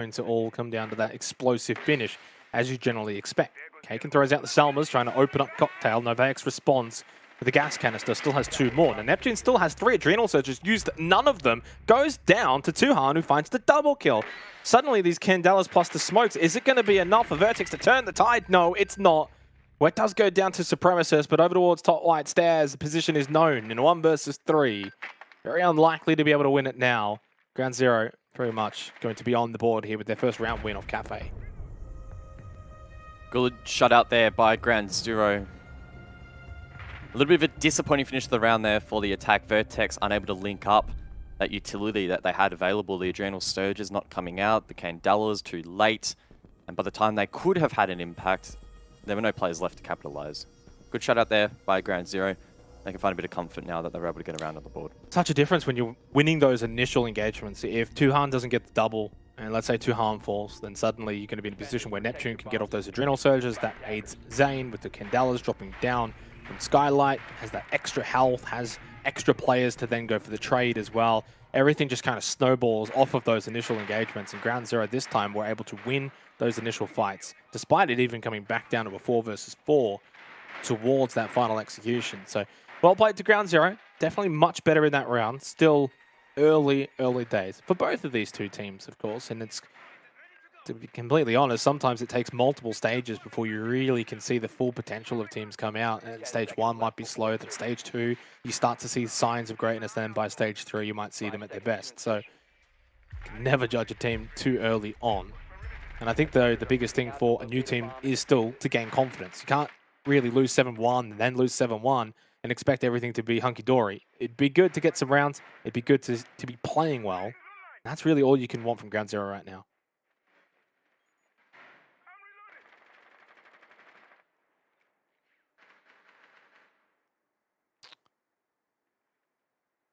going to all come down to that explosive finish, as you generally expect. Kaken throws out the Selmas, trying to open up Cocktail. Novax responds with the gas canister, still has 2 more. Now Neptune still has 3 Adrenal Surges, used none of them, goes down to Tuhan, who finds the double kill. Suddenly these Candelas plus the smokes, is it going to be enough for Vertex to turn the tide? No, it's not. Wet does go down to Supremacist, but over towards top white stairs, the position is known in 1 versus 3. Very unlikely to be able to win it now. Ground Zero very much going to be on the board here with their first round win of Cafe. Good shutout there by Ground Zero. A little bit of a disappointing finish to the round there for the attack. Vertex unable to link up that utility that they had available. The Adrenal Surges not coming out, the Candelas too late, and by the time they could have had an impact, there were no players left to capitalize. Good shutout there by Ground Zero. They can find a bit of comfort now that they're able to get around on the board. Such a difference when you're winning those initial engagements. If Tuhan doesn't get the double, and let's say Tuhan falls, then suddenly you're going to be in a position where Neptune can get off those Adrenal Surges. That aids Zane with the Candelas dropping down from Skylight, has that extra health, has extra players to then go for the trade as well. Everything just kind of snowballs off of those initial engagements, and Ground Zero this time were able to win those initial fights, despite it even coming back down to a 4 versus 4 towards that final execution. So, well played to Ground Zero. Definitely much better in that round. Still early days for both of these two teams, of course. And it's, to be completely honest, sometimes it takes multiple stages before you really can see the full potential of teams come out. And stage 1 might be slow, then stage 2, you start to see signs of greatness. Then by stage 3, you might see them at their best. So, you can never judge a team too early on. And I think, though, the biggest thing for a new team is still to gain confidence. You can't really lose 7-1 and then lose 7-1 and expect everything to be hunky-dory. It'd be good to get some rounds. It'd be good to be playing well. That's really all you can want from Ground Zero right now.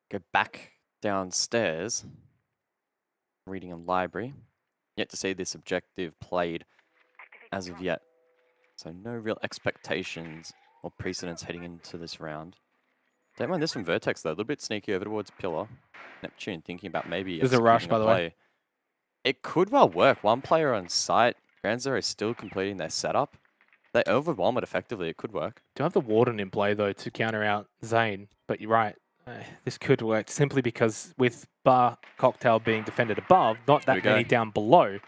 Go back downstairs. Reading a library. Yet to see this objective played as of yet. So no real expectations or precedents heading into this round. Don't mind this from Vertex though, a little bit sneaky over towards Pillar. Neptune thinking about maybe There's a rush, by the way. It could well work. 1 player on site. Ground Zero is still completing their setup. They overwhelm it effectively. It could work. Do have the Warden in play, though, to counter out Zane. But you're right. This could work simply because with Bar Cocktail being defended above, not that many down below.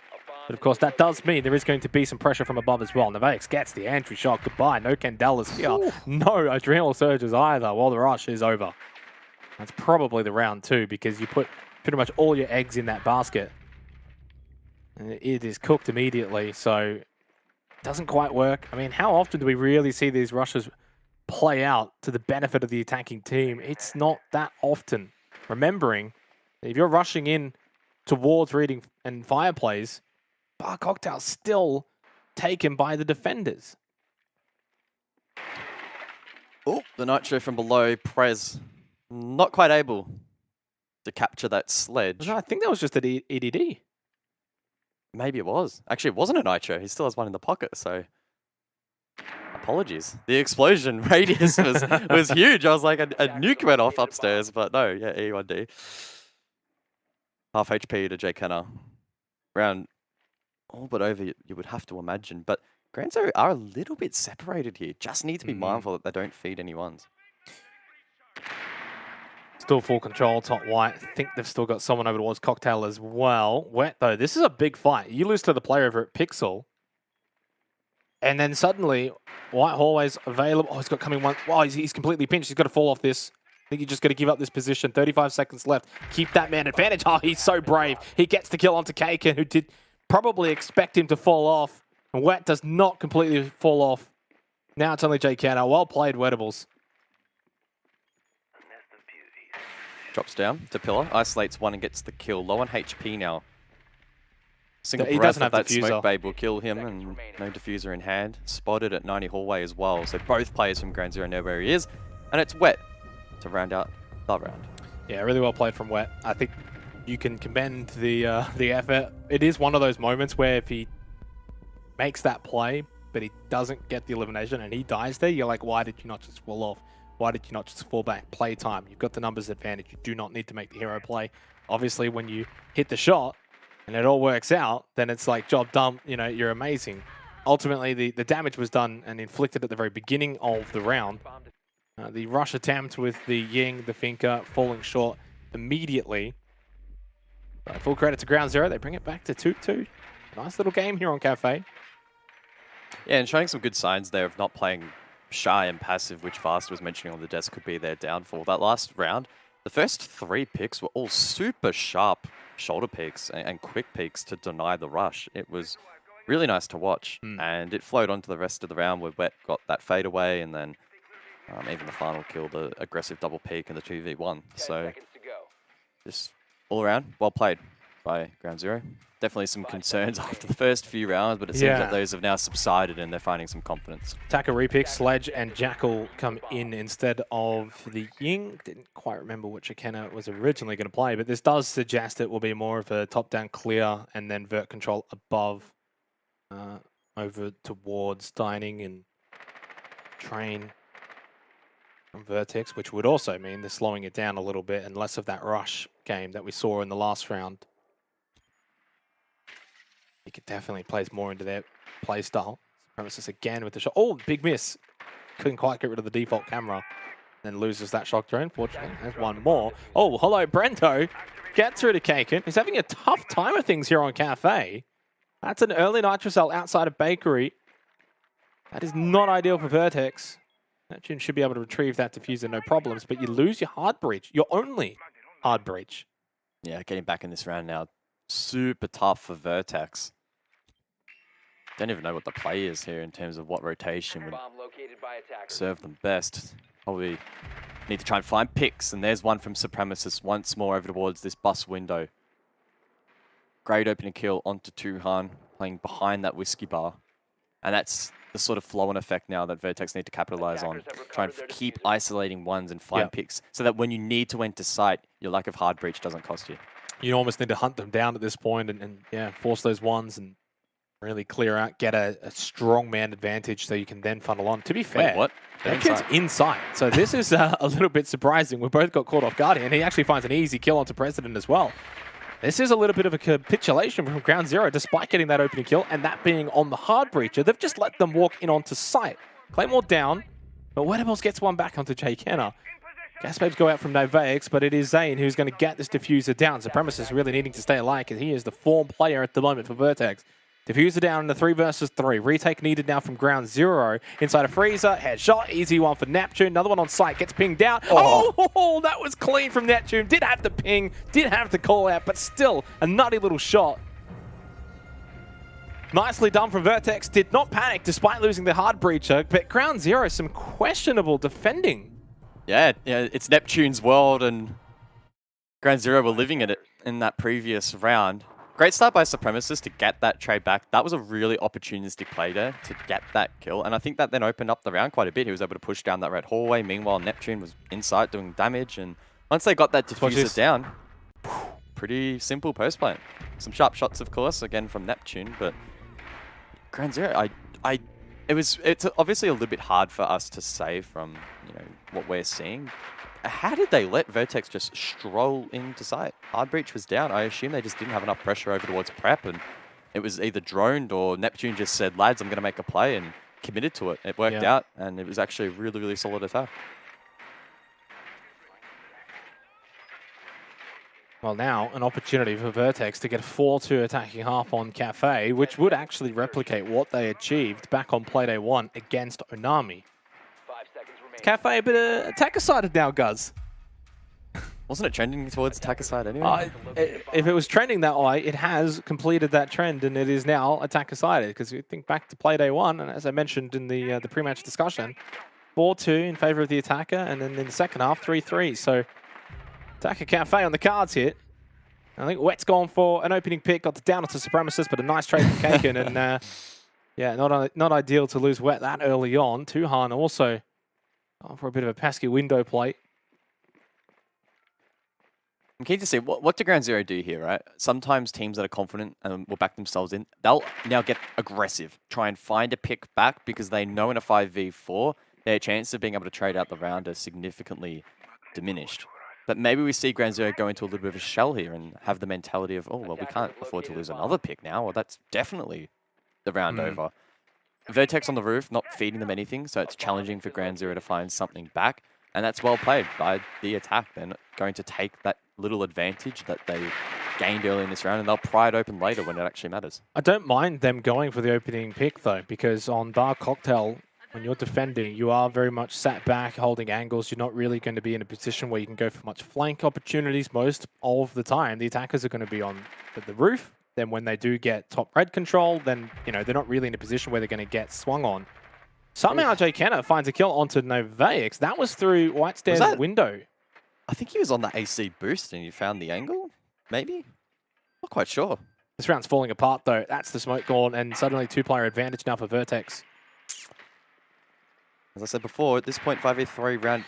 But of course, that does mean there is going to be some pressure from above as well. Novax gets the entry shot. Goodbye. No Candelas here. Ooh. No Adrenal Surges either. Well, the rush is over. That's probably the round 2 because you put pretty much all your eggs in that basket. And it is cooked immediately, so it doesn't quite work. I mean, how often do we really see these rushes play out to the benefit of the attacking team? It's not that often. Remembering, if you're rushing in towards reading and fire plays, Bar Cocktail still taken by the defenders. Oh, the Nitro from below. Prez not quite able to capture that sledge. No, I think that was just an EDD. Maybe it was. Actually, it wasn't a Nitro. He still has one in the pocket, so apologies. The explosion radius was huge. I was like, a nuke went off upstairs, but no, yeah, E1D. Half HP to Jay Kenner. Round all but over, you would have to imagine. But Ground Zero are a little bit separated here. Just need to be mindful that they don't feed any ones. Still full control, top white. I think they've still got someone over towards Cocktail as well. Wet, though. This is a big fight. You lose to the player over at Pixel. And then suddenly, White Hallway's available. Oh, he's got coming one. Wow, he's completely pinched. He's got to fall off this. I think you just got to give up this position. 35 seconds left. Keep that man advantage. Oh, he's so brave. He gets the kill onto Kaken, who did probably expect him to fall off. And Wet does not completely fall off. Now it's only Jay Canner. Well played, Wettables. Drops down to Pillar. Isolates one and gets the kill. Low on HP now. Single he breath doesn't of have that diffuser. smoke babe will kill him, and no diffuser in hand. Spotted at 90 hallway as well. So both players from Ground Zero know where he is. And it's Wet to round out the round. Yeah, really well played from Wet. I think you can commend the effort. It is one of those moments where if he makes that play, but he doesn't get the elimination and he dies there, you're like, why did you not just fall off? Why did you not just fall back? Play time. You've got the numbers advantage. You do not need to make the hero play. Obviously, when you hit the shot, and it all works out, then it's like, job done, you know, you're amazing. Ultimately, the damage was done and inflicted at the very beginning of the round. The rush attempt with the Ying, the Finka, falling short immediately. But full credit to Ground Zero. They bring it back to 2-2. Nice little game here on Cafe. Yeah, and showing some good signs there of not playing shy and passive, which Vast was mentioning on the desk could be their downfall. That last round, the first 3 picks were all super sharp shoulder picks and quick picks to deny the rush. It was really nice to watch, and it flowed on to the rest of the round where Wet got that fadeaway, and then even the final kill, the aggressive double peak and the 2v1. So just all around, well played by Ground Zero. Definitely some concerns after the first few rounds, but it seems that those have now subsided and they're finding some confidence. Taka repick, Sledge and Jackal come in instead of the Ying. Didn't quite remember which Akena was originally going to play, but this does suggest it will be more of a top-down clear and then vert control above over towards Dining and Train from Vertex, which would also mean they're slowing it down a little bit and less of that rush game that we saw in the last round. He could definitely plays more into their play style. Supremacist again with the shot. Oh, big miss. Couldn't quite get rid of the default camera. Then loses that shock drone, fortunately. There's one more. Oh, hello, Brento. Get through to Kaken. He's having a tough time of things here on Cafe. That's an early Nitrocell outside of Bakery. That is not ideal for Vertex. Neptune should be able to retrieve that diffuser, no problems, but you lose your hard breach, your only hard breach. Yeah, getting back in this round now, super tough for Vertex. Don't even know what the play is here in terms of what rotation would serve them best. Probably need to try and find picks, and there's one from Supremacist once more over towards this bus window. Great opening kill onto Tuhan, playing behind that whiskey bar. And that's the sort of flow-on effect now that Vertex need to capitalize on. Try and keep isolating ones and find picks so that when you need to enter sight, your lack of hard breach doesn't cost you. You almost need to hunt them down at this point and yeah, force those ones and really clear out, get a strong man advantage so you can then funnel on. To be fair, what? Neptune's inside. So this is a little bit surprising. We both got caught off guard here, and he actually finds an easy kill onto President as well. This is a little bit of a capitulation from Ground Zero, despite getting that opening kill and that being on the hard breacher. They've just let them walk in onto site. Claymore down, but Wedables gets one back onto Jay Kenner. Gas Babes go out from Novax, but it is Zane who's going to get this diffuser down. Supremacist really needing to stay alive because he is the form player at the moment for Vertex. Diffuser down in the 3 versus 3. Retake needed now from Ground Zero. Inside a freezer, headshot, easy one for Neptune. Another one on site, gets pinged down. Oh, that was clean from Neptune. Did have the ping, did have the call out, but still a nutty little shot. Nicely done from Vertex. Did not panic despite losing the hard breacher, but Ground Zero, some questionable defending. Yeah, it's Neptune's world, and Ground Zero were living in it in that previous round. Great start by Supremacist to get that trade back. That was a really opportunistic play there to get that kill. And I think that then opened up the round quite a bit. He was able to push down that red hallway. Meanwhile, Neptune was inside doing damage. And once they got that diffuser down, pretty simple post play. Some sharp shots, of course, again from Neptune. But Ground Zero, it's obviously a little bit hard for us to say from what we're seeing. How did they let Vertex just stroll into sight? Hard breach was down. I assume they just didn't have enough pressure over towards prep, and it was either droned or Neptune just said, lads, I'm going to make a play, and committed to it. It worked out, and it was actually a really, really solid attack. Well, now an opportunity for Vertex to get a 4-2 attacking half on Cafe, which would actually replicate what they achieved back on Playday 1 against Onami. Cafe a bit attacker-sided now, Guz. Wasn't it trending towards attacker side anyway? If it was trending that way, it has completed that trend, and it is now attacker-sided. Because you think back to Playday 1, and as I mentioned in the pre-match discussion, 4-2 in favor of the attacker, and then in the second half, 3-3. So attacker Cafe on the cards here. I think Wet's gone for an opening pick, got the down onto Supremacist, but a nice trade from Kaken, and yeah, not ideal to lose Wet that early on. Tuhan also for a bit of a pesky window plate. I'm keen to see, what do Ground Zero do here, right? Sometimes teams that are confident and will back themselves in, they'll now get aggressive, try and find a pick back because they know in a 5v4, their chance of being able to trade out the round are significantly diminished. But maybe we see Ground Zero go into a little bit of a shell here and have the mentality of, oh, well, we can't afford to lose another pick now. Well, that's definitely the round over. Vertex on the roof, not feeding them anything, so it's challenging for Ground Zero to find something back. And that's well played by the attack. They're going to take that little advantage that they gained early in this round, and they'll pry it open later when it actually matters. I don't mind them going for the opening pick, though, because on Bar Cocktail, when you're defending, you are very much sat back, holding angles. You're not really going to be in a position where you can go for much flank opportunities most of the time. The attackers are going to be on the roof. Then when they do get top red control, then they're not really in a position where they're going to get swung on. Somehow Jay Kenner finds a kill onto Noveix. That was through White Stairs' window. I think he was on the AC boost and he found the angle, maybe? Not quite sure. This round's falling apart, though. That's the smoke gone, and suddenly two-player advantage now for Vertex. As I said before, at this point, 5v3 round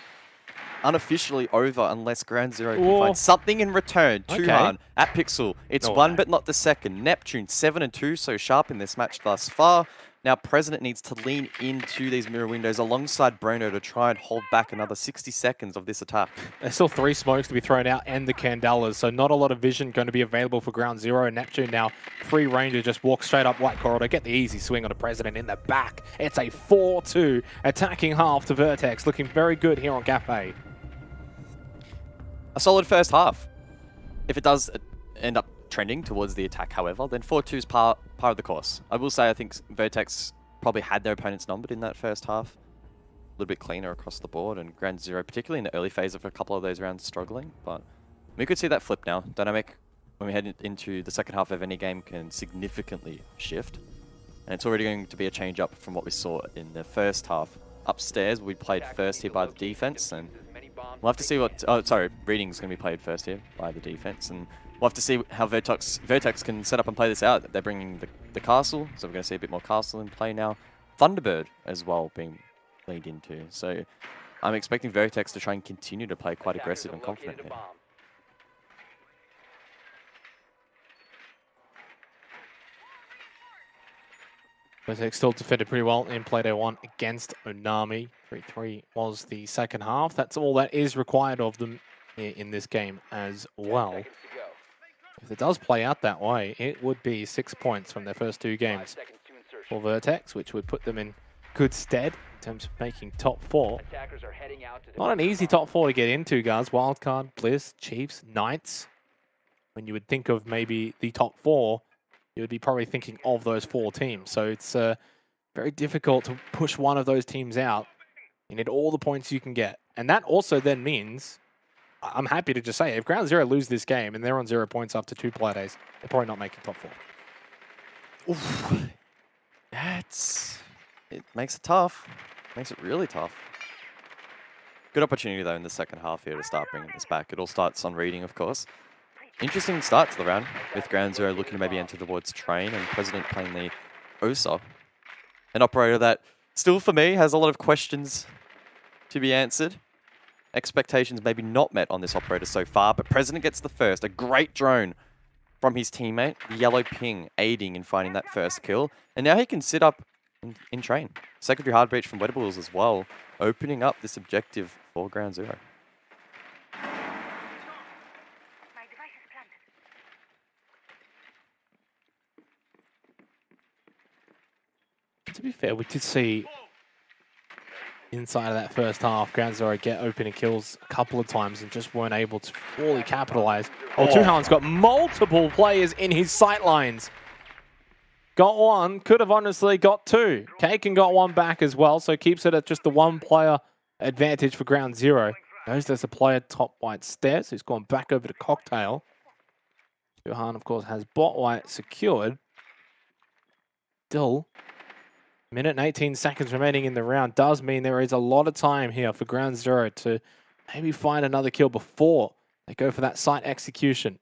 unofficially over unless Ground Zero can find something in return. Tuhan at Pixel. It's one but not the second. Neptune 7-2, so sharp in this match thus far. Now President needs to lean into these mirror windows alongside Bruno to try and hold back another 60 seconds of this attack. There's still 3 smokes to be thrown out and the Candelas, so not a lot of vision going to be available for Ground Zero. Neptune now free range to just walk straight up White Corridor, get the easy swing on the President in the back. It's a 4-2 attacking half to Vertex, looking very good here on Cafe. A solid first half. If it does end up trending towards the attack, however, then 4-2 is par of the course. I will say I think Vertex probably had their opponents numbered in that first half. A little bit cleaner across the board, and Ground Zero, particularly in the early phase of a couple of those rounds, struggling. But we could see that flip now. Dynamic, when we head into the second half of any game, can significantly shift. And it's already going to be a change up from what we saw in the first half. Upstairs, we played first here by the defense, and we'll have to see what... Oh, sorry, Reading's going to be played first here by the defense, and we'll have to see how Vertex can set up and play this out. They're bringing the castle, so we're going to see a bit more castle in play now. Thunderbird as well being leaned into. So I'm expecting Vertex to try and continue to play quite aggressive and confident here. Vertex still defended pretty well in Playday 1 against Onami. 3-3 was the second half. That's all that is required of them in this game as well. If it does play out that way, it would be 6 points from their first 2 games for Vertex, which would put them in good stead in terms of making top 4. Not an easy top 4 to get into, guys. Wildcard, Bliss, Chiefs, Knights. When you would think of maybe the top 4, you would be probably thinking of those 4 teams. So it's very difficult to push one of those teams out. You need all the points you can get. And that also then means, I'm happy to just say, if Ground Zero lose this game and they're on 0 points after 2 play days, they're probably not making top 4. Oof. It makes it tough. Makes it really tough. Good opportunity, though, in the second half here to start bringing this back. It all starts on Reading, of course. Interesting start to the round, with Ground Zero looking to maybe enter towards Train and President playing the OSA. An operator that, still for me, has a lot of questions to be answered. Expectations maybe not met on this operator so far, but President gets the first. A great drone from his teammate, the yellow ping, aiding in finding that first kill. And now he can sit up in Train. Secondary hard breach from Wedables as well, opening up this objective for Ground Zero. To be fair, we did see inside of that first half, Ground Zero get opening kills a couple of times and just weren't able to fully capitalize. Oh, Tuhan's got multiple players in his sight lines. Got one, could have honestly got 2. Kaken got one back as well, so keeps it at just the 1 player advantage for Ground Zero. Knows there's a player top White Stairs who's gone back over to Cocktail. Tuhan, of course, has bot White secured. Still, minute and 18 seconds remaining in the round does mean there is a lot of time here for Ground Zero to maybe find another kill before they go for that site execution.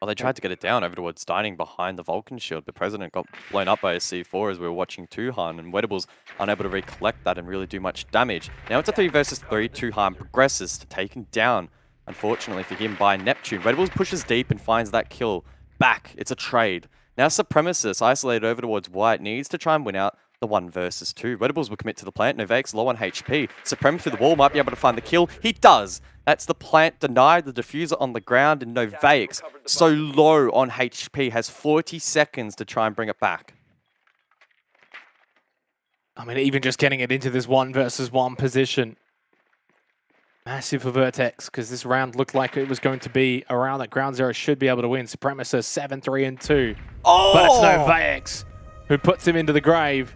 Well, they tried to get it down over towards Dining behind the Vulcan shield, but President got blown up by a C4 as we were watching Tuhan, and Wedables unable to recollect that and really do much damage. Now it's a 3 versus 3. Tuhan progresses to taken down, unfortunately for him, by Neptune. Wedables pushes deep and finds that kill back. It's a trade. Now Supremacist, isolated over towards White, needs to try and win out the 1 versus 2. Wedables will commit to the plant. Noveix low on HP. Supreme through the wall might be able to find the kill. He does. That's the plant denied, the diffuser on the ground, and Novaic, so low on HP, has 40 seconds to try and bring it back. I mean, even just getting it into this 1 versus 1 position. Massive for Vertex, because this round looked like it was going to be a round that Ground Zero should be able to win. Supremacist 7-3-2. Oh! But it's Novaic who puts him into the grave.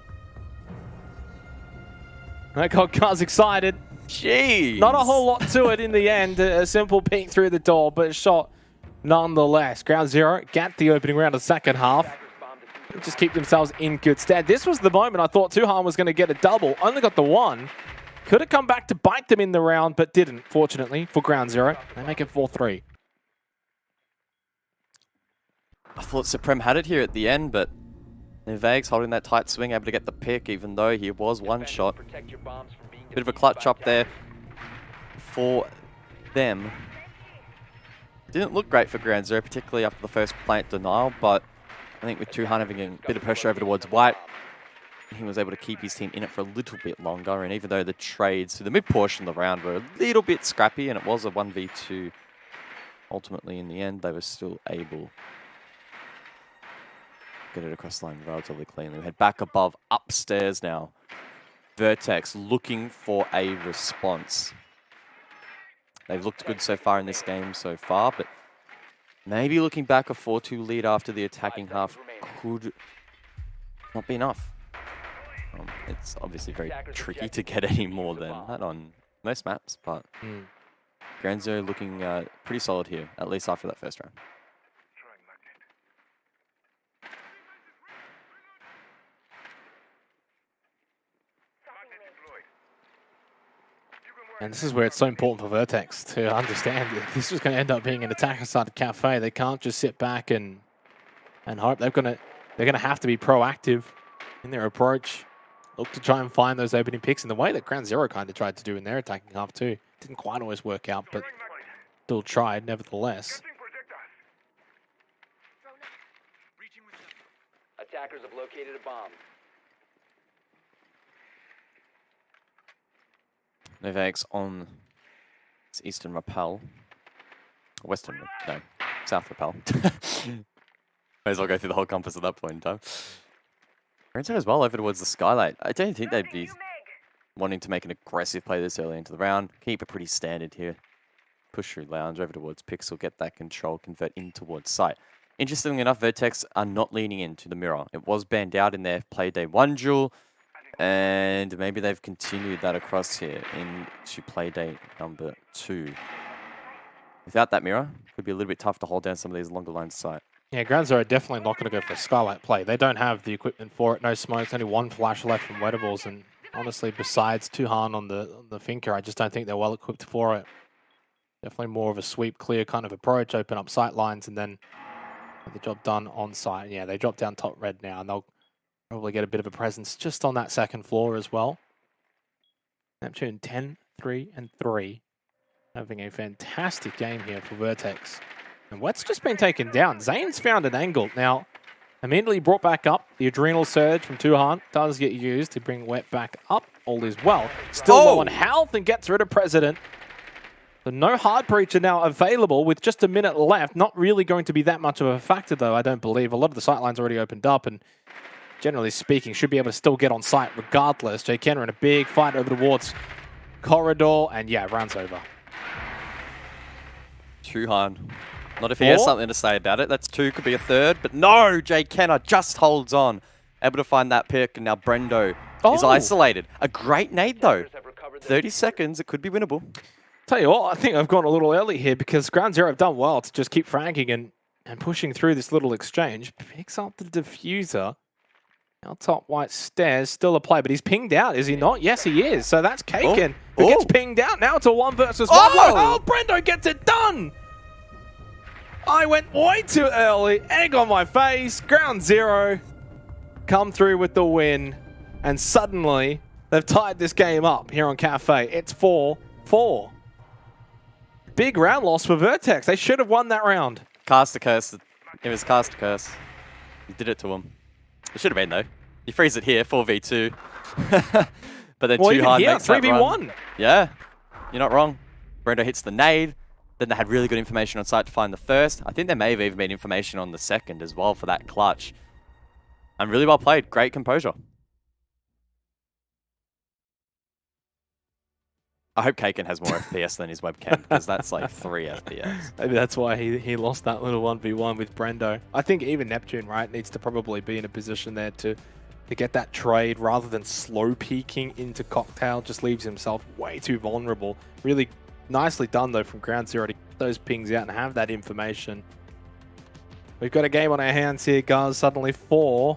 That got Cuz excited. Jeez. Not a whole lot to it in the end. A simple peek through the door, but a shot nonetheless. Ground Zero get the opening round of the second half. Just keep themselves in good stead. This was the moment I thought Tuhan was going to get a double. Only got the 1. Could have come back to bite them in the round, but didn't, fortunately, for Ground Zero. They make it 4-3. I thought Supreme had it here at the end, but Novaic holding that tight swing, able to get the pick, even though he was one shot. Bit of a clutch up there for them. Didn't look great for Ground Zero, particularly after the first plant denial, but I think with Tuhan having a bit of pressure over towards White, he was able to keep his team in it for a little bit longer. And even though the trades through the mid-portion of the round were a little bit scrappy, and it was a 1v2, ultimately in the end, they were still able to get it across the line relatively cleanly. We head back above, upstairs now. Vertex looking for a response. They've looked good so far in this game so far, but maybe looking back, a 4-2 lead after the attacking half could not be enough. It's obviously very tricky to get any more than that on most maps, but Ground Zero looking pretty solid here, at least after that first round. And this is where it's so important for Vertex to understand if this was going to end up being an attacker-sided cafe. They can't just sit back and hope. They're going to have to be proactive in their approach. Look to try and find those opening picks in the way that Ground Zero kind of tried to do in their attacking half too. Didn't quite always work out, but still tried nevertheless. Attackers have located a bomb. Novaic on its eastern rappel. Western, no, south rappel. May as well go through the whole compass at that point in time. Ground Zero as well over towards the skylight. I don't think they'd be wanting to make an aggressive play this early into the round. Keep it pretty standard here. Push through lounge over towards Pixel, get that control, convert in towards site. Interestingly enough, Vertex are not leaning into the mirror. It was banned out in their Playday 1 duel, and maybe they've continued that across here into Playdate number 2. Without that mirror, it could be a little bit tough to hold down some of these longer lines of sight. Yeah, Ground Zero are definitely not going to go for a skylight play. They don't have the equipment for it. No smokes, only 1 flash left from Wettables, and honestly, besides Tuhan on the Finker, I just don't think they're well equipped for it. Definitely more of a sweep clear kind of approach, open up sight lines, and then get the job done on site. Yeah, they drop down top red now, and they'll probably get a bit of a presence just on that second floor as well. Neptune 10-3-3. Having a fantastic game here for Vertex. And Wet's just been taken down. Zane's found an angle. Now, immediately brought back up. The Adrenal Surge from Tuhan does get used to bring Wet back up. All is well. Still low on health and gets rid of President. So no hard breacher now available with just a minute left. Not really going to be that much of a factor, though, I don't believe. A lot of the sightlines already opened up, and generally speaking, should be able to still get on site regardless. Jay Kenner in a big fight over towards Corridor, and yeah, round's over. Tuhan. Not if he has something to say about it. That's 2, could be a 3rd. But no, Jay Kenner just holds on. Able to find that pick, and now Brendo is isolated. A great nade, though. 30 seconds, it could be winnable. Tell you what, I think I've gone a little early here because Ground Zero have done well to just keep franking and pushing through this little exchange. Picks up the diffuser. Now top white stairs, still a play, but he's pinged out, is he not? Yes, he is. So that's Kaken, who gets pinged out. Now it's a 1 versus 1. Oh, Brendo gets it done! I went way too early. Egg on my face. Ground Zero come through with the win. And suddenly, they've tied this game up here on Cafe. It's 4-4. Big round loss for Vertex. They should have won that round. Cast a curse. It was cast a curse. He did it to him. It should have been, though. You freeze it here, 4v2. But then Tuhan makes that run. 3v1. Yeah, you're not wrong. Brendo hits the nade. Then they had really good information on site to find the first. I think there may have even been information on the second as well for that clutch. And really well played. Great composure. I hope Kaken has more FPS than his webcam, because that's like 3 FPS. Maybe that's why he lost that little 1v1 with Brendo. I think even Neptune, right, needs to probably be in a position there to get that trade rather than slow peeking into Cocktail. Just leaves himself way too vulnerable. Really nicely done, though, from Ground Zero to get those pings out and have that information. We've got a game on our hands here, guys. Suddenly 4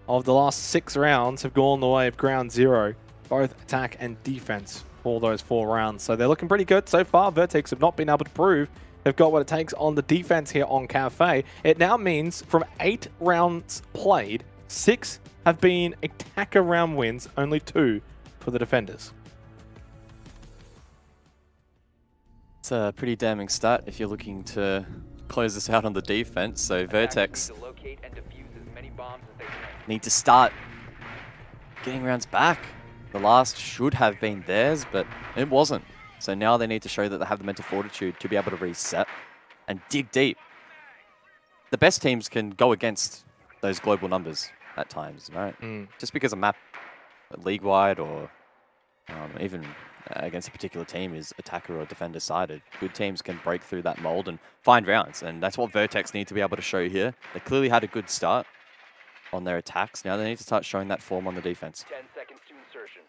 of the last 6 rounds have gone the way of Ground Zero. Both attack and defense for those 4 rounds. So they're looking pretty good so far. Vertex have not been able to prove they've got what it takes on the defense here on Cafe. It now means from 8 rounds played, 6 have been attacker round wins, only 2 for the defenders. It's a pretty damning stat if you're looking to close this out on the defense. So Vertex need to start getting rounds back. The last should have been theirs, but it wasn't. So now they need to show that they have the mental fortitude to be able to reset and dig deep. The best teams can go against those global numbers at times, right? Just because a map league-wide or even against a particular team is attacker or defender sided, good teams can break through that mold and find rounds, and that's what Vertex need to be able to show here. They clearly had a good start on their attacks. Now they need to start showing that form on the defense. 10 seconds to insertion.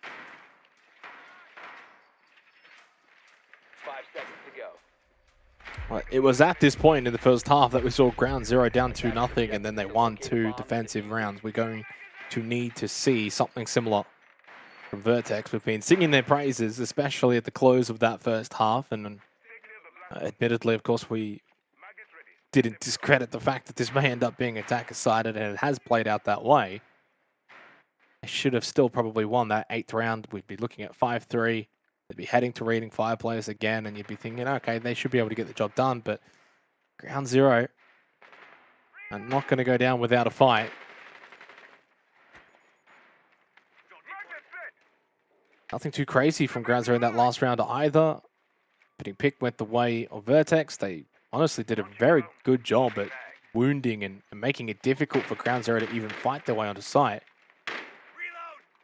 5 seconds to go. Well, it was at this point in the first half that we saw Ground Zero down 2-0, and then they won 2 defensive rounds. We're going to need to see something similar from Vertex. We've been singing their praises, especially at the close of that first half, and admittedly, of course, we didn't discredit the fact that this may end up being attacker-sided, and it has played out that way. They should have still probably won that 8th round. We'd be looking at 5-3. They'd be heading to Reading Fireplace again, and you'd be thinking, okay, they should be able to get the job done, but Ground Zero are not going to go down without a fight. Nothing too crazy from Ground Zero in that last round either. Getting picked went the way of Vertex. They honestly did a very good job at wounding and making it difficult for Ground Zero to even fight their way onto site.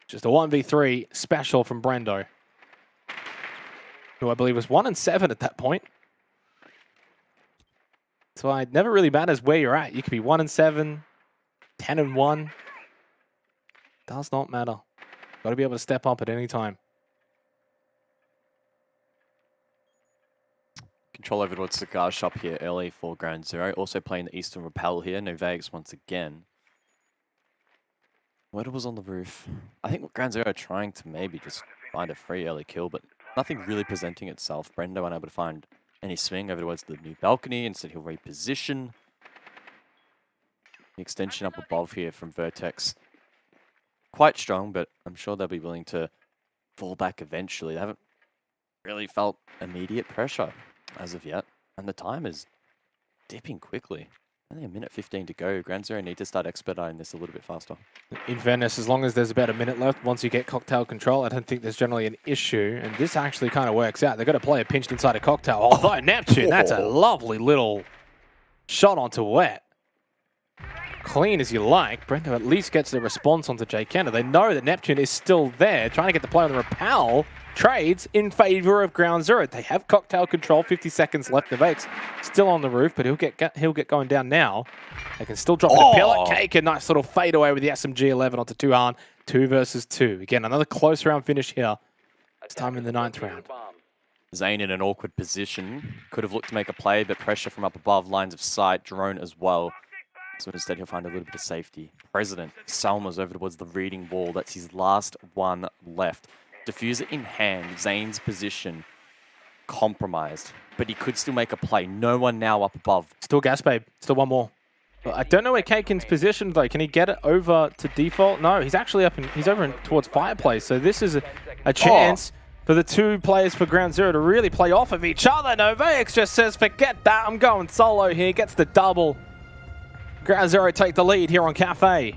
Just a 1v3 special from Brendo, who I believe was 1-7 at that point. So it never really matters where you're at. You could be 1-7, 10-1. Does not matter. Got to be able to step up at any time. Control over towards Cigar Shop here early for Ground Zero. Also playing the Eastern Rappel here. No Vegas once again. Murder was on the roof. I think Ground Zero are trying to maybe just find a free early kill, but nothing really presenting itself. Brendo unable to find any swing over towards the new balcony. Instead, he'll reposition. The extension up above here from Vertex. Quite strong, but I'm sure they'll be willing to fall back eventually. They haven't really felt immediate pressure as of yet, and the time is dipping quickly. Only 1:15 to go. Ground Zero need to start expediting this a little bit faster. In fairness, as long as there's about a minute left, once you get Cocktail control, I don't think there's generally an issue, and this actually kind of works out. They've got a player pinched inside a Cocktail. Although Neptune, that's a lovely little shot onto wet. Clean as you like. Brendo at least gets the response onto Jay Kenner. They know that Neptune is still there, trying to get the play on the repel. Trades in favor of Ground Zero. They have Cocktail control, 50 seconds left. Nevak's still on the roof, but he'll get going down now. They can still drop it to Pillar Cake. A nice little fade away with the SMG-11 onto Tuhan. 2 versus 2. Again, another close round finish here. This time in the 9th round. Zane in an awkward position. Could have looked to make a play, but pressure from up above, lines of sight, drone as well. So instead he'll find a little bit of safety. President Salma's over towards the reading wall. That's his last one left. Diffuser in hand. Zane's position compromised, but he could still make a play. No one now up above. Still gas, babe. Still one more. But I don't know where Kaken's positioned though. Can he get it over to default? No, he's actually up. He's over towards Fireplace. So this is a chance for the 2 players for Ground Zero to really play off of each other. Novax just says, forget that. I'm going solo here. Gets the double. Ground Zero take the lead here on Cafe.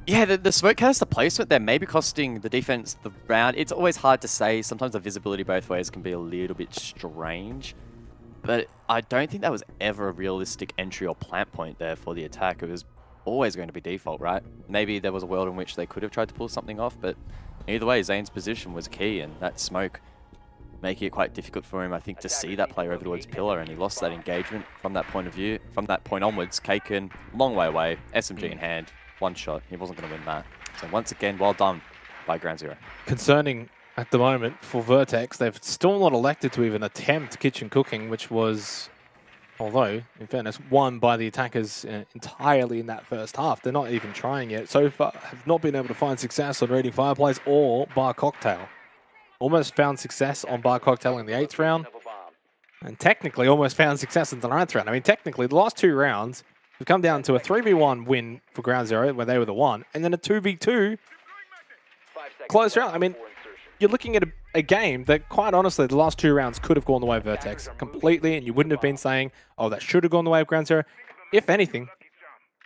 Yeah, the smoke canister placement there may be costing the defense the round. It's always hard to say. Sometimes the visibility both ways can be a little bit strange. But I don't think that was ever a realistic entry or plant point there for the attack. It was always going to be default, right? Maybe there was a world in which they could have tried to pull something off, but either way, Zane's position was key, and that smoke making it quite difficult for him, I think, to see that player over towards pillar, and he lost that engagement from that point of view. From that point onwards, Kaken, long way away, SMG in hand, one shot. He wasn't going to win that. So once again, well done by Ground Zero. Concerning at the moment for Vertex, they've still not elected to even attempt kitchen cooking, which was, although, in fairness, won by the attackers entirely in that first half. They're not even trying yet. So far, have not been able to find success on raiding Fireplace or Bar Cocktail. Almost found success on Bar Cocktail in the 8th round, and technically almost found success in the 9th round. I mean, technically, the last 2 rounds have come down to a 3v1 win for Ground Zero, where they were the 1, and then a 2v2 close round. I mean, you're looking at a game that, quite honestly, the last 2 rounds could have gone the way of Vertex completely, and you wouldn't have been saying, oh, that should have gone the way of Ground Zero. If anything,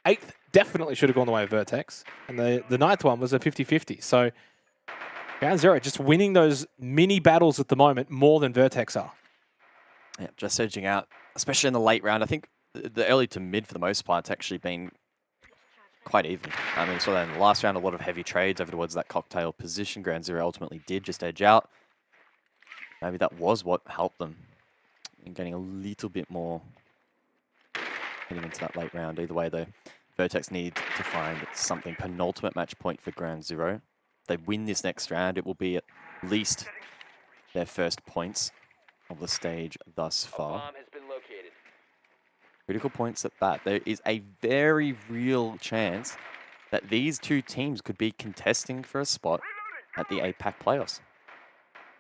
8th definitely should have gone the way of Vertex, and the 9th one was a 50-50. So Ground Zero just winning those mini battles at the moment more than Vertex are. Yeah, just edging out, especially in the late round. I think the early to mid, for the most part, it's actually been quite even. I mean, so then in the last round, a lot of heavy trades over towards that cocktail position. Ground Zero ultimately did just edge out. Maybe that was what helped them in getting a little bit more heading into that late round. Either way, though, Vertex need to find something. Penultimate match point for Ground Zero. If they win this next round, it will be at least their first points of the stage thus far. Bomb has been located. Critical points at that. There is a very real chance that these two teams could be contesting for a spot at the APAC playoffs.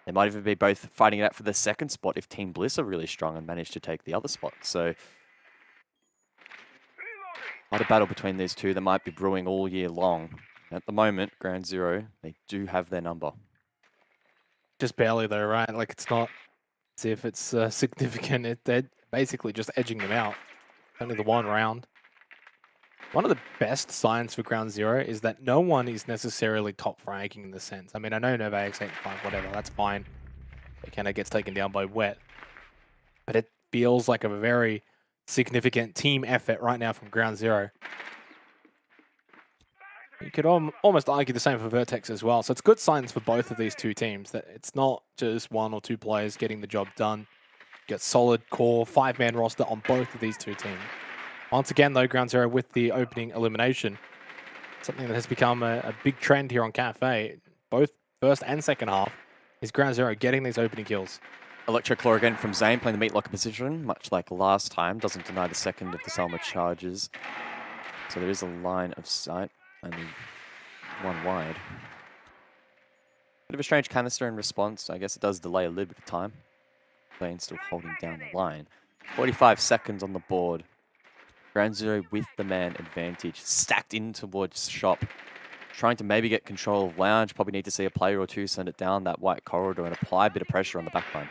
They might even be both fighting it out for the second spot if Team Bliss are really strong and manage to take the other spot. So, quite a battle between these two that might be brewing all year long. At the moment, Ground Zero, they do have their number. Just barely, though, right? Like, it's not as if it's significant. They're basically just edging them out. Only the 1 round. One of the best signs for Ground Zero is that no one is necessarily top ranking in the sense. I mean, I know Nova X85, whatever, that's fine. It kind of gets taken down by Wet. But it feels like a very significant team effort right now from Ground Zero. You could almost argue the same for Vertex as well. So it's good signs for both of these two teams that it's not just 1 or 2 players getting the job done. Get solid core 5-man roster on both of these two teams. Once again, though, Ground Zero with the opening elimination. Something that has become a big trend here on Cafe, both first and second half, is Ground Zero getting these opening kills. Electroclaw again from Zane, playing the meat locker position, much like last time. Doesn't deny the second of the Selma charges. So there is a line of sight, only 1 wide. Bit of a strange canister in response. I guess it does delay a little bit of time. Zane still holding down the line. 45 seconds on the board. Ground Zero with the man advantage. Stacked in towards shop. Trying to maybe get control of lounge. Probably need to see a player or two send it down that white corridor and apply a bit of pressure on the backline.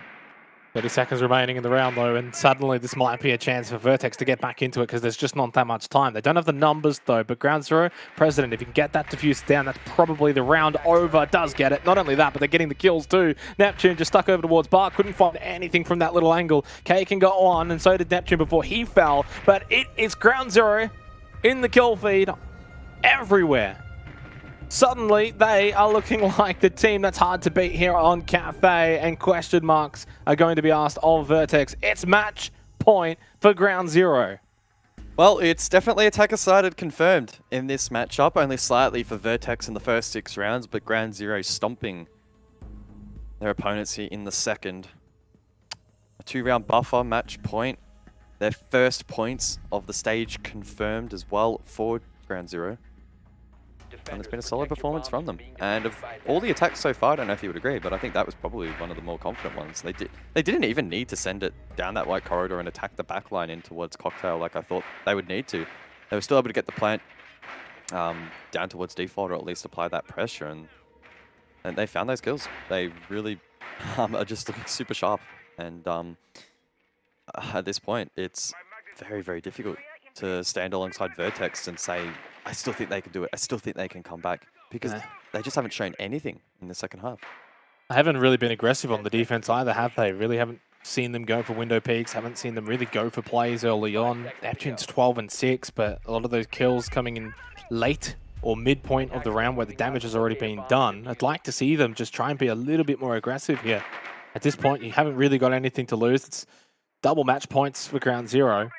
30 seconds remaining in the round, though, and suddenly this might be a chance for Vertex to get back into it because there's just not that much time. They don't have the numbers, though, but Ground Zero, President, if you can get that diffuse down, that's probably the round over. Does get it. Not only that, but they're getting the kills, too. Neptune just stuck over towards Bar. Couldn't find anything from that little angle. K can go on, and so did Neptune before he fell, but it is Ground Zero in the kill feed everywhere. Suddenly, they are looking like the team that's hard to beat here on Cafe, and question marks are going to be asked of Vertex. It's match point for Ground Zero. Well, it's definitely attacker-sided confirmed in this matchup, only slightly for Vertex in the first 6 rounds, but Ground Zero stomping their opponents here in the second. A 2-round buffer, match point. Their first points of the stage confirmed as well for Ground Zero. And it's been a solid performance from them. And of all the attacks so far, I don't know if you would agree, but I think that was probably one of the more confident ones. They didn't even need to send it down that white corridor and attack the backline in towards Cocktail like I thought they would need to. They were still able to get the plant down towards default, or at least apply that pressure, and they found those kills. They really are just looking super sharp. And at this point, it's very, very difficult to stand alongside Vertex and say I still think they can do it. I still think they can come back because they just haven't shown anything in the second half. They haven't really been aggressive on the defense either, have they? Really haven't seen them go for window peaks, haven't seen them really go for plays early on. Neptune's 12 and 6, but a lot of those kills coming in late or midpoint of the round where the damage has already been done. I'd like to see them just try and be a little bit more aggressive here. At this point, you haven't really got anything to lose. It's double match points for Ground Zero.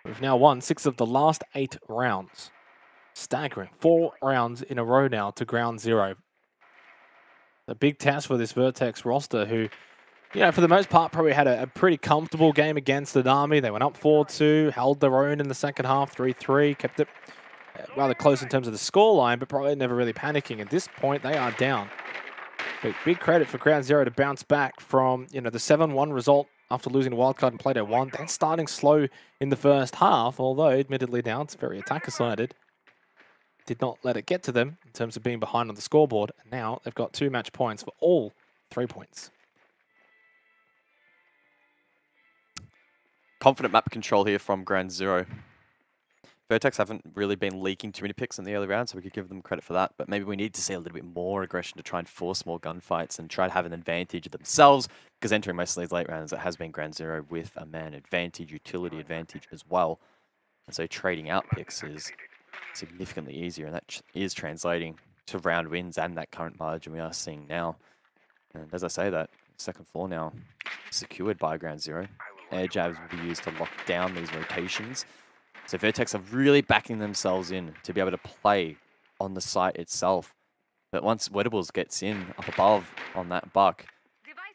We've now won 6 of the last 8 rounds. Staggering. 4 rounds in a row now to Ground Zero. A big test for this Vertex roster who, you know, for the most part, probably had a pretty comfortable game against the Army. They went up 4-2, held their own in the second half, 3-3, kept it rather close in terms of the scoreline, but probably never really panicking. At this point, they are down. But big credit for Ground Zero to bounce back from, you know, the 7-1 result after losing the wildcard in Playday 1, then starting slow in the first half, although admittedly now it's very attacker-sided. Did not let it get to them in terms of being behind on the scoreboard. And now they've got 2 match points for all 3 points. Confident map control here from Ground Zero. Vertex haven't really been leaking too many picks in the early round, so we could give them credit for that. But maybe we need to see a little bit more aggression to try and force more gunfights and try to have an advantage themselves. Because entering most of these late rounds, it has been Ground Zero with a man advantage, utility advantage as well. And so trading out picks is significantly easier, and that is translating to round wins and that current margin we are seeing now. And as I say, that second floor now secured by Ground Zero. Air jabs will be used to lock down these rotations. So Vertex are really backing themselves in to be able to play on the site itself. But once Wettables gets in up above on that buck,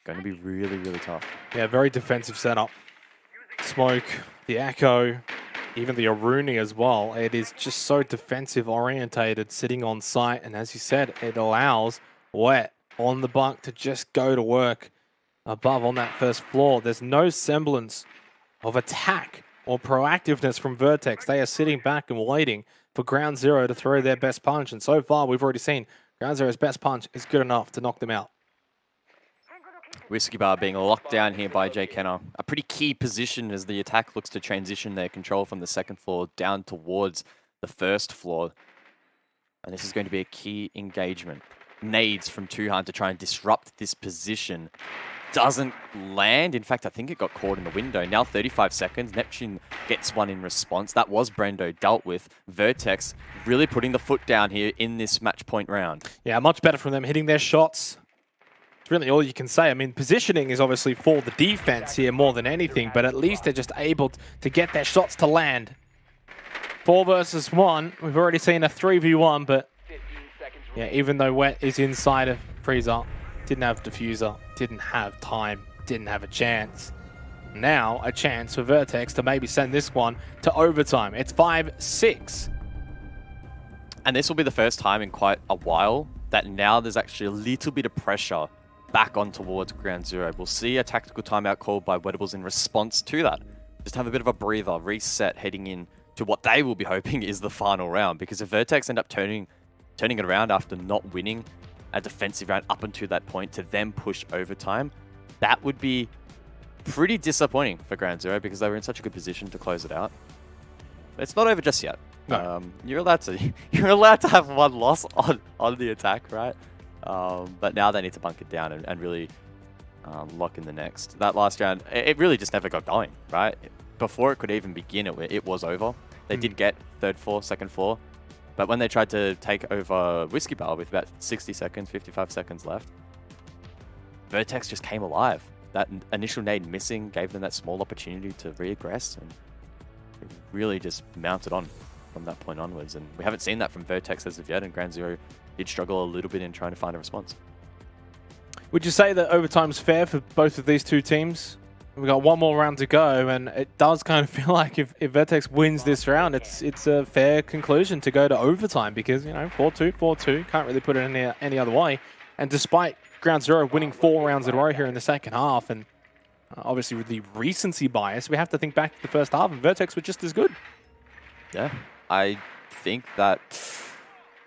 going to be really, really tough. Yeah, very defensive setup. Smoke, the Echo, even the Aruni as well. It is just so defensive orientated sitting on site. And as you said, it allows Wet on the buck to just go to work above on that first floor. There's no semblance of attack or proactiveness from Vertex. They are sitting back and waiting for Ground Zero to throw their best punch. And so far, we've already seen Ground Zero's best punch is good enough to knock them out. Whiskey Bar being locked down here by Jay Kenner. A pretty key position as the attack looks to transition their control from the second floor down towards the first floor. And this is going to be a key engagement. Nades from Tuhan to try and disrupt this position. Doesn't land. In fact, I think it got caught in the window. Now 35 seconds. Neptune gets one in response. That was Brendo dealt with. Vertex really putting the foot down here in this match point round. Yeah, much better from them hitting their shots. It's really all you can say. I mean, positioning is obviously for the defense here more than anything, but at least they're just able to get their shots to land. 4 versus 1. We've already seen a 3v1, but yeah, even though Wet is inside of Freezer, didn't have diffuser, didn't have time, didn't have a chance. Now a chance for Vertex to maybe send this one to overtime. It's 5-6. And this will be the first time in quite a while that now there's actually a little bit of pressure back on towards Ground Zero. We'll see a tactical timeout called by Wettables in response to that. Just have a bit of a breather, reset, heading in to what they will be hoping is the final round. Because if Vertex end up turning it around after not winning a defensive round up until that point to then push overtime, that would be pretty disappointing for Ground Zero because they were in such a good position to close it out. But it's not over just yet. No. You're allowed to have one loss on the attack, right? But now they need to bunk it down and really lock in the next. That last round, it really just never got going, right? Before it could even begin, it was over. They did get third floor, second floor. But when they tried to take over Whiskey Bar with about 60 seconds, 55 seconds left, Vertex just came alive. That initial nade missing gave them that small opportunity to reaggress, and it really just mounted on from that point onwards. And we haven't seen that from Vertex as of yet, and Ground Zero did struggle a little bit in trying to find a response. Would you say that overtime's fair for both of these two teams? We've got one more round to go, and it does kind of feel like if Vertex wins this round, it's a fair conclusion to go to overtime because, you know, 4-2, 4-2, can't really put it any other way. And despite Ground Zero winning 4 rounds in a row here in the second half, and obviously with the recency bias, we have to think back to the first half, and Vertex were just as good. Yeah, I think that,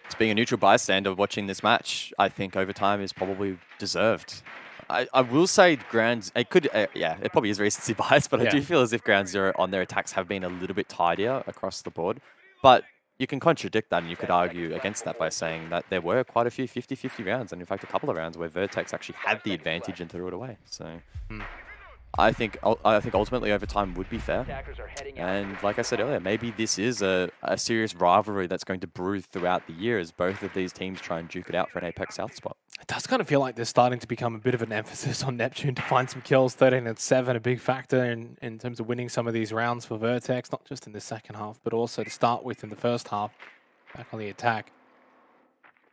as being a neutral bystander watching this match, I think overtime is probably deserved. I will say it probably is recency bias, but I do feel as if Ground Zero on their attacks have been a little bit tidier across the board. But you can contradict that and you could argue against that by saying that there were quite a few 50-50 rounds, and in fact a couple of rounds where Vertex actually had the advantage and threw it away. So I think ultimately overtime would be fair. Attackers are heading out. And like I said earlier, maybe this is a serious rivalry that's going to brew throughout the year as both of these teams try and duke it out for an Apex South spot. It does kind of feel like there's starting to become a bit of an emphasis on Neptune to find some kills. 13-7, a big factor in terms of winning some of these rounds for Vertex, not just in the second half, but also to start with in the first half. Back on the attack.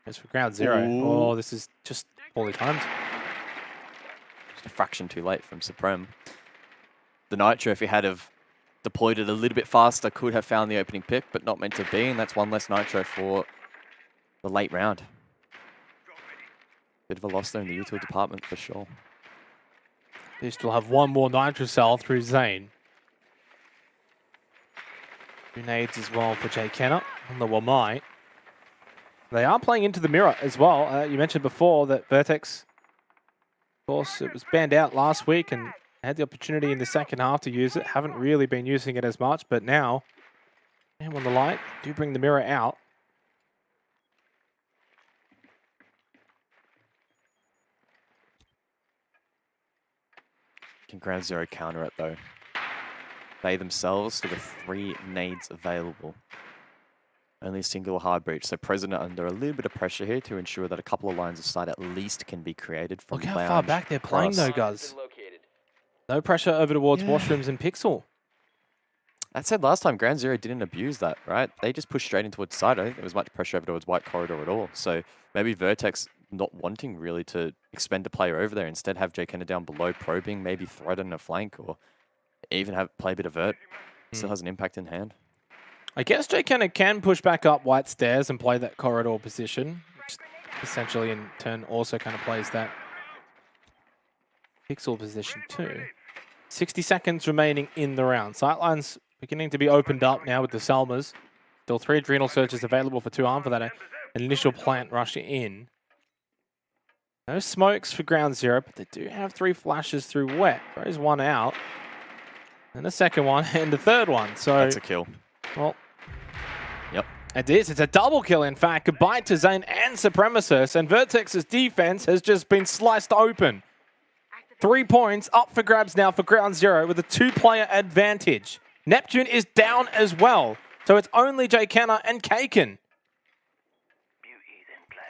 As for ground zero, oh, this is just poorly timed. Just a fraction too late from Supreme. The Nitro, if he had have deployed it a little bit faster, could have found the opening pick, but not meant to be, and that's one less Nitro for the late round. Bit of a loss there in the util department for sure. They still have one more Nitro cell through Zane. Grenades as well for Jay Kenner on the Wamai. They are playing into the mirror as well. You mentioned before that Vertex, of course, it was banned out last week and had the opportunity in the second half to use it. Haven't really been using it as much, but now, and on the light, do bring the mirror out. Can Ground Zero counter it though? They themselves to the 3 nades available. Only a single hard breach, so President under a little bit of pressure here to ensure that a couple of lines of sight at least can be created from Look how lounge far back they're playing though, guys. Located. No pressure over towards washrooms and Pixel. That said, last time Ground Zero didn't abuse that, right? They just pushed straight in towards side. I don't think there was much pressure over towards White Corridor at all. So maybe Vertex not wanting really to expend a player over there, instead have Jay Kenner down below probing, maybe threaten a flank or even have play a bit of vert. Still has an impact in hand. I guess Jay Kenner can push back up White Stairs and play that corridor position, which essentially in turn also kind of plays that Pixel position too. 60 seconds remaining in the round. Sightlines beginning to be opened up now with the Selmas. Still 3 Adrenal Surges available for 2 arm for that initial plant rush in. No smokes for Ground Zero, but they do have 3 flashes through wet. Throws 1 out. And a second one, and the third one. So That's a kill. Well, Yep. it is. It's a double kill, in fact. Goodbye to Zane and Supremacist, and Vertex's defense has just been sliced open. 3 points up for grabs now for Ground Zero with a 2-player advantage. Neptune is down as well, so it's only Jay Kenner and Kaken.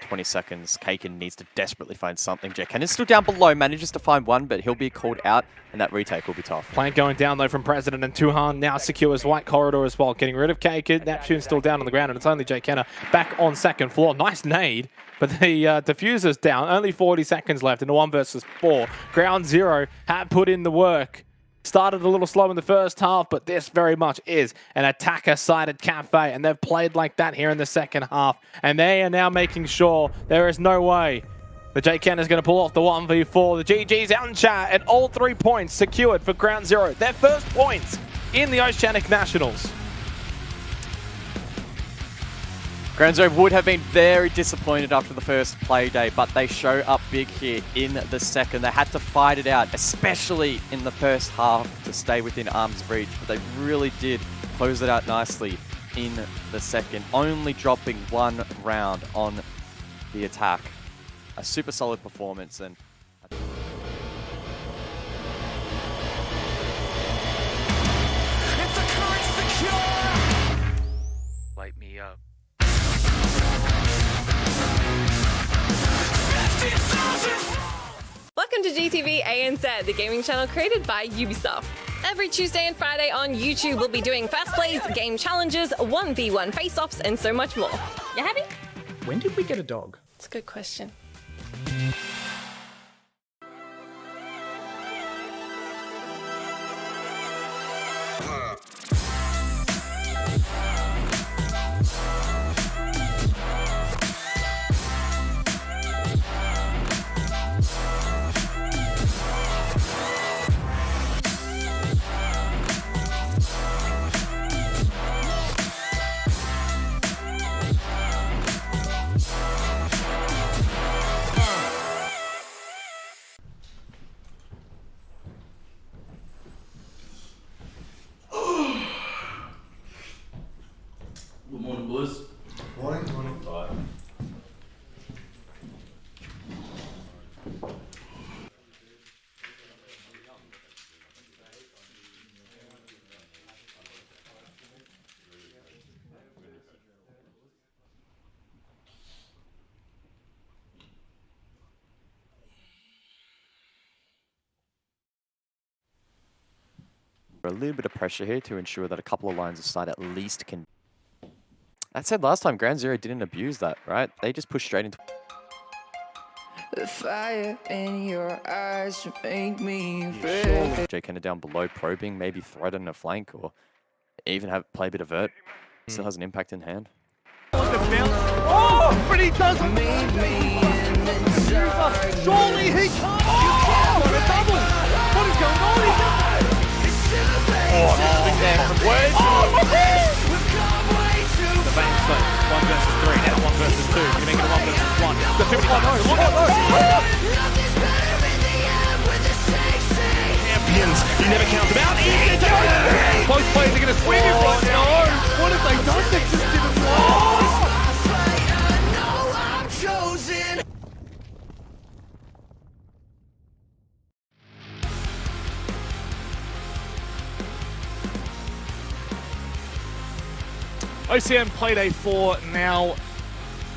20 seconds. Kaken needs to desperately find something. Jay Kenner's still down below, manages to find one, but he'll be called out, and that retake will be tough. Plant going down though from President, and Tuhan now secures White Corridor as well. Getting rid of Kaken. Neptune's still down on the ground, and it's only Jay Kenner back on second floor. Nice nade, but the diffuser's down. Only 40 seconds left in the 1 versus 4. Ground Zero had put in the work. Started a little slow in the first half, but this very much is an attacker-sided cafe, and they've played like that here in the second half, and they are now making sure there is no way that Jay Kenner is going to pull off the 1v4. The GG's out in chat, and all 3 points secured for Ground Zero. Their first points in the Oceanic Nationals. Ground Zero would have been very disappointed after the first play day, but they show up big here in the second. They had to fight it out, especially in the first half, to stay within arm's reach, but they really did close it out nicely in the second, only dropping 1 round on the attack. A super solid performance, and Light me up. Welcome to GTV ANZ, the gaming channel created by Ubisoft. Every Tuesday and Friday on YouTube, we'll be doing fast plays, game challenges, 1v1 face-offs, and so much more. You happy? When did we get a dog? It's a good question. A little bit of pressure here to ensure that a couple of lines of sight at least can... That said, last time Ground Zero didn't abuse that, right? They just pushed straight into... The fire in your eyes make me Surely Jake Henner down below probing, maybe threaten a flank or even play a bit of vert. Still has an impact in hand. Oh, but he doesn't. Surely he can't. Oh, what a double. What is going on? The bank zone. 1 versus 3. Now 1 versus 2. Can you make it a 1 versus 1? The 51. Look at those. Champions. He never counts them out. Both players are going to swing it right now. What have they done? They just didn't work. OCN Playday 4 now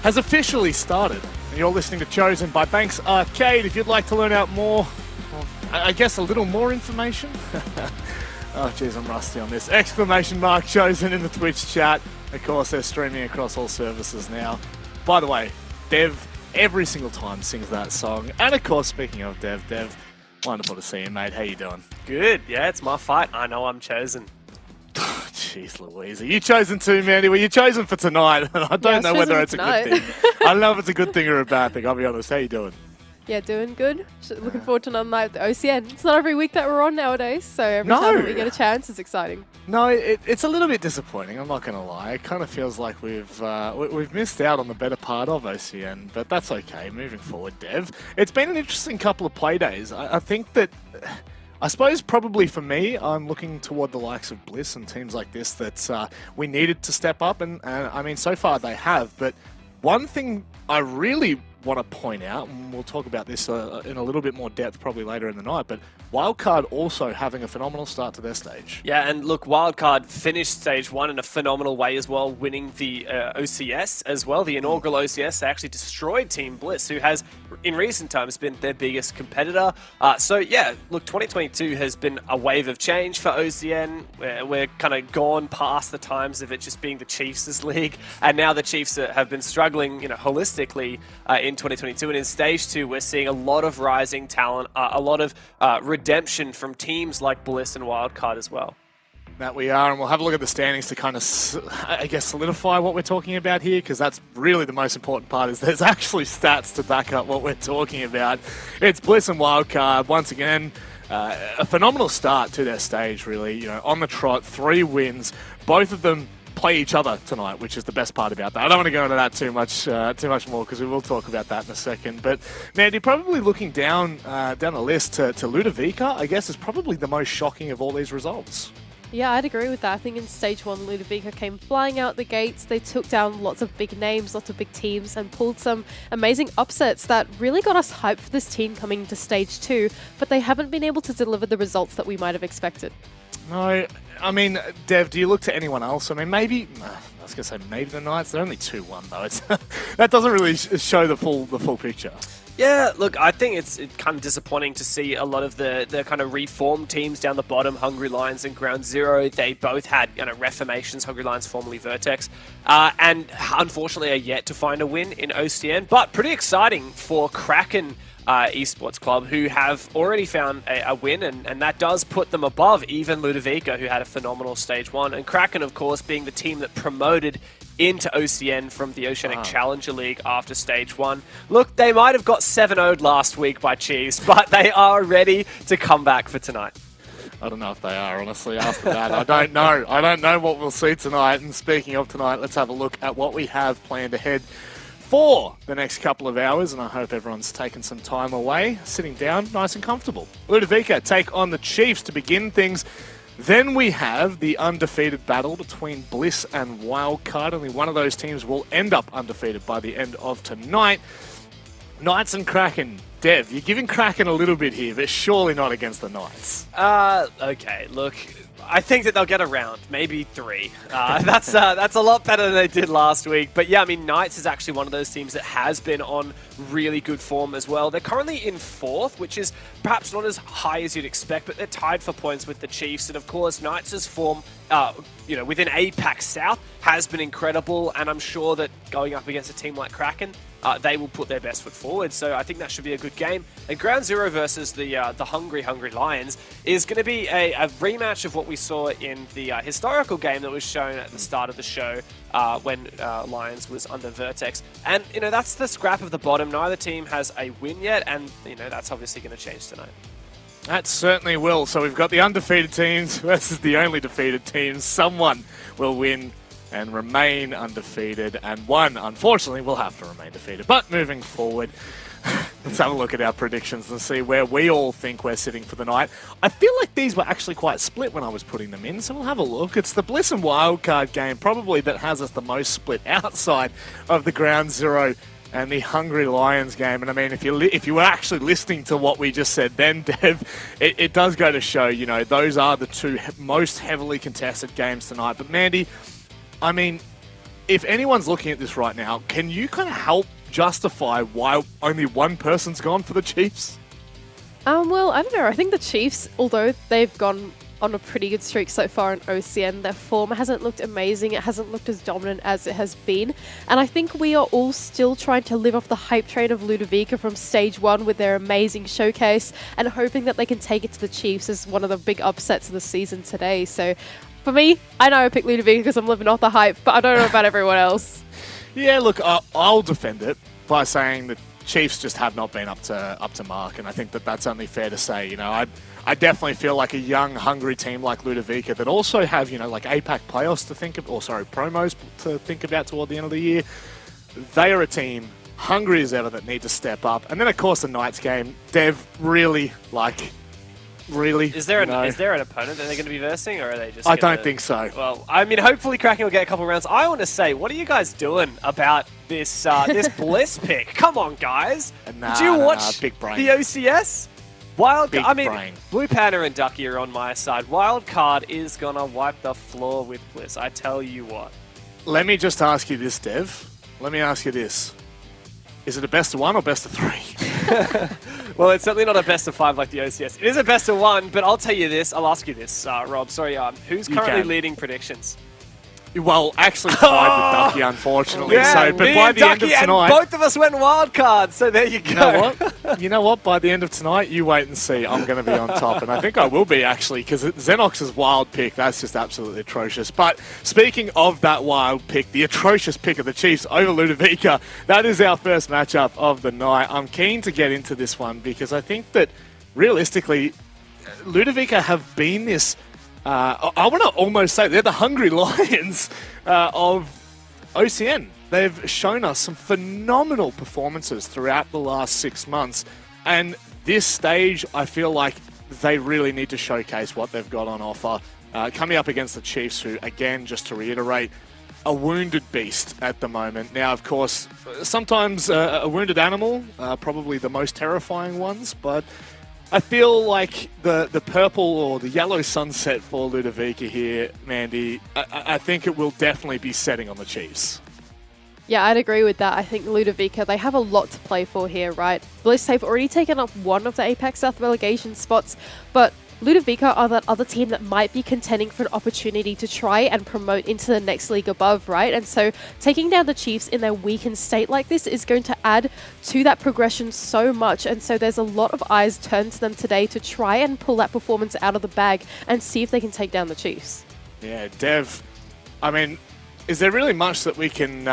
has officially started. And you're listening to Chosen by Banks Arcade. If you'd like to learn out more, well, I guess a little more information. Oh, jeez, I'm rusty on this. Exclamation mark Chosen in the Twitch chat. Of course, they're streaming across all services now. By the way, Dev every single time sings that song. And of course, speaking of Dev, wonderful to see you, mate. How you doing? Good, yeah, it's my fight. I know I'm chosen. Oh, jeez Louise, are you chosen too, Mandy? Well, you're chosen for tonight, and I don't know whether it's a good thing. I don't know if it's a good thing or a bad thing, I'll be honest. How you doing? Yeah, doing good. Looking forward to another night with the OCN. It's not every week that we're on nowadays, so every time that we get a chance, it's exciting. No, it's a little bit disappointing, I'm not going to lie. It kind of feels like we've missed out on the better part of OCN, but that's okay. Moving forward, Dev. It's been an interesting couple of play days. I think that... I suppose probably for me, I'm looking toward the likes of Bliss and teams like this that we needed to step up, and I mean, so far they have, but one thing I really want to point out, and we'll talk about this in a little bit more depth probably later in the night, but Wildcard also having a phenomenal start to their stage. Yeah, and look, Wildcard finished stage 1 in a phenomenal way as well, winning the OCS as well, the inaugural OCS. They actually destroyed Team Bliss, who has, in recent times, been their biggest competitor. So yeah, look, 2022 has been a wave of change for OCN. We're kind of gone past the times of it just being the Chiefs' league, and now the Chiefs have been struggling, you know, holistically in 2022. And in stage 2, we're seeing a lot of rising talent, a lot of redemption from teams like Bliss and Wildcard as well. That we are, and we'll have a look at the standings to kind of, I guess, solidify what we're talking about here, because that's really the most important part, is there's actually stats to back up what we're talking about. It's Bliss and Wildcard, once again, a phenomenal start to their stage, really. You know, on the trot, 3 wins, both of them play each other tonight, which is the best part about that. I don't want to go into that too much more, because we will talk about that in a second. But Mandy, probably looking down the list to Ludovica, I guess, is probably the most shocking of all these results. Yeah, I'd agree with that. I think in stage 1, Ludovica came flying out the gates. They took down lots of big names, lots of big teams, and pulled some amazing upsets that really got us hyped for this team coming into stage 2, but they haven't been able to deliver the results that we might have expected. No, I mean, Dev, do you look to anyone else? I mean, maybe, I was going to say maybe the Knights. They're only 2-1 though. It's that doesn't really show the full picture. Yeah, look, I think it's kind of disappointing to see a lot of the kind of reformed teams down the bottom, Hungry Lions and Ground Zero. They both had, you know, reformations, Hungry Lions formerly Vertex, and unfortunately are yet to find a win in OCN, but pretty exciting for Kraken Esports Club, who have already found a win, and that does put them above even Ludovica, who had a phenomenal stage 1, and Kraken, of course, being the team that promoted into OCN from the Oceanic Challenger League after stage 1. Look, they might have got 7-0'd last week by Chiefs, but they are ready to come back for tonight. I don't know if they are, honestly, after that. I don't know. I don't know what we'll see tonight. And speaking of tonight, let's have a look at what we have planned ahead for the next couple of hours, and I hope everyone's taken some time away, sitting down nice and comfortable. Ludovica take on the Chiefs to begin things. Then we have the undefeated battle between Bliss and Wildcard. Only one of those teams will end up undefeated by the end of tonight. Knights and Kraken. Dev, you're giving Kraken a little bit here, but surely not against the Knights. Okay, look, I think that they'll get a round, maybe 3. That's a lot better than they did last week. But yeah, I mean, Knights is actually one of those teams that has been on really good form as well. They're currently in 4th, which is perhaps not as high as you'd expect, but they're tied for points with the Chiefs. And of course, Knights' form, within APAC South has been incredible. And I'm sure that going up against a team like Kraken, they will put their best foot forward. So I think that should be a good game. And Ground Zero versus the Hungry Lions is going to be a rematch of what we saw in the historical game that was shown at the start of the show when Lions was under Vertex. And, that's the scrap of the bottom. Neither team has a win yet, and, that's obviously going to change tonight. That certainly will. So we've got the undefeated teams versus the only defeated teams. Someone will win and remain undefeated, and one, unfortunately, will have to remain defeated. But moving forward, let's have a look at our predictions and see where we all think we're sitting for the night. I feel like these were actually quite split when I was putting them in, so we'll have a look. It's the Bliss and Wildcard game, probably, that has us the most split outside of the Ground Zero and the Hungry Lions game. And I mean, if you were actually listening to what we just said then, Dev, it does go to show, those are the two most heavily contested games tonight. But Mandy, I mean, if anyone's looking at this right now, can you kind of help justify why only one person's gone for the Chiefs? Well, I don't know. I think the Chiefs, although they've gone on a pretty good streak so far in OCN, their form hasn't looked amazing. It hasn't looked as dominant as it has been. And I think we are all still trying to live off the hype train of Ludovica from Stage 1 with their amazing showcase and hoping that they can take it to the Chiefs as one of the big upsets of the season today. So for me, I know I picked Ludovica because I'm living off the hype, but I don't know about everyone else. Yeah, look, I'll defend it by saying the Chiefs just have not been up to mark, and I think that's only fair to say. I definitely feel like a young, hungry team like Ludovica that also have, like APAC playoffs to think of, promos to think about toward the end of the year. They are a team hungry as ever that need to step up. And then, of course, the Knights game. Dev, really? Is there an opponent that they're going to be versing, or are they just? I don't think so. Well, I mean, hopefully Kraken will get a couple rounds. I want to say, what are you guys doing about this this Bliss pick? Come on, guys! Did you watch big brain. the OCS? Brain. Blue Panda and Ducky are on my side. Wildcard is gonna wipe the floor with Bliss. I tell you what. Let me just ask you this, Dev. Let me ask you this. Is it a best of 1 or best of 3? Well, it's certainly not a best of 5 like the OCS. It is a best of 1, but I'll tell you this. I'll ask you this, Rob. Sorry, who's currently leading predictions? Well, actually tied with Ducky, unfortunately. Yeah, but by the end of tonight, both of us went wild card. So there you go. You know what? By the end of tonight, you wait and see. I'm going to be on top, and I think I will be actually, because Xenox's wild pick, that's just absolutely atrocious. But speaking of that wild pick, the atrocious pick of the Chiefs over Ludovica, that is our first matchup of the night. I'm keen to get into this one because I think that realistically, Ludovica have been this. I want to almost say they're the Hungry Lions of OCN. They've shown us some phenomenal performances throughout the last 6 months. And this stage, I feel like they really need to showcase what they've got on offer. Coming up against the Chiefs, who, again, just to reiterate, a wounded beast at the moment. Now, of course, sometimes a wounded animal, probably the most terrifying ones, but I feel like the purple or the yellow sunset for Ludovica here, Mandy, I think it will definitely be setting on the Chiefs. Yeah, I'd agree with that. I think Ludovica, they have a lot to play for here, right? Bliss have already taken up one of the APAC South relegation spots, but Ludovica are that other team that might be contending for an opportunity to try and promote into the next league above, right? And so taking down the Chiefs in their weakened state like this is going to add to that progression so much. And so there's a lot of eyes turned to them today to try and pull that performance out of the bag and see if they can take down the Chiefs. Yeah, Dev, I mean, is there really much that we can,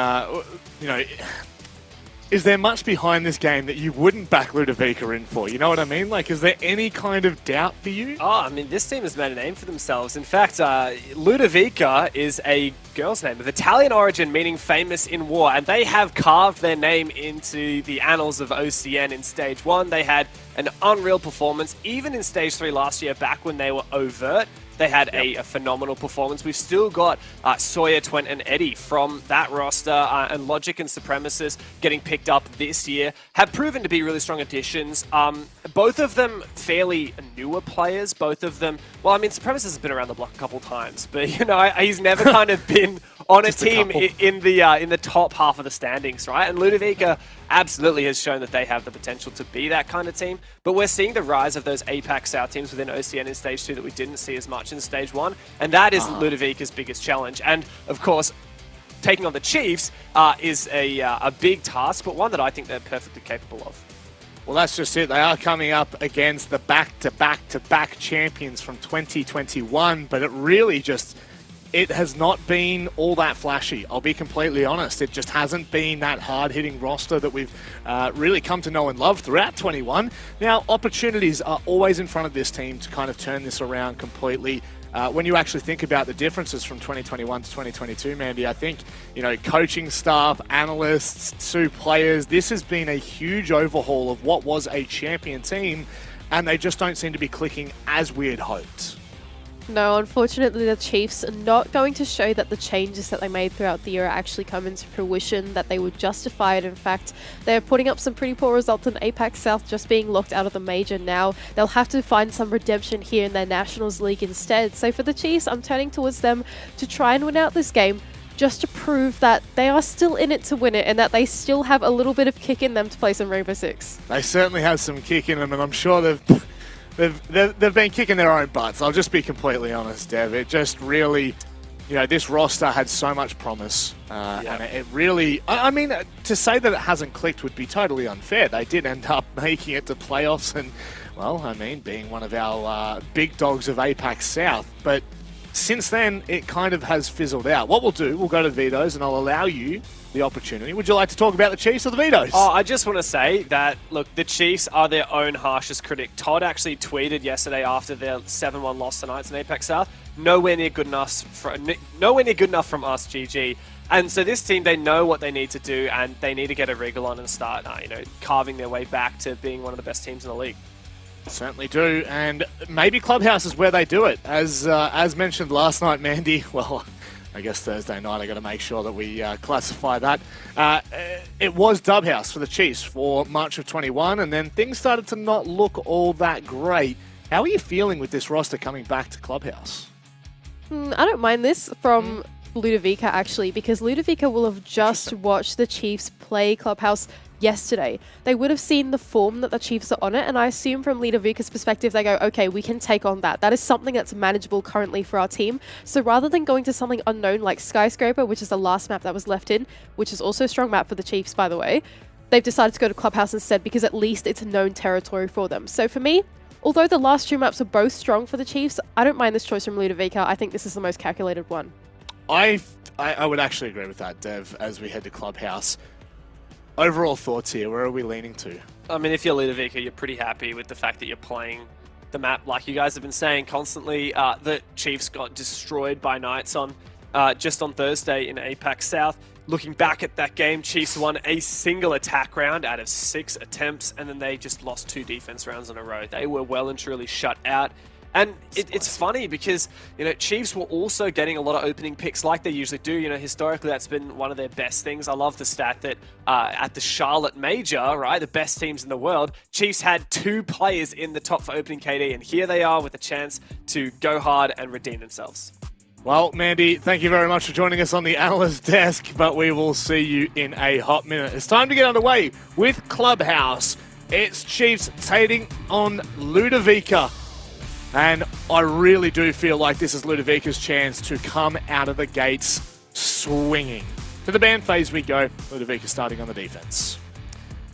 is there much behind this game that you wouldn't back Ludovica in for? You know what I mean? Like, is there any kind of doubt for you? Oh, I mean, this team has made a name for themselves. In fact, Ludovica is a girl's name? Of Italian origin, meaning famous in war, and they have carved their name into the annals of OCN in Stage 1. They had an unreal performance, even in Stage 3 last year, back when they were overt. They had a phenomenal performance. We've still got Sawyer, Twent, and Eddie from that roster, and Logic and Supremacist getting picked up this year, have proven to be really strong additions. Both of them fairly newer players. Both of them, well, I mean, Supremacist has been around the block a couple times, but you know, he's never kind of been on a team in the top half of the standings, right? And Ludovica absolutely has shown that they have the potential to be that kind of team. But we're seeing the rise of those APAC South teams within OCN in Stage 2 that we didn't see as much in Stage 1. And that is Ludovica's biggest challenge. And, of course, taking on the Chiefs is a big task, but one that I think they're perfectly capable of. Well, that's just it. They are coming up against the back-to-back-to-back champions from 2021, but it really just... It has not been all that flashy, I'll be completely honest. It just hasn't been that hard-hitting roster that we've really come to know and love throughout 21. Now, opportunities are always in front of this team to kind of turn this around completely. When you actually think about the differences from 2021 to 2022, Mandy, I think, you know, coaching staff, analysts, two players, this has been a huge overhaul of what was a champion team, and they just don't seem to be clicking as we had hoped. No, unfortunately, the Chiefs are not going to show that the changes that they made throughout the year actually come into fruition, that they were justified. In fact, they're putting up some pretty poor results in APAC South, just being locked out of the major now. They'll have to find some redemption here in their Nationals League instead. So for the Chiefs, I'm turning towards them to try and win out this game, just to prove that they are still in it to win it and that they still have a little bit of kick in them to play some Rainbow Six. They certainly have some kick in them, and I'm sure they've been kicking their own butts. I'll just be completely honest, Dev. It just really, you know, this roster had so much promise. And it really, I mean, to say that it hasn't clicked would be totally unfair. They did end up making it to playoffs and, well, I mean, being one of our big dogs of APAC South. But since then, it kind of has fizzled out. What we'll do, we'll go to the vetoes and I'll allow you the opportunity. Would you like to talk about the Chiefs or the vetoes? Oh, I just want to say that, look, the Chiefs are their own harshest critic. Todd actually tweeted yesterday after their 7-1 loss tonight in APAC South, nowhere near good enough from us, GG. And so this team, they know what they need to do, and they need to get a wriggle on and start, carving their way back to being one of the best teams in the league. Certainly do, and maybe Clubhouse is where they do it. As mentioned last night, Mandy, well, I guess Thursday night I got to make sure that we classify that. It was Dubhouse for the Chiefs for March of 21, and then things started to not look all that great. How are you feeling with this roster coming back to Clubhouse? I don't mind this from Ludovica, actually, because Ludovica will have just watched the Chiefs play Clubhouse yesterday. They would have seen the form that the Chiefs are on it, and I assume from Ludovica's perspective, they go, okay, we can take on that. That is something that's manageable currently for our team. So rather than going to something unknown like Skyscraper, which is the last map that was left in, which is also a strong map for the Chiefs, by the way, they've decided to go to Clubhouse instead because at least it's a known territory for them. So for me, although the last two maps are both strong for the Chiefs, I don't mind this choice from Ludovica. I think this is the most calculated one. I would actually agree with that, Dev, as we head to Clubhouse. Overall thoughts here, where are we leaning to? I mean, if you're Ludovica, you're pretty happy with the fact that you're playing the map like you guys have been saying constantly. The Chiefs got destroyed by Knights on just on Thursday in APAC South. Looking back at that game, Chiefs won a single attack round out of 6 attempts, and then they just lost 2 defense rounds in a row. They were well and truly shut out. And it's funny because, Chiefs were also getting a lot of opening picks like they usually do. Historically, that's been one of their best things. I love the stat that at the Charlotte Major, right, the best teams in the world, Chiefs had 2 players in the top for opening KD, and here they are with a chance to go hard and redeem themselves. Well, Mandy, thank you very much for joining us on the analyst desk, but we will see you in a hot minute. It's time to get underway with Clubhouse. It's Chiefs taking on Ludovica. And I really do feel like this is Ludovica's chance to come out of the gates swinging. To the ban phase we go. Ludovica starting on the defense.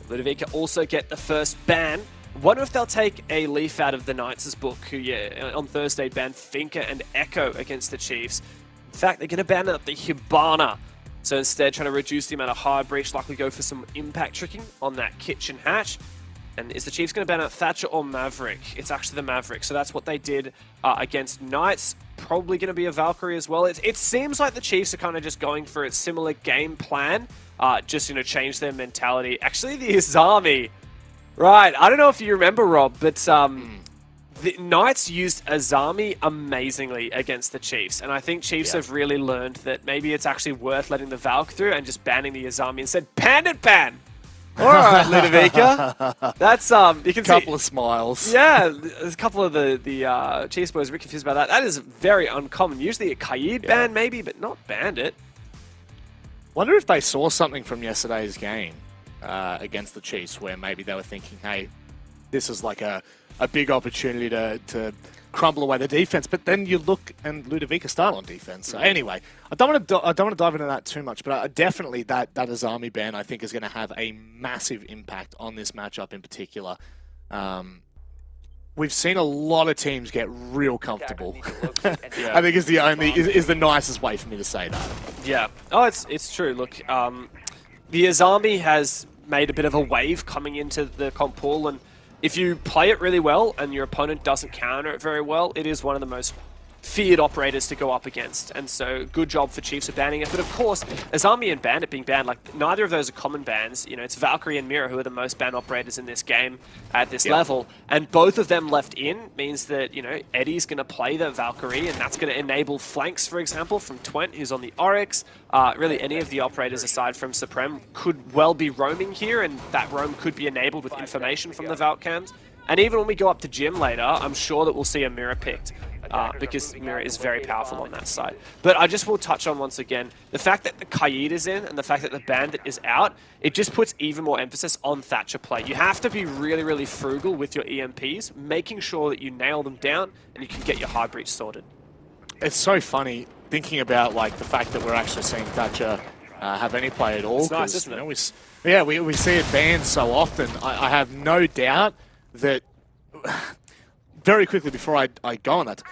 Ludovica also get the first ban. Wonder if they'll take a leaf out of the Knights' book, who, on Thursday banned Finka and Echo against the Chiefs. In fact, they're going to ban up the Hibana. So instead, trying to reduce the amount of hard breach, likely go for some impact tricking on that kitchen hatch. And is the Chiefs going to ban out Thatcher or Maverick? It's actually the Maverick. So that's what they did against Knights. probably going to be a Valkyrie as well. It seems like the Chiefs are kind of just going for a similar game plan, just, change their mentality. Actually, the Azami, right, I don't know if you remember, Rob, but the Knights used Azami amazingly against the Chiefs, and I think Chiefs have really learned that maybe it's actually worth letting the Valk through and just banning the Azami and said, pan it, pan! All right, Ludovica. That's, you can see... Couple of smiles. Yeah, there's a couple of the Chiefs boys a bit confused about that. That is very uncommon. Usually a Kaid ban maybe, but not Bandit. Wonder if they saw something from yesterday's game against the Chiefs where maybe they were thinking, hey, this is like a big opportunity to crumble away the defense. But then you look and Ludovica start on defense. So anyway, I don't want to dive into that too much, but definitely that Azami ban I think is going to have a massive impact on this matchup in particular. We've seen a lot of teams get real comfortable. I think is the nicest way for me to say that. Yeah. Oh, it's true. Look, the Azami has made a bit of a wave coming into the comp pool, and if you play it really well and your opponent doesn't counter it very well, it is one of the most feared operators to go up against. And so good job for Chiefs for banning it. But of course, Azami and Bandit being banned, like neither of those are common bans. It's Valkyrie and Mira who are the most banned operators in this game at this level. And both of them left in means that, Eddie's going to play the Valkyrie, and that's going to enable flanks, for example, from Twent, who's on the Oryx. Really, any of the operators aside from Supreme could well be roaming here, and that roam could be enabled with information from the Valk cams. And even when we go up to Gym later, I'm sure that we'll see a Mira picked. Because Mira is very powerful on that side. But I just will touch on once again, the fact that the Kaid is in and the fact that the Bandit is out, it just puts even more emphasis on Thatcher play. You have to be really, really frugal with your EMPs, making sure that you nail them down and you can get your hard breach sorted. It's so funny thinking about the fact that we're actually seeing Thatcher have any play at all. It's nice, isn't it? We see it banned so often. I have no doubt that... Very quickly before I go on that,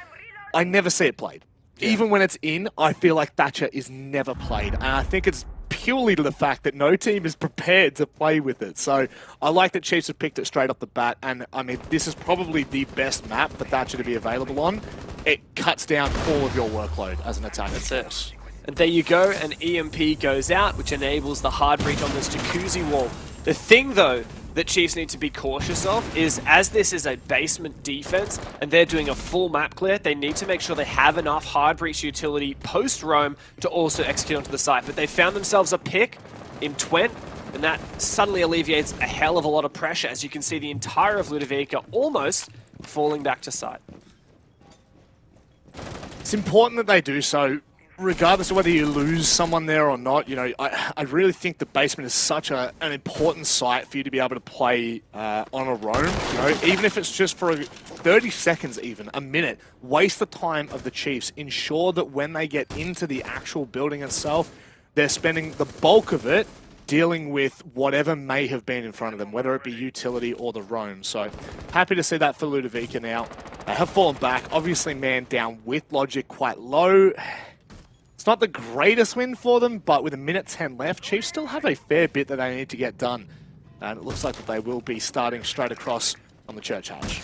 I never see it played. Yeah. Even when it's in, I feel like Thatcher is never played. And I think it's purely to the fact that no team is prepared to play with it. So I like that Chiefs have picked it straight off the bat. And I mean, this is probably the best map for Thatcher to be available on. It cuts down all of your workload as an attacker. That's it. And there you go, an EMP goes out, which enables the hard breach on this Jacuzzi wall. The thing, though, that Chiefs need to be cautious of is, as this is a basement defense and they're doing a full map clear, they need to make sure they have enough hard breach utility post-roam to also execute onto the site. But they found themselves a pick in Twent, and that suddenly alleviates a hell of a lot of pressure, as you can see the entire of Ludovica almost falling back to site. It's important that they do so, regardless of whether you lose someone there or not. I really think the basement is such an important site for you to be able to play on a roam. Even if it's just for 30 seconds, even a minute, waste the time of the Chiefs. Ensure that when they get into the actual building itself, they're spending the bulk of it dealing with whatever may have been in front of them, whether it be utility or the roam. So happy to see that for Ludovica now. They have fallen back. Obviously, man down with Logic quite low. It's not the greatest win for them, but with 1:10 left, Chiefs still have a fair bit that they need to get done. And it looks like that they will be starting straight across on the Church Hatch.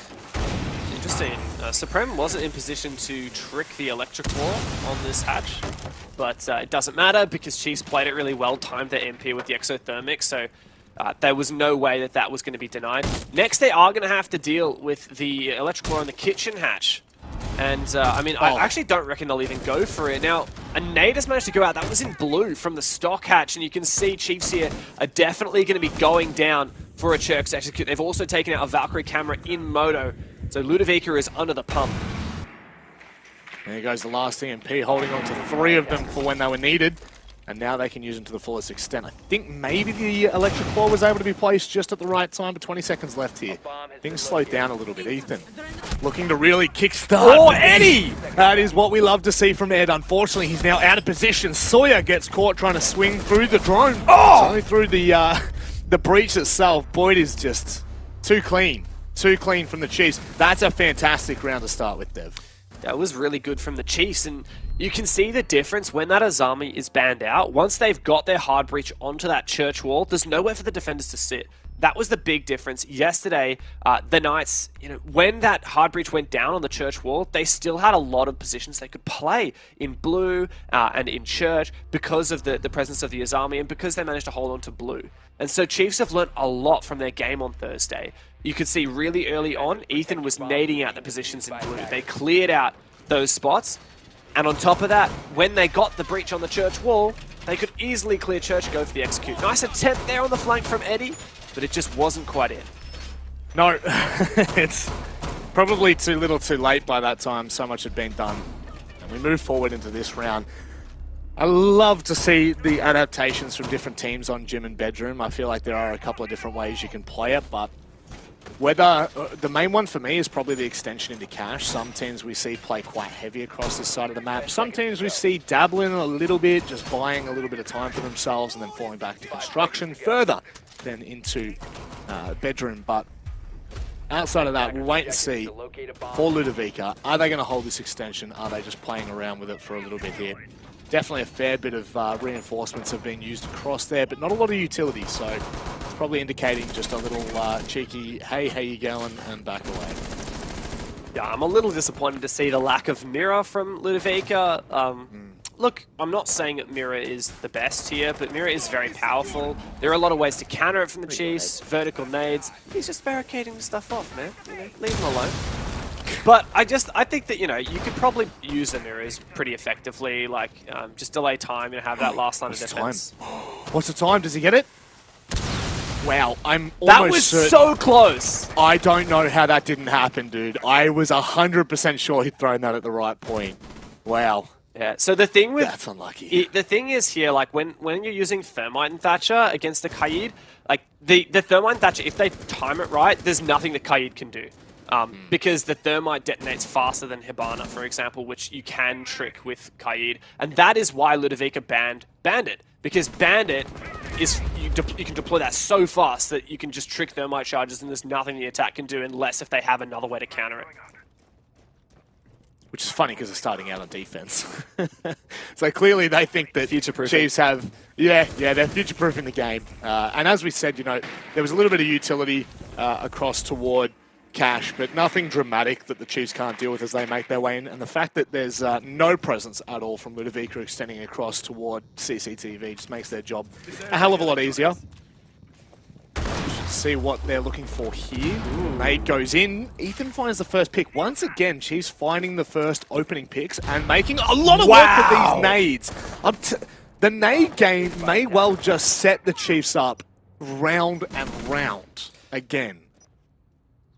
Interesting. Supreme wasn't in position to trick the electric wall on this hatch, but it doesn't matter because Chiefs played it really well, timed their MP with the exothermic, so there was no way that was going to be denied. Next, they are going to have to deal with the electric wall on the kitchen hatch. And, I actually don't reckon they'll even go for it. Now, a nade has managed to go out. That was in blue from the stock hatch, and you can see Chiefs here are definitely going to be going down for a Church to execute. They've also taken out a Valkyrie camera in Moto, so Ludovica is under the pump. There goes the last EMP, holding on to 3 of them for when they were needed. And now they can use them to the fullest extent. I think maybe the electric claw was able to be placed just at the right time, but 20 seconds left here. Things slowed down a little bit. Ethan looking to really kickstart. Oh, Eddie! That is what we love to see from Ed. Unfortunately, he's now out of position. Sawyer gets caught trying to swing through the drone. Oh! It's only through the breach itself. Boyd is just too clean. Too clean from the Chiefs. That's a fantastic round to start with, Dev. That was really good from the Chiefs, and you can see the difference when that Azami is banned out. Once they've got their hard breach onto that church wall, there's nowhere for the defenders to sit. That was the big difference. Yesterday, the Knights, when that hard breach went down on the church wall, they still had a lot of positions they could play in blue and in church because of the presence of the Azami and because they managed to hold on to blue. And so Chiefs have learnt a lot from their game on Thursday. You could see really early on, Ethan was nading out the positions in blue. They cleared out those spots. And on top of that, when they got the breach on the church wall, they could easily clear church and go for the execute. Nice attempt there on the flank from Eddie, but it just wasn't quite in. No, it's probably too little too late by that time. So much had been done. And we move forward into this round. I love to see the adaptations from different teams on gym and bedroom. I feel like there are a couple of different ways you can play it, but whether the main one for me is probably the extension into cash. Some teams we see play quite heavy across this side of the map. Some teams we see dabbling a little bit, just buying a little bit of time for themselves and then falling back to construction further than into bedroom. But outside of that, we'll wait and see for Ludovica. Are they going to hold this extension? Are they just playing around with it for a little bit here? Definitely a fair bit of reinforcements have been used across there, but not a lot of utility, so it's probably indicating just a little cheeky, hey, how you going, and back away. Yeah, I'm a little disappointed to see the lack of mirror from Ludovica. Look, I'm not saying that mirror is the best here, but mirror is very powerful. There are a lot of ways to counter it from the Chiefs, vertical nades. He's just barricading the stuff off, man. Leave him alone. But I think that, you could probably use the mirrors pretty effectively, like just delay time, have that last line of defense. What's the time? Does he get it? Wow, I'm almost That was certain. so close. I don't know how that didn't happen, dude. I was 100% sure he'd thrown that at the right point. Wow. Yeah, so the thing with... That's unlucky. The thing is here, like, when you're using Thermite and Thatcher against the Kaid, like, the Thermite and Thatcher, if they time it right, there's nothing the Kaid can do. Because the Thermite detonates faster than Hibana, for example, which you can trick with Kaid. And that is why Ludovica banned Bandit. Because Bandit is... You can deploy that so fast that you can just trick Thermite charges and there's nothing the attack can do unless if they have another way to counter it. Which is funny because they're starting out on defense. So clearly they think that Chiefs have... Yeah, they're future-proofing the game. And as we said, there was a little bit of utility across toward cash, but nothing dramatic that the Chiefs can't deal with as they make their way in. And the fact that there's no presence at all from Ludovica extending across toward CCTV just makes their job a hell of a lot easier. See what they're looking for here. Nade goes in. Ethan finds the first pick. Once again, Chiefs finding the first opening picks and making a lot of work with these nades. The nade game may well just set the Chiefs up round and round again.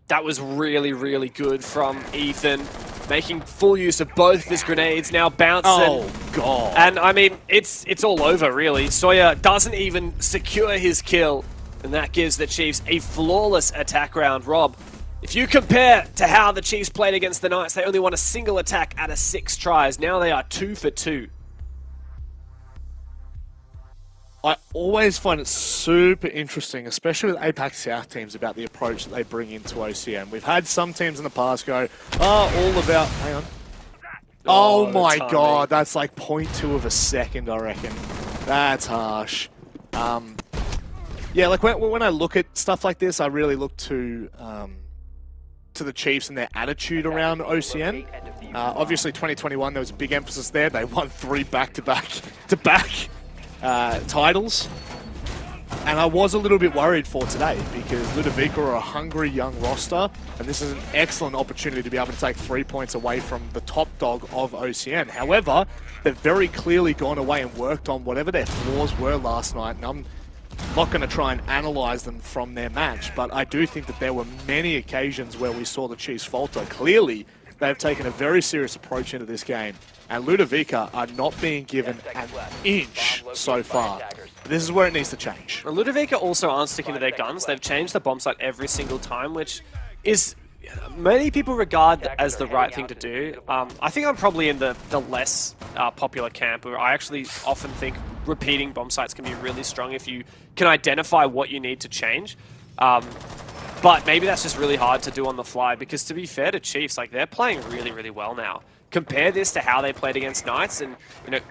That was really, really good from Ethan, making full use of both of his grenades, now bouncing. Oh, God. And, I mean, it's all over, really. Sawyer doesn't even secure his kill, and that gives the Chiefs a flawless attack round. Rob, if you compare to how the Chiefs played against the Knights, they only won a single attack out of 6 tries. Now they are 2 for 2. I always find it super interesting, especially with APAC South teams, about the approach that they bring into OCN. We've had some teams in the past go, all about... Hang on. Oh my God, that's like 0.2 of a second, I reckon. That's harsh. Yeah, like when I look at stuff like this, I really look to the Chiefs and their attitude around OCN. Obviously, 2021, there was a big emphasis there. They won 3 back-to-back titles. And I was a little bit worried for today because Ludovica are a hungry young roster, and this is an excellent opportunity to be able to take 3 points away from the top dog of OCN. However, they've very clearly gone away and worked on whatever their flaws were last night, and I'm not going to try and analyze them from their match, but I do think that there were many occasions where we saw the Chiefs falter. Clearly, they've taken a very serious approach into this game, and Ludovica are not being given an inch so far. This is where it needs to change. Well, Ludovica also aren't sticking to their guns. They've changed the bomb site every single time, which is many people regard as the right thing to do. I think I'm probably in the less popular camp, where I actually often think repeating bomb sites can be really strong if you can identify what you need to change. But maybe that's just really hard to do on the fly, because to be fair to Chiefs, like, they're playing really, really well now. Compare this to how they played against Knights, and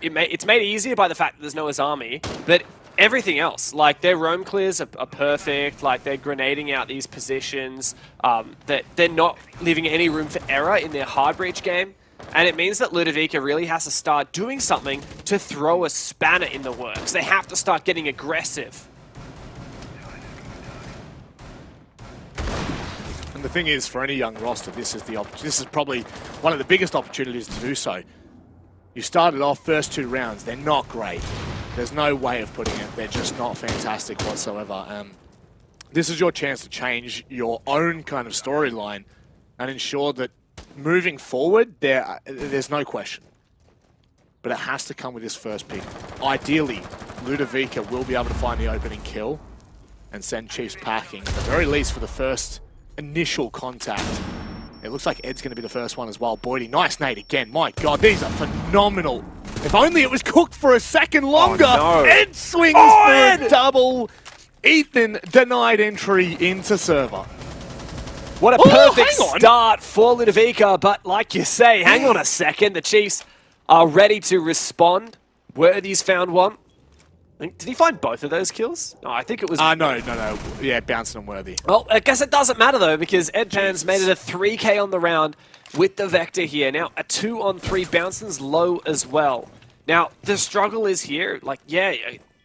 it's made easier by the fact that there's no Azami, but everything else, like their roam clears are perfect, like they're grenading out these positions, that they're not leaving any room for error in their hard breach game. And it means that Ludovica really has to start doing something to throw a spanner in the works. They have to start getting aggressive. And the thing is, for any young roster, this is probably one of the biggest opportunities to do so. You started off first 2 rounds, they're not great. There's no way of putting it. They're just not fantastic whatsoever. This is your chance to change your own kind of storyline and ensure that moving forward, there's no question. But it has to come with this first pick. Ideally, Ludovica will be able to find the opening kill and send Chiefs packing, at the very least for the first initial contact. It looks like Ed's going to be the first one as well. Boydie, nice nade again. My God, these are phenomenal. If only it was cooked for a second longer. Oh, no. Ed swings Oh, for Ed! a double. Ethan denied entry into server. What a Oh, perfect hang on. start for Ludovica, but like you say, hang on a second, the Chiefs are ready to respond. Worthy's found one. Did he find both of those kills? No, I think it was... No. Yeah, bouncing and Worthy. Well, I guess it doesn't matter though, because Edpan's made it a 3k on the round with the Vector here. Now, a 2-on-3, Bouncing's low as well. Now, the struggle is here, like, yeah,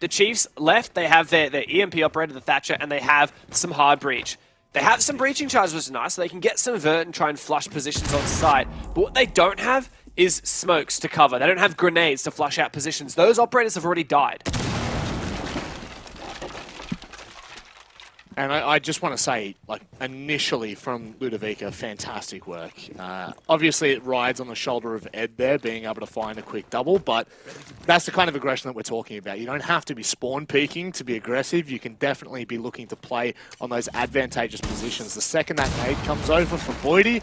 the Chiefs left, they have their EMP operator, the Thatcher, and they have some hard breach. They have some breaching charges, which is nice, so they can get some vert and try and flush positions on site. But what they don't have is smokes to cover. They don't have grenades to flush out positions. Those operators have already died. And I just want to say, like, initially from Ludovica, fantastic work. Obviously, it rides on the shoulder of Ed there, being able to find a quick double, but that's the kind of aggression that we're talking about. You don't have to be spawn peeking to be aggressive. You can definitely be looking to play on those advantageous positions. The second that nade comes over from Boydie,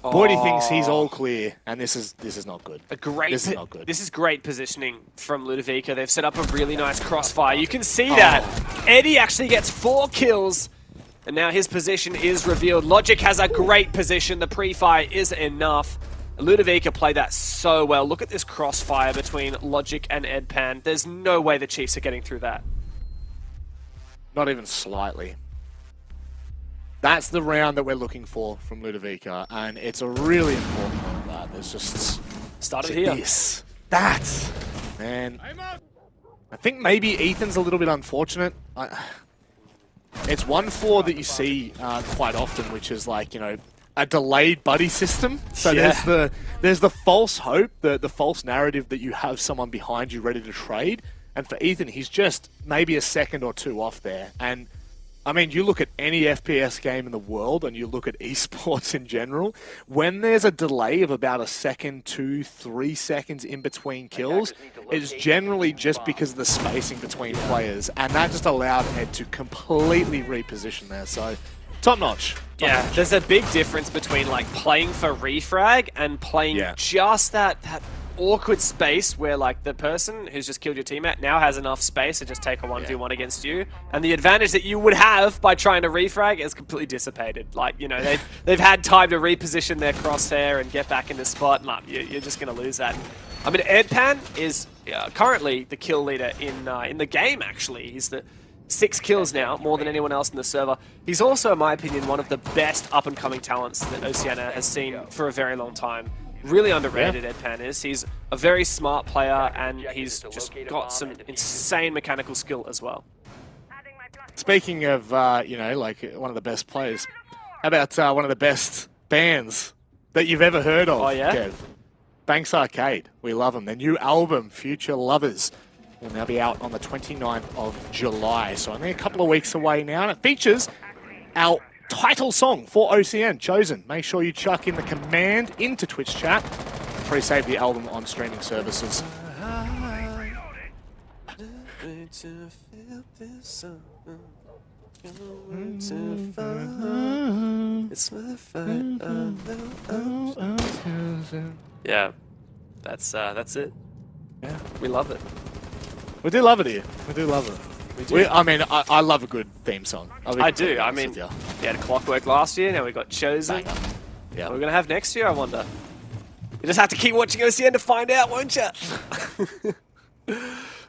Boydie thinks he's all clear, and this is not good. This is not good. This is great positioning from Ludovica. They've set up a really nice crossfire. You can see that. Eddie actually gets 4 kills, and now his position is revealed. Logic has a great position. The pre-fire is enough. Ludovica played that so well. Look at this crossfire between Logic and Edpan. There's no way the Chiefs are getting through that. Not even slightly. That's the round that we're looking for from Ludovica, and it's a really important one of that. There's just... Started here. This. That. Man. I think maybe Ethan's a little bit unfortunate. It's 1-4 that you see quite often, which is like, you know, a delayed buddy system. So Yeah. there's the false hope, the false narrative that you have someone behind you ready to trade. And for Ethan, he's just maybe a second or 2 off there. And I mean, you look at any FPS game in the world and you look at esports in general, when there's a delay of about a second, 2, 3 seconds in between kills, it's generally just because of the spacing between players. And that just allowed Ed to completely reposition there. So, top notch. Yeah, there's a big difference between like playing for refrag and playing just that awkward space where like the person who's just killed your teammate now has enough space to just take a 1v1 against you, and the advantage that you would have by trying to refrag is completely dissipated. Like, you know, they've had time to reposition their crosshair and get back in the spot, and you're just going to lose that. I mean, Edpan is currently the kill leader in the game, actually. He's the 6 kills now, more than anyone else in the server. He's also, in my opinion, one of the best up-and-coming talents that OCN has seen for a very long time. Really underrated, Edpan is. He's a very smart player, and he's just got some insane mechanical skill as well. Speaking of, you know, like one of the best players, how about one of the best bands that you've ever heard of, Kev? Banks Arcade. We love them. Their new album, Future Lovers, will now be out on the 29th of July. So only a couple of weeks away now, and it features our title song for OCN, Chosen. Make sure you chuck in the command into Twitch chat. Pre-save the album on streaming services. Yeah, that's it. Yeah, we love it. We do love it here. We do love it. I mean, I love a good theme song. I do. I mean, we had Clockwork last year, now we got Chosen. Yeah. What we're going to have next year, I wonder. You just have to keep watching OCN to find out, won't you?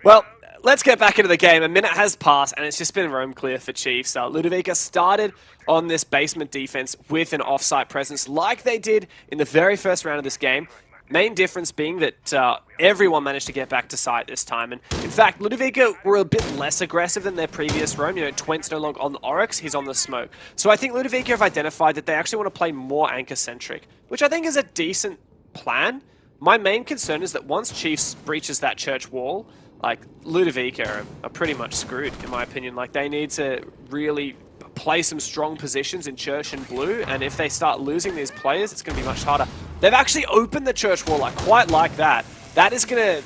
Well, let's get back into the game. A minute has passed, and it's just been roam clear for Chiefs. Ludovica started on this basement defense with an off-site presence like they did in the very first round of this game. Main difference being that everyone managed to get back to site this time. And in fact, Ludovica were a bit less aggressive than their previous roam. You know, Twent's no longer on the Oryx, he's on the smoke. So I think Ludovica have identified that they actually want to play more anchor-centric, which I think is a decent plan. My main concern is that once Chiefs breaches that church wall, like, Ludovica are pretty much screwed, in my opinion. Like, they need to really play some strong positions in Church and Blue, and if they start losing these players, it's going to be much harder. They've actually opened the Church wall. I quite like that. That is going to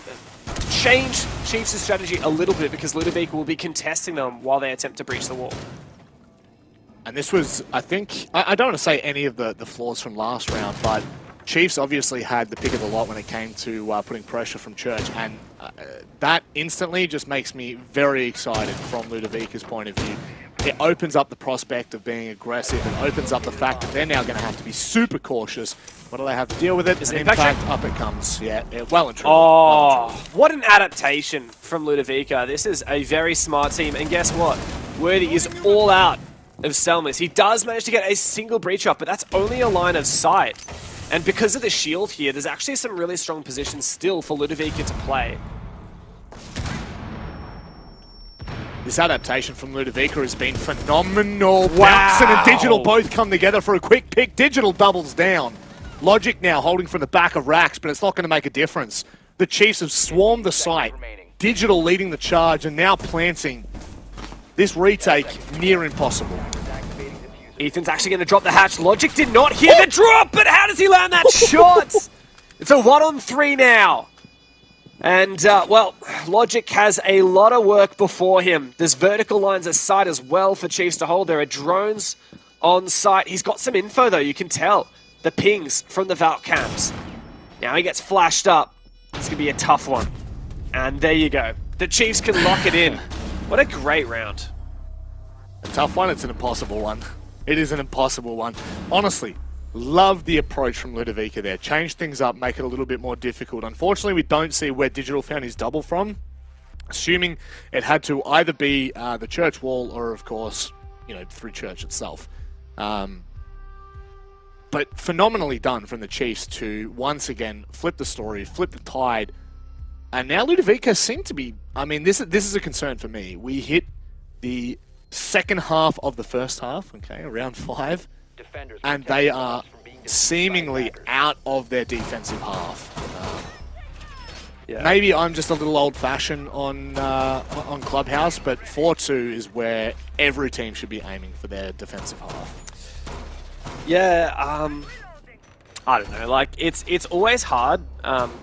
change Chiefs' strategy a little bit because Ludovica will be contesting them while they attempt to breach the wall. And this was, I think, I don't want to say any of the flaws from last round, but Chiefs obviously had the pick of the lot when it came to putting pressure from Church, and that instantly just makes me very excited from Ludovica's point of view. It opens up the prospect of being aggressive. It opens up the fact that they're now going to have to be super cautious. What do they have to deal with it? Is an it impact? Up it comes. Yeah, well and truly. Oh, what an adaptation from Ludovica. This is a very smart team, and guess what? Worthy is all out of Selmas. He does manage to get a single breach up, but that's only a line of sight. And because of the shield here, there's actually some really strong positions still for Ludovica to play. This adaptation from Ludovica has been phenomenal. Wow. Bouncin and Digital both come together for a quick pick. Digital doubles down. Logic now holding from the back of Rax, but it's not going to make a difference. The Chiefs have swarmed the site. Digital leading the charge and now planting. This retake near impossible. Ethan's actually going to drop the hatch. Logic did not hear the drop, but how does he land that shot? It's a 1-on-3 now. And, well, Logic has a lot of work before him. There's vertical lines at site as well for Chiefs to hold. There are drones on site. He's got some info, though, you can tell. The pings from the Valk camps. Now he gets flashed up. It's going to be a tough one. And there you go. The Chiefs can lock it in. What a great round. A tough one, it's an impossible one. It is an impossible one. Honestly, love the approach from Ludovica there. Change things up, make it a little bit more difficult. Unfortunately, we don't see where Digital found his double from. Assuming it had to either be the church wall or, of course, you know, through Church itself. But phenomenally done from the Chiefs to, once again, flip the story, flip the tide. And now Ludovica seem to be... I mean, this is a concern for me. We hit the second half of the first half, okay, around 5, and they are seemingly out of their defensive half. Yeah. Maybe I'm just a little old-fashioned on Clubhouse, but 4-2 is where every team should be aiming for their defensive half. Yeah, I don't know. Like, it's always hard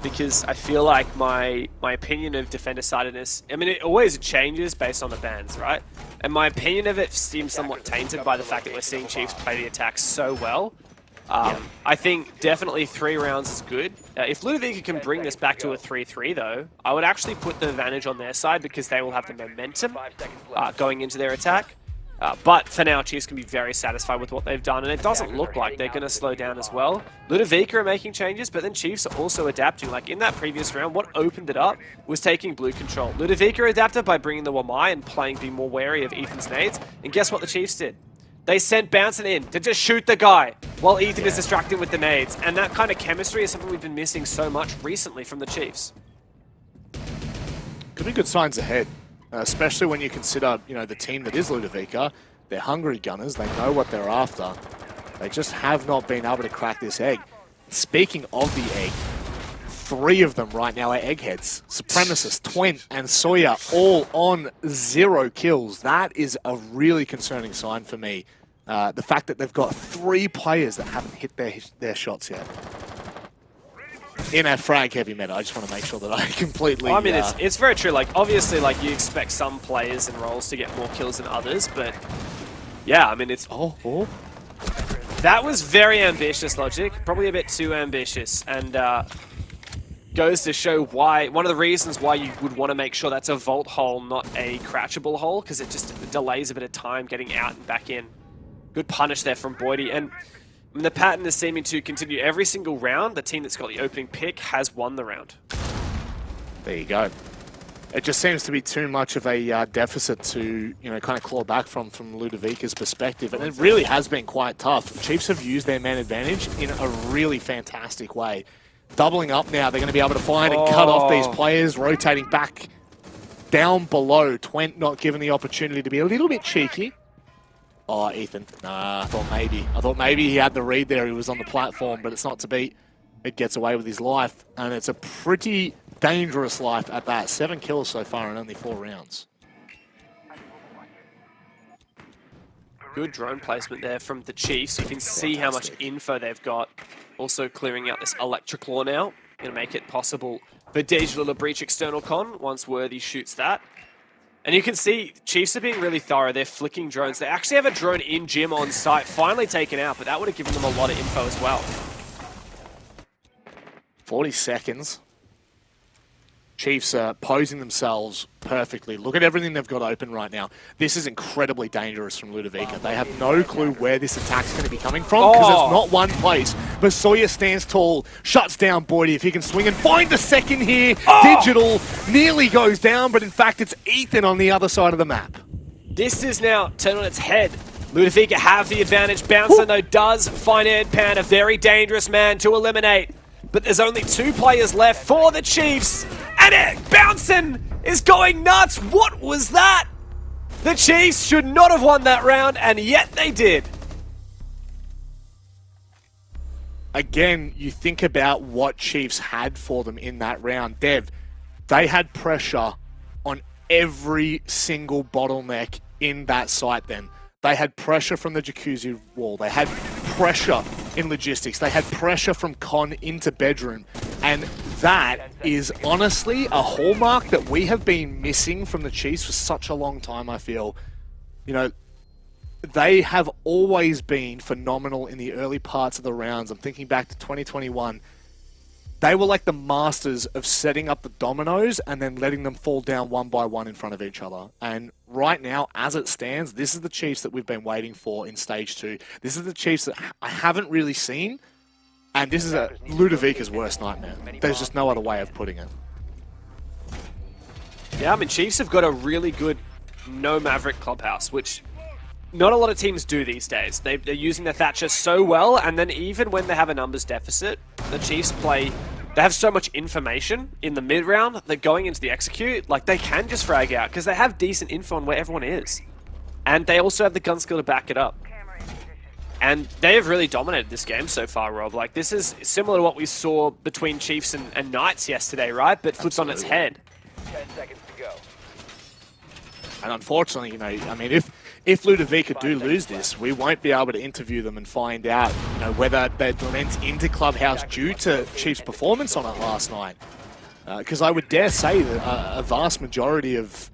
because I feel like my opinion of defender-sidedness, I mean, it always changes based on the bans, right? And my opinion of it seems somewhat tainted by the fact that we're seeing Chiefs play the attack so well. I think definitely 3 rounds is good. If Ludovica can bring this back to a 3-3, though, I would actually put the advantage on their side because they will have the momentum going into their attack. But for now, Chiefs can be very satisfied with what they've done, and it doesn't look like they're going to slow down as well. Ludovica are making changes, but then Chiefs are also adapting. Like in that previous round, what opened it up was taking blue control. Ludovica adapted by bringing the Wamai and playing be more wary of Ethan's nades, and guess what the Chiefs did? They sent Bouncing in to just shoot the guy while Ethan is distracting with the nades, and that kind of chemistry is something we've been missing so much recently from the Chiefs. Could be good signs ahead. Especially when you consider, you know, the team that is Ludovica. They're hungry gunners. They know what they're after. They just have not been able to crack this egg. Speaking of the egg, 3 of them right now are eggheads. Supremacist, Twent, and Sawyer all on 0 kills. That is a really concerning sign for me. The fact that they've got 3 players that haven't hit their shots yet. In a frag heavy meta, I just want to make sure that I completely... Well, I mean, it's very true. Like, obviously, like, you expect some players and roles to get more kills than others, but yeah, I mean, it's... Oh. That was very ambitious, Logic. Probably a bit too ambitious, and goes to show why... One of the reasons why you would want to make sure that's a vault hole, not a crouchable hole, because it just delays a bit of time getting out and back in. Good punish there from Boydie, and... the pattern is seeming to continue every single round. The team that's got the opening pick has won the round. There you go. it just seems to be too much of a deficit to, kind of claw back from Ludovica's perspective. And it really has been quite tough. Chiefs have used their man advantage in a really fantastic way. Doubling up now, they're going to be able to find and cut off these players, rotating back down below. Twent not given the opportunity to be a little bit cheeky. Oh, Ethan. Nah, I thought maybe he had the read there. He was on the platform, but it's not to be. It gets away with his life, and it's a pretty dangerous life at that. 7 kills so far in only 4 rounds. Good drone placement there from the Chiefs. You can see how much info they've got. Also clearing out this electric law now. Going to make it possible for Digital to breach external con once Worthy shoots that. And you can see Chiefs are being really thorough. They're flicking drones. They actually have a drone in gym on site, finally taken out, but that would have given them a lot of info as well. 40 seconds. Chiefs are posing themselves perfectly. Look at everything they've got open right now. This is incredibly dangerous from Ludovica. They have no clue where this attack's going to be coming from because it's not one place. But Sawyer stands tall, shuts down Boydie if he can swing and find the second here. Digital nearly goes down, but in fact it's Ethan on the other side of the map. This is now turned on its head. Ludovica have the advantage. Bouncer, though, does find Edpan, a very dangerous man to eliminate. But there's only 2 players left for the Chiefs. And Bouncin is going nuts. What was that? The Chiefs should not have won that round, and yet they did. Again, you think about what Chiefs had for them in that round. Dev, they had pressure on every single bottleneck in that site then. They had pressure from the jacuzzi wall. They had pressure in logistics. They had pressure from con into bedroom. And that is honestly a hallmark that we have been missing from the Chiefs for such a long time, I feel. They have always been phenomenal in the early parts of the rounds. I'm thinking back to 2021. They were like the masters of setting up the dominoes and then letting them fall down one by one in front of each other. And right now, as it stands, this is the Chiefs that we've been waiting for in Stage 2. This is the Chiefs that I haven't really seen. And this is Ludovica's worst nightmare. There's just no other way of putting it. Yeah, I mean, Chiefs have got a really good no Maverick clubhouse, which not a lot of teams do these days. They're using the Thatcher so well, and then even when they have a numbers deficit, the Chiefs play... They have so much information in the mid-round that going into the execute, like, they can just frag out, because they have decent info on where everyone is. And they also have the gun skill to back it up. And they have really dominated this game so far, Rob. Like, this is similar to what we saw between Chiefs and Knights yesterday, right? But flips on its head. 10 seconds to go. And unfortunately, I mean, if Ludovica do lose this, we won't be able to interview them and find out, whether they went into Clubhouse due to Chiefs' performance on it last night. Because I would dare say that a vast majority of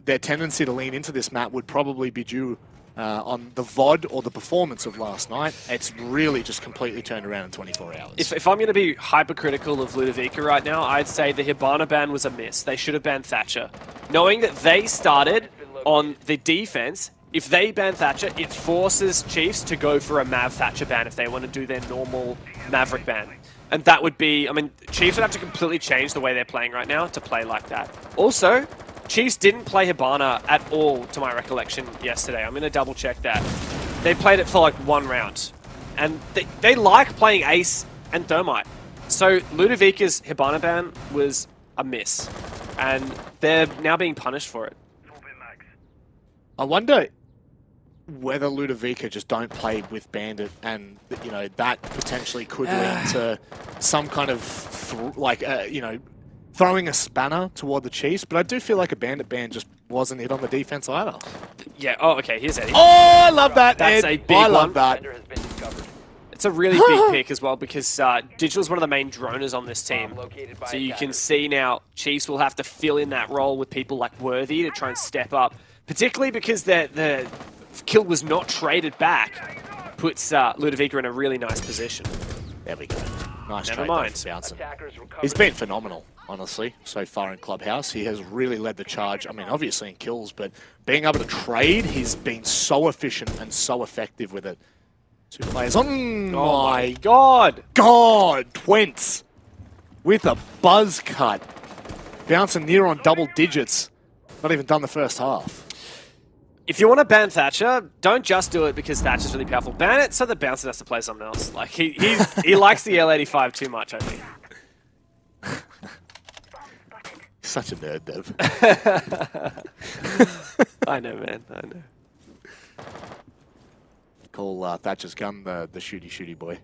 their tendency to lean into this map would probably be due on the VOD or the performance of last night. It's really just completely turned around in 24 hours. If I'm going to be hypercritical of Ludovica right now, I'd say the Hibana ban was a miss. They should have banned Thatcher. Knowing that they started on the defense, if they ban Thatcher, it forces Chiefs to go for a Mav Thatcher ban if they want to do their normal Maverick ban. And that would be, I mean, Chiefs would have to completely change the way they're playing right now to play like that. Also, Chiefs didn't play Hibana at all, to my recollection, yesterday. I'm going to double check that. They played it for like 1 round. And they like playing Ace and Thermite. So Ludovica's Hibana ban was a miss. And they're now being punished for it. I wonder whether Ludovica just don't play with Bandit and, that potentially could lead to some kind of, throwing a spanner toward the Chiefs, but I do feel like a Bandit ban just wasn't it on the defense either. Yeah, okay, here's Eddie. Oh, I love that, That's Ed. a big I love one. that. It's a really big pick as well because Digital's one of the main droners on this team. So you can see now Chiefs will have to fill in that role with people like Worthy to try and step up, particularly because the kill was not traded back, puts Ludovica in a really nice position. There we go. Nice Never trade mind. for Bouncing. He's been phenomenal, honestly, so far in Clubhouse. He has really led the charge. I mean, obviously in kills, but being able to trade, he's been so efficient and so effective with it. 2 players. Oh my God! God! Twents with a buzz cut. Bouncing near on double digits. Not even done the first half. If you want to ban Thatcher, don't just do it because Thatcher's really powerful. Ban it so that Bouncer has to play something else. Like, he likes the L85 too much, I think. Such a nerd, Dev. I know, man. I know. Call Thatcher's gun the shooty boy.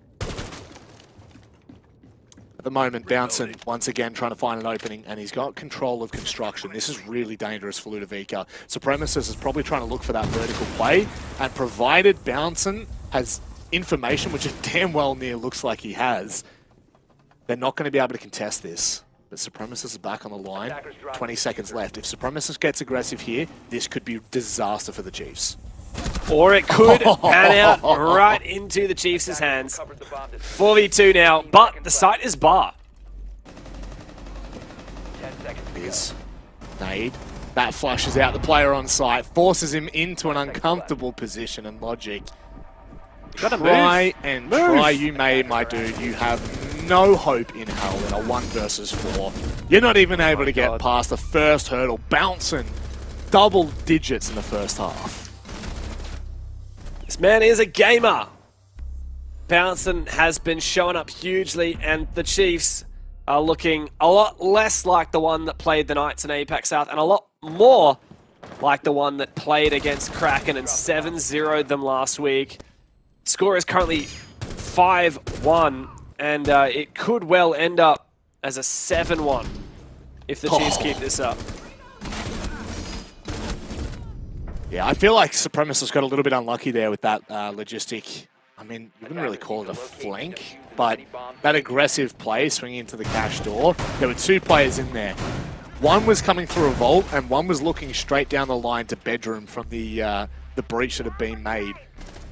At the moment, Bouncing once again trying to find an opening, and he's got control of construction. This is really dangerous for Ludovica. Supremacist is probably trying to look for that vertical play, and provided Bouncing has information, which it damn well near looks like he has, they're not going to be able to contest this. But Supremacist is back on the line. 20 seconds left. If Supremacist gets aggressive here, this could be disaster for the Chiefs. Or it could pan out right into the Chiefs' hands. 4v2 now, but the site is bar. Is Nade. That flushes out the player on site, forces him into an uncomfortable position, and Logic. Try you may, my dude. You have no hope in hell in a 1 versus 4. You're not even able to get past the first hurdle. Bouncing double digits in the first half. This man is a gamer. Bouncing has been showing up hugely, and the Chiefs are looking a lot less like the one that played the Knights in APAC South, and a lot more like the one that played against Kraken and 7-0'd them last week. Score is currently 5-1, and it could well end up as a 7-1 if the Chiefs keep this up. Yeah, I feel like Supremacist got a little bit unlucky there with that logistic. I mean, you wouldn't really call it a flank, but that aggressive play swinging into the cash door. There were 2 players in there. One was coming through a vault, and one was looking straight down the line to bedroom from the breach that had been made.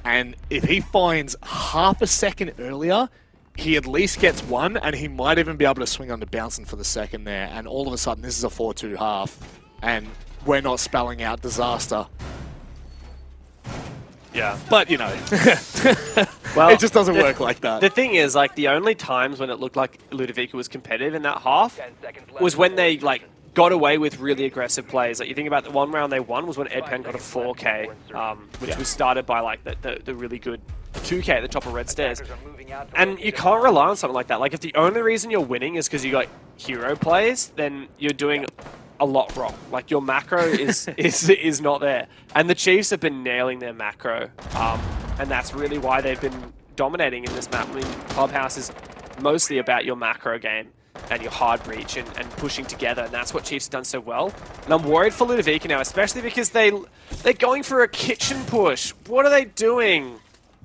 And if he finds half a second earlier, he at least gets one, and he might even be able to swing onto Bouncing for the second there. And all of a sudden, this is a 4-2 half, and we're not spelling out disaster. Yeah. But, you know, well, it just doesn't work like that. The thing is, like, the only times when it looked like Ludovica was competitive in that half was when they, like, got away with really aggressive plays. Like, you think about the one round they won was when Edpan got a 4K, which was started by, like, the really good 2K at the top of Red Stairs. And you can't rely on something like that. Like, if the only reason you're winning is because you got hero plays, then you're doing a lot wrong. Like, your macro is not there. And the Chiefs have been nailing their macro, and that's really why they've been dominating in this map. I mean, Clubhouse is mostly about your macro game and your hard breach and pushing together, and that's what Chiefs have done so well. And I'm worried for Ludovica now, especially because they're going for a kitchen push. What are they doing?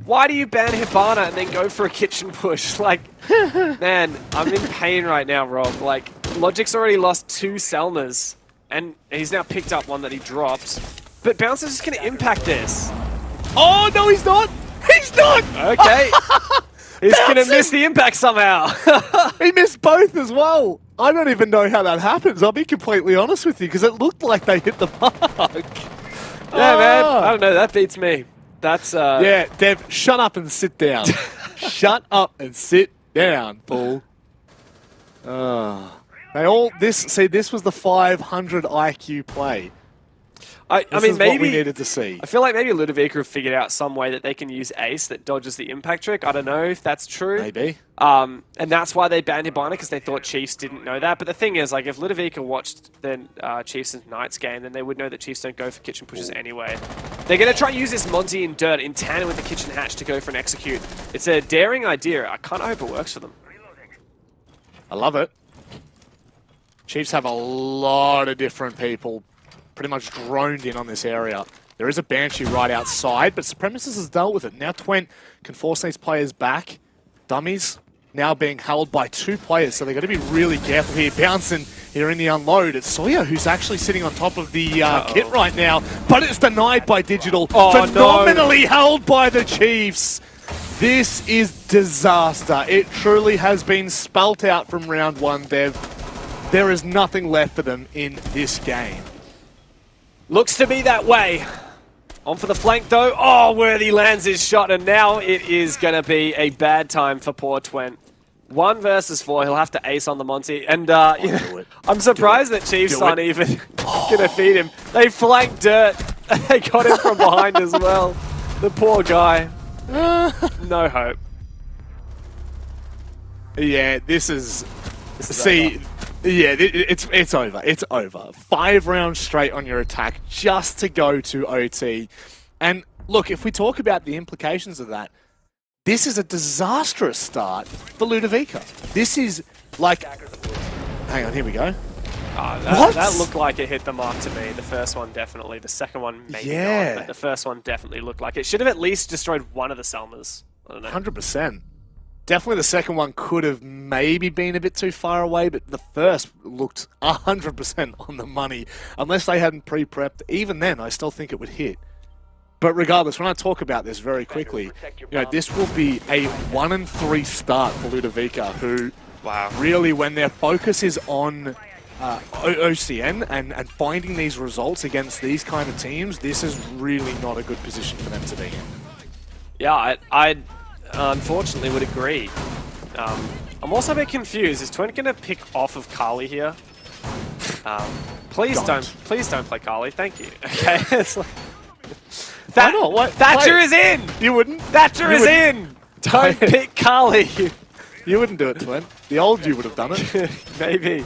Why do you ban Hibana and then go for a kitchen push? Like, man, I'm in pain right now, Rob. Like, Logic's already lost 2 Selmas, and he's now picked up one that he dropped. But Bouncer's just going to impact this. Oh, no, he's not! He's not! Okay. He's going to miss the impact somehow. He missed both as well. I don't even know how that happens, I'll be completely honest with you, because it looked like they hit the mark. Yeah, man. I don't know. That beats me. That's Yeah, Dev, shut up and sit down. Shut up and sit down, fool. This was the 500 IQ play. I This mean, is maybe what we needed to see. I feel like maybe Ludovica have figured out some way that they can use Ace that dodges the impact trick. I don't know if that's true. Maybe. And that's why they banned Hibana, because they thought Chiefs didn't know that. But the thing is, like, if Ludovica watched the Chiefs and Knights game, then they would know that Chiefs don't go for kitchen pushes anyway. They're going to try and use this Monty and Dirt in tandem with the kitchen hatch to go for an execute. It's a daring idea. I kind of hope it works for them. I love it. Chiefs have a lot of different people pretty much droned in on this area. There is a Banshee right outside, but Supremacist has dealt with it. Now Twent can force these players back. Dummies now being held by 2 players, so they've got to be really careful here. Bouncing here in the unload. It's Sawyer who's actually sitting on top of the kit right now, but it's denied by Digital. Oh, phenomenally held by the Chiefs. This is disaster. It truly has been spelt out from round 1, Dev. There is nothing left for them in this game. Looks to be that way. On for the flank, though. Oh, Worthy lands his shot, and now it is going to be a bad time for poor Twent. 1 versus 4. He'll have to ace on the Monty. And do it. I'm surprised that Chiefs Do aren't it. even going to feed him. They flanked Dirt. They got him from behind as well. The poor guy. No hope. Yeah, this is see, yeah, it's over. It's over. 5 rounds straight on your attack just to go to OT. And look, if we talk about the implications of that, this is a disastrous start for Ludovica. This is like, hang on, here we go. That looked like it hit the mark to me. The first one definitely. The second one maybe Yeah. not. But the first one definitely looked like it. Should have at least destroyed one of the Selmas. I don't know. 100%. Definitely the second one could have maybe been a bit too far away, but the first looked 100% on the money. Unless they hadn't pre-prepped, even then I still think it would hit. But regardless, when I talk about this very quickly, this will be a 1-3 start for Ludovica, who really, when their focus is on OCN and finding these results against these kind of teams, this is really not a good position for them to be in. Yeah, I unfortunately would agree. I'm also a bit confused. Is Twent going to pick off of Kali here? Please don't play Kali. Thank you. Okay. It's like, Why not? What? Thatcher is in! You wouldn't? Thatcher is in! Don't pick Kali! You wouldn't do it, Twent. The old you would have done it. Maybe.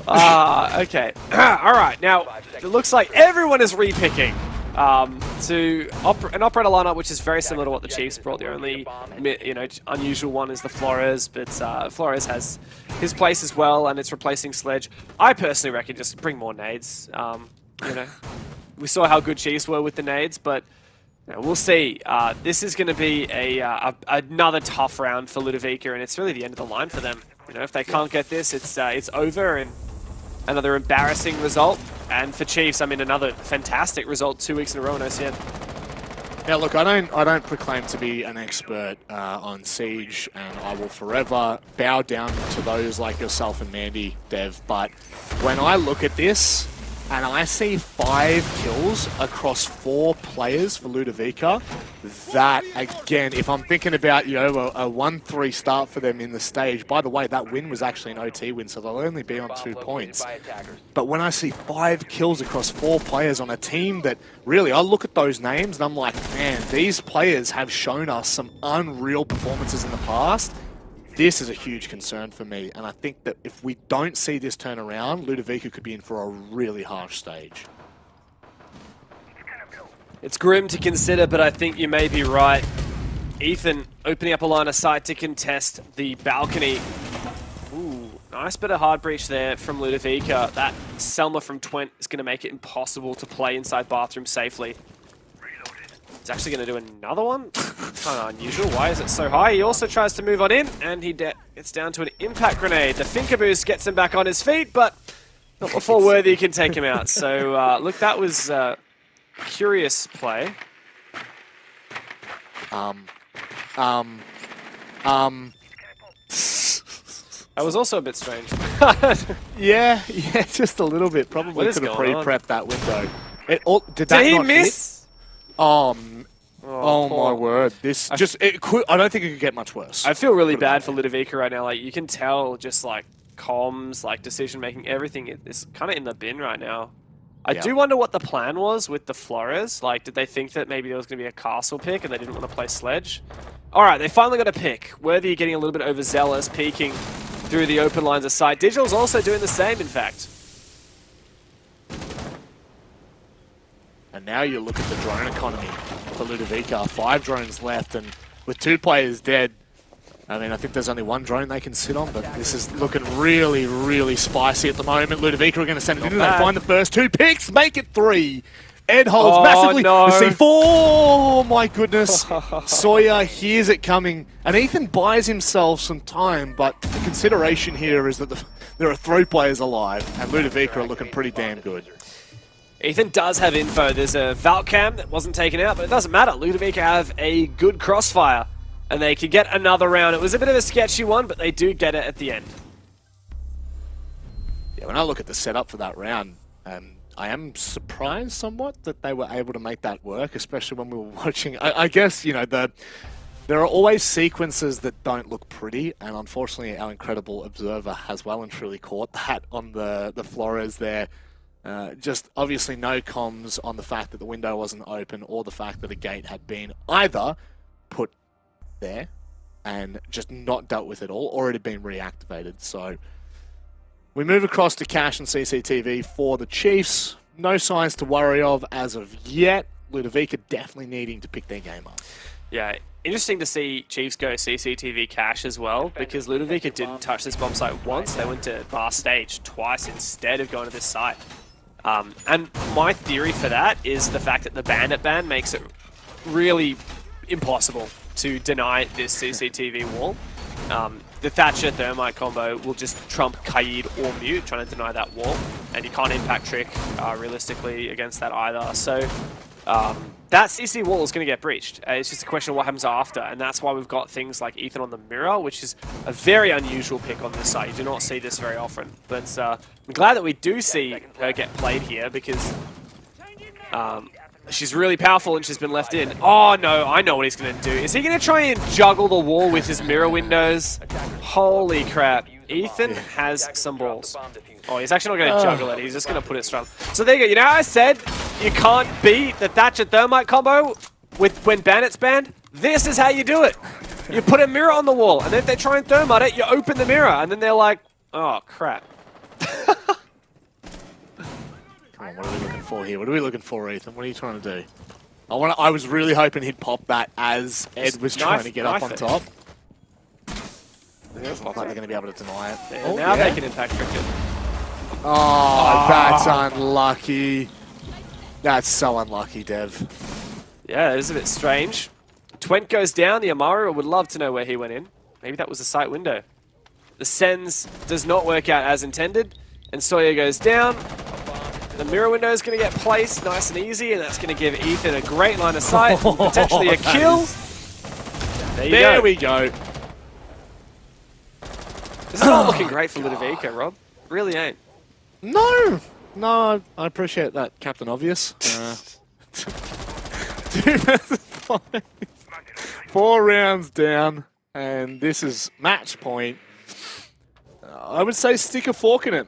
Okay. Alright, now, it looks like everyone is re-picking to an operator lineup, which is very similar to what the Chiefs brought. The only, unusual one is the Flores, but Flores has his place as well, and it's replacing Sledge. I personally reckon just bring more nades. We saw how good Chiefs were with the nades, but we'll see. This is going to be another tough round for Ludovica, and it's really the end of the line for them. If they can't get this, it's over, and another embarrassing result. And for Chiefs, I mean, another fantastic result 2 weeks in a row in OCN. Now, look, I don't proclaim to be an expert on Siege, and I will forever bow down to those like yourself and Mandy, Dev. But when I look at this, and I see 5 kills across 4 players for Ludovica, that, again, if I'm thinking about, a 1-3 start for them in the stage, by the way, that win was actually an OT win, so they'll only be on 2 points. But when I see 5 kills across 4 players on a team that, really, I look at those names and I'm like, man, these players have shown us some unreal performances in the past. This is a huge concern for me, and I think that if we don't see this turn around, Ludovica could be in for a really harsh stage. It's grim to consider, but I think you may be right. Ethan opening up a line of sight to contest the balcony. Ooh, nice bit of hard breach there from Ludovica. That Selma from Twent is going to make it impossible to play inside bathroom safely. He's actually going to do another one. Kind of unusual. Why is it so high? He also tries to move on in, and he gets down to an impact grenade. The Finker boost gets him back on his feet, but not before Worthy can take him out. So, look, that was curious play. That was also a bit strange. yeah, just a little bit. Probably could have pre-prepped that window. Did he miss? Oh my word! I don't think it could get much worse. I feel really bad for Ludovica right now. Like, you can tell, just like comms, like decision making, everything is kind of in the bin right now. I do wonder what the plan was with the Flores. Like, did they think that maybe there was going to be a castle pick and they didn't want to play Sledge? All right, they finally got a pick. Worthy getting a little bit overzealous, peeking through the open lines of sight. Digital's also doing the same, in fact. And now you look at the drone economy for Ludovica. 5 drones left, and with 2 players dead, I mean, I think there's only 1 drone they can sit on, but this is looking really, really spicy at the moment. Ludovica are going to send it in. They find the first 2 picks, make it 3. Ed holds massively. No. The C4, oh my goodness. Sawyer hears it coming, and Ethan buys himself some time, but the consideration here is that there are 3 players alive, and Ludovica are looking pretty damn good. Ethan does have info. There's a Valcam that wasn't taken out, but it doesn't matter. Ludovica have a good crossfire, and they could get another round. It was a bit of a sketchy one, but they do get it at the end. Yeah, when I look at the setup for that round, I am surprised somewhat that they were able to make that work, especially when we were watching. I guess, There are always sequences that don't look pretty, and unfortunately our incredible observer has well and truly caught that on the Flores there. Just obviously no comms on the fact that the window wasn't open or the fact that a gate had been either put there and just not dealt with at all, or it had been reactivated. So we move across to cash and CCTV for the Chiefs. No signs to worry of as of yet. Ludovica definitely needing to pick their game up. Yeah, interesting to see Chiefs go CCTV cash as well, because Ludovica didn't touch this bomb site once. They went to bar stage twice instead of going to this site. And my theory for that is the fact that the bandit ban makes it really impossible to deny this CCTV wall. The Thatcher Thermite combo will just trump Kaid or Mute, trying to deny that wall, and you can't impact Trick realistically against that either. So that CC wall is going to get breached. It's just a question of what happens after, and that's why we've got things like Ethan on the mirror, which is a very unusual pick on this side. You do not see this very often, but I'm glad that we do see her get played here, because she's really powerful and she's been left in. Oh no, I know what he's going to do. Is he going to try and juggle the wall with his mirror windows? Holy crap. Ethan has some balls. Oh, he's actually not going to juggle it. He's just going to put it strong. So there you go. You know how I said you can't beat the Thatcher Thermite combo when Bandit's banned? This is how you do it. You put a mirror on the wall, and then if they try and Thermite it, you open the mirror, and then they're like, oh, crap. Come on, what are we looking for here? What are we looking for, Ethan? What are you trying to do? I was really hoping he'd pop that as Ed was trying to get up on top. It doesn't look like they're going to be able to deny it. Oh, now they can impact Trick it. Oh, that's unlucky. That's so unlucky, Dev. Yeah, it is a bit strange. Twent goes down. The Amaru would love to know where he went in. Maybe that was the site window. The Sens does not work out as intended, and Sawyer goes down. The mirror window is going to get placed nice and easy, and that's going to give Ethan a great line of sight, and potentially a kill. There we go. This is not looking great for Ludovica, Rob. Really ain't. No, I appreciate that, Captain Obvious. 4 rounds down, and this is match point. I would say stick a fork in it.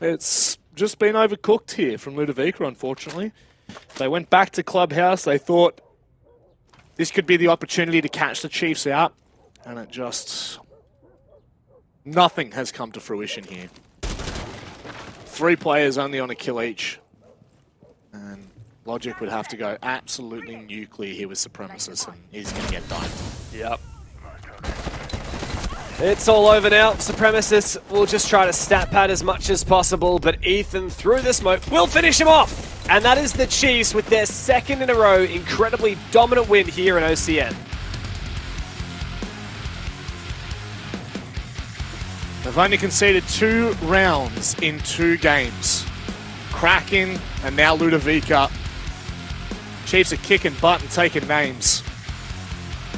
It's just been overcooked here from Ludovica, unfortunately. They went back to Clubhouse. They thought this could be the opportunity to catch the Chiefs out, and it just... nothing has come to fruition here. 3 players only on a kill each. And Logic would have to go absolutely nuclear here with Supremacist, and he's going to get done. Yep. It's all over now. Supremacist will just try to stat pad as much as possible, but Ethan, through the smoke, will finish him off! And that is the Chiefs with their 2nd in a row incredibly dominant win here in OCN. They've only conceded 2 rounds in 2 games. Kraken and now Ludovica. Chiefs are kicking butt and taking names.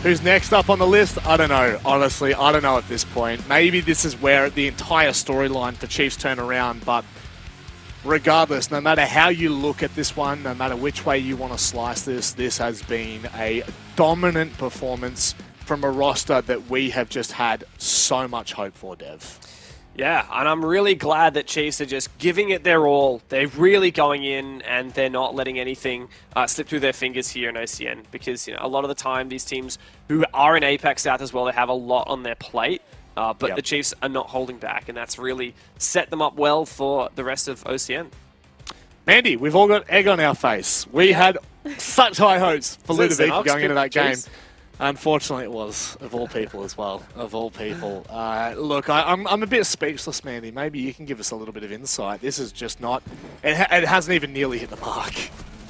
Who's next up on the list? I don't know. Honestly, I don't know at this point. Maybe this is where the entire storyline for Chiefs turn around, but regardless, no matter how you look at this one, no matter which way you want to slice this, this has been a dominant performance from a roster that we have just had so much hope for, Dev. Yeah, and I'm really glad that Chiefs are just giving it their all. They're really going in, and they're not letting anything slip through their fingers here in OCN, because a lot of the time these teams who are in APAC South as well, they have a lot on their plate, but the Chiefs are not holding back, and that's really set them up well for the rest of OCN. Mandy, we've all got egg on our face. We had such high hopes for Ludovica going into that game. Unfortunately, it was, of all people as well, of all people. Look, I'm a bit speechless, Mandy. Maybe you can give us a little bit of insight. This is just not... It hasn't even nearly hit the mark.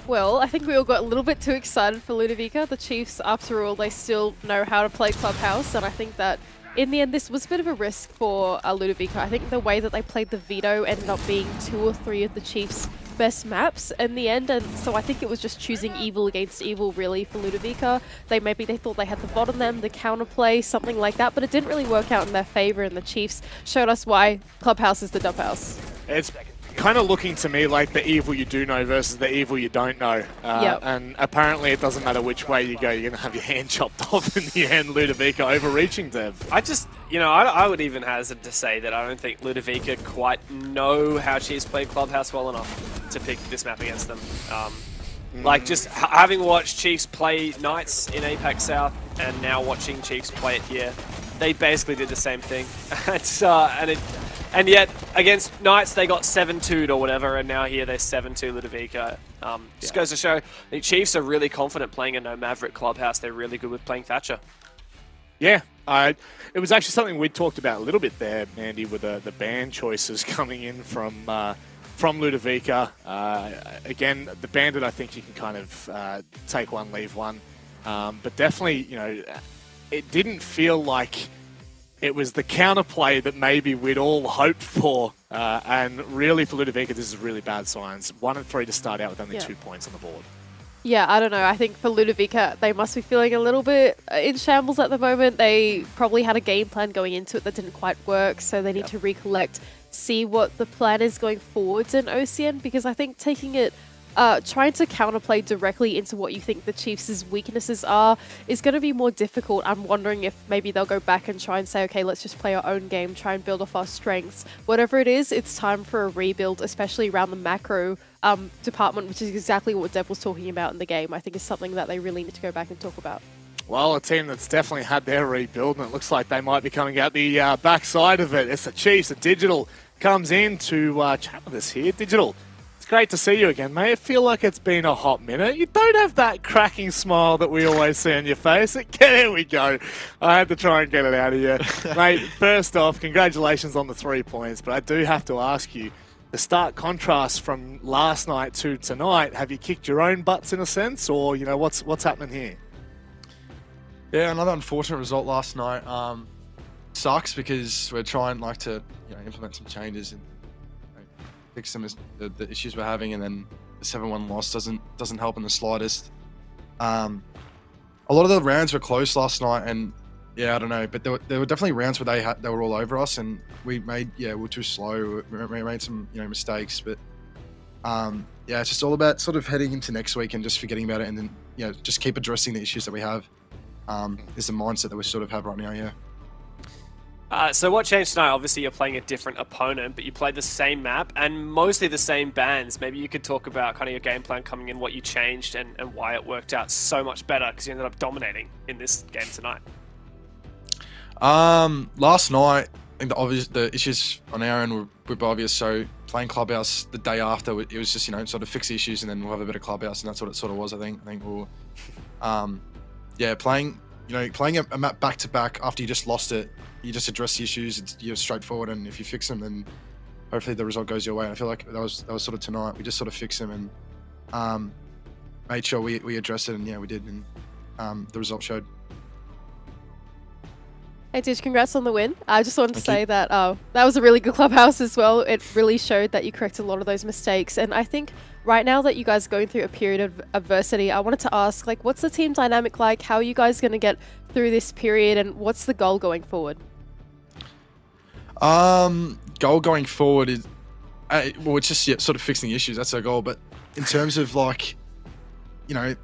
Well, I think we all got a little bit too excited for Ludovica. The Chiefs, after all, they still know how to play Clubhouse, and I think that in the end, this was a bit of a risk for Ludovica. I think the way that they played the veto ended up being 2 or 3 of the Chiefs' best maps in the end, and so I think it was just choosing evil against evil really for Ludovica. They thought they had the VOD on them, the counterplay, something like that, but it didn't really work out in their favor, and the Chiefs showed us why Clubhouse is the dub house. It's kind of looking to me like the evil you do know versus the evil you don't know. Yep. And apparently it doesn't matter which way you go, you're going to have your hand chopped off in the end. Ludovica overreaching Dev. I just, I would even hazard to say that I don't think Ludovica quite know how Chiefs played Clubhouse well enough to pick this map against them. Like, just having watched Chiefs play Knights in APAC South and now watching Chiefs play it here, they basically did the same thing. And yet, against Knights, they got 7-2'd or whatever, and now here they're 7-2 Ludovica. Just goes to show the Chiefs are really confident playing a No Maverick Clubhouse. They're really good with playing Thatcher. Yeah, it was actually something we talked about a little bit there, Mandy, with the ban choices coming in from Ludovica. Again, the Bandit, I think you can kind of take one, leave one. But definitely, it didn't feel like it was the counterplay that maybe we'd all hoped for. And really, for Ludovica, this is really bad signs. 1 and 3 to start out with only 2 points on the board. Yeah, I don't know. I think for Ludovica, they must be feeling a little bit in shambles at the moment. They probably had a game plan going into it that didn't quite work, so they need to recollect, see what the plan is going forwards in OCN, because I think taking it, trying to counterplay directly into what you think the Chiefs' weaknesses are is going to be more difficult. I'm wondering if maybe they'll go back and try and say, okay, let's just play our own game, try and build off our strengths. Whatever it is, it's time for a rebuild, especially around the macro department, which is exactly what Deb was talking about in the game. I think is something that they really need to go back and talk about. Well, a team that's definitely had their rebuild, and it looks like they might be coming out the backside of it. It's the Chiefs. And Digital comes in to chat with us here. Digital, it's great to see you again, mate. I feel like it's been a hot minute. You don't have that cracking smile that we always see on your face. There we go. I had to try and get it out of you. Mate, first off, congratulations on the 3 points, but I do have to ask you, the stark contrast from last night to tonight, have you kicked your own butts in a sense, or, what's happening here? Yeah, another unfortunate result last night. Sucks because we're trying to implement some changes and fix some of the issues we're having, and then the 7-1 loss doesn't help in the slightest. A lot of the rounds were close last night, and yeah, I don't know, but there were definitely rounds where they were all over us, and we were too slow. We made some mistakes, but it's just all about sort of heading into next week and just forgetting about it, and then just keep addressing the issues that we have. Is the mindset that we sort of have right now, yeah. So what changed tonight? Obviously, you're playing a different opponent, but you played the same map and mostly the same bans. Maybe you could talk about kind of your game plan coming in, what you changed, and why it worked out so much better, because you ended up dominating in this game tonight. Last night, I think the issues on our end were obvious. So playing Clubhouse the day after, it was just sort of fix the issues, and then we'll have a bit of Clubhouse, and that's what it sort of was. I think we'll, playing a map back to back after you just lost it, you just address the issues. You're straightforward, and if you fix them, then hopefully the result goes your way. And I feel like that was sort of tonight. We just sort of fixed them and made sure we addressed it, and we did, and the result showed. Hey Tish, congrats on the win. I just wanted to say that that was a really good Clubhouse as well. It really showed that you corrected a lot of those mistakes. And I think right now that you guys are going through a period of adversity, I wanted to ask, what's the team dynamic like? How are you guys going to get through this period, and what's the goal going forward? Goal going forward is, it's just sort of fixing the issues. That's our goal. But in terms of what our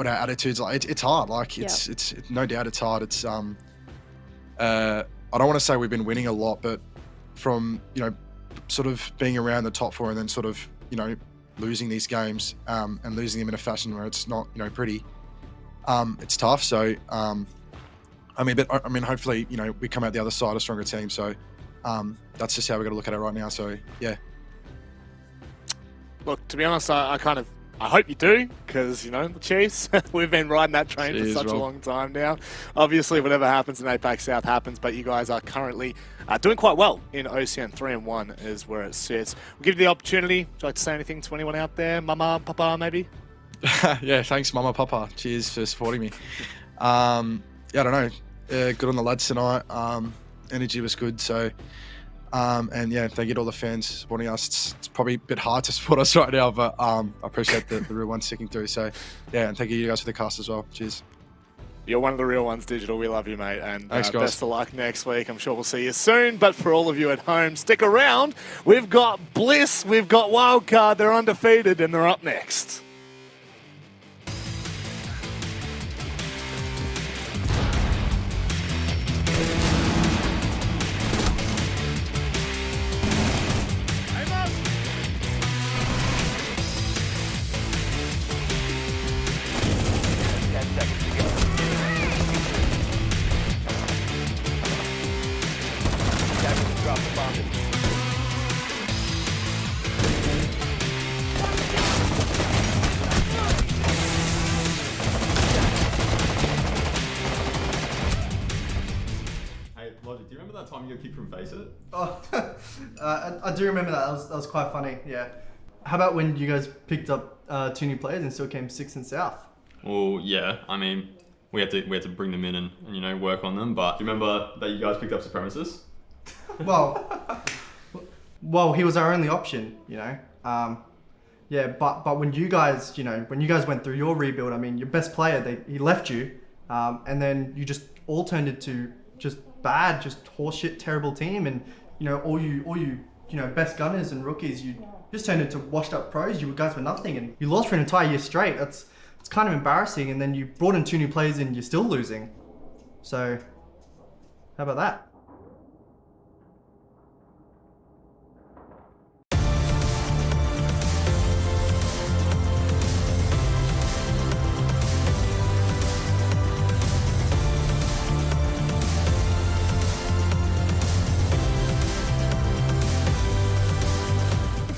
attitudes, it's hard. It's no doubt it's hard. It's I don't want to say we've been winning a lot, but from sort of being around the top 4 and then sort of losing these games and losing them in a fashion where it's not pretty, it's tough. So hopefully we come out the other side a stronger team. So that's just how we're going to look at it right now. So yeah. Look, to be honest, I hope you do, because, the Chiefs, we've been riding that train for such a long time now. Obviously, whatever happens in APAC South happens, but you guys are currently doing quite well in OCN. 3-1 is where it sits. We'll give you the opportunity. Would you like to say anything to anyone out there? Mama, Papa, maybe? Yeah, thanks, Mama, Papa. Cheers for supporting me. I don't know. Good on the lads tonight. Energy was good, so... and yeah, thank you to all the fans supporting us. It's probably a bit hard to support us right now, but I appreciate the real one sticking through. So yeah, and thank you guys for the cast as well. Cheers. You're one of the real ones, Digital. We love you, mate. And Thanks, guys. best of luck next week. I'm sure we'll see you soon. But for all of you at home, stick around. We've got Bliss, we've got Wildcard. They're undefeated, and they're up next. Hey, Logic, do you remember that time you got kicked from Face It? Oh, I do remember that. That was quite funny. Yeah. How about when you guys picked up 2 new players and still came 6th and South? Well, yeah. I mean, we had to bring them in and you know work on them. But do you remember that you guys picked up Supremacist? Well, he was our only option. You know. Yeah, but when you guys went through your rebuild, I mean, your best player, he left you, and then you just all turned into just bad, just horseshit, terrible team, and you know all you best gunners and rookies, you just turned into washed up pros. You guys were nothing, and you lost for an entire year straight. It's kind of embarrassing. And then you brought in 2 new players, and you're still losing. So, how about that?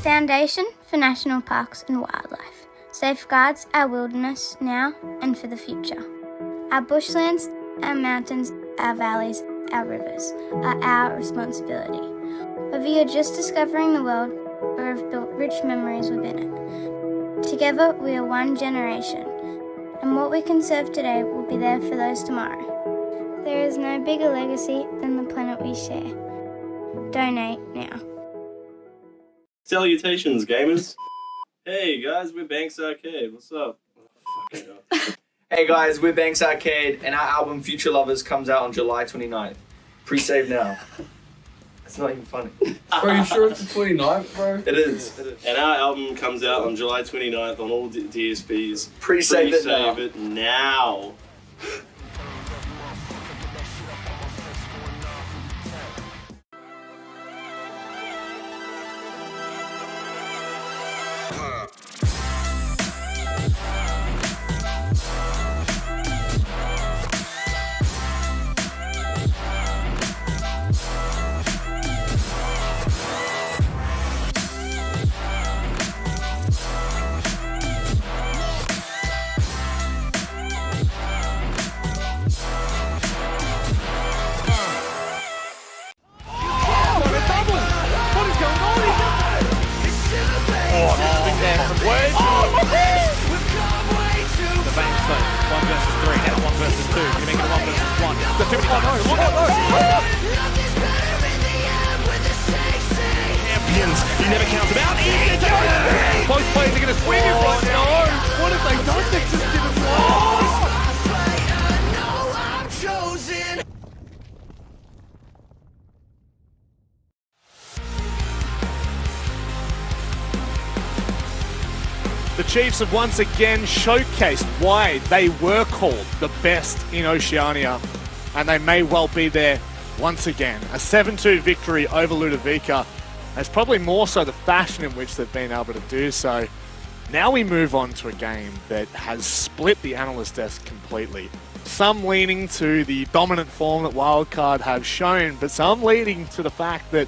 Foundation for National Parks and Wildlife safeguards our wilderness now and for the future. Our bushlands, our mountains, our valleys, our rivers are our responsibility. Whether you're just discovering the world or have built rich memories within it. Together we are one generation, and what we conserve today will be there for those tomorrow. There is no bigger legacy than the planet we share. Donate now. Salutations, gamers. Hey guys, we're Banks Arcade. What's up? Hey guys, we're Banks Arcade, and our album Future Lovers comes out on July 29th. Pre-save now. It's not even funny. Bro, you sure it's the 29th, bro? It is. And our album comes out on July 29th on all DSPs. Pre-save it now. Pre-save it now. You never count them out. Both players are going to swing it right now. What have they done? They just didn't The Chiefs have once again showcased why they were called the best in Oceania, and they may well be there once again. A 7-2 victory over Ludovica. It's probably more so the fashion in which they've been able to do so. Now we move on to a game that has split the analyst desk completely. Some leaning to the dominant form that Wildcard have shown, but some leading to the fact that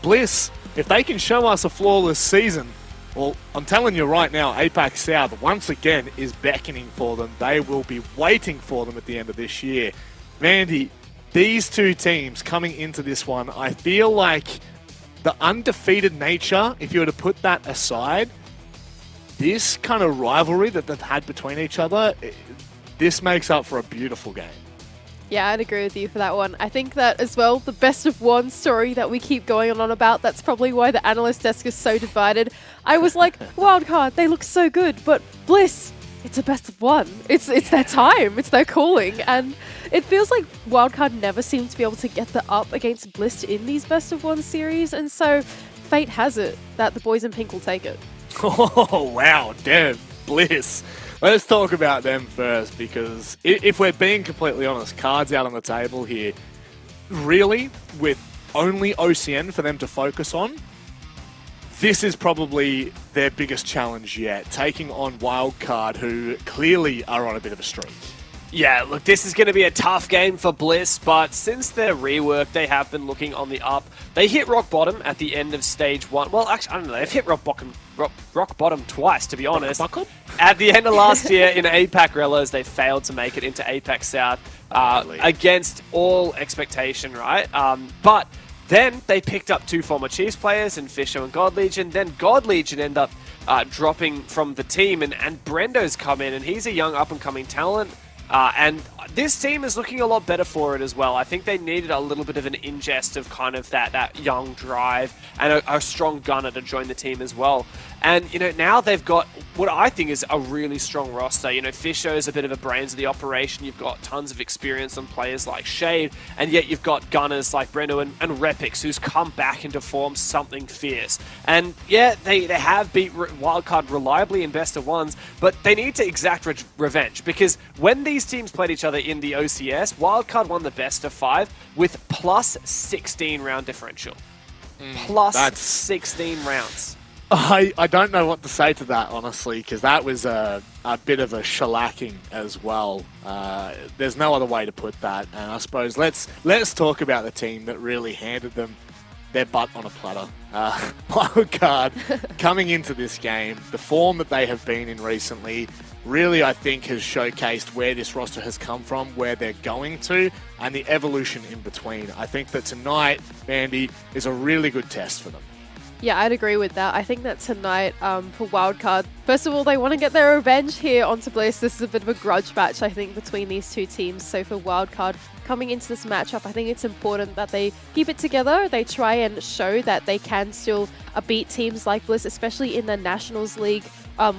Bliss, if they can show us a flawless season, well, I'm telling you right now, APAC South once again is beckoning for them. They will be waiting for them at the end of this year. Vandy, these two teams coming into this one, I feel like the undefeated nature, if you were to put that aside, this kind of rivalry that they've had between each other, this makes up for a beautiful game. Yeah, I'd agree with you for that one. I think that as well, the best of one story that we keep going on about, that's probably why the analyst desk is so divided. I was like, Wildcard, they look so good, but Bliss, it's a best of one. It's their time. It's their calling. And it feels like Wildcard never seemed to be able to get the up against Bliss in these best of one series. And so fate has it that the boys in pink will take it. Oh, wow, Dev, Bliss. Let's talk about them first, because if we're being completely honest, cards out on the table here, really, with only OCN for them to focus on, this is probably their biggest challenge yet, taking on Wildcard, who clearly are on a bit of a streak. Yeah, look, this is going to be a tough game for Bliss, but since their rework, they have been looking on the up. They hit rock bottom at the end of stage 1. Well, actually, I don't know. They've hit rock bottom twice, to be honest. At the end of last year in APAC Rellos, they failed to make it into APAC South against all expectation, right? But then they picked up 2 former Chiefs players in Fisher and God Legion. Then God Legion end up dropping from the team, and Brendo's come in, and he's a young up-and-coming talent. And this team is looking a lot better for it as well. I think they needed a little bit of an ingest of kind of that young drive and a strong gunner to join the team as well. And, you know, now they've got what I think is a really strong roster. You know, Fisher is a bit of a brains of the operation. You've got tons of experience on players like Shade, and yet you've got gunners like Brendo and Repix, who's come back into form something fierce. And yeah, they have beat Wildcard reliably in best of ones, but they need to exact revenge, because when these teams played each other in the OCS, Wildcard won the best of 5 with plus 16 round differential. Plus 16 rounds. I don't know what to say to that, honestly, because that was a bit of a shellacking as well. There's no other way to put that. And I suppose let's talk about the team that really handed them their butt on a platter. Wildcard coming into this game, the form that they have been in recently, really, I think, has showcased where this roster has come from, where they're going to, and the evolution in between. I think that tonight, Mandy, is a really good test for them. Yeah, I'd agree with that. I think that tonight for Wildcard, first of all, they want to get their revenge here onto Bliss. This is a bit of a grudge match, I think, between these two teams. So for Wildcard, coming into this matchup, I think it's important that they keep it together. They try and show that they can still beat teams like Bliss, especially in the Nationals League,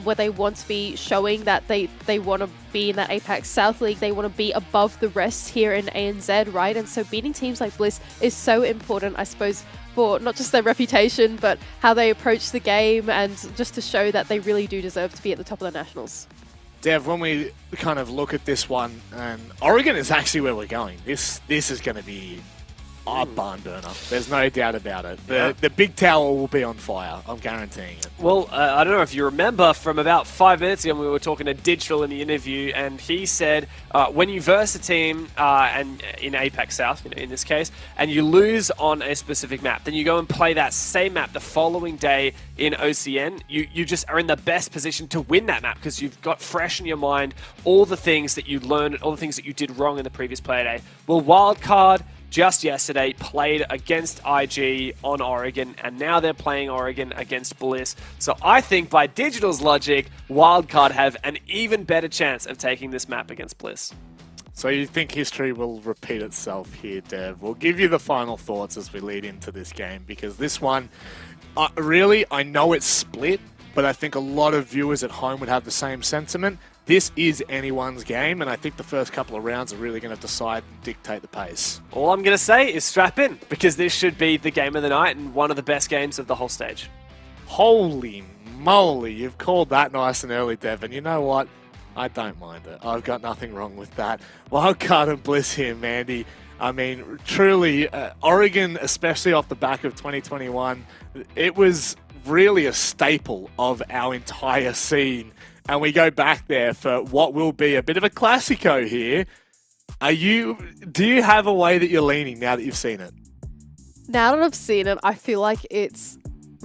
where they want to be showing that they want to be in that APAC South League. They want to be above the rest here in ANZ, right? And so beating teams like Bliss is so important, I suppose, for not just their reputation, but how they approach the game, and just to show that they really do deserve to be at the top of the Nationals. Dev, when we kind of look at this one, and Oregon is actually where we're going. This is going to be a barn burner. There's no doubt about it. The big tower will be on fire. I'm guaranteeing it. Well, I don't know if you remember from about 5 minutes ago, we were talking to Digital in the interview, and he said when you verse a team and in APAC South, in this case, and you lose on a specific map, then you go and play that same map the following day in OCN. You just are in the best position to win that map, because you've got fresh in your mind all the things that you learned, all the things that you did wrong in the previous Playday. Well, Wildcard just yesterday played against IG on Oregon, and now they're playing Oregon against Bliss. So I think by Digital's logic, Wildcard have an even better chance of taking this map against Bliss. So you think history will repeat itself here, Dev? We'll give you the final thoughts as we lead into this game, because this one, really, I know it's split, but I think a lot of viewers at home would have the same sentiment. This is anyone's game, and I think the first couple of rounds are really going to decide and dictate the pace. All I'm going to say is strap in, because this should be the game of the night and one of the best games of the whole stage. Holy moly, you've called that nice and early, Dev, and you know what? I don't mind it. I've got nothing wrong with that. Wildcard and Bliss here, Mandy. I mean, truly, Oregon, especially off the back of 2021, it was really a staple of our entire scene. And we go back there for what will be a bit of a classico here. Do you have a way that you're leaning now that you've seen it? Now that I've seen it, I feel like it's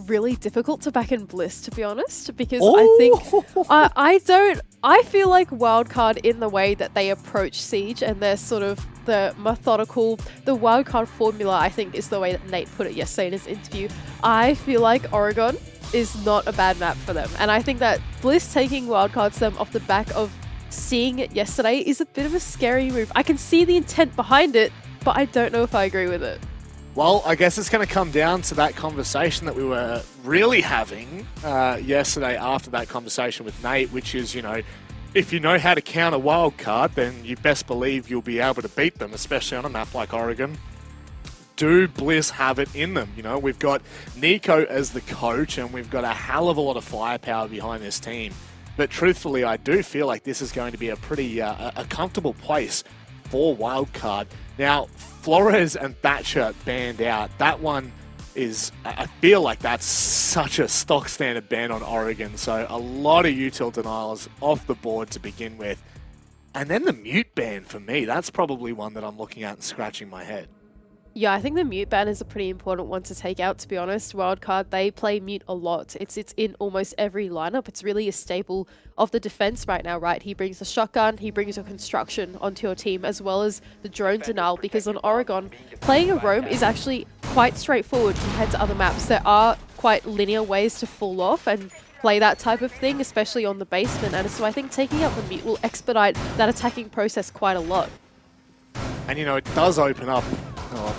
really difficult to back in Bliss, to be honest, because I feel like Wildcard, in the way that they approach Siege and they're sort of the methodical, the Wildcard formula, I think is the way that Nate put it yesterday in his interview. I feel like Oregon is not a bad map for them, and I think that Bliss taking Wildcards them off the back of seeing it yesterday is a bit of a scary move. I can see the intent behind it, but I don't know if I agree with it. Well, I guess it's going to come down to that conversation that we were really having yesterday after that conversation with Nate, which is, if you know how to counter wildcard, then you best believe you'll be able to beat them, especially on a map like Oregon. Do Bliss have it in them? You know, we've got Nico as the coach, and we've got a hell of a lot of firepower behind this team. But truthfully, I do feel like this is going to be a pretty a comfortable place for wildcard. Now, Flores and Thatcher banned out. That one is, I feel like that's such a stock standard ban on Oregon. So a lot of util denials off the board to begin with. And then the mute ban for me, that's probably one that I'm looking at and scratching my head. Yeah, I think the mute ban is a pretty important one to take out, to be honest. Wildcard, they play mute a lot. It's in almost every lineup. It's really a staple of the defense right now, right? He brings the shotgun, he brings your construction onto your team, as well as the drone denial, because on Oregon, playing a roam is actually quite straightforward compared to other maps. There are quite linear ways to fall off and play that type of thing, especially on the basement, and so I think taking out the mute will expedite that attacking process quite a lot. And you know, it does open up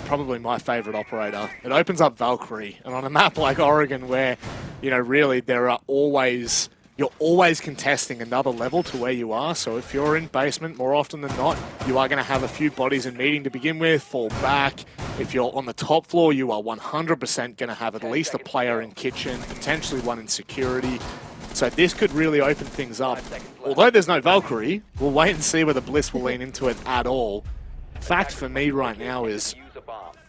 probably my favorite operator. It opens up Valkyrie, and on a map like Oregon where, you know, really you're always contesting another level to where you are. So if you're in basement, more often than not, you are going to have a few bodies in meeting to begin with, fall back. If you're on the top floor, you are 100% going to have at least a player in kitchen, potentially one in security. So this could really open things up. Although there's no Valkyrie, we'll wait and see whether Bliss will lean into it at all. Fact for me right now is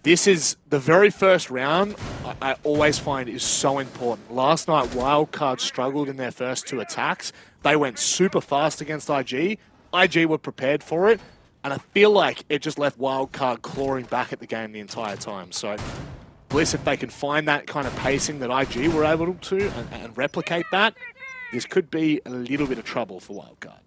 this is the very first round I always find is so important. Last night, Wildcard struggled in their first two attacks. They went super fast against IG. IG were prepared for it, and I feel like it just left Wildcard clawing back at the game the entire time. So Bliss, if they can find that kind of pacing that IG were able to and replicate that, this could be a little bit of trouble for Wildcard.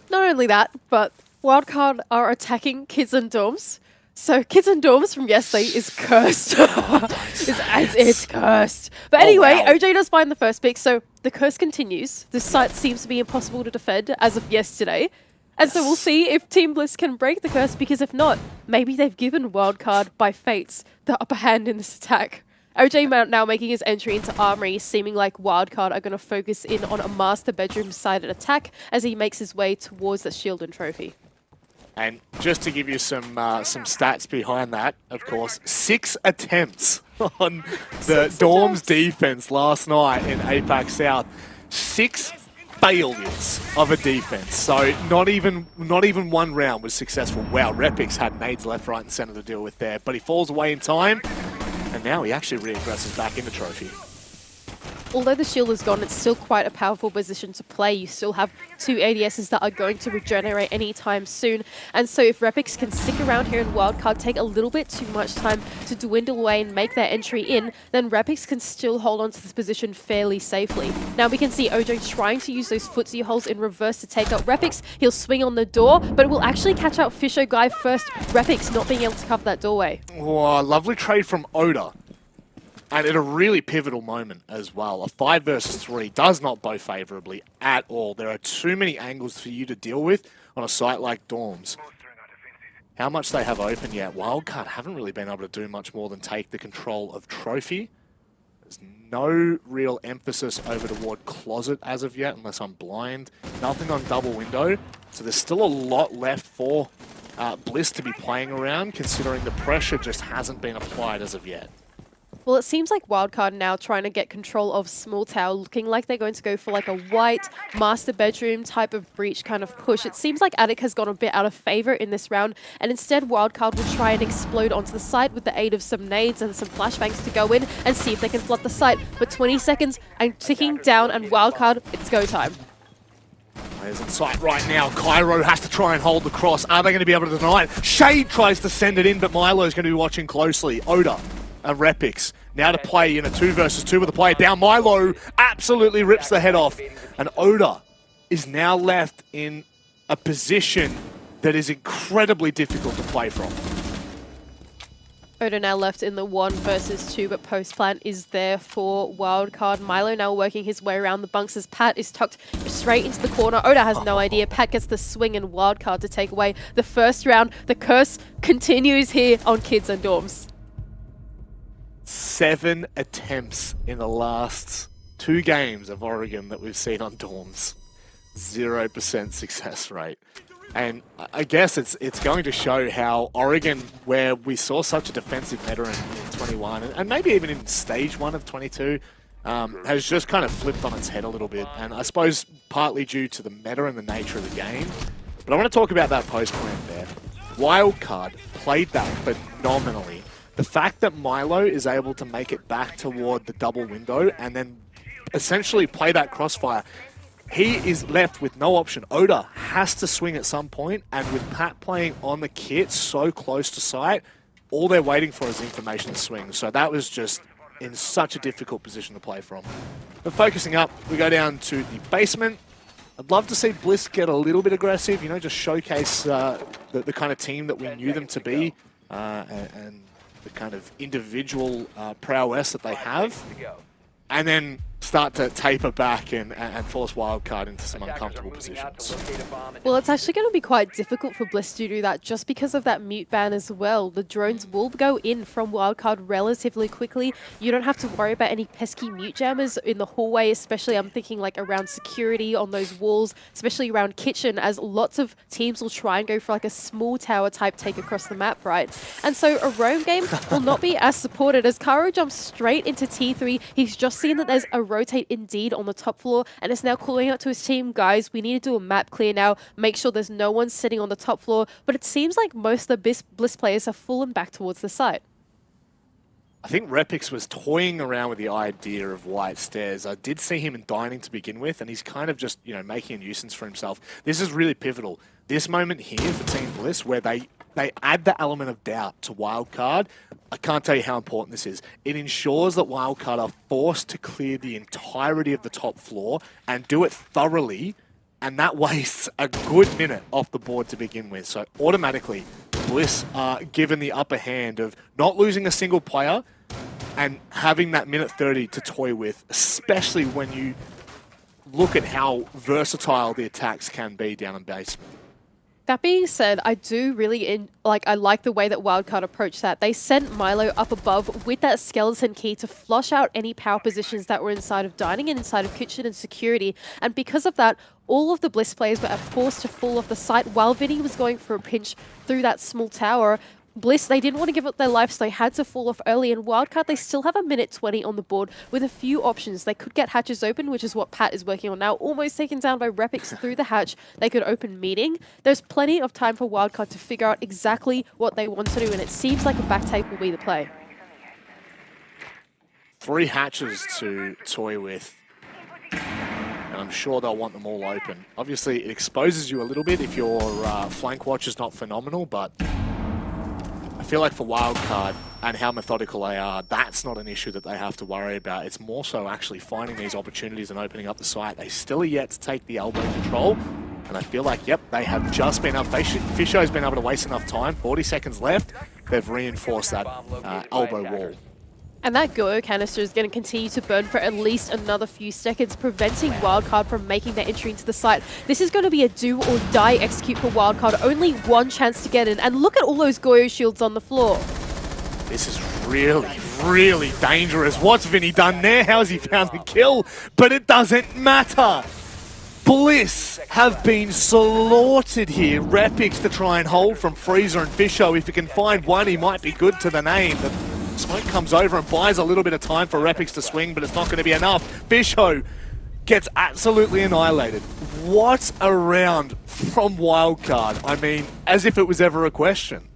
Not only that, but Wildcard are attacking Kids and Dorms. So Kids and Dorms from yesterday is cursed. It's cursed. But anyway, wow. OJ does find the first pick, so the curse continues. This site seems to be impossible to defend as of yesterday. And so we'll see if Team Bliss can break the curse, because if not, maybe they've given Wildcard by fates the upper hand in this attack. OJ now making his entry into Armory, seeming like Wildcard are going to focus in on a master bedroom-sided attack as he makes his way towards the shield and trophy. And just to give you some stats behind that, of course, 6 attempts on the Dorms defense last night in APAC South. 6 failures of a defense. So not even one round was successful. Wow, Repix had nades left, right, and center to deal with there, but he falls away in time, and now he actually reaggresses back in the trophy. Although the shield is gone, it's still quite a powerful position to play. You still have 2 ADSs that are going to regenerate anytime soon. And so if Repix can stick around here in Wildcard, take a little bit too much time to dwindle away and make their entry in, then Repix can still hold on to this position fairly safely. Now we can see OJ trying to use those footsie holes in reverse to take out Repix. He'll swing on the door, but it will actually catch out Fisher Guy first. Repix not being able to cover that doorway. Oh, lovely trade from Oda. And at a really pivotal moment as well. A 5 versus 3 does not bow favorably at all. There are too many angles for you to deal with on a site like Dorms. How much they have open yet? Wildcard haven't really been able to do much more than take the control of Trophy. There's no real emphasis over toward Closet as of yet, unless I'm blind. Nothing on double window. So there's still a lot left for Bliss to be playing around, considering the pressure just hasn't been applied as of yet. Well, it seems like Wildcard now trying to get control of Small Tower, looking like they're going to go for like a white master bedroom type of breach kind of push. It seems like Attic has gone a bit out of favor in this round, and instead Wildcard will try and explode onto the site with the aid of some nades and some flashbangs to go in and see if they can flood the site. But 20 seconds and ticking down, and Wildcard, it's go time. Players in sight right now. Cairo has to try and hold the cross. Are they going to be able to deny it? Shade tries to send it in, but Milo's going to be watching closely. Oda and Repix now to play in a 2 versus 2 with a player down. Milo absolutely rips the head off. And Oda is now left in a position that is incredibly difficult to play from. Oda now left in the 1 versus 2, but post plan is there for Wildcard. Milo now working his way around the bunks as Pat is tucked straight into the corner. Oda has no idea. Pat gets the swing and Wildcard to take away the first round. The curse continues here on Kids and Dorms. 7 attempts in the last 2 games of Oregon that we've seen on Dorms. 0% success rate. And I guess it's going to show how Oregon, where we saw such a defensive meta in 21, and maybe even in stage 1 of 22, has just kind of flipped on its head a little bit. And I suppose partly due to the meta and the nature of the game. But I want to talk about that post-plan there. Wildcard played that phenomenally. The fact that Milo is able to make it back toward the double window and then essentially play that crossfire, he is left with no option. Oda has to swing at some point, and with Pat playing on the kit so close to sight, all they're waiting for is information to swing. So that was just in such a difficult position to play from. But focusing up, we go down to the basement. I'd love to see Bliss get a little bit aggressive, you know, just showcase the kind of team that we knew them to be, and the kind of individual prowess that they have. And then start to taper back and force Wildcard into some uncomfortable positions. Well, it's actually going to be quite difficult for Bliss to do that just because of that mute ban as well. The drones will go in from Wildcard relatively quickly. You don't have to worry about any pesky mute jammers in the hallway, especially I'm thinking like around security on those walls, especially around kitchen, as lots of teams will try and go for like a small tower type take across the map, right? And so a roam game will not be as supported as Karo jumps straight into T3. He's just seen that there's a rotate indeed on the top floor and is now calling out to his team, guys, we need to do a map clear now, make sure there's no one sitting on the top floor. But it seems like most of the Bliss players have fallen back towards the site. I think Repix was toying around with the idea of white stairs. I did see him in dining to begin with, and he's kind of just, you know, making a nuisance for himself. This is really pivotal. This moment here for Team Bliss, where they add the element of doubt to Wildcard. I can't tell you how important this is. It ensures that Wildcard are forced to clear the entirety of the top floor and do it thoroughly, and that wastes a good minute off the board to begin with. So automatically, Bliss are given the upper hand of not losing a single player and having that minute 30 to toy with, especially when you look at how versatile the attacks can be down in basement. That being said, I do really I like the way that Wildcard approached that. They sent Milo up above with that skeleton key to flush out any power positions that were inside of dining and inside of kitchen and security. And because of that, all of the Bliss players were forced to fall off the site while Vinny was going for a pinch through that small tower. Bliss, they didn't want to give up their life, so they had to fall off early. And Wildcard, they still have a minute 20 on the board with a few options. They could get hatches open, which is what Pat is working on now, almost taken down by Repix through the hatch. They could open meeting. There's plenty of time for Wildcard to figure out exactly what they want to do, and it seems like a back take will be the play. 3 hatches to toy with, and I'm sure they'll want them all open. Obviously, it exposes you a little bit if your flank watch is not phenomenal, but I feel like for Wildcard and how methodical they are, that's not an issue that they have to worry about. It's more so actually finding these opportunities and opening up the site. They still are yet to take the elbow control, and I feel like, yep, they have just been up. Fisho's been able to waste enough time. 40 seconds left. They've reinforced that elbow wall. And that Go canister is going to continue to burn for at least another few seconds, preventing Wildcard from making their entry into the site. This is going to be a do or die execute for Wildcard. Only one chance to get in. And look at all those Goyo shields on the floor. This is really, really dangerous. What's Vinny done there? How has he found the kill? But it doesn't matter. Bliss have been slaughtered here. Repix to try and hold from Freezer and Fisho. If he can find one, he might be good to the name. The smoke comes over and buys a little bit of time for Repix to swing, but it's not going to be enough. Fisho gets absolutely annihilated. What a round from Wildcard. I mean, as if it was ever a question.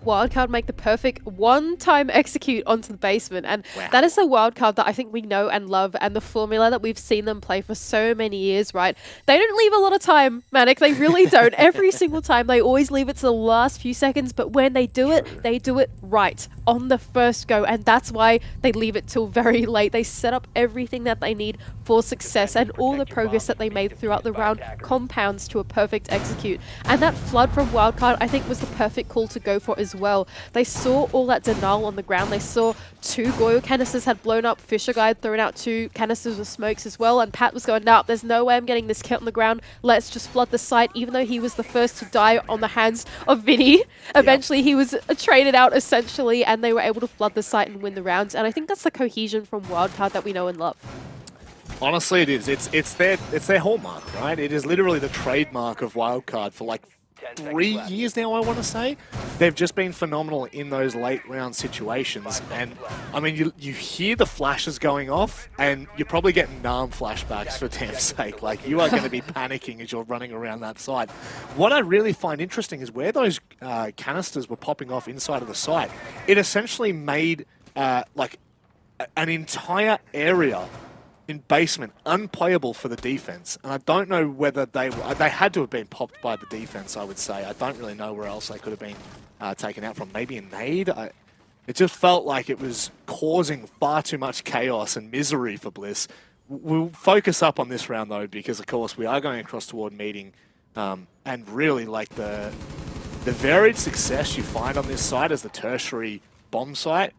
Wildcard make the perfect one-time execute onto the basement, and that is the Wildcard that I think we know and love, and the formula that we've seen them play for so many years, right? They don't leave a lot of time, Manic, they really don't. Every single time they always leave it to the last few seconds, but when they do it right on the first go, and that's why they leave it till very late. They set up everything that they need for success, and all the progress that they made throughout the round compounds to a perfect execute. And that flood from Wildcard, I think, was the perfect call to go for as well. They saw all that denial on the ground. They saw 2 Goyo canisters had blown up. Fisher guy had thrown out 2 canisters with smokes as well, and Pat was going, no, there's no way I'm getting this kit on the ground. Let's just flood the site, even though he was the first to die on the hands of Vinny. Eventually, he was traded out, essentially, and they were able to flood the site and win the rounds. And I think that's the cohesion from Wildcard that we know and love. Honestly, it is. It's their hallmark, right? It is literally the trademark of Wildcard for like 3 years now, I want to say. They've just been phenomenal in those late round situations. And, I mean, you hear the flashes going off, and you're probably getting Narm flashbacks for damn sake. Like, you are going to be panicking as you're running around that site. What I really find interesting is where those canisters were popping off inside of the site. It essentially made, like, an entire area in basement unplayable for the defense, and I don't know whether they had to have been popped by the defense, I would say. I don't really know where else they could have been taken out from. Maybe a nade? It just felt like it was causing far too much chaos and misery for Bliss. We'll focus up on this round though, because of course we are going across toward meeting, and really like the varied success you find on this site as the tertiary bomb site.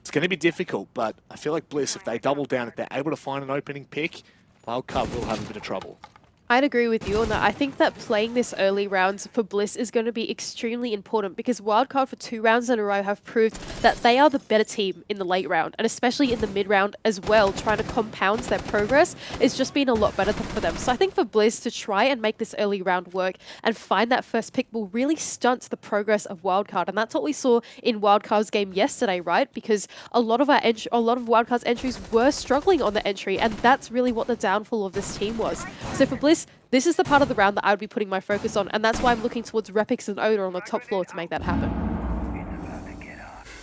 It's going to be difficult, but I feel like Bliss, if they double down, if they're able to find an opening pick, Wildcard will have a bit of trouble. I'd agree with you on that. I think that playing this early rounds for Bliss is going to be extremely important because Wildcard for 2 rounds in a row have proved that they are the better team in the late round, and especially in the mid round as well. Trying to compound their progress is just been a lot better for them. So I think for Bliss to try and make this early round work and find that first pick will really stunt the progress of Wildcard, and that's what we saw in Wildcard's game yesterday, right? Because a lot of Wildcard's entries were struggling on the entry, and that's really what the downfall of this team was. So for Bliss, this is the part of the round that I would be putting my focus on, and that's why I'm looking towards Repix and Oda on the top floor to make that happen.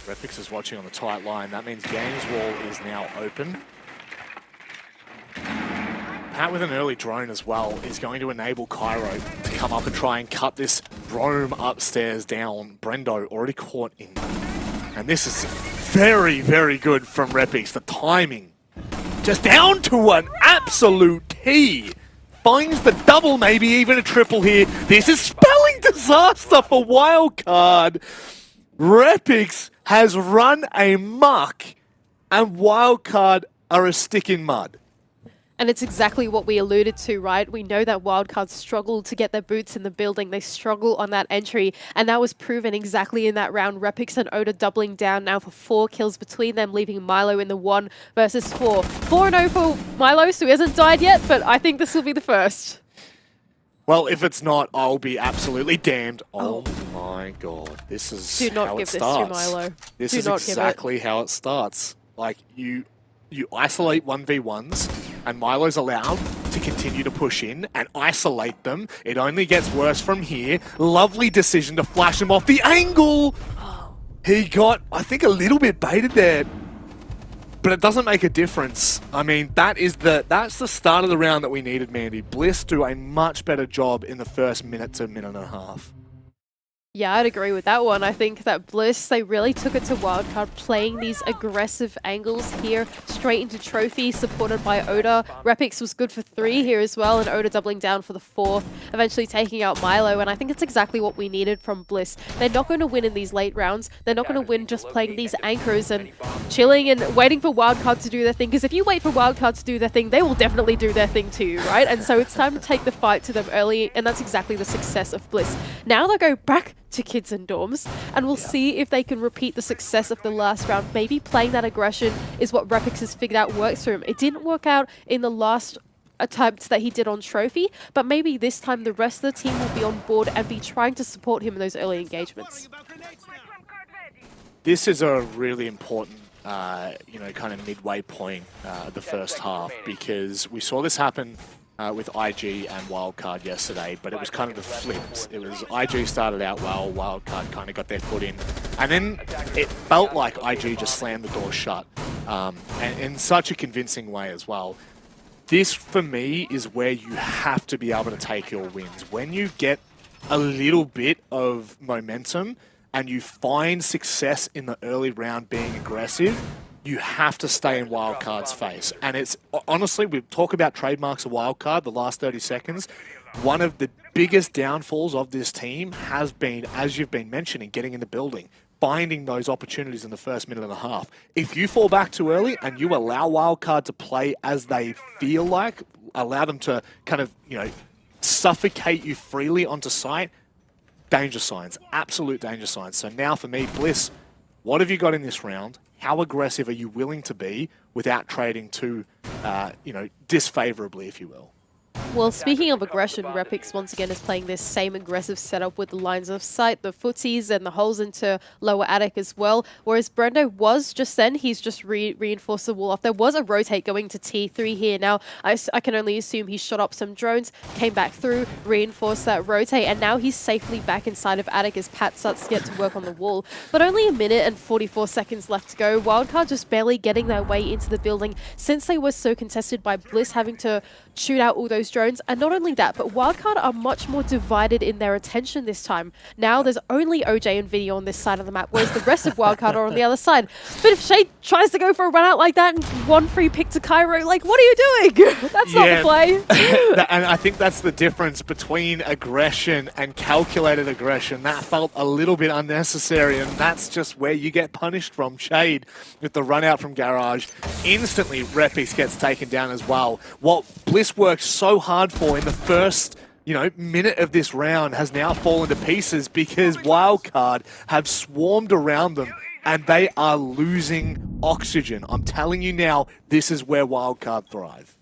Repix is watching on the tight line. That means Games Wall is now open. Pat with an early drone as well is going to enable Cairo to come up and try and cut this roam upstairs down. Brendo already caught in. And this is very, very good from Repix. The timing just down to an absolute T. Finds the double, maybe even a triple here. This is spelling disaster for Wildcard. Repix has run amok, and Wildcard are a stick in mud. And it's exactly what we alluded to, right? We know that Wildcard struggled to get their boots in the building. They struggle on that entry, and that was proven exactly in that round. Repix and Oda doubling down now for 4 kills between them, leaving Milo in the 1 versus 4. 4-0 for Milo, so he hasn't died yet, but I think this will be the first. Well, if it's not, I'll be absolutely damned. Oh my god, this is Do not how give it this starts. to Milo. This Do is not give it. exactly how it starts. Like, you isolate 1v1s, and Milo's allowed to continue to push in and isolate them. It only gets worse from here. Lovely decision to flash him off the angle. He got, I think, a little bit baited there, but it doesn't make a difference. I mean, that's the start of the round that we needed, Mandy. Bliss do a much better job in the first minute to minute and a half. Yeah, I'd agree with that one. I think that Bliss, they really took it to Wildcard, playing these aggressive angles here, straight into Trophy, supported by Oda. Repix was good for 3 here as well, and Oda doubling down for the 4th, eventually taking out Milo, and I think it's exactly what we needed from Bliss. They're not going to win in these late rounds. They're not going to win just playing these anchors and chilling and waiting for Wildcard to do their thing, because if you wait for Wildcard to do their thing, they will definitely do their thing too, right? And so it's time to take the fight to them early, and that's exactly the success of Bliss. Now they'll go back to Kids and Dorms, and we'll see if they can repeat the success of the last round. Maybe playing that aggression is what Repix has figured out works for him. It didn't work out in the last attempt that he did on Trophy, but maybe this time the rest of the team will be on board and be trying to support him in those early engagements. This is a really important, kind of midway point of the first half, because we saw this happen with IG and Wildcard yesterday, but it was kind of the flips. It was IG started out well, Wildcard kind of got their foot in, and then it felt like IG just slammed the door shut, and in such a convincing way as well. This, for me, is where you have to be able to take your wins. When you get a little bit of momentum and you find success in the early round being aggressive, you have to stay in Wildcard's face. And it's, honestly, we talk about trademarks of Wildcard the last 30 seconds. One of the biggest downfalls of this team has been, as you've been mentioning, getting in the building, finding those opportunities in the first minute and a half. If you fall back too early and you allow Wildcard to play as they feel like, allow them to kind of, suffocate you freely onto site, danger signs, absolute danger signs. So now for me, Bliss, what have you got in this round? how aggressive are you willing to be without trading too, disfavorably, if you will? Well, speaking of aggression, Repix once again is playing this same aggressive setup with the lines of sight, the footsies, and the holes into lower attic as well. Whereas Brendo was just then, he's just reinforced the wall off. There was a rotate going to T3 here. Now, I can only assume he shot up some drones, came back through, reinforced that rotate, and now he's safely back inside of attic as Pat starts to get to work on the wall. But only a minute and 44 seconds left to go. Wildcard just barely getting their way into the building since they were so contested by Bliss having to shoot out all those drones. And not only that, but Wildcard are much more divided in their attention this time. Now there's only OJ and Video on this side of the map, whereas the rest of Wildcard are on the other side. But if Shade tries to go for a run out like that and one free pick to Cairo, like, what are you doing? That's not the play. And I think that's the difference between aggression and calculated aggression. That felt a little bit unnecessary, and that's just where you get punished from. Shade with the run out from Garage. Instantly, Repix gets taken down as well. What Bliss worked so hard for in the first minute of this round has now fallen to pieces because Wildcard have swarmed around them and they are losing oxygen. I'm telling you now, this is where Wildcard thrive.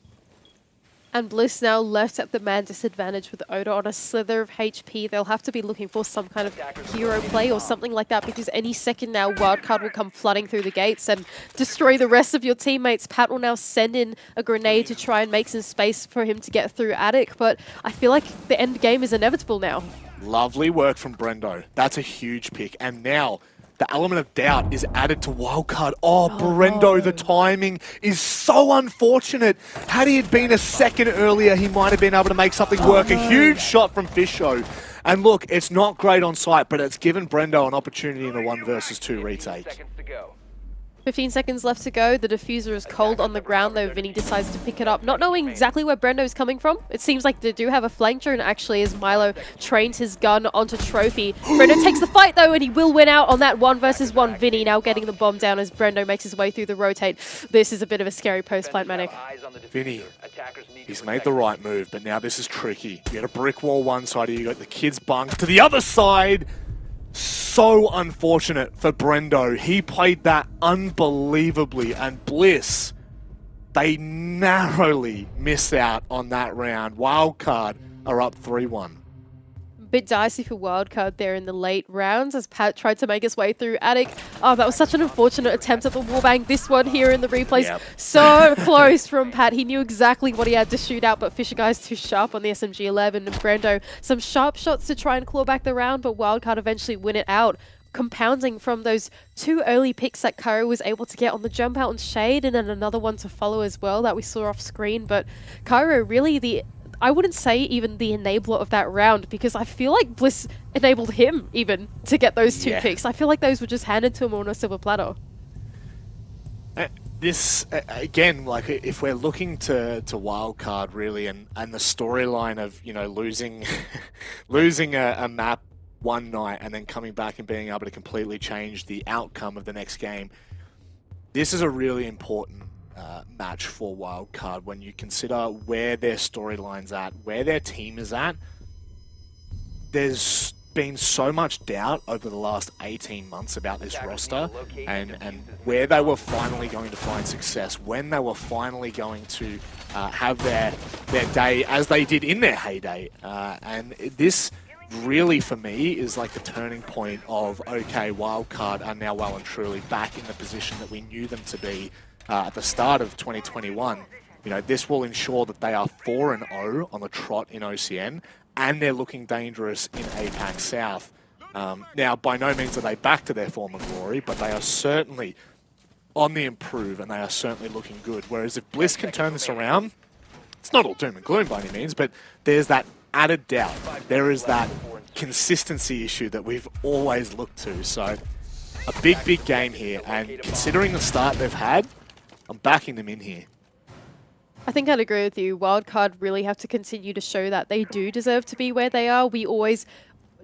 And Bliss now left at the man disadvantage with Oda on a slither of HP. They'll have to be looking for some kind of hero play or something like that, because any second now Wildcard will come flooding through the gates and destroy the rest of your teammates. Pat will now send in a grenade to try and make some space for him to get through attic, but I feel like the end game is inevitable now. Lovely work from Brendo. That's a huge pick. And now the element of doubt is added to Wildcard. Oh, Brendo, the timing is so unfortunate. Had he had been a second earlier, he might have been able to make something work. A huge shot from Fisho. And look, it's not great on site, but it's given Brendo an opportunity in a 1 versus 2 retake. 15 seconds left to go. The diffuser is cold on the ground, though. Vinny decides to pick it up, not knowing exactly where Brendo is coming from. It seems like they do have a flank drone, actually, as Milo trains his gun onto Trophy. Brendo takes the fight, though, and he will win out on that 1 versus 1. Vinny now getting the bomb down as Brendo makes his way through the rotate. This is a bit of a scary post-plant, Manic. Vinny, he's made the right move, but now this is tricky. You got a brick wall one side, you got the kids bunk to the other side. So unfortunate for Brendo. He played that unbelievably, and Bliss, they narrowly missed out on that round. Wildcard are up 3-1. Bit dicey for Wildcard there in the late rounds as Pat tried to make his way through attic. Oh, that was such an unfortunate attempt at the wallbang. This one here in the replays, so close from Pat. He knew exactly what he had to shoot out, but Fisher Guy's too sharp on the SMG-11. And Brendo, some sharp shots to try and claw back the round, but Wildcard eventually win it out, compounding from those 2 early picks that Cairo was able to get on the jump out on Shade, and then another one to follow as well that we saw off screen. But Cairo really I wouldn't say even the enabler of that round, because I feel like Bliss enabled him even to get those 2 picks. I feel like those were just handed to him on a silver platter. This, again, like if we're looking to Wildcard really, and the storyline of, losing losing a map one night and then coming back and being able to completely change the outcome of the next game, this is a really important match for Wildcard when you consider where their storyline's at, where their team is at. There's been so much doubt over the last 18 months about this roster and where they were finally going to find success, when they were finally going to have their day as they did in their heyday. And this really, for me, is like the turning point of, okay, Wildcard are now well and truly back in the position that we knew them to be at the start of 2021. This will ensure that they are 4-0 on the trot in OCN, and they're looking dangerous in APAC South. Now, by no means are they back to their former glory, but they are certainly on the improve, and they are certainly looking good. Whereas if Bliss can turn this around, it's not all doom and gloom by any means, but there's that added doubt. There is that consistency issue that we've always looked to. So a big, big game here, and considering the start they've had, I'm backing them in here. I think I'd agree with you. Wildcard really have to continue to show that they do deserve to be where they are. We always,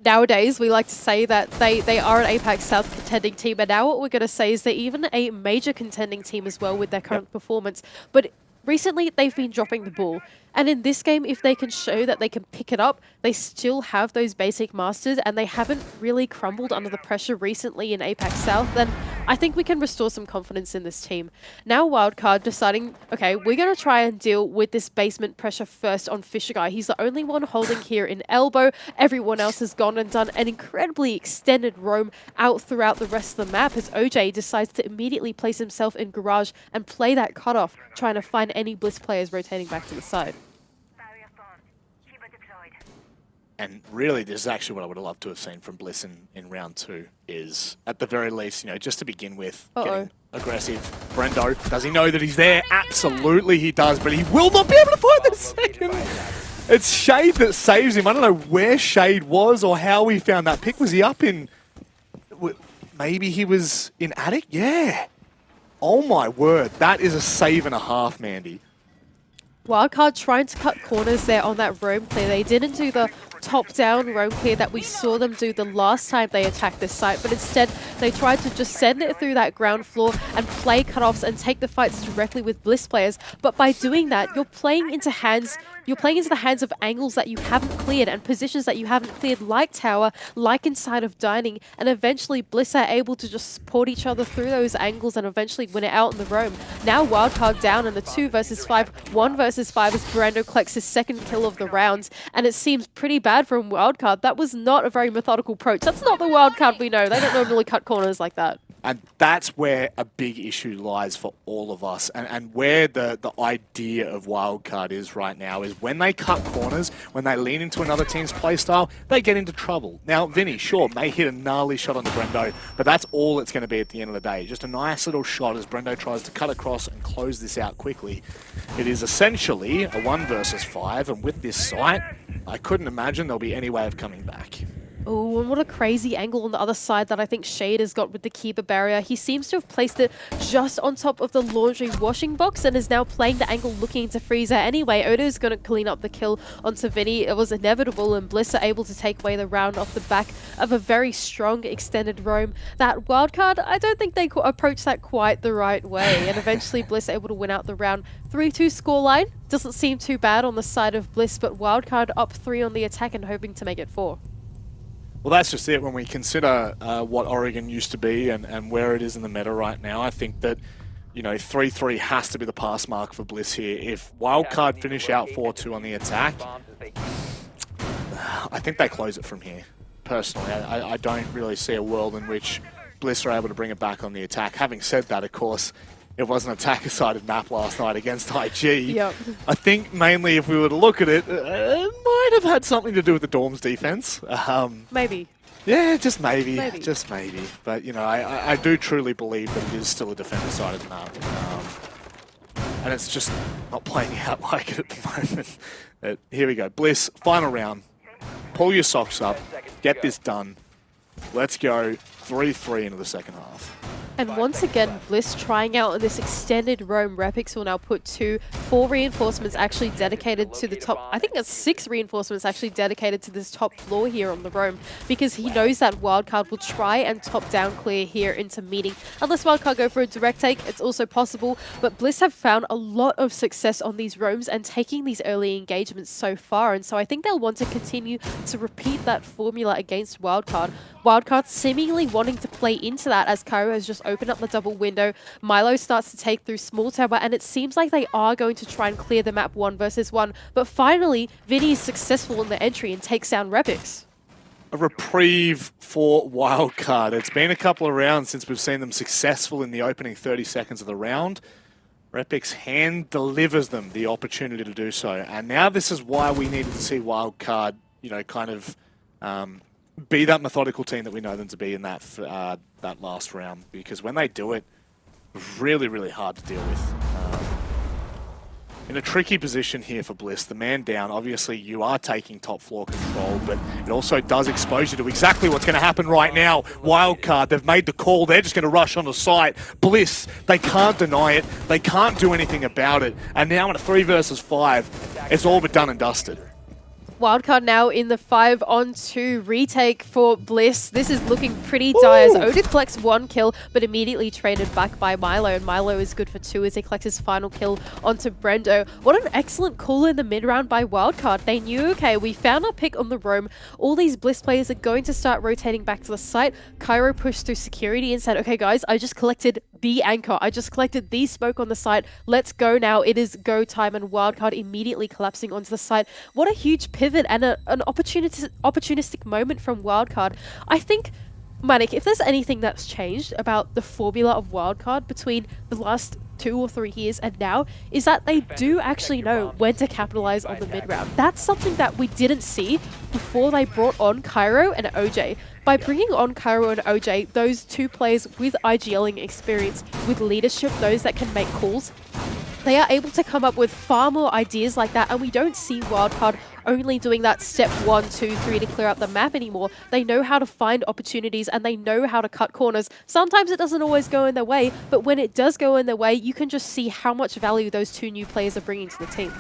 nowadays, we like to say that they are an APAC South contending team, and now what we're going to say is they're even a major contending team as well with their current performance. But recently, they've been dropping the ball. And in this game, if they can show that they can pick it up, they still have those basic masters and they haven't really crumbled under the pressure recently in APAC South, then I think we can restore some confidence in this team. Now Wildcard deciding, okay, we're going to try and deal with this basement pressure first on Fisher Guy. He's the only one holding here in elbow. Everyone else has gone and done an incredibly extended roam out throughout the rest of the map as OJ decides to immediately place himself in garage and play that cutoff, trying to find any Bliss players rotating back to the side. And really, this is actually what I would have loved to have seen from Bliss in round 2, is at the very least, you know, just to begin with, getting aggressive. Brendo, does he know that he's there? Absolutely he does, but he will not be able to find the second. It's Shade that saves him. I don't know where Shade was or how he found that pick. Was he up in... Maybe he was in Attic? Yeah. Oh my word, that is a save and a half, Mandy. Wildcard trying to cut corners there on that roam clear. They didn't do the top-down roam clear that we saw them do the last time they attacked this site, but instead they tried to just send it through that ground floor and play cutoffs and take the fights directly with Bliss players. But by doing that, you're playing into the hands of angles that you haven't cleared and positions that you haven't cleared, like tower, like inside of dining, and eventually Bliss are able to just support each other through those angles and eventually win it out in the roam. Now Wildcard down in the 2 versus 5, 1 versus 5 as Brando collects his second kill of the rounds, and it seems pretty bad from Wildcard. That was not a very methodical approach. That's not the Wildcard we know. They don't normally cut corners like that. And that's where a big issue lies for all of us. And where the idea of Wildcard is right now is when they cut corners, when they lean into another team's playstyle, they get into trouble. Now, Vinny, sure, may hit a gnarly shot on the Brendo, but that's all it's going to be at the end of the day. Just a nice little shot as Brendo tries to cut across and close this out quickly. It is essentially a 1 versus 5, and with this site, I couldn't imagine there'll be any way of coming back. Oh, and what a crazy angle on the other side that I think Shade has got with the keeper barrier. He seems to have placed it just on top of the laundry washing box and is now playing the angle looking to Freezer. Anyway, Odo's going to clean up the kill onto Vinny. It was inevitable, and Bliss are able to take away the round off the back of a very strong extended roam. That Wildcard, I don't think they approached that quite the right way, and eventually Bliss able to win out the round. 3-2 scoreline. Doesn't seem too bad on the side of Bliss, but Wildcard up 3 on the attack and hoping to make it 4. Well, that's just it. When we consider what Oregon used to be and where it is in the meta right now, I think that, you know, 3-3 has to be the pass mark for Bliss here. If Wildcard finish out 4-2 on the attack, I think they close it from here. Personally, I don't really see a world in which Bliss are able to bring it back on the attack. Having said that, of course, it was an attacker-sided map last night against IG. Yep. I think mainly if we were to look at it, it might have had something to do with the Dorm's defense. Maybe. Yeah, just maybe. Just maybe. But, you know, I do truly believe that it is still a defender-sided map. And it's just not playing out like it at the moment. But here we go. Bliss, final round. Pull your socks up. Get this done. Let's go 3-3 into the second half. And once again, Bliss trying out this extended roam. Repix will now put 4 reinforcements actually dedicated to the top. I think that's 6 reinforcements actually dedicated to this top floor here on the roam, because he knows that Wildcard will try and top down clear here into meeting. Unless Wildcard go for a direct take, it's also possible. But Bliss have found a lot of success on these roams and taking these early engagements so far. And so I think they'll want to continue to repeat that formula against Wildcard. Wildcard seemingly wanting to play into that as Cairo has just opened up the double window. Milo starts to take through small tower, and it seems like they are going to try and clear the map 1 versus 1. But finally, Vinny is successful in the entry and takes down Repix. A reprieve for Wildcard. It's been a couple of rounds since we've seen them successful in the opening 30 seconds of the round. Repix hand delivers them the opportunity to do so. And now this is why we needed to see Wildcard, you know, kind of be that methodical team that we know them to be in that that last round, because when they do it, really, really hard to deal with. In a tricky position here for Bliss, the man down, obviously you are taking top floor control, but it also does expose you to exactly what's going to happen right now. Wildcard, they've made the call, they're just going to rush on the site. Bliss, they can't deny it, they can't do anything about it, and now in a 3 versus 5, it's all but done and dusted. Wildcard now in the 5-on-2 retake for Bliss. This is looking pretty dire as Odin collects 1 kill, but immediately traded back by Milo, and Milo is good for 2 as he collects his final kill onto Brendo. What an excellent call in the mid-round by Wildcard. They knew, okay, we found our pick on the roam. All these Bliss players are going to start rotating back to the site. Cairo pushed through security and said, okay guys, I just collected the anchor. I just collected the smoke on the site. Let's go now. It is go time, and Wildcard immediately collapsing onto the site. What a huge pivot and an opportunistic moment from Wildcard. I think, Manik, if there's anything that's changed about the formula of Wildcard between the last 2 or 3 years and now, is that they do actually know when to capitalize on the mid-round. That's something that we didn't see before they brought on Cairo and OJ. By bringing on Cairo and OJ, those 2 players with IGLing experience, with leadership, those that can make calls, they are able to come up with far more ideas like that, and we don't see Wildcard only doing that step 1, 2, 3 to clear out the map anymore. They know how to find opportunities and they know how to cut corners. Sometimes it doesn't always go in their way, but when it does go in their way, you can just see how much value those 2 new players are bringing to the team.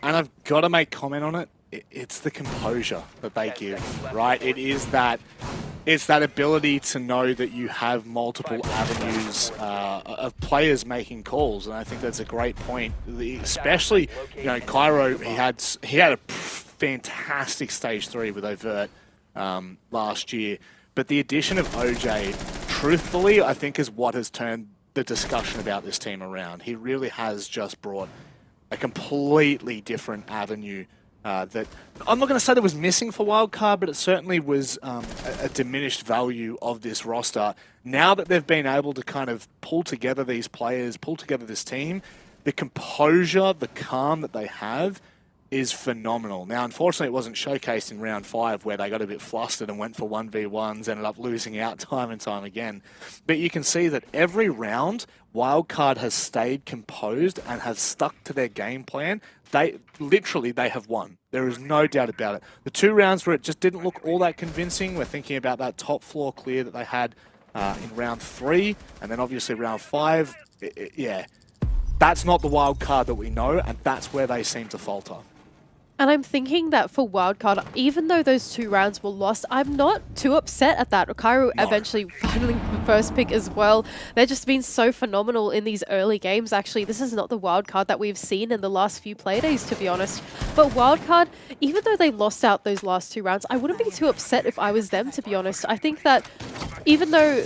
And I've got to make comment on it. It's the composure that they give, right? It's that ability to know that you have multiple avenues of players making calls, and I think that's a great point. Especially, you know, Cairo, he had a fantastic stage 3 with Overt last year, but the addition of OJ, truthfully, I think is what has turned the discussion about this team around. He really has just brought a completely different avenue that I'm not going to say that was missing for Wildcard, but it certainly was a diminished value of this roster. Now that they've been able to kind of pull together these players, pull together this team, the composure, the calm that they have is phenomenal. Now, unfortunately, it wasn't showcased in round 5 where they got a bit flustered and went for 1v1s, ended up losing out time and time again. But you can see that every round, Wildcard has stayed composed and has stuck to their game plan. They have won. There is no doubt about it. The 2 rounds where it just didn't look all that convincing, we're thinking about that top floor clear that they had in round 3, and then obviously round 5. Yeah, that's not the Wildcard that we know, and that's where they seem to falter. And I'm thinking that for Wildcard, even though those 2 rounds were lost, I'm not too upset at that. Cairo eventually finding the first pick as well. They've just been so phenomenal in these early games, actually. This is not the Wildcard that we've seen in the last few Playdays, to be honest. But Wildcard, even though they lost out those last 2 rounds, I wouldn't be too upset if I was them, to be honest. I think that even though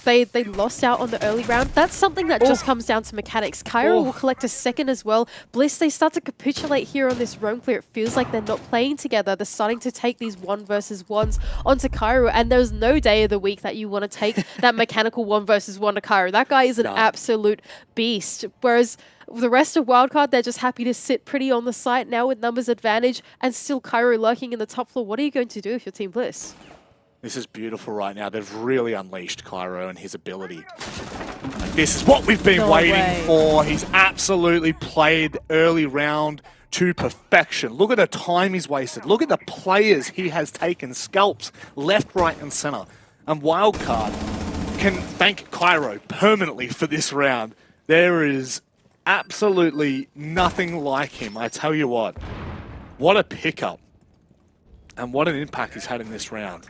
they lost out on the early round, that's something that just comes down to mechanics. Cairo will collect a second as well. Bliss, they start to capitulate here on this roam clear. It feels like they're not playing together. They're starting to take these 1v1s onto Cairo, and there's no day of the week that you want to take that mechanical 1v1 to Cairo. That guy is an absolute beast. Whereas the rest of Wildcard, they're just happy to sit pretty on the site now with numbers advantage, and still Cairo lurking in the top floor. What are you going to do if you're Team Bliss? This is beautiful right now. They've really unleashed Cairo and his ability. And this is what we've been waiting for. He's absolutely played early round to perfection. Look at the time he's wasted. Look at the players he has taken scalps left, right, and center. And Wildcard can thank Cairo permanently for this round. There is absolutely nothing like him. I tell you what a pickup. And what an impact he's had in this round.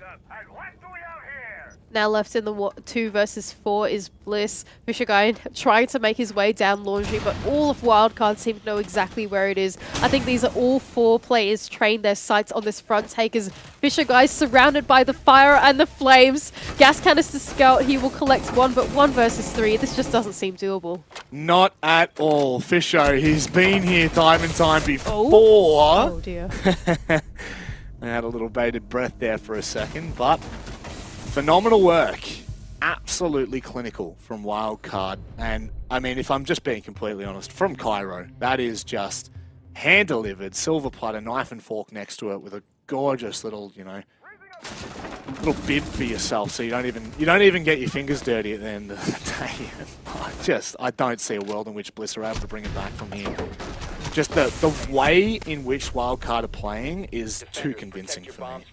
Now left in the 2 versus 4 is Bliss. Fisher Guy trying to make his way down Laundry, but all of Wildcard seem to know exactly where it is. I think these are all 4 players trained their sights on this front take as Fisher Guy surrounded by the fire and the flames. Gas Canister Scout, he will collect 1, but 1 versus 3, this just doesn't seem doable. Not at all. Fisher, he's been here time and time before. Oh dear. I had a little bated breath there for a second, but phenomenal work. Absolutely clinical from Wildcard. And, I mean, if I'm just being completely honest, from Cairo, that is just hand-delivered, silver platter, knife and fork next to it with a gorgeous little, you know, little bib for yourself so you don't even get your fingers dirty at the end of the day. I don't see a world in which Bliss are able to bring it back from here. Just the way in which Wildcard are playing is too convincing for me.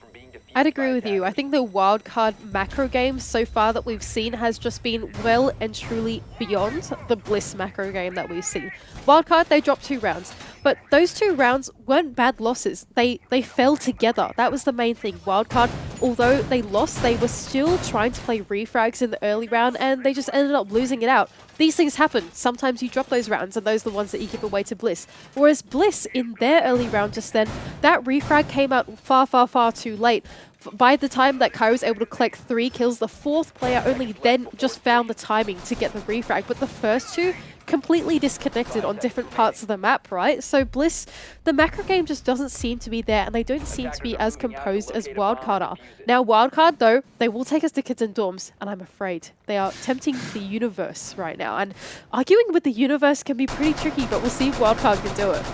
I'd agree with you. I think the Wildcard macro game so far that we've seen has just been well and truly beyond the Bliss macro game that we've seen. Wildcard, they dropped 2 rounds. But those 2 rounds weren't bad losses. They fell together. That was the main thing. Wildcard, although they lost, they were still trying to play refrags in the early round, and they just ended up losing it out. These things happen. Sometimes you drop those rounds, and those are the ones that you give away to Bliss. Whereas Bliss, in their early round just then, that refrag came out far, far, far too late. By the time that Kai was able to collect 3 kills, the 4th player only then just found the timing to get the refrag. But the first 2 completely disconnected on different parts of the map, right? So Bliss, the macro game just doesn't seem to be there, and they don't seem to be as composed as Wildcard are. Now Wildcard, though, they will take us to Kids and Dorms, and I'm afraid they are tempting the universe right now. And arguing with the universe can be pretty tricky, but we'll see if Wildcard can do it.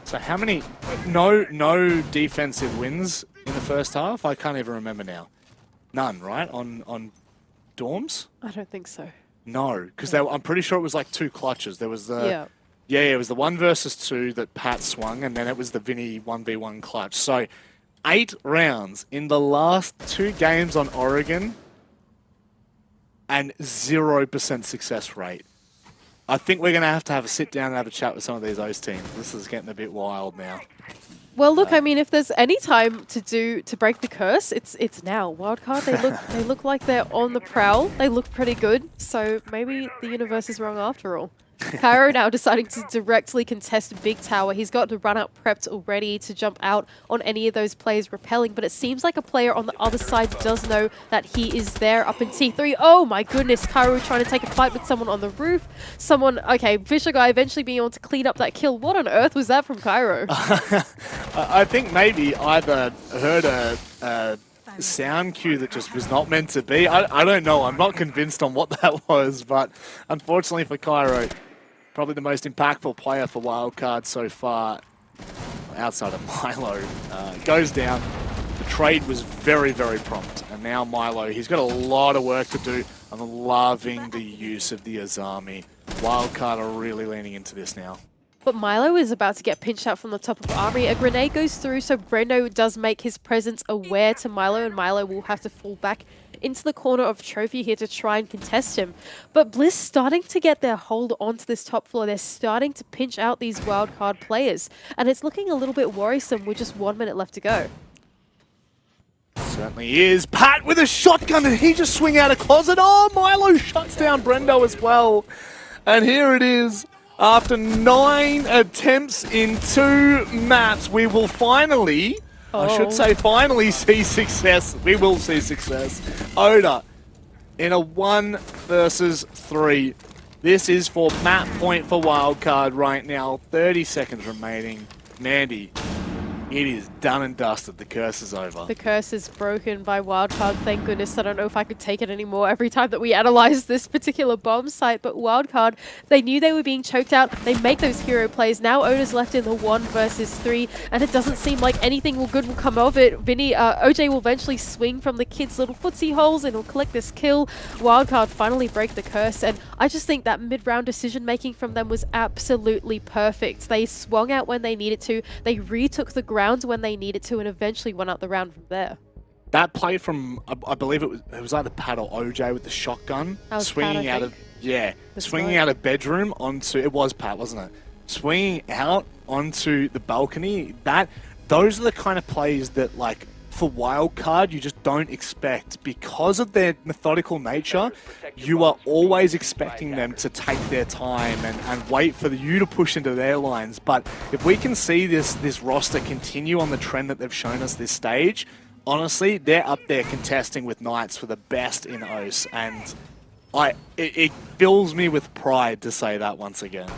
So how many? No defensive wins in the first half? I can't even remember now. None, right? On Dorms? I don't think so. No, because I'm pretty sure it was like 2 clutches. There was the it was the 1 versus 2 that Pat swung, and then it was the Vinny 1v1 clutch. So 8 rounds in the last 2 games on Oregon, and 0% success rate. I think we're going to have a sit down and have a chat with some of these OCE teams. This is getting a bit wild now. Well, look, I mean, if there's any time to break the curse, it's now. Wildcard, they look like they're on the prowl. They look pretty good, so maybe the universe is wrong after all. Cairo now deciding to directly contest Big Tower. He's got the run-up prepped already to jump out on any of those players repelling, but it seems like a player on the other side does know that he is there up in T3. Oh my goodness, Cairo trying to take a fight with someone on the roof. Okay, Fisher Guy eventually being able to clean up that kill. What on earth was that from Cairo? I think maybe either heard a sound cue that just was not meant to be. I don't know. I'm not convinced on what that was, but unfortunately for Cairo, probably the most impactful player for Wildcard so far, outside of Milo, goes down. The trade was very, very prompt, and now Milo, he's got a lot of work to do. I'm loving the use of the Azami. Wildcard are really leaning into this now. But Milo is about to get pinched out from the top of Armory. A grenade goes through, so Brendo does make his presence aware to Milo, and Milo will have to fall back into the corner of Trophy here to try and contest him. But Bliss starting to get their hold onto this top floor. They're starting to pinch out these wildcard players, and it's looking a little bit worrisome with just 1 minute left to go. Certainly is. Pat with a shotgun, and he just swing out a closet. Oh, Milo shuts down Brendo as well. And here it is. After 9 attempts in 2 maps, we will finally, I should say finally, see success. We will see success. Oda in a 1 versus 3. This is for map point for Wildcard right now. 30 seconds remaining. Mandy, it is done and dusted. The curse is over. The curse is broken by Wildcard. Thank goodness. I don't know if I could take it anymore every time that we analyze this particular bomb site. But Wildcard, they knew they were being choked out. They make those hero plays. Now Oda's left in the 1 versus 3. And it doesn't seem like anything good will come of it. OJ will eventually swing from the kid's little footsie holes and he'll collect this kill. Wildcard finally break the curse. And I just think that mid-round decision-making from them was absolutely perfect. They swung out when they needed to. They retook the ground when they needed to and eventually won out the round from there. That play from, I believe it was either Pat or OJ with the shotgun. Swinging out of, swinging out of bedroom onto, it was Pat, wasn't it? Swinging out onto the balcony. Those are the kind of plays that, like, for Wildcard, you just don't expect. Because of their methodical nature, you are always expecting them to take their time and wait for you to push into their lines. But if we can see this roster continue on the trend that they've shown us this stage, honestly, they're up there contesting with Knights for the best in OCE. And it fills me with pride to say that once again.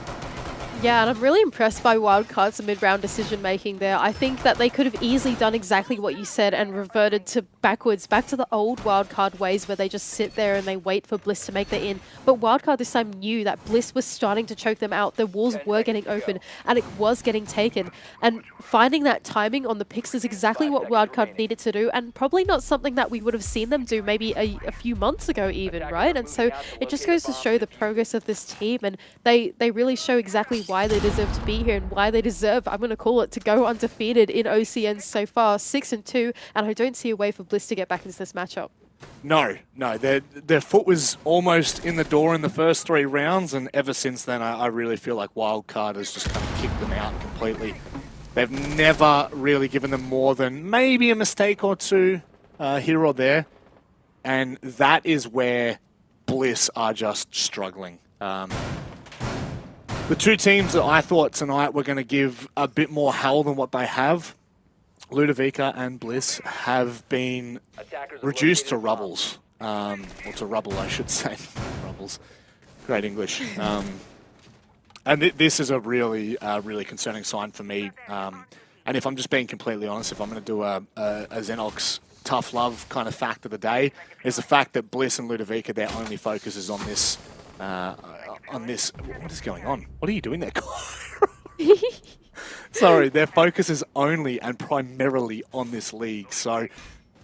Yeah, and I'm really impressed by Wildcard's mid-round decision-making there. I think that they could have easily done exactly what you said and reverted to back to the old Wildcard ways where they just sit there and they wait for Bliss to make the in. But Wildcard this time knew that Bliss was starting to choke them out. The walls were getting open and it was getting taken. And finding that timing on the picks is exactly what Wildcard needed to do, and probably not something that we would have seen them do maybe a few months ago even, right? And so it just goes to show the progress of this team, and they really show exactly why they deserve to be here and why they deserve, I'm going to call it, to go undefeated in OCN so far, 6-2, and I don't see a way for Bliss to get back into this matchup. No, their foot was almost in the door in the first 3 rounds, and ever since then, I really feel like Wildcard has just kind of kicked them out completely. They've never really given them more than maybe a mistake or two here or there, and that is where Bliss are just struggling. The 2 teams that I thought tonight were going to give a bit more hell than what they have, Ludovica and Bliss, have been reduced to rubbles. Or to rubble, I should say. Rubbles. Great English. And this is a really, really concerning sign for me. And if I'm just being completely honest, if I'm going to do a Xenox tough love kind of fact of the day, is the fact that Bliss and Ludovica, their only focus is on this. What is going on? What are you doing there, Sorry, their focus is only and primarily on this league. So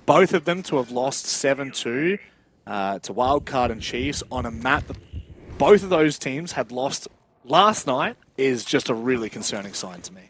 both of them to have lost 7-2 to Wildcard and Chiefs on a map that both of those teams had lost last night is just a really concerning sign to me.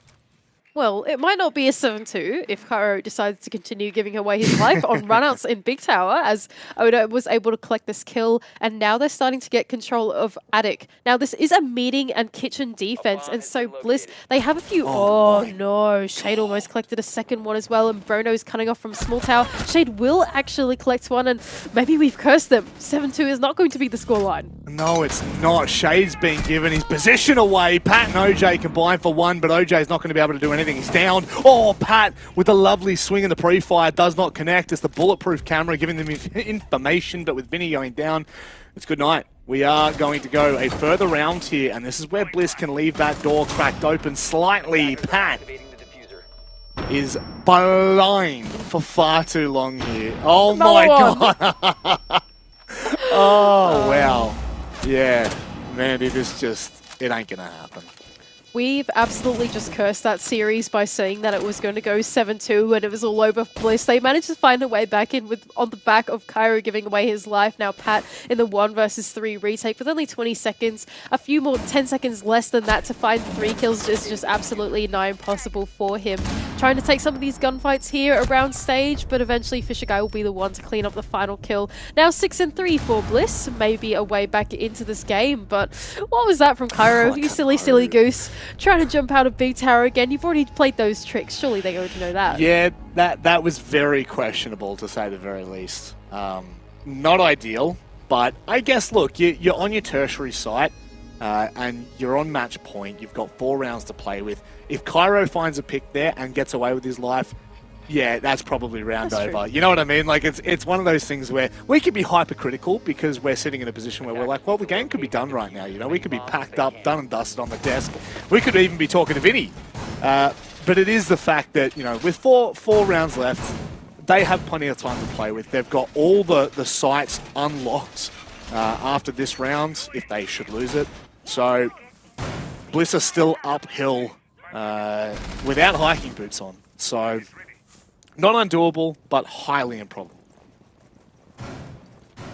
Well, it might not be a 7-2 if Cairo decides to continue giving away his life on runouts in Big Tower, as Oda was able to collect this kill, and now they're starting to get control of Attic. Now, this is a meeting and kitchen defense, and so Bliss, they have a few... Oh, no. Shade almost collected a second one as well, and Brono's cutting off from Small Tower. Shade will actually collect one, and maybe we've cursed them. 7-2 is not going to be the scoreline. No, it's not. Shade's being given his position away. Pat and OJ combine for one, but OJ's not going to be able to do anything. He's down. Oh, Pat with a lovely swing in the pre-fire does not connect. It's the bulletproof camera giving them information, but with Vinny going down, it's good night. We are going to go a further round here, and this is where Bliss can leave that door cracked open slightly. Pat is blind for far too long here. Oh my god. Oh, wow. Yeah, man, it ain't gonna happen. We've absolutely just cursed that series by saying that it was going to go 7-2 and it was all over Bliss. They managed to find a way back in on the back of Cairo giving away his life. Now Pat in the 1 versus 3 retake with only 20 seconds. A few more, 10 seconds less than that to find 3 kills is just absolutely nigh impossible for him. Trying to take some of these gunfights here around stage, but eventually Fisher Guy will be the one to clean up the final kill. Now 6-3 for Bliss. Maybe a way back into this game, but what was that from Cairo? You silly goose. Trying to jump out of Big Tower again. You've already played those tricks. Surely they already know that. Yeah, that was very questionable, to say the very least. Not ideal, but I guess, look, you're on your tertiary site, and you're on match point. You've got 4 rounds to play with. If Cairo finds a pick there and gets away with his life, yeah, that's probably round over. True. You know what I mean? Like, it's one of those things where we could be hypercritical because we're sitting in a position where we're like, well, the game could be done right now. You know, we could be packed up, done and dusted on the desk. We could even be talking to Vinny. But it is the fact that, you know, with four rounds left, they have plenty of time to play with. They've got all the sites unlocked after this round, if they should lose it. So Bliss are still uphill without hiking boots on. So not undoable, but highly improbable.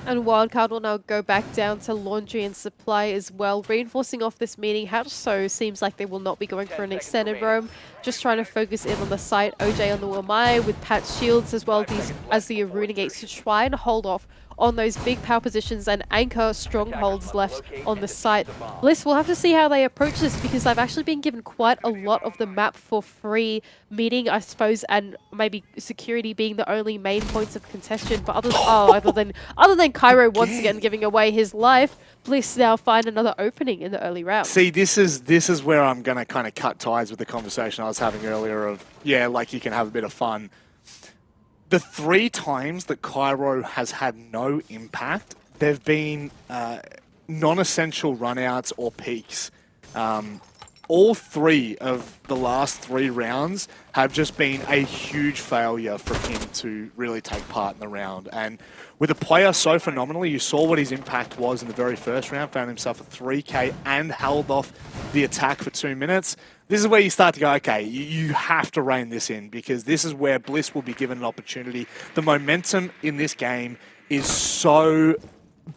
And Wildcard will now go back down to Laundry and Supply as well, reinforcing off this meeting. How so seems like they will not be going for an extended roam, just trying to focus in on the site. OJ on the Wamai with Pat's shields as well as the Aruna Gates to try and hold off on those big power positions and anchor strongholds left on the site. Bliss, we'll have to see how they approach this because they've actually been given quite a lot of the map for free, meeting, I suppose, and maybe security being the only main points of contention. But other than Cairo once again giving away his life, Bliss now find another opening in the early round. See, this is where I'm going to kind of cut ties with the conversation I was having earlier of, yeah, like you can have a bit of fun. The 3 times that Cairo has had no impact, they've been non-essential runouts or peaks. All 3 of the last 3 rounds have just been a huge failure for him to really take part in the round. And with a player so phenomenally, you saw what his impact was in the very first round, found himself a 3K and held off the attack for 2 minutes. This is where you start to go, okay, you have to rein this in because this is where Bliss will be given an opportunity. The momentum in this game is so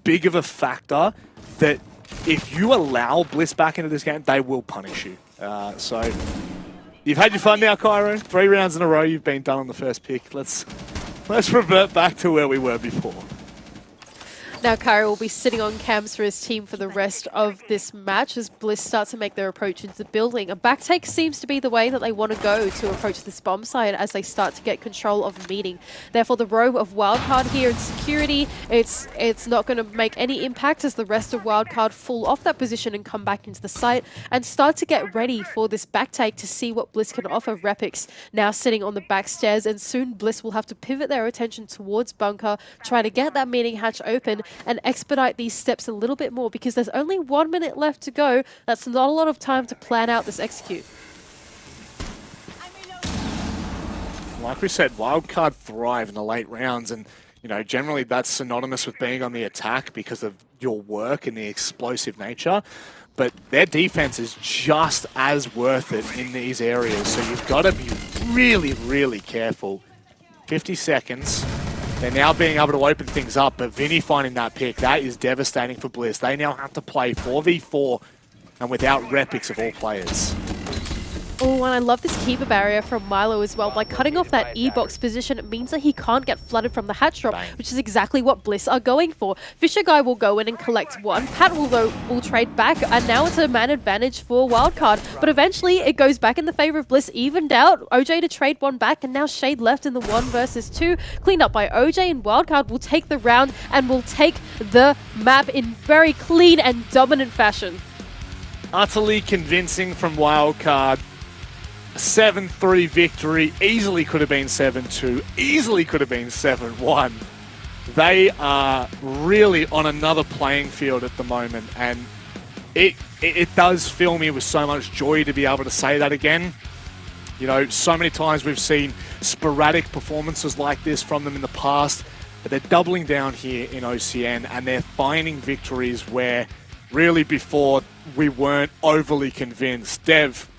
big of a factor that if you allow Bliss back into this game, they will punish you. So you've had your fun now, Cairo. 3 rounds in a row, you've been done on the first pick. Let's let's revert back to where we were before. Now Kyra will be sitting on cams for his team for the rest of this match as Bliss start to make their approach into the building. A backtake seems to be the way that they want to go to approach this bomb site as they start to get control of the meeting. Therefore, the roam of Wildcard here in security, it's not going to make any impact as the rest of Wildcard fall off that position and come back into the site and start to get ready for this backtake to see what Bliss can offer. Repix now sitting on the back stairs, and soon Bliss will have to pivot their attention towards bunker, try to get that meeting hatch open and expedite these steps a little bit more because there's only 1 minute left to go. That's not a lot of time to plan out this execute. Like we said, Wildcard thrive in the late rounds, and you know generally that's synonymous with being on the attack because of your work and the explosive nature. But their defense is just as worth it in these areas, so you've got to be really, really careful. 50 seconds. They're now being able to open things up, but Vinny finding that pick, that is devastating for Bliss. They now have to play 4v4 and without Repix of all players. Oh, and I love this keeper barrier from Milo as well. By cutting off that E-box position, it means that he can't get flooded from the hatch drop, which is exactly what Bliss are going for. Fisher Guy will go in and collect one. Pat will trade back, and now it's a man advantage for Wildcard. But eventually, it goes back in the favor of Bliss, evened out. OJ to trade one back, and now Shade left in the 1 versus 2. Cleaned up by OJ, and Wildcard will take the round and will take the map in very clean and dominant fashion. Utterly convincing from Wildcard. 7-3 victory, easily could have been 7-2, easily could have been 7-1. They are really on another playing field at the moment, and it does fill me with so much joy to be able to say that again. You know, so many times we've seen sporadic performances like this from them in the past, but they're doubling down here in OCN, and they're finding victories where really before we weren't overly convinced. Dev,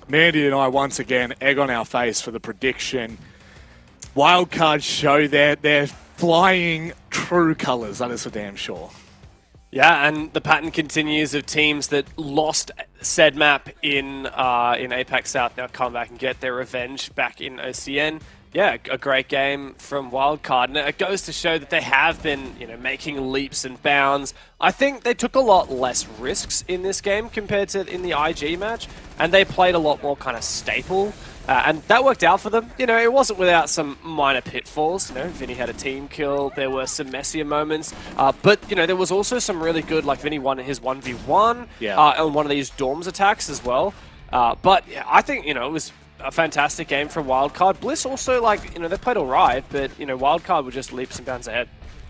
Mandy and I once again egg on our face for the prediction. Wildcard show they're flying true colours, that is for damn sure. Yeah, and the pattern continues of teams that lost said map in APAC South now come back and get their revenge back in OCN. Yeah, a great game from Wildcard, and it goes to show that they have been, making leaps and bounds. I think they took a lot less risks in this game compared to in the IG match, and they played a lot more kind of staple, and that worked out for them. It wasn't without some minor pitfalls. Vinny had a team kill, there were some messier moments, but there was also some really good, like Vinny won his 1v1 on one of these Dorms attacks as well. But I think, it was a fantastic game from Wildcard. Bliss also, they played all right, but, Wildcard were just leaps and bounds ahead.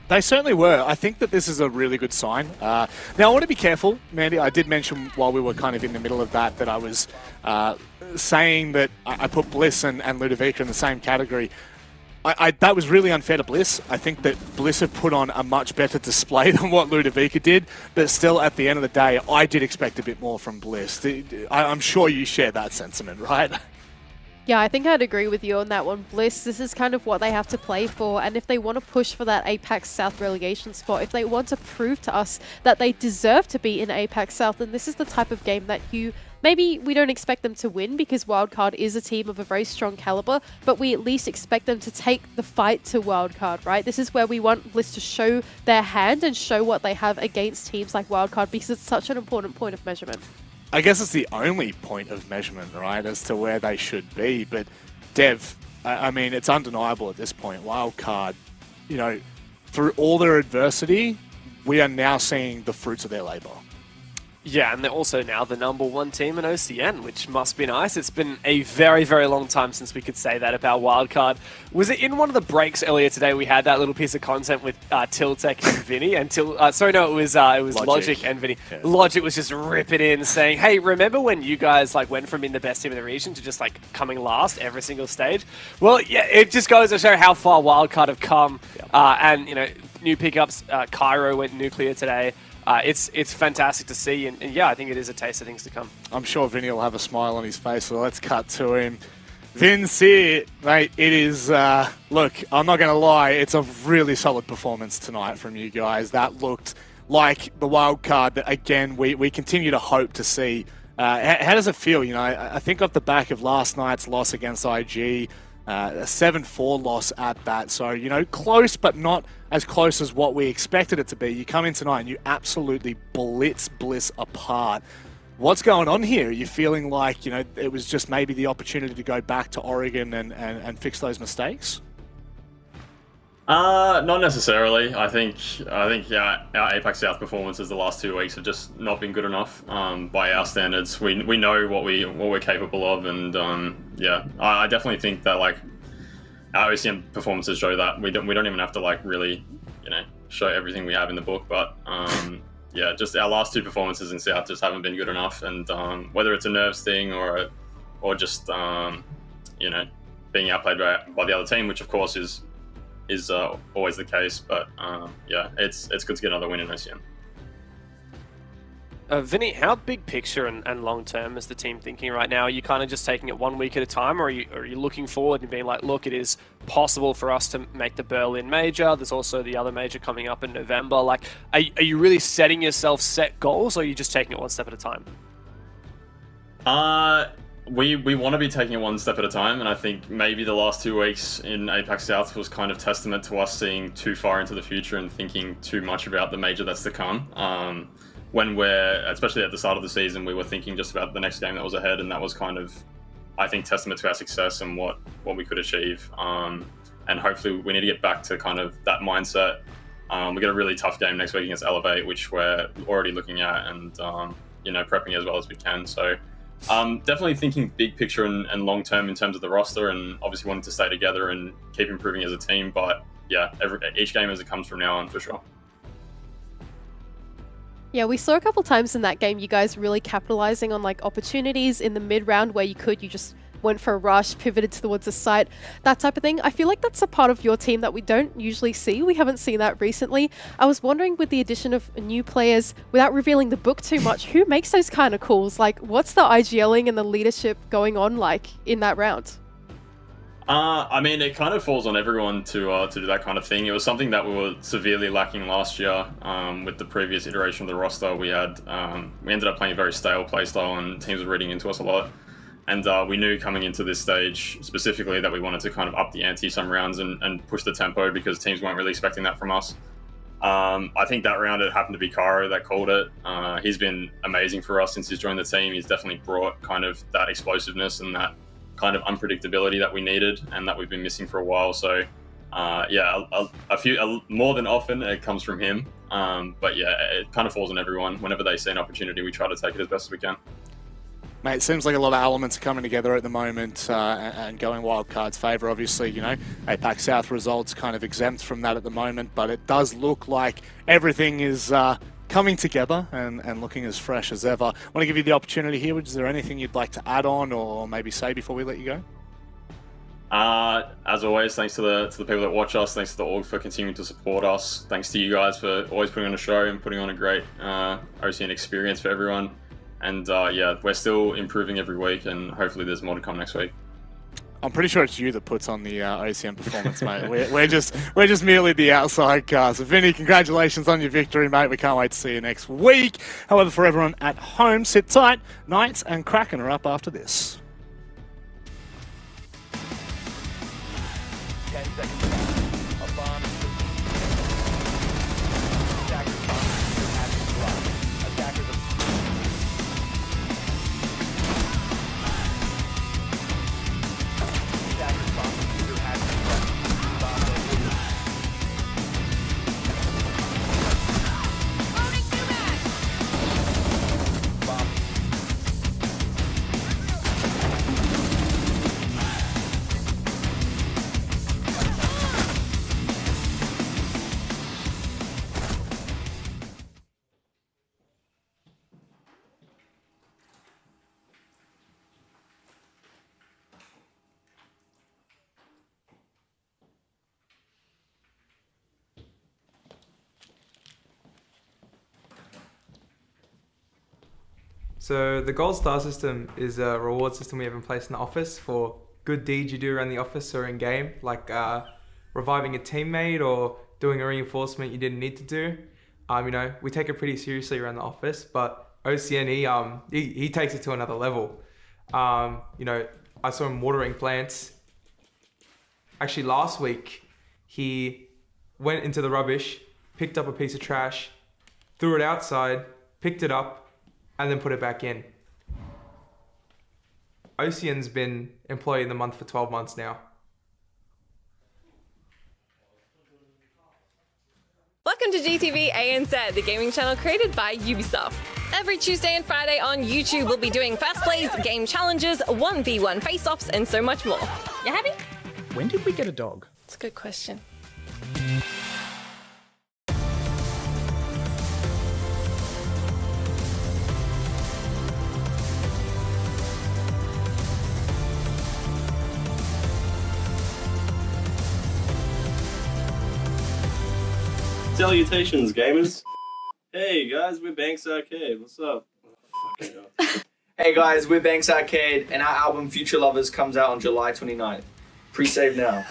They certainly were. I think that this is a really good sign. Now, I want to be careful, Mandy. I did mention while we were kind of in the middle of that I was saying that I put Bliss and Ludovica in the same category. That was really unfair to Bliss. I think that Bliss have put on a much better display than what Ludovica did, but still, at the end of the day, I did expect a bit more from Bliss. I'm sure you share that sentiment, right? Yeah, I think I'd agree with you on that one, Bliss. This is kind of what they have to play for, and if they want to push for that APAC South relegation spot, if they want to prove to us that they deserve to be in APAC South, then this is the type of game that maybe we don't expect them to win because Wildcard is a team of a very strong caliber, but we at least expect them to take the fight to Wildcard, right? This is where we want Bliss to show their hand and show what they have against teams like Wildcard because it's such an important point of measurement. I guess it's the only point of measurement, right, as to where they should be. But Dev, I mean, it's undeniable at this point. Wildcard, through all their adversity, we are now seeing the fruits of their labour. Yeah, and they're also now the #1 team in OCN, which must be nice. It's been a very, very long time since we could say that about Wildcard. Was it in one of the breaks earlier today we had that little piece of content with Tiltek and Vinny? And it was Logic and Vinny. Yeah. Logic was just ripping in saying, hey, remember when you guys went from being the best team in the region to just coming last every single stage? Well, yeah, it just goes to show how far Wildcard have come. Yeah. And, new pickups, Cairo went nuclear today. It's fantastic to see, and yeah, I think it is a taste of things to come. I'm sure Vinny will have a smile on his face, so let's cut to him. Vince here, mate, it is, look, I'm not going to lie, it's a really solid performance tonight from you guys. That looked like the wild card that, again, we continue to hope to see. How does it feel? I think off the back of last night's loss against IG, a 7-4 loss at that. So, you know, close, but not as close as what we expected it to be. You come in tonight and you absolutely blitz Bliss apart. What's going on here? Are you feeling like, you know, it was just maybe the opportunity to go back to Oregon and fix those mistakes? Not necessarily. I think yeah, our APAC South performances the last 2 weeks have just not been good enough by our standards. We know what we're capable of, and yeah, I definitely think that like our OCN performances show that we don't even have to like really, you know, show everything we have in the book, but yeah, just our last 2 performances in South just haven't been good enough, and whether it's a nerves thing or just you know, being outplayed by the other team, which of course is always the case, but yeah, it's good to get another win in OCN. Vinny, how big picture and long term is the team thinking right now? Are you kind of just taking it 1 week at a time, or are you looking forward and being like, look, it is possible for us to make the Berlin major. There's also the other major coming up in November. Like, are you really setting yourself set goals, or are you just taking it one step at a time? We want to be taking it one step at a time, and I think maybe the last 2 weeks in APAC South was kind of testament to us seeing too far into the future and thinking too much about the major that's to come. When especially at the start of the season, we were thinking just about the next game that was ahead, and that was kind of, I think, testament to our success and what we could achieve. And hopefully we need to get back to kind of that mindset. We got a really tough game next week against Elevate, which we're already looking at and you know, prepping as well as we can. So definitely thinking big picture and long term in terms of the roster, and obviously wanting to stay together and keep improving as a team. But yeah, each game as it comes from now on, for sure. Yeah, we saw a couple times in that game you guys really capitalizing on like opportunities in the mid-round where you just went for a rush, pivoted towards the site, that type of thing. I feel like that's a part of your team that we don't usually see. We haven't seen that recently. I was wondering, with the addition of new players, without revealing the book too much, who makes those kind of calls? Like, what's the IGLing and the leadership going on like in that round? I mean, it kind of falls on everyone to do that kind of thing. It was something that we were severely lacking last year with the previous iteration of the roster. We ended up playing a very stale playstyle, and teams were reading into us a lot. And we knew coming into this stage specifically that we wanted to kind of up the ante some rounds and push the tempo, because teams weren't really expecting that from us. I think that round it happened to be Caro that called it. He's been amazing for us since he's joined the team. He's definitely brought kind of that explosiveness and that kind of unpredictability that we needed and that we've been missing for a while. So yeah, more than often it comes from him. But yeah, it kind of falls on everyone. Whenever they see an opportunity, we try to take it as best as we can. Mate, it seems like a lot of elements are coming together at the moment and going Wildcard's favour. Obviously, you know, APAC South results kind of exempt from that at the moment, but it does look like everything is coming together and looking as fresh as ever. I want to give you the opportunity here. Is there anything you'd like to add on or maybe say before we let you go? As always, thanks to the people that watch us. Thanks to the org for continuing to support us. Thanks to you guys for always putting on a show and putting on a great OCN experience for everyone. And yeah, we're still improving every week, and hopefully there's more to come next week. I'm pretty sure it's you that puts on the OCN performance, mate. We're just merely the outside cast. So Vinny, congratulations on your victory, mate. We can't wait to see you next week. However, for everyone at home, sit tight. Knights and Kraken are up after this. 10 seconds left. A bomb is Attackers bomb has been dropped. Attackers are So the Gold Star system is a reward system we have in place in the office for good deeds you do around the office or in game, like reviving a teammate or doing a reinforcement you didn't need to do. You know, we take it pretty seriously around the office, but OCN, he takes it to another level. You know, I saw him watering plants Actually, last week, he went into the rubbish, picked up a piece of trash, threw it outside, picked it up, and then put it back in. OCN's been Employee of the Month for 12 months now. Welcome to GTV ANZ, the gaming channel created by Ubisoft. Every Tuesday and Friday on YouTube, we'll be doing fast plays, game challenges, 1v1 face-offs, and so much more. You happy? When did we get a dog? It's a good question. Salutations, gamers. Hey guys, we're Banks Arcade. What's up? Hey guys, we're Banks Arcade, and our album Future Lovers comes out on July 29th. Pre-save now.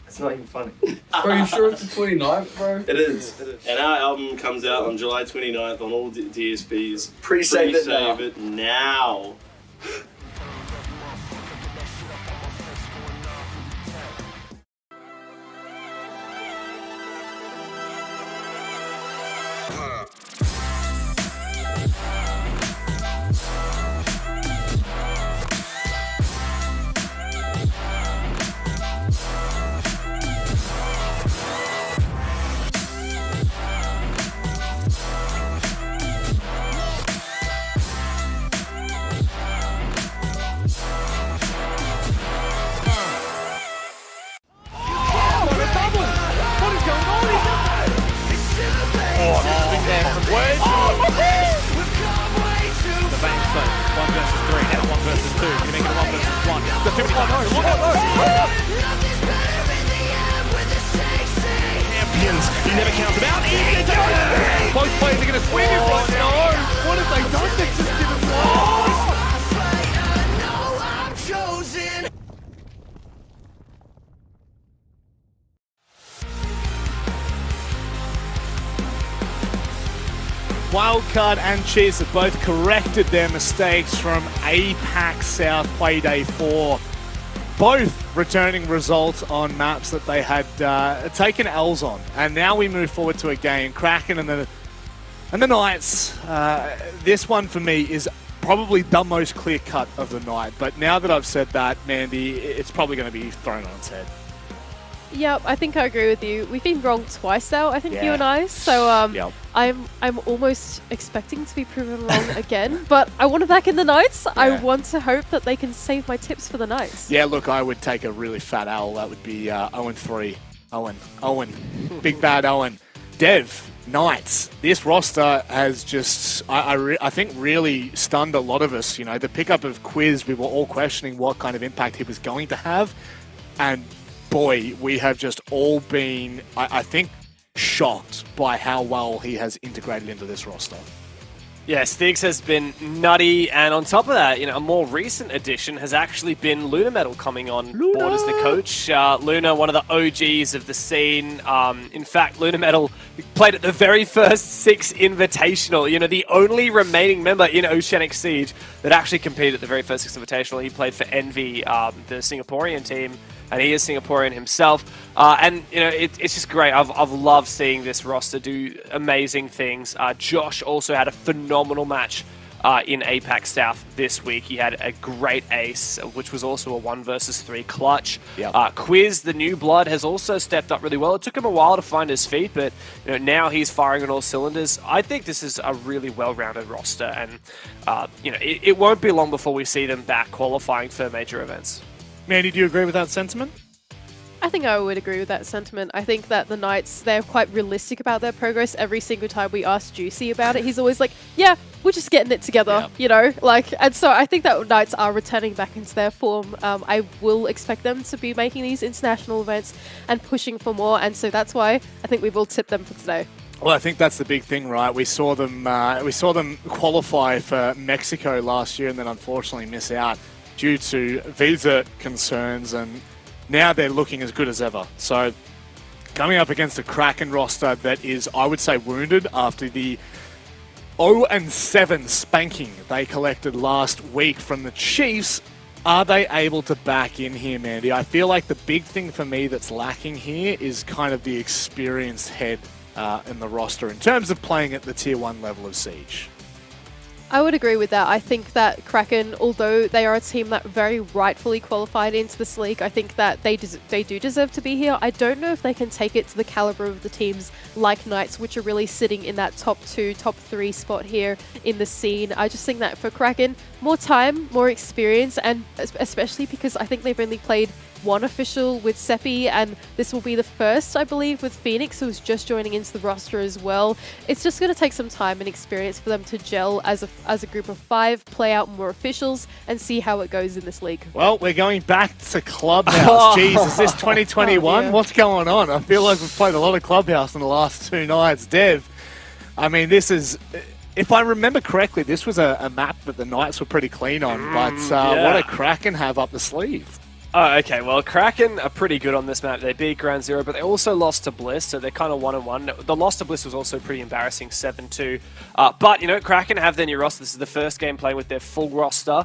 It's not even funny. Bro, you sure it's the 29th, bro? It is. And our album comes out on July 29th on all DSPs. Pre-save it now. Pre-save it now. He never counts him out. Both players are going to swing it right now. What have they done? They've just given Wildcard and Cheese have both corrected their mistakes from APAC South Playday 4. Both returning results on maps that they had taken L's on. And now we move forward to a game. Kraken and the Knights. This one for me is probably the most clear cut of the night. But now that I've said that, Mandy, it's probably going to be thrown on its head. Yep, I think I agree with you. We've been wrong twice now, I think, Yeah. you and I. So Yep. I'm almost expecting to be proven wrong again. But I want to back in the Knights. I want to hope that they can save my tips for the Knights. Yeah, look, I would take a really fat L. That would be 0-3. Owen. Big bad Owen. Dev, Knights. This roster has just, I think, really stunned a lot of us. You know, the pickup of Quiz, we were all questioning what kind of impact he was going to have. And boy, we have just all been, I think, shocked by how well he has integrated into this roster. Yeah, Stiggs has been nutty, and on top of that, you know, a more recent addition has actually been Luna Metal coming on board as the coach. Luna, one of the OGs of the scene. In fact, Luna Metal played at the very first 6 Invitational. You know, the only remaining member in Oceanic Siege that actually competed at the very first 6 Invitational. He played for Envy, the Singaporean team, and he is Singaporean himself. And, you know, it's just great. I've loved seeing this roster do amazing things. Josh also had a phenomenal match in APAC South this week. He had a great ace, which was also a 1 versus 3 clutch. Yep. Quiz, the new blood, has also stepped up really well. It took him a while to find his feet, but you know, now he's firing on all cylinders. I think this is a really well-rounded roster, and you know, it won't be long before we see them back qualifying for major events. Mandy, do you agree with that sentiment? I think I would agree with that sentiment. I think that the Knights, they're quite realistic about their progress. Every single time we ask Juicy about it, he's always like, yeah, we're just getting it together, you know? And so I think that Knights are returning back into their form. I will expect them to be making these international events and pushing for more, and so that's why I think we've all tipped them for today. Well, I think that's the big thing, right? We saw them qualify for Mexico last year and then unfortunately miss out due to visa concerns, and now they're looking as good as ever. So coming up against a Kraken roster that is, I would say, wounded after the 0-7 spanking they collected last week from the Chiefs, Are they able to back in here, Mandy? I feel like the big thing for me that's lacking here is kind of the experienced head in the roster in terms of playing at the Tier 1 level of Siege. I would agree with that. I think that Kraken, although they are a team that very rightfully qualified into this league, I think that they do deserve to be here. I don't know if they can take it to the caliber of the teams like Knights, which are really sitting in that top 2, top 3 spot here in the scene. I just think that for Kraken, more time, more experience, and especially because I think they've only played one official with Seppi, and this will be the first, I believe, with Phoenix, who's just joining into the roster as well. It's just going to take some time and experience for them to gel as a group of 5, play out more officials, and see how it goes in this league. Well, we're going back to Clubhouse. Jeez, is this 2021? Oh, what's going on? I feel like we've played a lot of Clubhouse in the last 2 nights. Dev, I mean, this is... If I remember correctly, this was a map that the Knights were pretty clean on, but what a Kraken have up the sleeve. Oh, okay. Well, Kraken are pretty good on this map. They beat Ground Zero, but they also lost to Bliss, so they're kind of 1-1. The loss to Bliss was also pretty embarrassing, 7-2. But, you know, Kraken have their new roster. This is the first game playing with their full roster,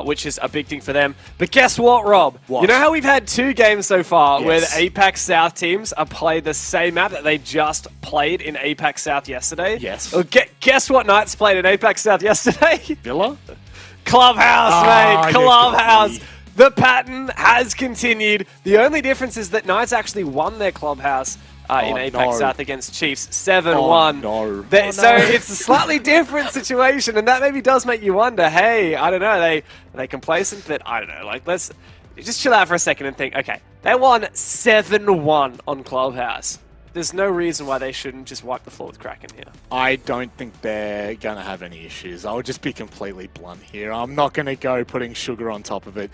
which is a big thing for them. But guess what, Rob? What? You know how we've had 2 games so far where the Yes. APAC South teams are played the same map that they just played in APAC South yesterday? Yes. Well, guess what Knights played in APAC South yesterday? Villa? Clubhouse, mate. you've got Clubhouse. me. The pattern has continued. The only difference is that Knights actually won their Clubhouse in APAC South against Chiefs 7-1. Oh, no. So it's a slightly different situation, and that maybe does make you wonder, hey, I don't know, are they complacent? But I don't know, like, let's just chill out for a second and think, okay, they won 7-1 on Clubhouse. There's no reason why they shouldn't just wipe the floor with Kraken here. I don't think they're going to have any issues. I'll just be completely blunt here. I'm not going to go putting sugar on top of it.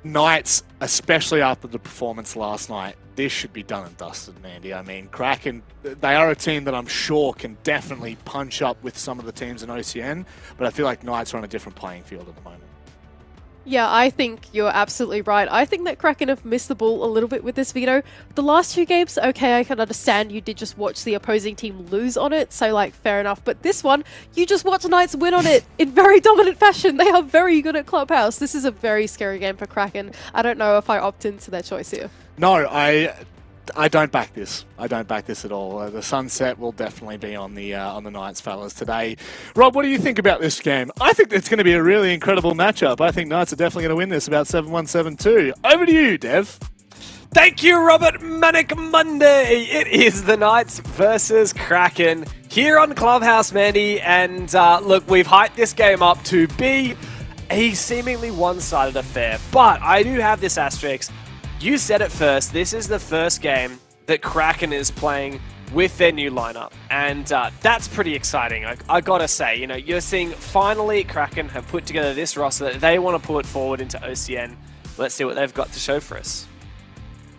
Knights, especially after the performance last night, this should be done and dusted, Mandy. I mean, Kraken, they are a team that I'm sure can definitely punch up with some of the teams in OCN, but I feel like Knights are on a different playing field at the moment. Yeah, I think you're absolutely right. I think that Kraken have missed the ball a little bit with this veto. The last 2 games, okay, I can understand you did just watch the opposing team lose on it, so like, fair enough. But this one, you just watch Knights win on it in very dominant fashion. They are very good at Clubhouse. This is a very scary game for Kraken. I don't know if I opt into their choice here. No, I don't back this. I don't back this at all. The sunset will definitely be on the Knights fellas today. Rob, what do you think about this game? I think it's going to be a really incredible matchup. I think Knights are definitely going to win this about 7-1, 7-2. Over to you, Dev. Thank you, Robert Manic Monday. It is the Knights versus Kraken here on Clubhouse, Mandy. And look, we've hyped this game up to be a seemingly one-sided affair. But I do have this asterisk. You said it first, this is the first game that Kraken is playing with their new lineup, and that's pretty exciting. I gotta say, you know, you're seeing finally Kraken have put together this roster that they want to put forward into OCN. Let's see what they've got to show for us.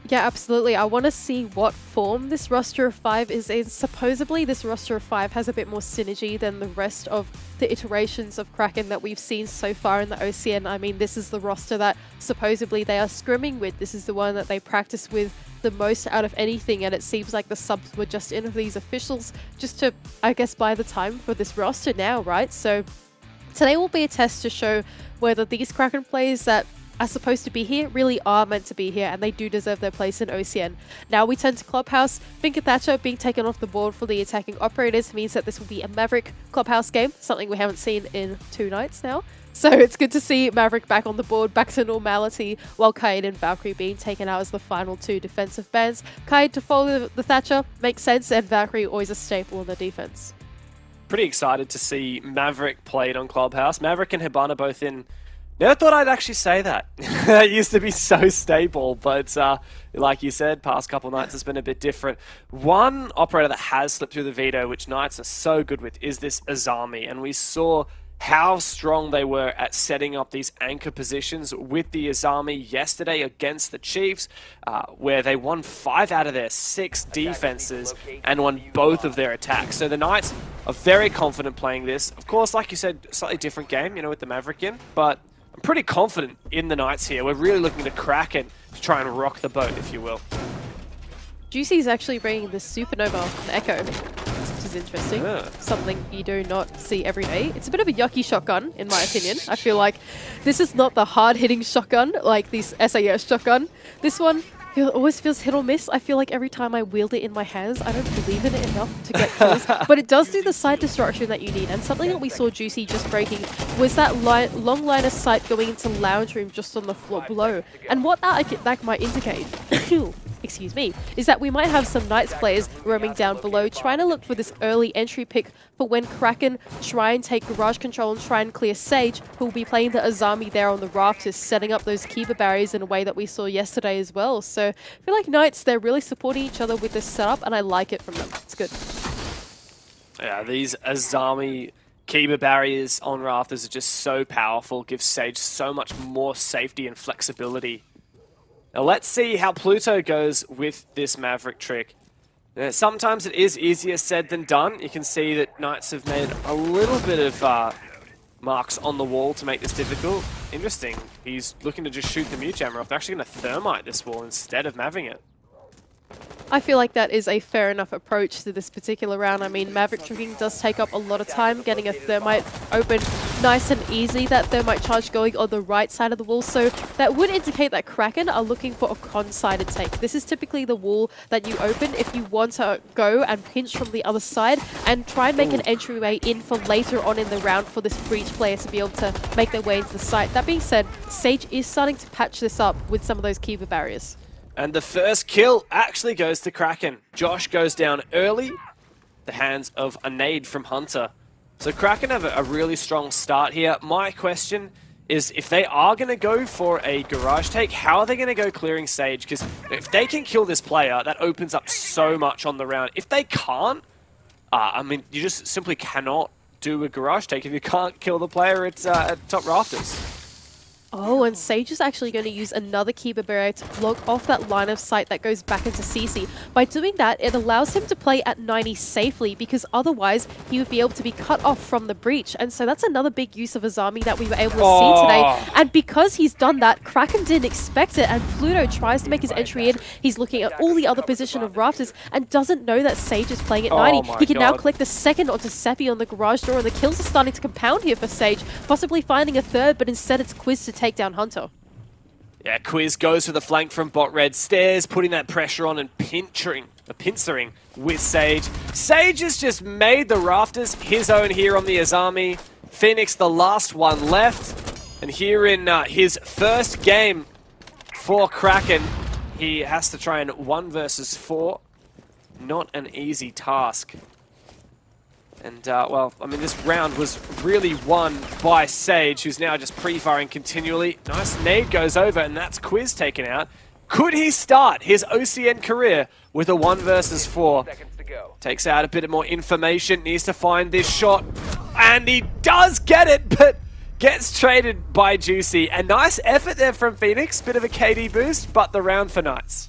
Yeah, absolutely. I want to see what form this roster of 5 is in. Supposedly, this roster of 5 has a bit more synergy than the rest of the iterations of Kraken that we've seen so far in the OCN. I mean, this is the roster that supposedly they are scrimming with. This is the one that they practice with the most out of anything, and it seems like the subs were just in of these officials just to, I guess, buy the time for this roster now, right? So today will be a test to show whether these Kraken players that are supposed to be here really are meant to be here, and they do deserve their place in OCN. Now we turn to Clubhouse. Finka Thatcher being taken off the board for the attacking operators means that this will be a Maverick Clubhouse game, something we haven't seen in 2 nights now. So it's good to see Maverick back on the board, back to normality, while Kaid and Valkyrie being taken out as the final 2 defensive bans. Kaid to follow the Thatcher makes sense, and Valkyrie always a staple in the defense. Pretty excited to see Maverick played on Clubhouse. Maverick and Hibana both in. Never thought I'd actually say that. It used to be so stable, but like you said, past couple nights has been a bit different. One operator that has slipped through the veto, which Knights are so good with, is this Azami, and we saw how strong they were at setting up these anchor positions with the Azami yesterday against the Chiefs, where they won 5 out of their 6 defenses and won both of their attacks. So the Knights are very confident playing this. Of course, like you said, slightly different game, you know, with the Maverick in, but I'm pretty confident in the Knights here. We're really looking to Kraken to try and rock the boat, if you will. Juicy's actually bringing the Supernova, the Echo, which is interesting. Something you do not see every day. It's a bit of a yucky shotgun, in my opinion. I feel like this is not the hard-hitting shotgun like this SAS shotgun. This one always feels hit or miss. I feel like every time I wield it in my hands, I don't believe in it enough to get kills. But it does do the side destruction that you need. And something that we saw Juicy just breaking was that long line of sight going into lounge room just on the floor below. And what that might indicate excuse me, is that we might have some Knights players roaming down below, trying to look for this early entry pick for when Kraken try and take Garage Control and try and clear Sage, who will be playing the Azami there on the rafters, setting up those keeper barriers in a way that we saw yesterday as well. So I feel like Knights, they're really supporting each other with this setup, and I like it from them. It's good. Yeah, these Azami keeper barriers on rafters are just so powerful, give Sage so much more safety and flexibility. Now let's see how Pluto goes with this Maverick trick. Sometimes it is easier said than done. You can see that Knights have made a little bit of marks on the wall to make this difficult. Interesting. He's looking to just shoot the Mute Jammer off. They're actually going to thermite this wall instead of Maving it. I feel like that is a fair enough approach to this particular round. I mean, Maverick tricking does take up a lot of time. Getting a thermite open nice and easy. That thermite charge going on the right side of the wall. So that would indicate that Kraken are looking for a con-sided take. This is typically the wall that you open if you want to go and pinch from the other side and try and make an entryway in for later on in the round for this breach player to be able to make their way into the site. That being said, Sage is starting to patch this up with some of those keeper barriers. And the first kill actually goes to Kraken. Josh goes down early, the hands of a nade from Hunter. So Kraken have a really strong start here. My question is, if they are going to go for a garage take, how are they going to go clearing Sage? Because if they can kill this player, that opens up so much on the round. If they can't, I mean, you just simply cannot do a garage take if you can't kill the player at top rafters. Oh, and Sage is actually going to use another keeper barrier to block off that line of sight that goes back into CC. By doing that, it allows him to play at 90 safely, because otherwise he would be able to be cut off from the breach. And so that's another big use of Azami that we were able to see today. And because he's done that, Kraken didn't expect it, and Pluto tries to make his entry in. He's looking at all the other position of rafters and doesn't know that Sage is playing at 90. He can now collect the second onto Seppi on the garage door, and the kills are starting to compound here for Sage, possibly finding a third, but instead it's Quiz to take down Hunter. Yeah, Quiz goes for the flank from bot red stairs, putting that pressure on and pincering with Sage. Sage has just made the rafters his own here on the Azami. Phoenix, the last one left. And here in his first game for Kraken, he has to try and 1 versus 4. Not an easy task. And, well, I mean, this round was really won by Sage, who's now just pre-firing continually. Nice nade goes over, and that's Quiz taken out. Could he start his OCN career with a 1 versus 4? Takes out a bit more information, needs to find this shot, and he does get it, but gets traded by Juicy. A nice effort there from Phoenix, bit of a KD boost, but the round for Knights.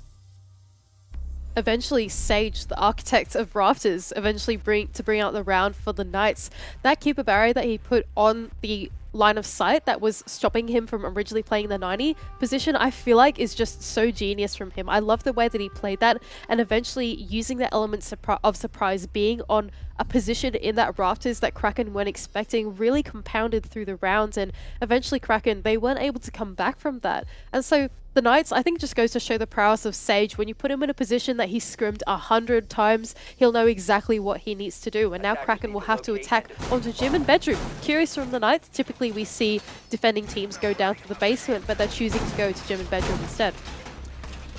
Eventually, Sage, the architect of rafters, bring out the round for the Knights. That keeper barrier that he put on the line of sight that was stopping him from originally playing the 90 position, I feel like is just so genius from him. I love the way that he played that, and eventually using the element of surprise being on a position in that rafters that Kraken weren't expecting really compounded through the rounds, and eventually Kraken, they weren't able to come back from that. And so the Knights, I think, just goes to show the prowess of Sage. When you put him in a position that he scrimmed 100 times, he'll know exactly what he needs to do. And now Kraken will have to attack onto gym and bedroom. Curious from the Knights, typically we see defending teams go down to the basement, but they're choosing to go to gym and bedroom instead.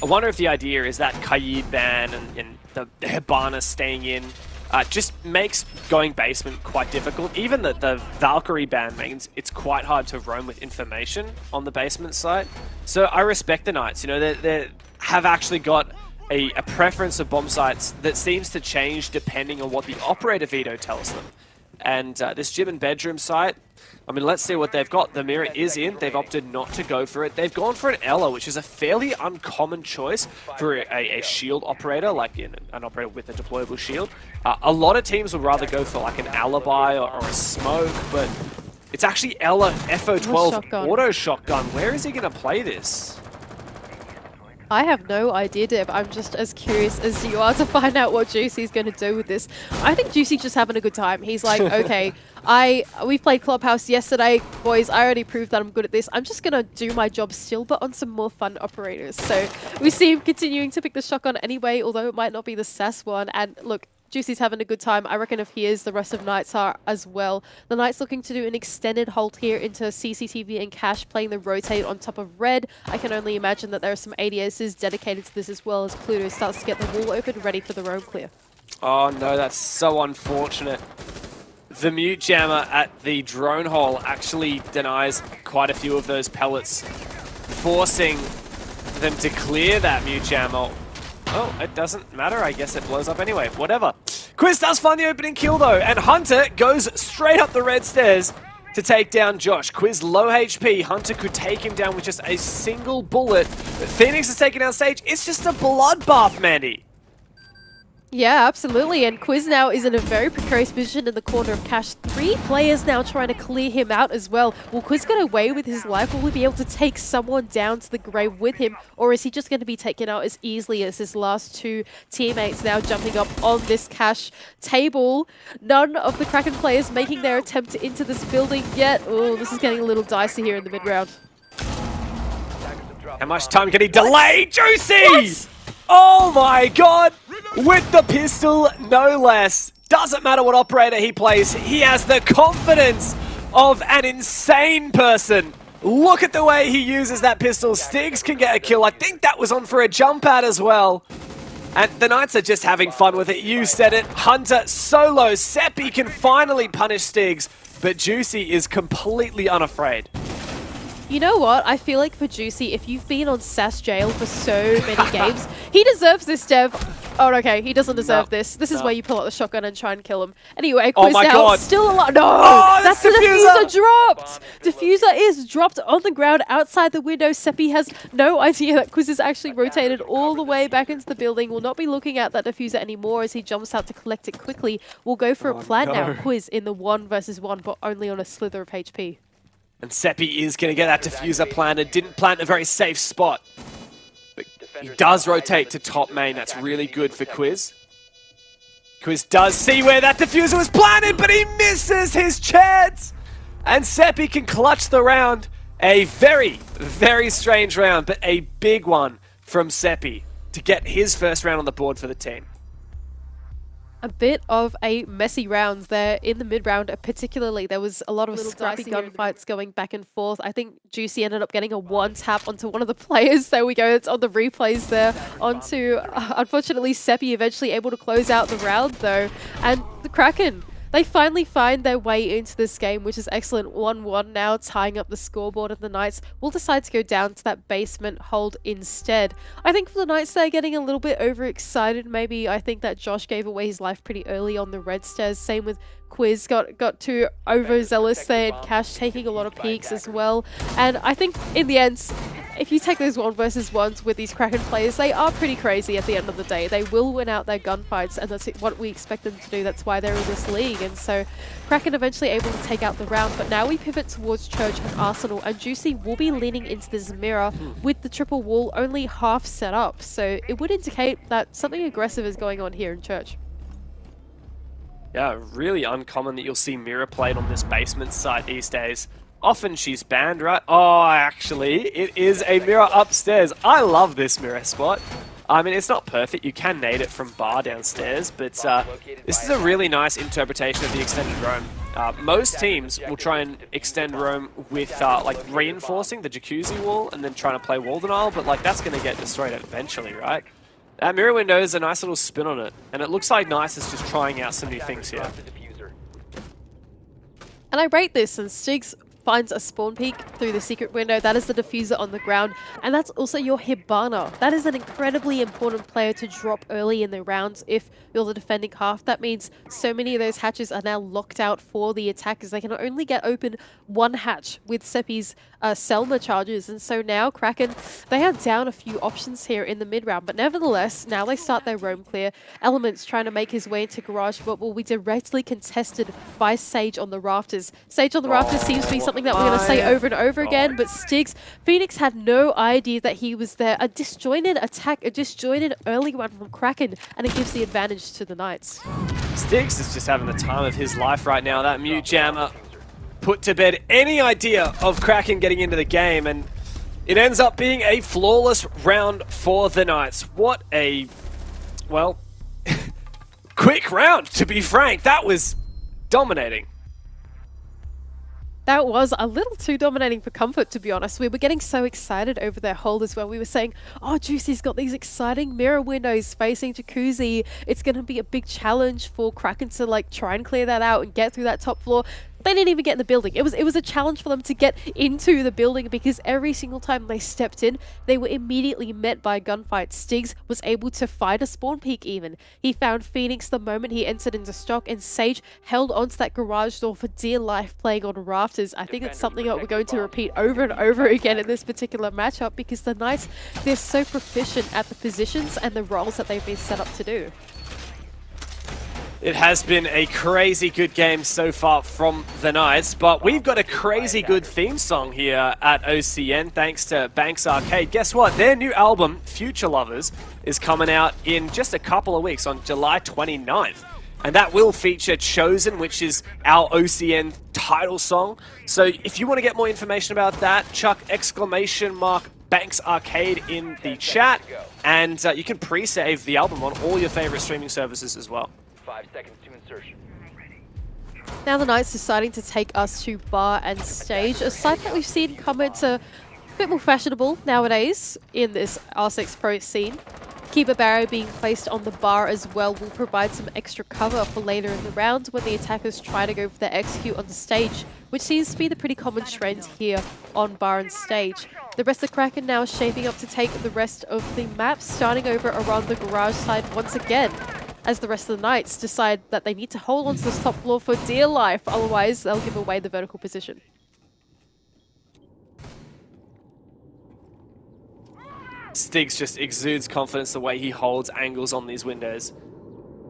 I wonder if the idea is that Kaid ban and the Hibana staying in just makes going basement quite difficult. Even the Valkyrie ban means it's quite hard to roam with information on the basement site. So I respect the Knights. You know, they have actually got a preference of bomb sites that seems to change depending on what the operator veto tells them. And this gym and bedroom site, I mean, let's see what they've got. The mirror is in. They've opted not to go for it. They've gone for an Ella, which is a fairly uncommon choice for a shield operator, like an operator with a deployable shield. A lot of teams would rather go for like an alibi or a smoke, but it's actually Ella FO12 auto shotgun. Where is he going to play this? I have no idea, Deb. I'm just as curious as you are to find out what Juicy's going to do with this. I think Juicy's just having a good time. He's like, okay, we played Clubhouse yesterday. Boys, I already proved that I'm good at this. I'm just going to do my job still, but on some more fun operators. So we see him continuing to pick the shotgun anyway, although it might not be the SAS one. And look, Juicy's having a good time. I reckon if he is, the rest of Knights are as well. The Knights looking to do an extended hold here into CCTV and Cash, playing the rotate on top of Red. I can only imagine that there are some ADSs dedicated to this as well, as Pluto starts to get the wall open, ready for the roam clear. Oh no, that's so unfortunate. The mute jammer at the drone hole actually denies quite a few of those pellets, forcing them to clear that mute jammer. Oh, it doesn't matter. I guess it blows up anyway. Whatever. Quiz does find the opening kill, though, and Hunter goes straight up the red stairs to take down Josh. Quiz low HP. Hunter could take him down with just a single bullet. But Phoenix is taking down Stage. It's just a bloodbath, Mandy. Yeah, absolutely. And Quiz now is in a very precarious position in the corner of Cash. 3 players now trying to clear him out as well. Will Quiz get away with his life? Will he be able to take someone down to the grave with him? Or is he just going to be taken out as easily as his last 2 teammates now jumping up on this Cash table? None of the Kraken players making their attempt into this building yet. Oh, this is getting a little dicey here in the mid-round. How much time can he delay? Juicy! What? Oh my god! With the pistol, no less. Doesn't matter what operator he plays, he has the confidence of an insane person. Look at the way he uses that pistol. Stiggs can get a kill. I think that was on for a jump pad as well. And the Knights are just having fun with it. You said it. Hunter solo. Seppi can finally punish Stiggs, but Juicy is completely unafraid. You know what? I feel like for Juicy, if you've been on SAS jail for so many games, he deserves this, Dev. Oh, okay, he doesn't deserve this. This is where you pull out the shotgun and try and kill him. Anyway, Quiz now still alive. No! That's the diffuser dropped! Diffuser is dropped on the ground outside the window. Seppi has no idea that Quiz is actually rotated all the way back into the building. Will not be looking at that diffuser anymore as he jumps out to collect it quickly. We'll go for a plant now. Quiz in the 1 versus 1, but only on a slither of HP. And Seppi is going to get that diffuser planted. Didn't plant a very safe spot. But he does rotate to top main. That's really good for Quiz. Quiz does see where that diffuser was planted, but he misses his chance. And Seppi can clutch the round. A very, very strange round, but a big one from Seppi to get his first round on the board for the team. A bit of a messy round there in the mid-round, particularly. There was a lot of scrappy gunfights going back and forth. I think Juicy ended up getting a one-tap onto one of the players. There we go. It's on the replays there. Onto, unfortunately, Seppi eventually able to close out the round, though. And the Kraken, they finally find their way into this game, which is excellent. 1-1 now, tying up the scoreboard, and the Knights will decide to go down to that basement hold instead. I think for the Knights, they're getting a little bit overexcited, maybe. I think that Josh gave away his life pretty early on the red stairs. Same with Quiz, got too overzealous there, and Cash taking a lot of peeks as well. And I think in the end, if you take those 1 versus 1s with these Kraken players, they are pretty crazy at the end of the day. They will win out their gunfights, and that's what we expect them to do. That's why they're in this league. And so Kraken eventually able to take out the round, but now we pivot towards Church and Arsenal, and Juicy will be leaning into this mirror with the triple wall only half set up. So it would indicate that something aggressive is going on here in Church. Yeah, really uncommon that you'll see mirror played on this basement site these days. Often she's banned, right? Oh, actually, it is a mirror upstairs. I love this mirror spot. I mean, it's not perfect. You can nade it from bar downstairs, but this is a really nice interpretation of the extended roam. Most teams will try and extend roam with like reinforcing the jacuzzi wall and then trying to play wall denial, but like that's going to get destroyed eventually, right? That mirror window is a nice little spin on it, and it looks like Nice is just trying out some new things here. And I rate this, and Stiggs finds a spawn peek through the secret window. That is the diffuser on the ground, and that's also your Hibana. That is an incredibly important player to drop early in the rounds if you're the defending half. That means so many of those hatches are now locked out for the attackers. They can only get open one hatch with Seppi's Selma charges. And so now Kraken, they are down a few options here in the mid-round. But nevertheless, now they start their roam clear. Elements trying to make his way into Garage, but will be directly contested by Sage on the rafters. Sage on the rafters seems to be something that we're going to say over and over again, but Styx, Phoenix had no idea that he was there. A disjointed attack, a disjointed early one from Kraken, and it gives the advantage to the Knights. Styx is just having the time of his life right now. That mute jammer put to bed any idea of Kraken getting into the game, and it ends up being a flawless round for the Knights. What a, well, quick round, to be frank. That was dominating. That was a little too dominating for comfort, to be honest. We were getting so excited over their hold as well. We were saying, oh, Juicy's got these exciting mirror windows facing Jacuzzi. It's going to be a big challenge for Kraken to like try and clear that out and get through that top floor. They didn't even get in the building. It was a challenge for them to get into the building because every single time they stepped in, they were immediately met by a gunfight. Styx was able to find a spawn peek even. He found Phoenix the moment he entered into stock, and Sage held onto that garage door for dear life, playing on rafters. I think it's something that we're going to repeat over and over again in this particular matchup because the Knights, they're so proficient at the positions and the roles that they've been set up to do. It has been a crazy good game so far from the Knights, but we've got a crazy good theme song here at OCN thanks to Banks Arcade. Guess what? Their new album, Future Lovers, is coming out in just a couple of weeks on July 29th. And that will feature Chosen, which is our OCN title song. So if you want to get more information about that, chuck !Banks Arcade in the chat, and you can pre-save the album on all your favorite streaming services as well. 5 seconds to insertion. Now the Knights deciding to take us to Bar and Stage, a site that we've seen come into a bit more fashionable nowadays in this R6 Pro scene. Keeper barrier being placed on the bar as well will provide some extra cover for later in the round when the attackers try to go for their execute on the stage, which seems to be the pretty common trend here on Bar and Stage. The rest of Kraken now shaping up to take the rest of the map, starting over around the garage side once again, as the rest of the Knights decide that they need to hold on to this top floor for dear life, otherwise they'll give away the vertical position. Styx just exudes confidence the way he holds angles on these windows.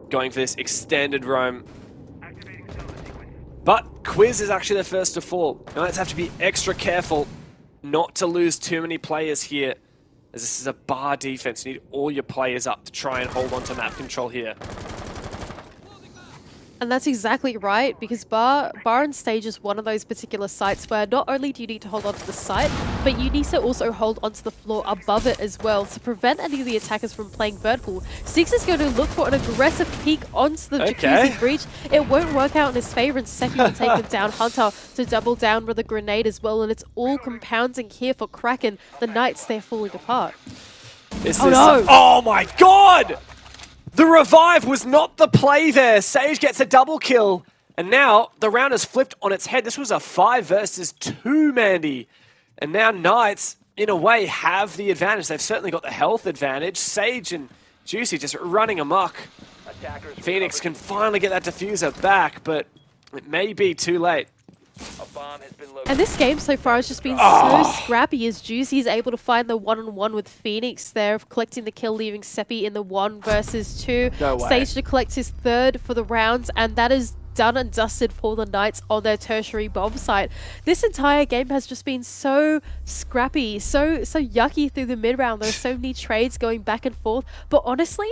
Going for this extended roam. But Quiz is actually the first to fall. Knights have to be extra careful not to lose too many players here, as this is a bar defense. You need all your players up to try and hold on to map control here. And that's exactly right, because Bar and Stage is one of those particular sites where not only do you need to hold onto the site, but you need to also hold onto the floor above it as well to prevent any of the attackers from playing vertical. Styx is going to look for an aggressive peek onto the Jacuzzi breach. It won't work out in his favor, and Seppi will take him down. Hunter to double down with a grenade as well, and it's all compounding here for Kraken. The Knights, they're falling apart. Oh my god! The revive was not the play there. Sage gets a double kill. And now the round has flipped on its head. This was a 5 versus 2, Mandy. And now Knights, in a way, have the advantage. They've certainly got the health advantage. Sage and Juicy just running amok. Phoenix can finally get that diffuser back, but it may be too late. And this game so far has just been so scrappy as Juicy is able to find the one-on-one with Phoenix there, collecting the kill, leaving Seppi in the 1 versus 2. No way. Stage to collect his 3rd for the round, and that is done and dusted for the Knights on their tertiary bomb site. This entire game has just been so scrappy, so yucky through the mid-round. There's so many trades going back and forth, but honestly,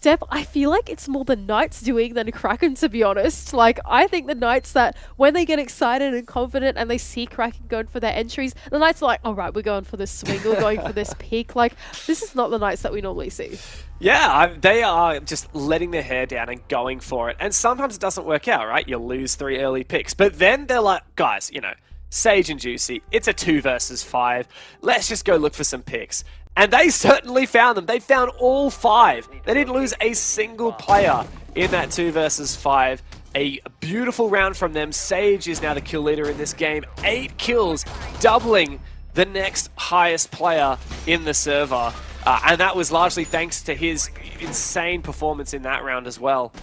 Deb, I feel like it's more the Knights doing than Kraken, to be honest. Like, I think the Knights that when they get excited and confident and they see Kraken going for their entries, the Knights are like, all right, we're going for this swing, we're going for this peak. Like, this is not the Knights that we normally see. Yeah, they are just letting their hair down and going for it. And sometimes it doesn't work out, right? You lose 3 early picks. But then they're like, guys, you know, Sage and Juicy, it's a 2 versus 5. Let's just go look for some picks. And they certainly found them. They found all 5. They didn't lose a single player in that 2 versus 5. A beautiful round from them. Sage is now the kill leader in this game. 8 kills, doubling the next highest player in the server. And that was largely thanks to his insane performance in that round as well.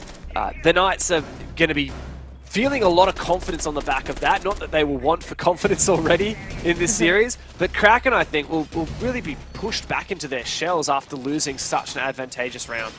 The Knights are going to be feeling a lot of confidence on the back of that. Not that they will want for confidence already in this series, but Kraken, I think, will really be pushed back into their shells after losing such an advantageous round.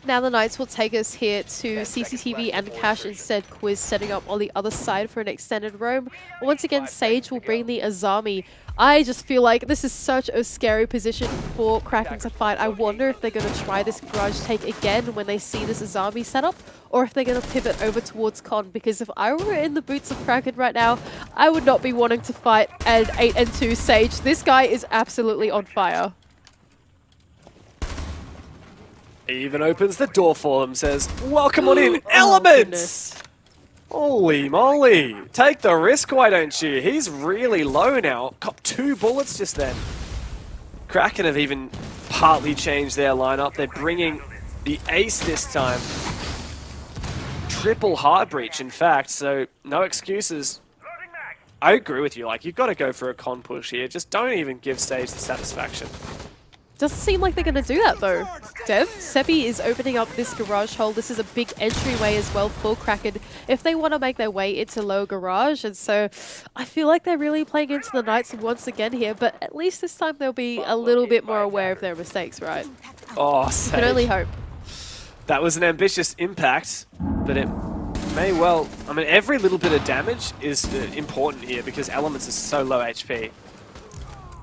Now the Knights will take us here to CCTV and Cash instead. Quiz setting up on the other side for an extended roam. Once again, Sage will bring the Azami. I just feel like this is such a scary position for Kraken to fight. I wonder if they're going to try this garage take again when they see this Azami setup, or if they're going to pivot over towards Con, because if I were in the boots of Kraken right now, I would not be wanting to fight an 8-2 Sage. This guy is absolutely on fire. He even opens the door for them, says, welcome on in, Elements! Holy moly, take the risk, why don't you? He's really low now, got 2 bullets just then. Kraken have even partly changed their lineup. They're bringing the ace this time. Triple hard breach, in fact, so no excuses. I agree with you, like, you've got to go for a con push here. Just don't even give Stage the satisfaction. Doesn't seem like they're going to do that though. Dev, Seppi is opening up this garage hole. This is a big entryway as well for Kraken if they want to make their way into low garage. And so I feel like they're really playing into the Knights once again here, but at least this time they'll be a little bit more aware of their mistakes, right? Oh, Sage. Can only hope. That was an ambitious impact, but it may well... I mean, every little bit of damage is important here because Elements is so low HP.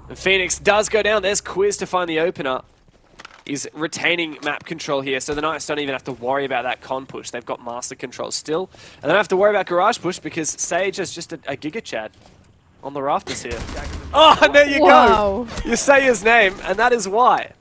And Phoenix does go down. There's Quiz to find the opener. He's retaining map control here, so the Knights don't even have to worry about that con push. They've got master control still. And they don't have to worry about garage push because Sage is just a Giga Chad on the rafters here. Oh, and there you go! You say his name, and that is why.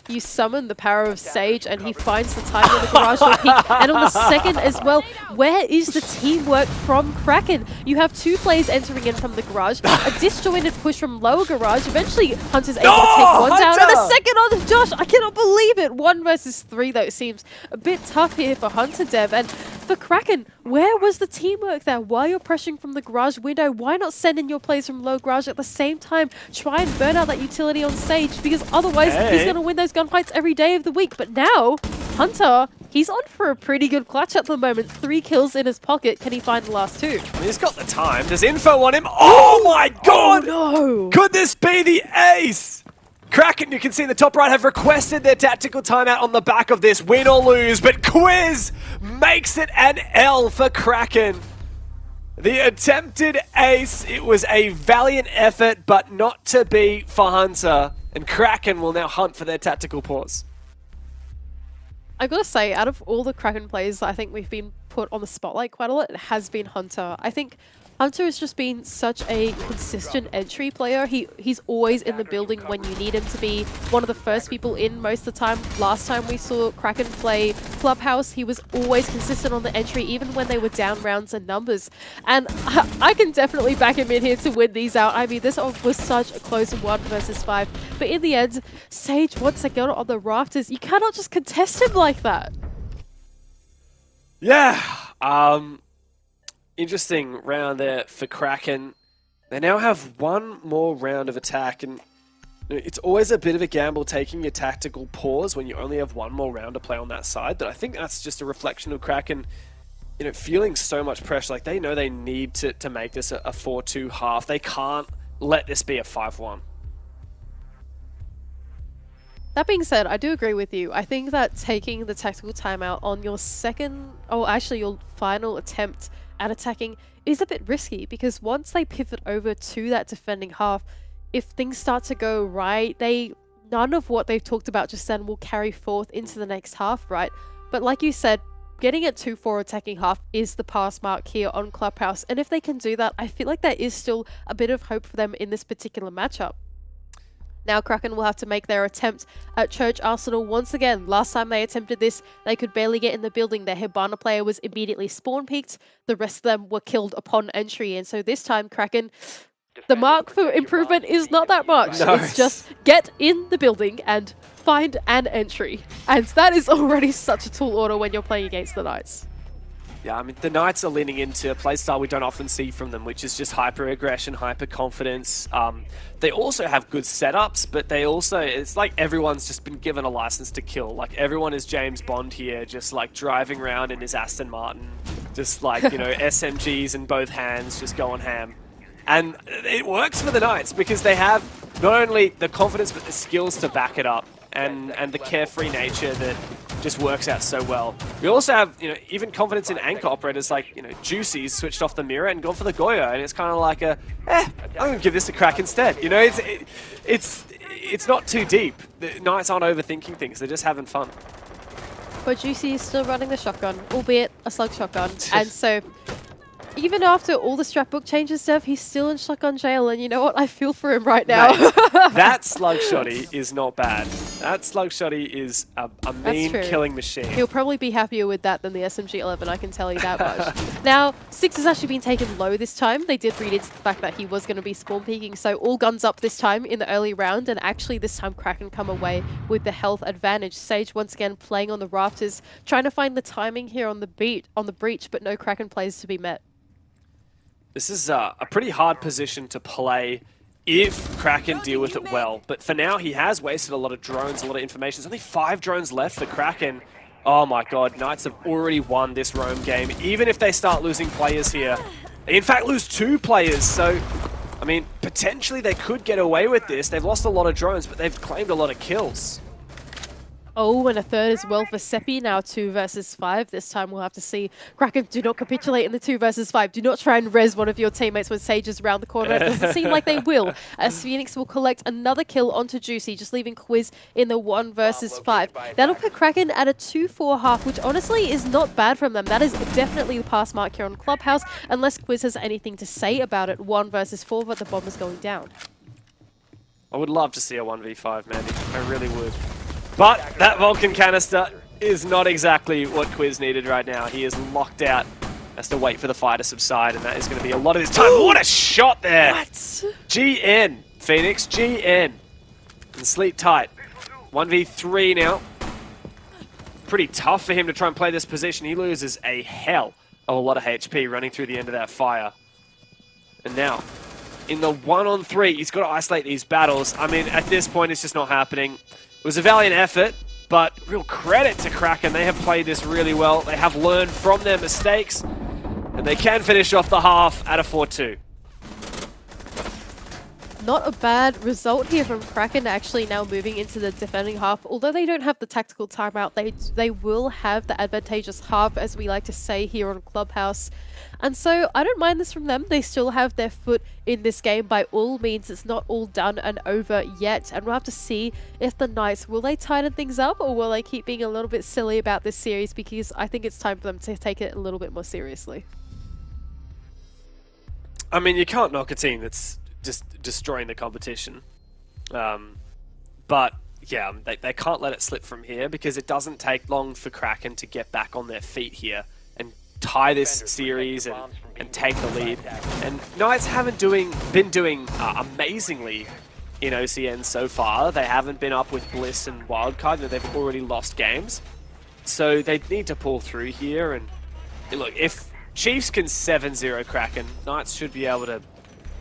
You summon the power of Sage and he finds the time on the garage door peak. And on the second as well, where is the teamwork from Kraken? You have 2 players entering in from the garage, a disjointed push from lower garage. Eventually, Hunter's able to take one down, and a second on Josh. I cannot believe it. 1 versus 3, though. It seems a bit tough here for Hunter Dev. And for Kraken, where was the teamwork there? While you're pressuring from the garage window, why not send in your players from low garage at the same time? Try and burn out that utility on Sage, because otherwise he's going to win those gunfights every day of the week. But now, Hunter, he's on for a pretty good clutch at the moment. 3 kills in his pocket. Can he find the last 2? I mean, he's got the time. There's info on him. Oh my god! Oh no! Could this be the ace? Kraken, you can see in the top right, have requested their tactical timeout on the back of this, win or lose, but Quiz makes it an L for Kraken. The attempted ace, it was a valiant effort, but not to be for Hunter, and Kraken will now hunt for their tactical pause. I gotta say, out of all the Kraken players I think we've been put on the spotlight quite a lot, it has been Hunter. I think Hunter has just been such a consistent entry player. He's always in the building when you need him to be. One of the first people in most of the time. Last time we saw Kraken play Clubhouse, he was always consistent on the entry, even when they were down rounds and numbers. And I can definitely back him in here to win these out. I mean, this was such a close 1 versus 5. But in the end, Sage, once again on the rafters, you cannot just contest him like that. Yeah. Interesting round there for Kraken. They now have 1 more round of attack, and it's always a bit of a gamble taking your tactical pause when you only have 1 more round to play on that side, but I think that's just a reflection of Kraken, feeling so much pressure. Like, they know they need to make this a 4-2 half. They can't let this be a 5-1. That being said, I do agree with you. I think that taking the tactical timeout on your your final attempt at attacking is a bit risky, because once they pivot over to that defending half, if things start to go right, none of what they've talked about just then will carry forth into the next half, right? But like you said, getting at 2-4 attacking half is the pass mark here on Clubhouse, and if they can do that, I feel like there is still a bit of hope for them in this particular matchup. Now Kraken will have to make their attempt at Church Arsenal once again. Last time they attempted this, they could barely get in the building. Their Hibana player was immediately spawn peeked. The rest of them were killed upon entry. And so this time, Kraken, the mark for improvement is not that much. No. It's just get in the building and find an entry. And that is already such a tall order when you're playing against the Knights. Yeah, I mean, the Knights are leaning into a playstyle we don't often see from them, which is just hyper-aggression, hyper-confidence. They also have good setups, but they also, it's like everyone's just been given a license to kill. Like, everyone is James Bond here, just like driving around in his Aston Martin, just like, you know, SMGs in both hands, just going ham. And it works for the Knights because they have not only the confidence, but the skills to back it up. And the carefree nature that just works out so well. We also have, you know, even confidence in anchor operators like, you know, Juicy's switched off the mirror and gone for the Goyo, and it's kind of like I'm gonna give this a crack instead. You know, it's not too deep. The Knights aren't overthinking things; they're just having fun. But Juicy is still running the shotgun, albeit a slug shotgun, and so. Even after all the strapbook changes, Dev, he's still in shotgun jail, and you know what? I feel for him right now. Mate, that slug shotty is not bad. That slug shotty is a mean killing machine. He'll probably be happier with that than the SMG-11, I can tell you that much. Now, 6 has actually been taken low this time. They did read into the fact that he was going to be spawn peeking, so all guns up this time in the early round, and actually this time Kraken come away with the health advantage. Sage once again playing on the rafters, trying to find the timing here on the breach, but no Kraken plays to be met. This is a pretty hard position to play if Kraken deal with it well. But for now, he has wasted a lot of drones, a lot of information. There's only 5 drones left for Kraken. Oh my god, Knights have already won this roam game. Even if they start losing players here. They in fact lose 2 players, so... I mean, potentially they could get away with this. They've lost a lot of drones, but they've claimed a lot of kills. Oh, and a third as well for Seppi, now 2 versus 5. This time we'll have to see. Kraken, do not capitulate in the 2 versus 5. Do not try and res one of your teammates when Sage is around the corner. It doesn't seem like they will, as Phoenix will collect another kill onto Juicy, just leaving Quiz in the 1 versus 5. That'll put Kraken at a 2-4 half, which honestly is not bad from them. That is definitely the pass mark here on Clubhouse, unless Quiz has anything to say about it. 1 versus 4, but the bomb is going down. I would love to see a 1v5, Mandy. I really would. But that Vulcan canister is not exactly what Quiz needed right now. He is locked out. Has to wait for the fire to subside, and that is going to be a lot of his time. What a shot there! What? GN, Phoenix, GN. And sleep tight. 1v3 now. Pretty tough for him to try and play this position. He loses a hell of a lot of HP running through the end of that fire. And now, in the 1-on-3, he's got to isolate these battles. I mean, at this point, it's just not happening. It was a valiant effort, but real credit to Kraken. They have played this really well. They have learned from their mistakes, and they can finish off the half at a 4-2. Not a bad result here from Kraken, actually now moving into the defending half. Although they don't have the tactical timeout, they will have the advantageous half, as we like to say here on Clubhouse. And so I don't mind this from them. They still have their foot in this game by all means. It's not all done and over yet. And we'll have to see if the Knights, will they tighten things up, or will they keep being a little bit silly about this series? Because I think it's time for them to take it a little bit more seriously. I mean, you can't knock a team that's just destroying the competition. But yeah, they can't let it slip from here, because it doesn't take long for Kraken to get back on their feet here and tie this series and take the lead. And Knights haven't been doing amazingly in OCN so far. They haven't been up with Bliss and Wildcard. They've already lost games. So they need to pull through here. And look, if Chiefs can 7-0 Kraken, Knights should be able to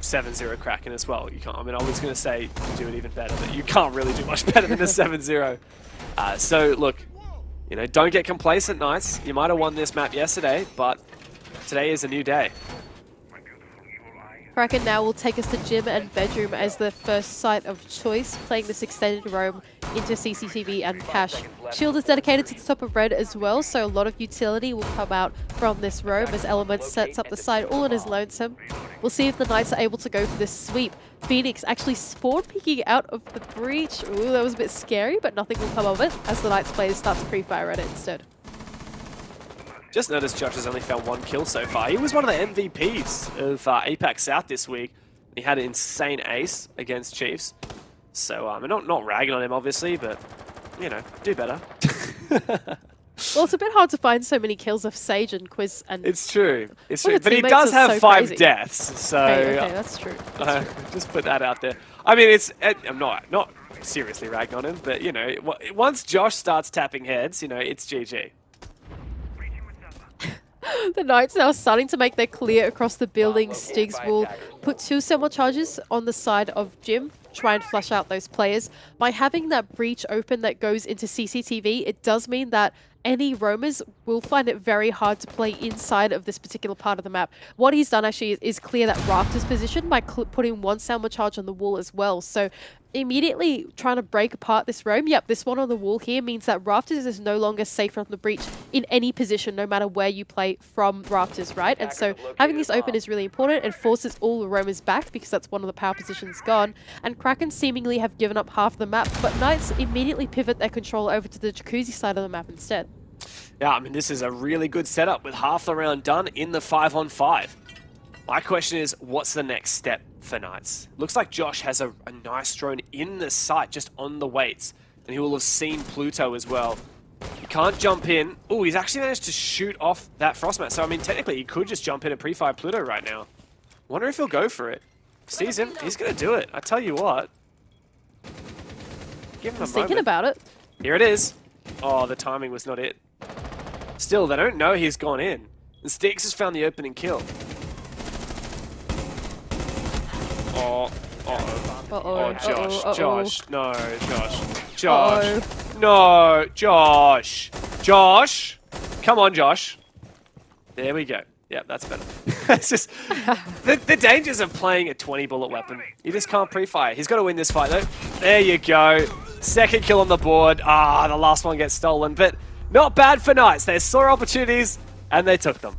7-0 Kraken as well. You can't. I mean, I was going to say do it even better, but you can't really do much better than a 7-0. So look, you know, don't get complacent, Knights. You might have won this map yesterday, but today is a new day. Kraken now will take us to gym and bedroom as the first site of choice, playing this extended roam into CCTV and cache. Shield is dedicated to the top of red as well, so a lot of utility will come out from this roam as Element sets up the site all on his lonesome. We'll see if the Knights are able to go for this sweep. Phoenix actually spawn peeking out of the breach. Ooh, that was a bit scary, but nothing will come of it as the Knights players start to pre-fire at it instead. Just noticed Josh has only found 1 kill so far. He was one of the MVPs of APAC South this week. He had an insane ace against Chiefs. So I'm not ragging on him, obviously, but, you know, do better. Well, it's a bit hard to find so many kills of Sage and Quiz. And it's true. It's true. But he does have 5 deaths. So okay, that's true. Just put that out there. I mean, I'm not seriously ragging on him, but, you know, once Josh starts tapping heads, you know, it's GG. The Knights now starting to make their clear across the building. Stigs will put 2 thermal charges on the side of Jim, try and flush out those players. By having that breach open that goes into CCTV, it does mean that any roamers will find it very hard to play inside of this particular part of the map. What he's done actually is clear that Rafters position by putting 1 thermal charge on the wall as well. So immediately trying to break apart this roam. Yep, this one on the wall here means that Rafters is no longer safe from the breach in any position, no matter where you play from Rafters, right? And so having this open is really important. It forces all the roamers back because that's one of the power positions gone. And Kraken seemingly have given up half the map, but Knights immediately pivot their control over to the Jacuzzi side of the map instead. Yeah, I mean, this is a really good setup with half the round done in the 5-on-5. My question is, what's the next step for Knights? Looks like Josh has a nice drone in the site, just on the weights. And he will have seen Pluto as well. He can't jump in. Oh, he's actually managed to shoot off that Frostmat. So, I mean, technically, he could just jump in and pre-fire Pluto right now. Wonder if he'll go for it. Sees him, he's going to do it. I tell you what. Give him a moment. Thinking about it. Here it is. Oh, the timing was not it. Still, they don't know he's gone in. And Styx has found the opening kill. Oh, Josh. No, Josh. No, Josh. Josh. Come on, Josh. There we go. Yeah, that's better. It's just the dangers of playing a 20 bullet weapon. You just can't pre-fire. He's got to win this fight though. There you go. Second kill on the board. Ah, the last one gets stolen, but not bad for Knights. They saw opportunities and they took them.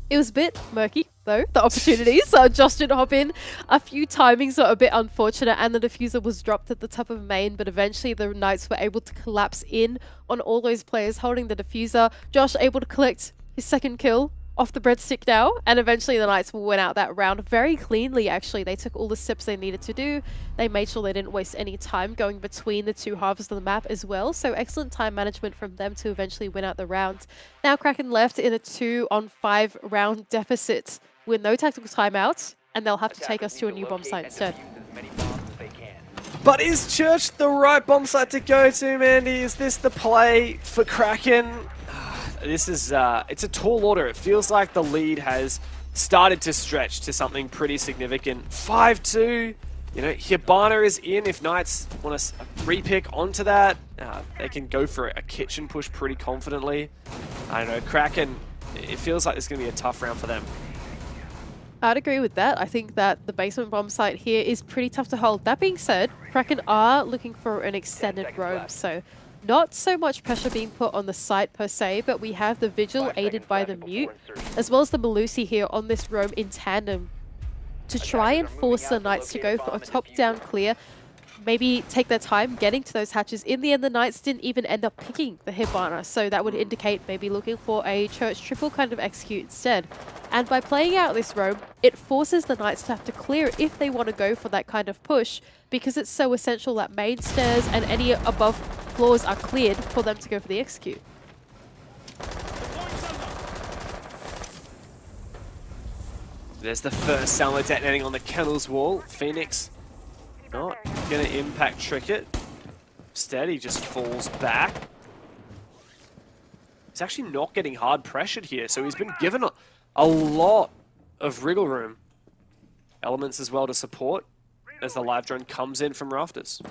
It was a bit murky, though, the opportunities. Josh did hop in. A few timings were a bit unfortunate, and the diffuser was dropped at the top of main, but eventually the Knights were able to collapse in on all those players holding the diffuser. Josh able to collect his second kill off the breadstick now, and eventually the Knights will win out that round very cleanly, actually. They took all the steps they needed to do. They made sure they didn't waste any time going between the 2 halves of the map as well, so excellent time management from them to eventually win out the round. Now Kraken left in a 2-on-5 round deficit with no tactical timeouts, and they'll have to take us to a new bomb site instead. But is Church the right bomb site to go to, Mandy? Is this the play for Kraken? This is, it's a tall order. It feels like the lead has started to stretch to something pretty significant. 5-2, you know, Hibana is in. If Knights want to repick onto that, they can go for a kitchen push pretty confidently. I don't know, Kraken, it feels like it's going to be a tough round for them. I'd agree with that. I think that the basement bomb site here is pretty tough to hold. That being said, Kraken are looking for an extended roam, so not so much pressure being put on the site per se, but we have the Vigil aided by the Mute, as well as the Melusi here on this roam in tandem to try and force the Knights to go for a top-down clear, maybe take their time getting to those hatches. In the end, the Knights didn't even end up picking the Hibana, so that would indicate maybe looking for a Church triple kind of execute instead. And by playing out this roam, it forces the Knights to have to clear if they want to go for that kind of push, because it's so essential that main stairs and any above floors are cleared for them to go for the execute. There's the first salvo detonating on the Kennels wall. Phoenix not going to impact Tricket. Instead, he just falls back. He's actually not getting hard pressured here, so he's been given a lot of wriggle room. Elements as well to support as the live drone comes in from Rafters.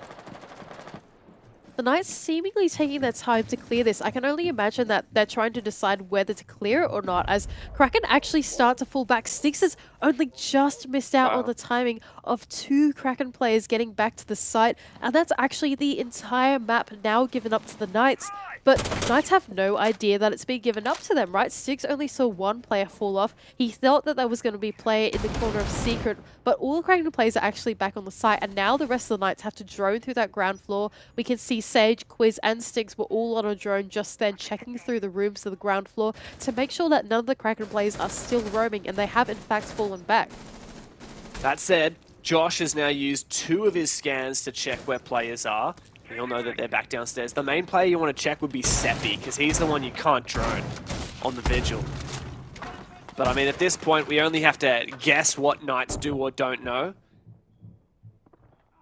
The Knights seemingly taking their time to clear this. I can only imagine that they're trying to decide whether to clear it or not, as Kraken actually start to fall back. Styx has only just missed out on the timing of 2 Kraken players getting back to the site, and that's actually the entire map now given up to the Knights. But Knights have no idea that it's being given up to them, right? Styx only saw 1 player fall off. He thought that there was going to be a player in the corner of Secret, but all the Kraken players are actually back on the site, and now the rest of the Knights have to drone through that ground floor. We can see Sage, Quiz, and Styx were all on a drone just then, checking through the rooms to the ground floor to make sure that none of the Kraken players are still roaming, and they have in fact fallen back. That said, Josh has now used 2 of his scans to check where players are. You'll know that they're back downstairs. The main player you want to check would be Seppi, because he's the one you can't drone on the Vigil. But I mean, at this point, we only have to guess what Knights do or don't know.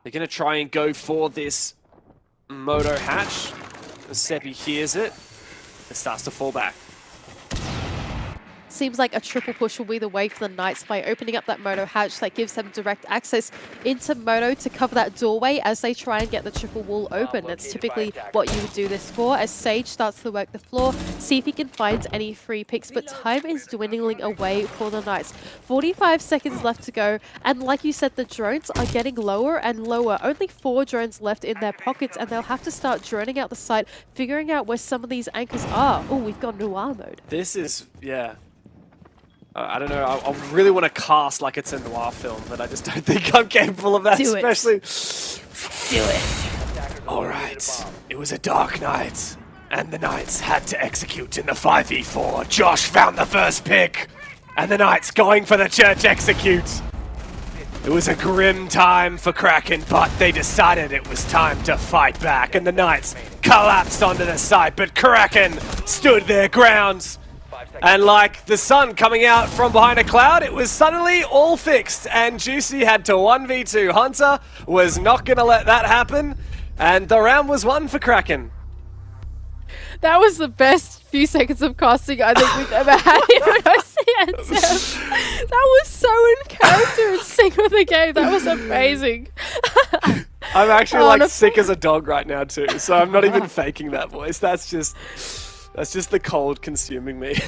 They're going to try and go for this Moto hatch. Seppi hears it and starts to fall back. seems like a triple push will be the way for the Knights by opening up that Moto hatch that gives them direct access into Moto to cover that doorway as they try and get the triple wall open. That's typically what you would do this for, as Sage starts to work the floor, see if he can find any free picks, but time is dwindling away for the Knights. 45 seconds left to go, and like you said, the drones are getting lower and lower. Only 4 drones left in their pockets, and they'll have to start droning out the site, figuring out where some of these anchors are. Oh, we've got Noir mode. This is, yeah. I don't know, I really want to cast like it's a noir film, but I just don't think I'm capable of that, Do it. especially... Do it. Alright, it was a dark night, and the Knights had to execute in the 5v4. Josh found the first pick, and the Knights going for the church execute. It was a grim time for Kraken, but they decided it was time to fight back, and the Knights collapsed onto the site, but Kraken stood their ground. And like the sun coming out from behind a cloud, it was suddenly all fixed, and Juicy had to 1v2. Hunter was not going to let that happen, and the round was won for Kraken. That was the best few seconds of casting I think we've ever had in an OCN. That was so in character and sync with the game. That was amazing. I'm actually like sick as a dog right now too, so I'm not even faking that voice. That's just the cold consuming me.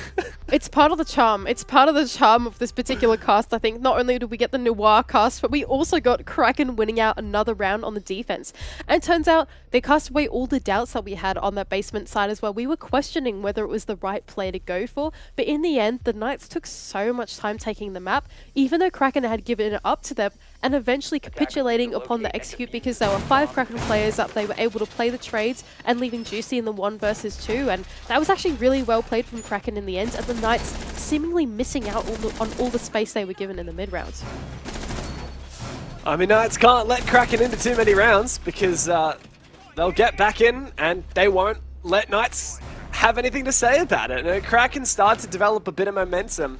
It's part of the charm. It's part of the charm of this particular cast, I think. Not only did we get the Noir cast, but we also got Kraken winning out another round on the defense. And it turns out they cast away all the doubts that we had on that basement side as well. We were questioning whether it was the right play to go for, but in the end, the Knights took so much time taking the map, even though Kraken had given it up to them, and eventually capitulating upon the execute because there were 5 Kraken players that they were able to play the trades and leaving Juicy in the 1 versus 2, and that was actually really well played from Kraken in the end, and the Knights seemingly missing out on all the space they were given in the mid rounds. I mean, Knights can't let Kraken into too many rounds because they'll get back in and they won't let Knights have anything to say about it. And Kraken start to develop a bit of momentum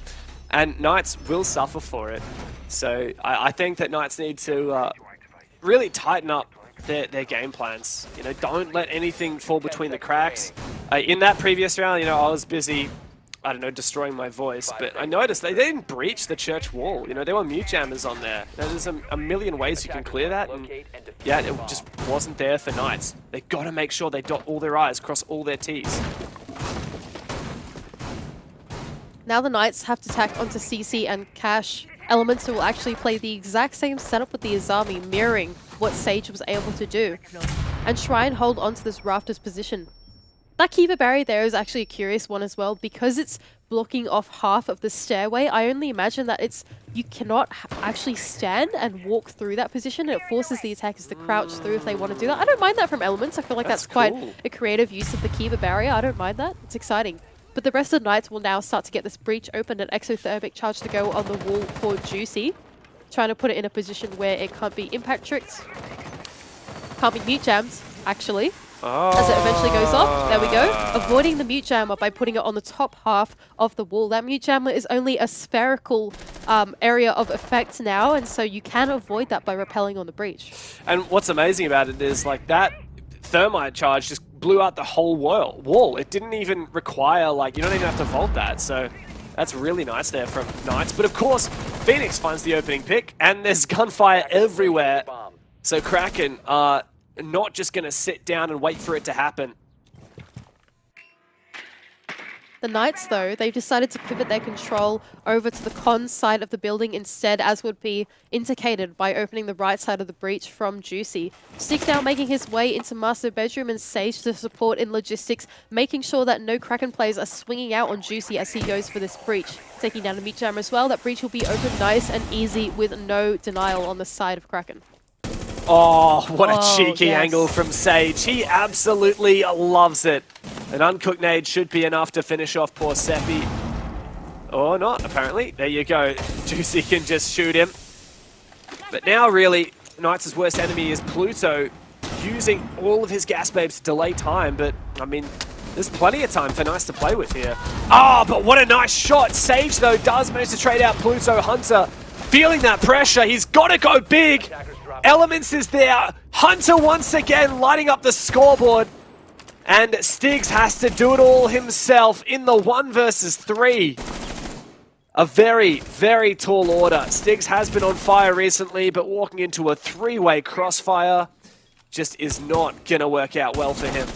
and Knights will suffer for it. So I think that Knights need to really tighten up their game plans. You know, don't let anything fall between the cracks. In that previous round, you know, I was busy, I don't know, destroying my voice, but I noticed they didn't breach the church wall. You know, there were mute jammers on there. There's a million ways you can clear that, and yeah, it just wasn't there for Knights. They've got to make sure they dot all their I's, cross all their T's. Now the Knights have to tack onto CC and Cash, elements who will actually play the exact same setup with the Azami, mirroring what Sage was able to do, and try and hold on to this Rafters position. That Keeper Barrier there is actually a curious one as well, because it's blocking off half of the stairway. I only imagine that you cannot actually stand and walk through that position, and it forces the attackers to crouch through if they want to do that. I don't mind that from Elements. I feel like that's quite a creative use of the Keeper Barrier. I don't mind that. It's exciting. But the rest of the Knights will now start to get this breach open and exothermic charge to go on the wall for Juicy, trying to put it in a position where it can't be impact tricked, can't be mute jammed, actually. As it eventually goes off, there we go. Avoiding the mute jammer by putting it on the top half of the wall. That mute jammer is only a spherical area of effect now, and so you can avoid that by repelling on the breach. And what's amazing about it is like that thermite charge just blew out the whole wall. It didn't even require, like, you don't even have to vault that, so that's really nice there from Knights. But of course, Phoenix finds the opening pick, and there's gunfire everywhere. So Kraken are not just going to sit down and wait for it to happen. The Knights, though, they've decided to pivot their control over to the con side of the building instead, as would be indicated by opening the right side of the breach from Juicy. Stick now making his way into Master Bedroom, and Sage to support in logistics, making sure that no Kraken players are swinging out on Juicy as he goes for this breach. Taking down a mute jammer as well. That breach will be open nice and easy with no denial on the side of Kraken. Oh, what a cheeky angle from Sage. He absolutely loves it. An uncooked nade should be enough to finish off poor Seppi. Or not, apparently. There you go. Juicy can just shoot him. But now, really, Knights' worst enemy is Pluto, using all of his gas babes to delay time. But, I mean, there's plenty of time for Knights to play with here. Ah, but what a nice shot. Sage, though, does manage to trade out Pluto. Hunter feeling that pressure. He's got to go big. Elements is there. Hunter once again lighting up the scoreboard. And Stiggs has to do it all himself in the 1 versus 3. A very, very tall order. Stigs has been on fire recently, but walking into a three-way crossfire just is not going to work out well for him.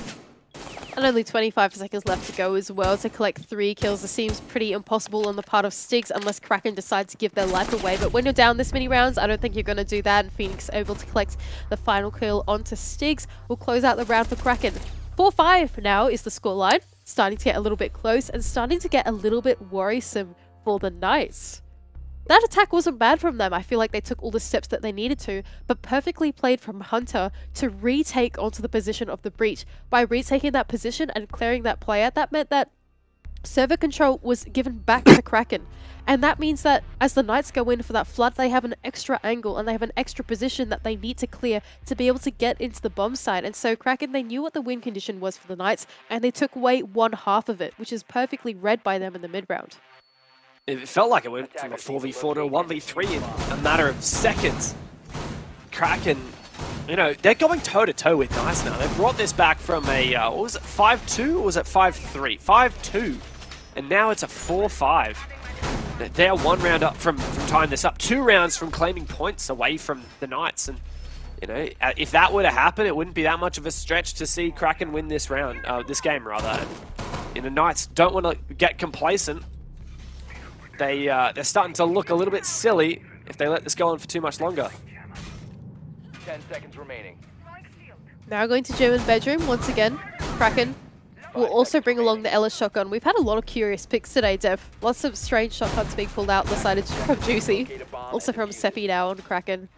And only 25 seconds left to go as well to collect 3 kills. It seems pretty impossible on the part of Stigs unless Kraken decide to give their life away. But when you're down this many rounds, I don't think you're going to do that. And Phoenix able to collect the final kill onto Stigs. We'll close out the round for Kraken. 4-5 now is the scoreline. Starting to get a little bit close and starting to get a little bit worrisome for the Knights. That attack wasn't bad from them. I feel like they took all the steps that they needed to, but perfectly played from Hunter to retake onto the position of the breach. By retaking that position and clearing that player, that meant that server control was given back to Kraken. And that means that as the Knights go in for that flood, they have an extra angle and they have an extra position that they need to clear to be able to get into the bomb site. And so Kraken, they knew what the win condition was for the Knights, and they took away 1/2 of it, which is perfectly read by them in the mid-round. It felt like it went from a 4v4 to a 1v3 in a matter of seconds. Kraken, you know, they're going toe-to-toe with Knights now. They brought this back from a, what was it, 5-2 or was it 5-3? 5-2. And now it's a 4-5. They're 1 round up from tying this up. 2 rounds from claiming points away from the Knights. And, you know, if that were to happen, it wouldn't be that much of a stretch to see Kraken win this round, this game rather. And, you know, Knights don't want to get complacent. They're starting to look a little bit silly if they let this go on for too much longer. 10 seconds remaining. Now going to German bedroom once again. Kraken will also bring along the Ellis shotgun. We've had a lot of curious picks today, Dev. Lots of strange shotguns being pulled out on the side from Juicy. Also from Seppi now on Kraken,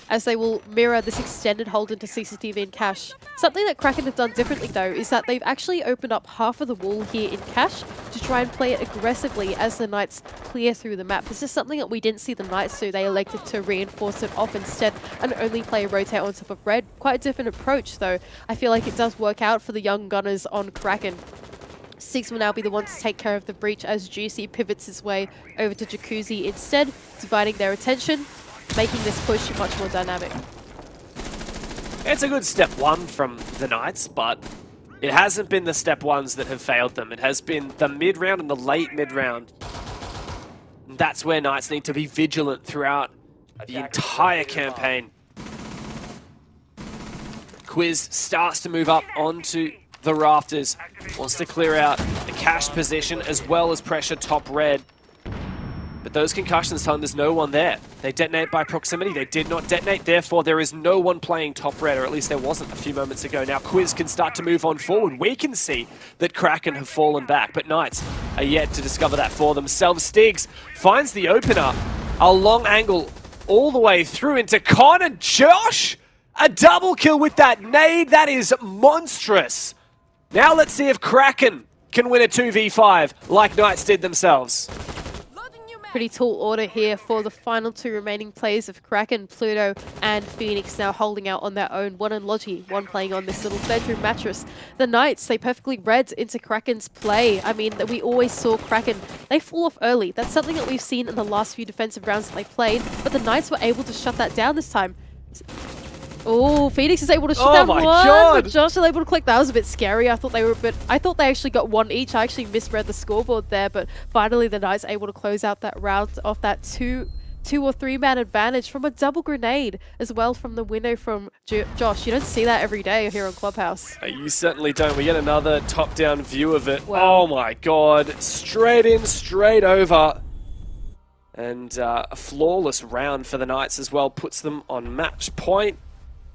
as they will mirror this extended hold into CCTV and cache. Something that Kraken have done differently though is that they've actually opened up half of the wall here in cache to try and play it aggressively as the Knights clear through the map. This is something that we didn't see the Knights do. They elected to reinforce it off instead and only play rotate on top of red. Quite a different approach though. I feel like it does work out for the young gunners on Kraken. Six will now be the one to take care of the breach as Juicy pivots his way over to Jacuzzi instead, dividing their attention, making this push much more dynamic. It's a good step 1 from the Knights, but it hasn't been the step 1s that have failed them. It has been the mid-round and the late mid-round. That's where Knights need to be vigilant throughout the entire campaign. Quiz starts to move up onto the rafters, wants to clear out the cache position as well as pressure top red. But those concussions tell him there's no one there. They detonate by proximity. They did not detonate. Therefore, there is no one playing top red, or at least there wasn't a few moments ago. Now, Quiz can start to move on forward. We can see that Kraken have fallen back, but Knights are yet to discover that for themselves. Stigs finds the opener. A long angle all the way through into Con and Josh. A double kill with that nade. That is monstrous. Now let's see if Kraken can win a 2v5 like Knights did themselves. Pretty tall order here for the final 2 remaining players of Kraken, Pluto and Phoenix now holding out on their own. One and Logi, one playing on this little bedroom mattress. The Knights, they perfectly read into Kraken's play. I mean, we always saw Kraken, they fall off early. That's something that we've seen in the last few defensive rounds that they played, but the Knights were able to shut that down this time. Oh, Phoenix is able to shut down one. God. Josh is able to click. That was a bit scary. I thought they actually got 1 each. I actually misread the scoreboard there, but finally the Knights able to close out that round off that 2 or 3 man advantage from a double grenade as well from the window from Josh. You don't see that every day here on Clubhouse. You certainly don't. We get another top-down view of it. Wow. Oh my god. Straight in, straight over. And a flawless round for the Knights as well. Puts them on match point.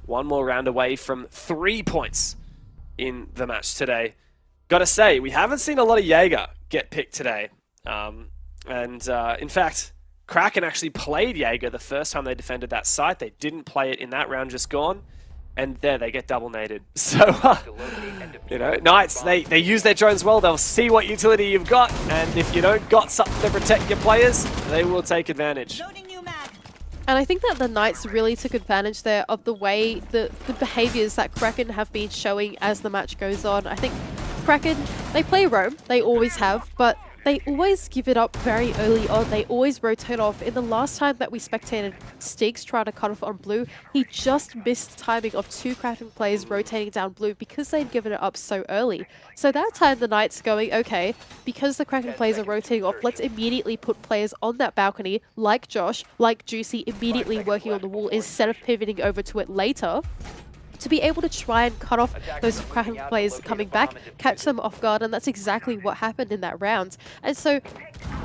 1 more round away from 3 points in the match today. Gotta say, we haven't seen a lot of Jaeger get picked today. In fact, Kraken actually played Jaeger the first time they defended that site. They didn't play it in that round just gone. And there, they get double naded. So, you know, Knights, they use their drones well. They'll see what utility you've got. And if you don't got something to protect your players, they will take advantage. And I think that the Knights really took advantage there of the way, the behaviors that Kraken have been showing as the match goes on. I think Kraken, they play roam, they always have, but they always give it up very early on. They always rotate off. In the last time that we spectated Styx try to cut off on blue, he just missed timing of 2 Kraken players rotating down blue because they'd given it up so early. So that time the Knights going, okay, because the Kraken players are rotating off, let's immediately put players on that balcony, like Josh, like Juicy, immediately working on the wall instead of pivoting over to it later, to be able to try and cut off those Kraken players coming back, catch them off guard, and that's exactly what happened in that round. And so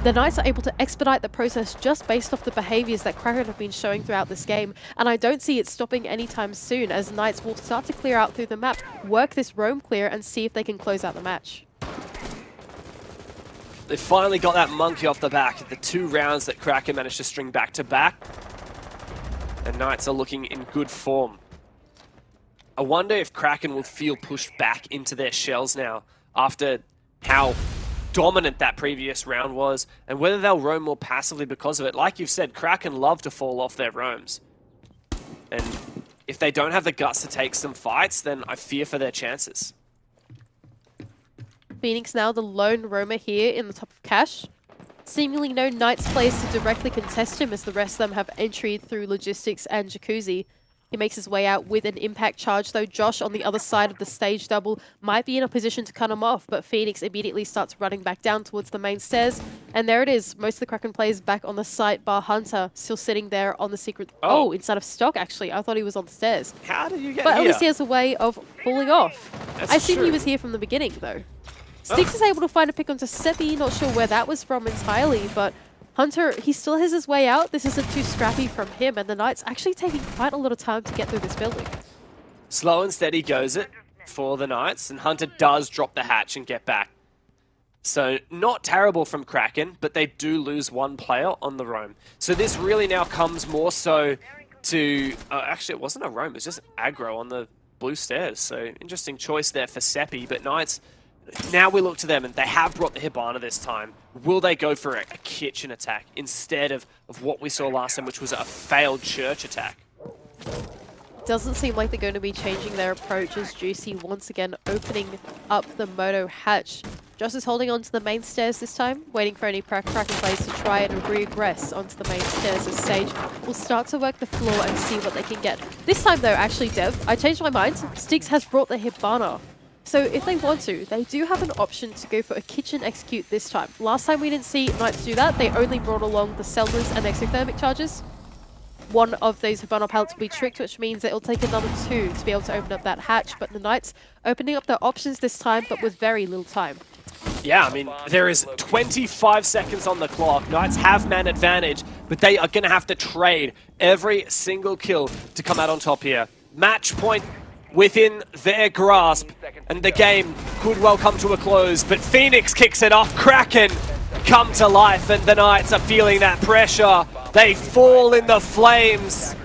the Knights are able to expedite the process just based off the behaviors that Kraken have been showing throughout this game, and I don't see it stopping anytime soon, as Knights will start to clear out through the map, work this roam clear, and see if they can close out the match. They finally got that monkey off the back of the 2 rounds that Kraken managed to string back to back. And Knights are looking in good form. I wonder if Kraken will feel pushed back into their shells now after how dominant that previous round was, and whether they'll roam more passively because of it. Like you've said, Kraken love to fall off their roams. And if they don't have the guts to take some fights, then I fear for their chances. Phoenix now the lone roamer here in the top of Cash. Seemingly no Knights players to directly contest him, as the rest of them have entry through Logistics and Jacuzzi. He makes his way out with an impact charge, though Josh on the other side of the stage double might be in a position to cut him off, but Phoenix immediately starts running back down towards the main stairs. And there it is, most of the Kraken players back on the site, bar Hunter still sitting there on the secret... Oh, inside of stock, actually. I thought he was on the stairs. How did you get but here? At least he has a way of falling off. That's I assume true. he was here from the beginning, though. Styx is able to find a pick onto Seppi, not sure where that was from entirely, but Hunter, he still has his way out. This isn't too scrappy from him, and the Knights actually taking quite a lot of time to get through this building. Slow and steady goes it for the Knights, and Hunter does drop the hatch and get back. So not terrible from Kraken, but they do lose 1 player on the roam. So this really now comes more so to... actually, it wasn't a roam, it was just aggro on the blue stairs. So interesting choice there for Seppi, but Knights... Now we look to them, and they have brought the Hibana this time. Will they go for a kitchen attack instead of what we saw last time, which was a failed church attack? Doesn't seem like they're going to be changing their approach, as Juicy once again opening up the Moto hatch. Josh is holding on to the main stairs this time, waiting for any Kraken players to try and regress onto the main stairs as Sage will start to work the floor and see what they can get. This time though, actually Dev, I changed my mind. Styx has brought the Hibana. So if they want to, they do have an option to go for a kitchen execute this time. Last time we didn't see Knights do that. They only brought along the Selmas and exothermic charges. One of those Hibana pallets will be tricked, which means that it'll take another 2 to be able to open up that hatch. But the Knights opening up their options this time, but with very little time. Yeah, I mean, there is 25 seconds on the clock. Knights have man advantage, but they are going to have to trade every single kill to come out on top here. Match point within their grasp, and the game could well come to a close, but Phoenix kicks it off. Kraken come to life, and the Knights are feeling that pressure. They fall in the flames,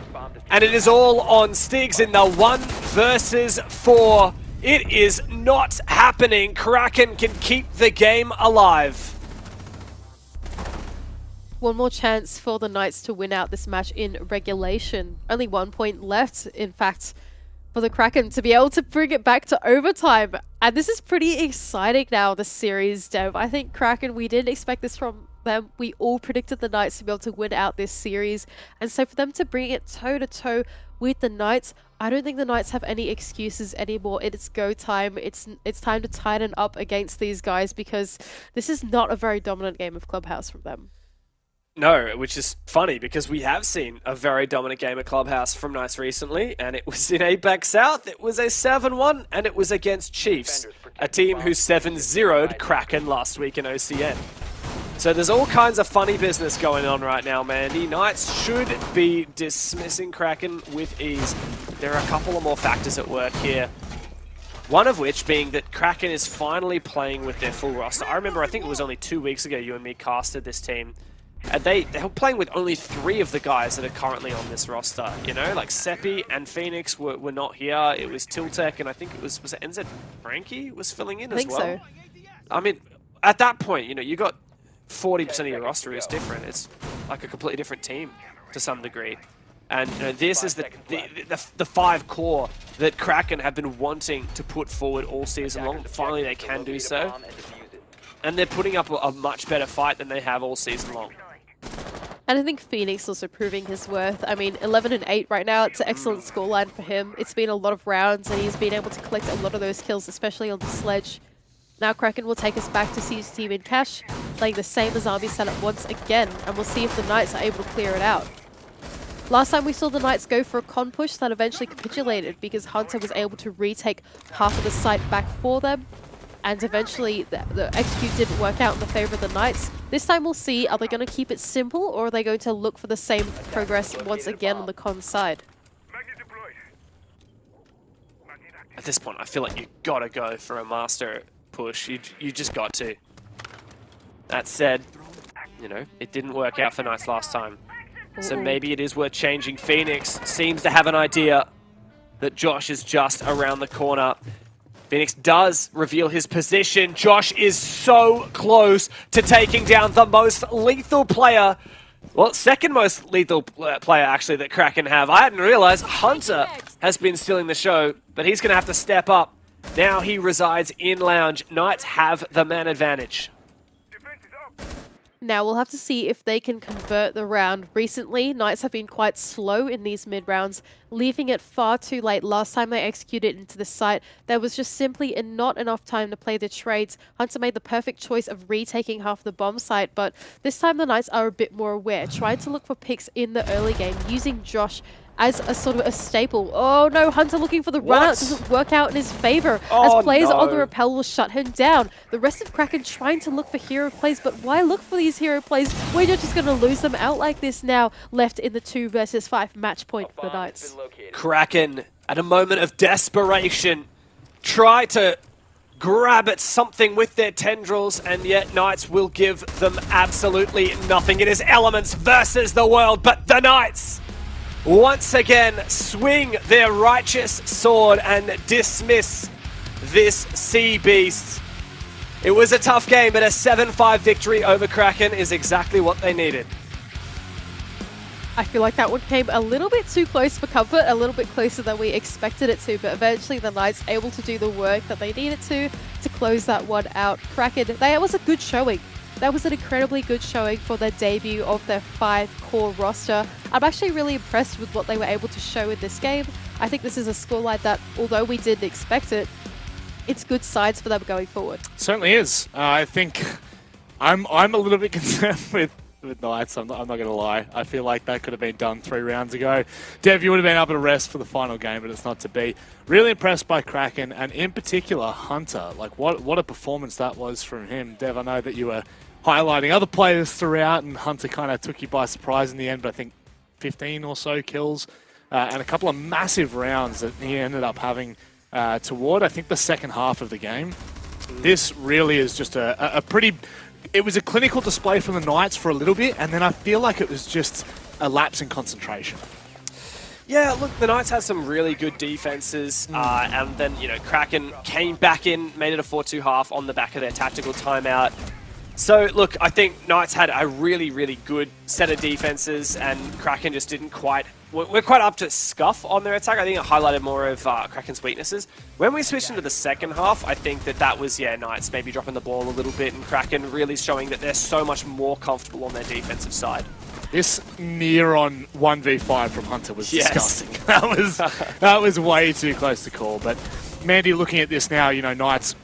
and it is all on Styx in the 1 versus 4. It is not happening. Kraken can keep the game alive. One more chance for the Knights to win out this match in regulation. Only 1 point left, in fact, for the Kraken to be able to bring it back to overtime. And this is pretty exciting now, the series, Dev. I think Kraken, we didn't expect this from them. We all predicted the Knights to be able to win out this series. And so for them to bring it toe-to-toe with the Knights, I don't think the Knights have any excuses anymore. It's go time. It's time to tighten up against these guys, because this is not a very dominant game of Clubhouse from them. No, which is funny because we have seen a very dominant game of Clubhouse from Knights recently, and it was in APAC South. It was a 7-1, and it was against Chiefs, a team who 7-0'd Kraken last week in OCN. So there's all kinds of funny business going on right now, Mandy. Knights should be dismissing Kraken with ease. There are a couple of more factors at work here. One of which being that Kraken is finally playing with their full roster. I remember, I think it was only 2 weeks ago you and me casted this team. And they were playing with only 3 of the guys that are currently on this roster, you know? Like Seppi and Phoenix were not here. It was Tiltek, and I think it was it NZ Frankie was filling in as well? I think so. I mean, at that point, you know, you got 40% of your roster is different. It's like a completely different team to some degree. And you know, this is the 5 core that Kraken have been wanting to put forward all season long. Finally, they can do so. and they're putting up a much better fight than they have all season long. And I think Phoenix also proving his worth. I mean, 11-8 right now, it's an excellent scoreline for him. It's been a lot of rounds, and he's been able to collect a lot of those kills, especially on the sledge. Now Kraken will take us back to Siege Team in cash, playing the same as Army setup once again, and we'll see if the Knights are able to clear it out. Last time we saw the Knights go for a con push that eventually capitulated because Hunter was able to retake half of the site back for them, and eventually the execute didn't work out in the favor of the Knights. This time we'll see, are they going to keep it simple, or are they going to look for the same progress once again on the con side? At this point, I feel like you gotta go for a master push. You just got to. That said, you know, it didn't work out for Knights last time. So maybe it is worth changing. Phoenix seems to have an idea that Josh is just around the corner. Phoenix does reveal his position. Josh is so close to taking down the most lethal player. Well, second most lethal player, actually, that Kraken have. I hadn't realized Hunter has been stealing the show, but he's going to have to step up. Now he resides in Lounge. Knights have the man advantage. Now we'll have to see if they can convert the round. Recently, Knights have been quite slow in these mid-rounds, leaving it far too late. Last time they executed into the site, there was just simply not enough time to play the trades. Hunter made the perfect choice of retaking half the bomb site, but this time the Knights are a bit more aware, trying to look for picks in the early game, using Josh as a sort of a staple. Oh no, Hunter looking for the run out doesn't work out in his favor, as players on the rappel will shut him down. The rest of Kraken trying to look for hero plays, but why look for these hero plays? We're just going to lose them out like this now, left in the 2 versus 5 match point for the Knights. Kraken, at a moment of desperation, try to grab at something with their tendrils, and yet Knights will give them absolutely nothing. It is Elements versus the world, but the Knights once again swing their righteous sword and dismiss this sea beast. It was a tough game, but a 7-5 victory over Kraken is exactly what they needed. I feel like that one came a little bit too close for comfort, a little bit closer than we expected it to, but eventually the Knights able to do the work that they needed to close that one out. Kraken, that was a good showing. That was an incredibly good showing for their debut of their 5-core roster. I'm actually really impressed with what they were able to show in this game. I think this is a scoreline that, although we didn't expect it, it's good signs for them going forward. Certainly is. I think I'm a little bit concerned with Knights. I'm not going to lie. I feel like that could have been done 3 rounds ago. Dev, you would have been able to rest for the final game, but it's not to be. Really impressed by Kraken, and in particular Hunter. Like what a performance that was from him. Dev, I know that you were highlighting other players throughout, and Hunter kind of took you by surprise in the end, but I think 15 or so kills and a couple of massive rounds that he ended up having toward, I think, the second half of the game. This really is just a pretty... It was a clinical display from the Knights for a little bit, and then I feel like it was just a lapse in concentration. Yeah, look, the Knights had some really good defenses, and then, you know, Kraken came back in, made it a 4-2 half on the back of their tactical timeout. So, look, I think Knights had a really, really good set of defenses, and Kraken just didn't quite... We're quite up to scuff on their attack. I think it highlighted more of Kraken's weaknesses. When we switched into the second half, I think that was, yeah, Knights maybe dropping the ball a little bit, and Kraken really showing that they're so much more comfortable on their defensive side. This near on 1v5 from Hunter was disgusting. That was way too close to call. But Mandy, looking at this now, you know, Knights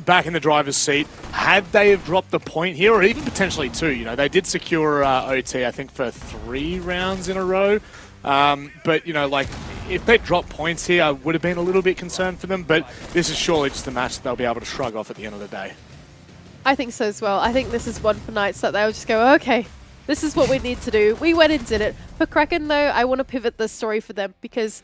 back in the driver's seat. Had they have dropped the point here, or even potentially 2, you know, they did secure OT, I think, for 3 rounds in a row. But, you know, like, if they dropped points here, I would have been a little bit concerned for them. But this is surely just a match that they'll be able to shrug off at the end of the day. I think so as well. I think this is one for Knights that they'll just go, okay, this is what we need to do. We went and did it. For Kraken, though, I want to pivot the story for them because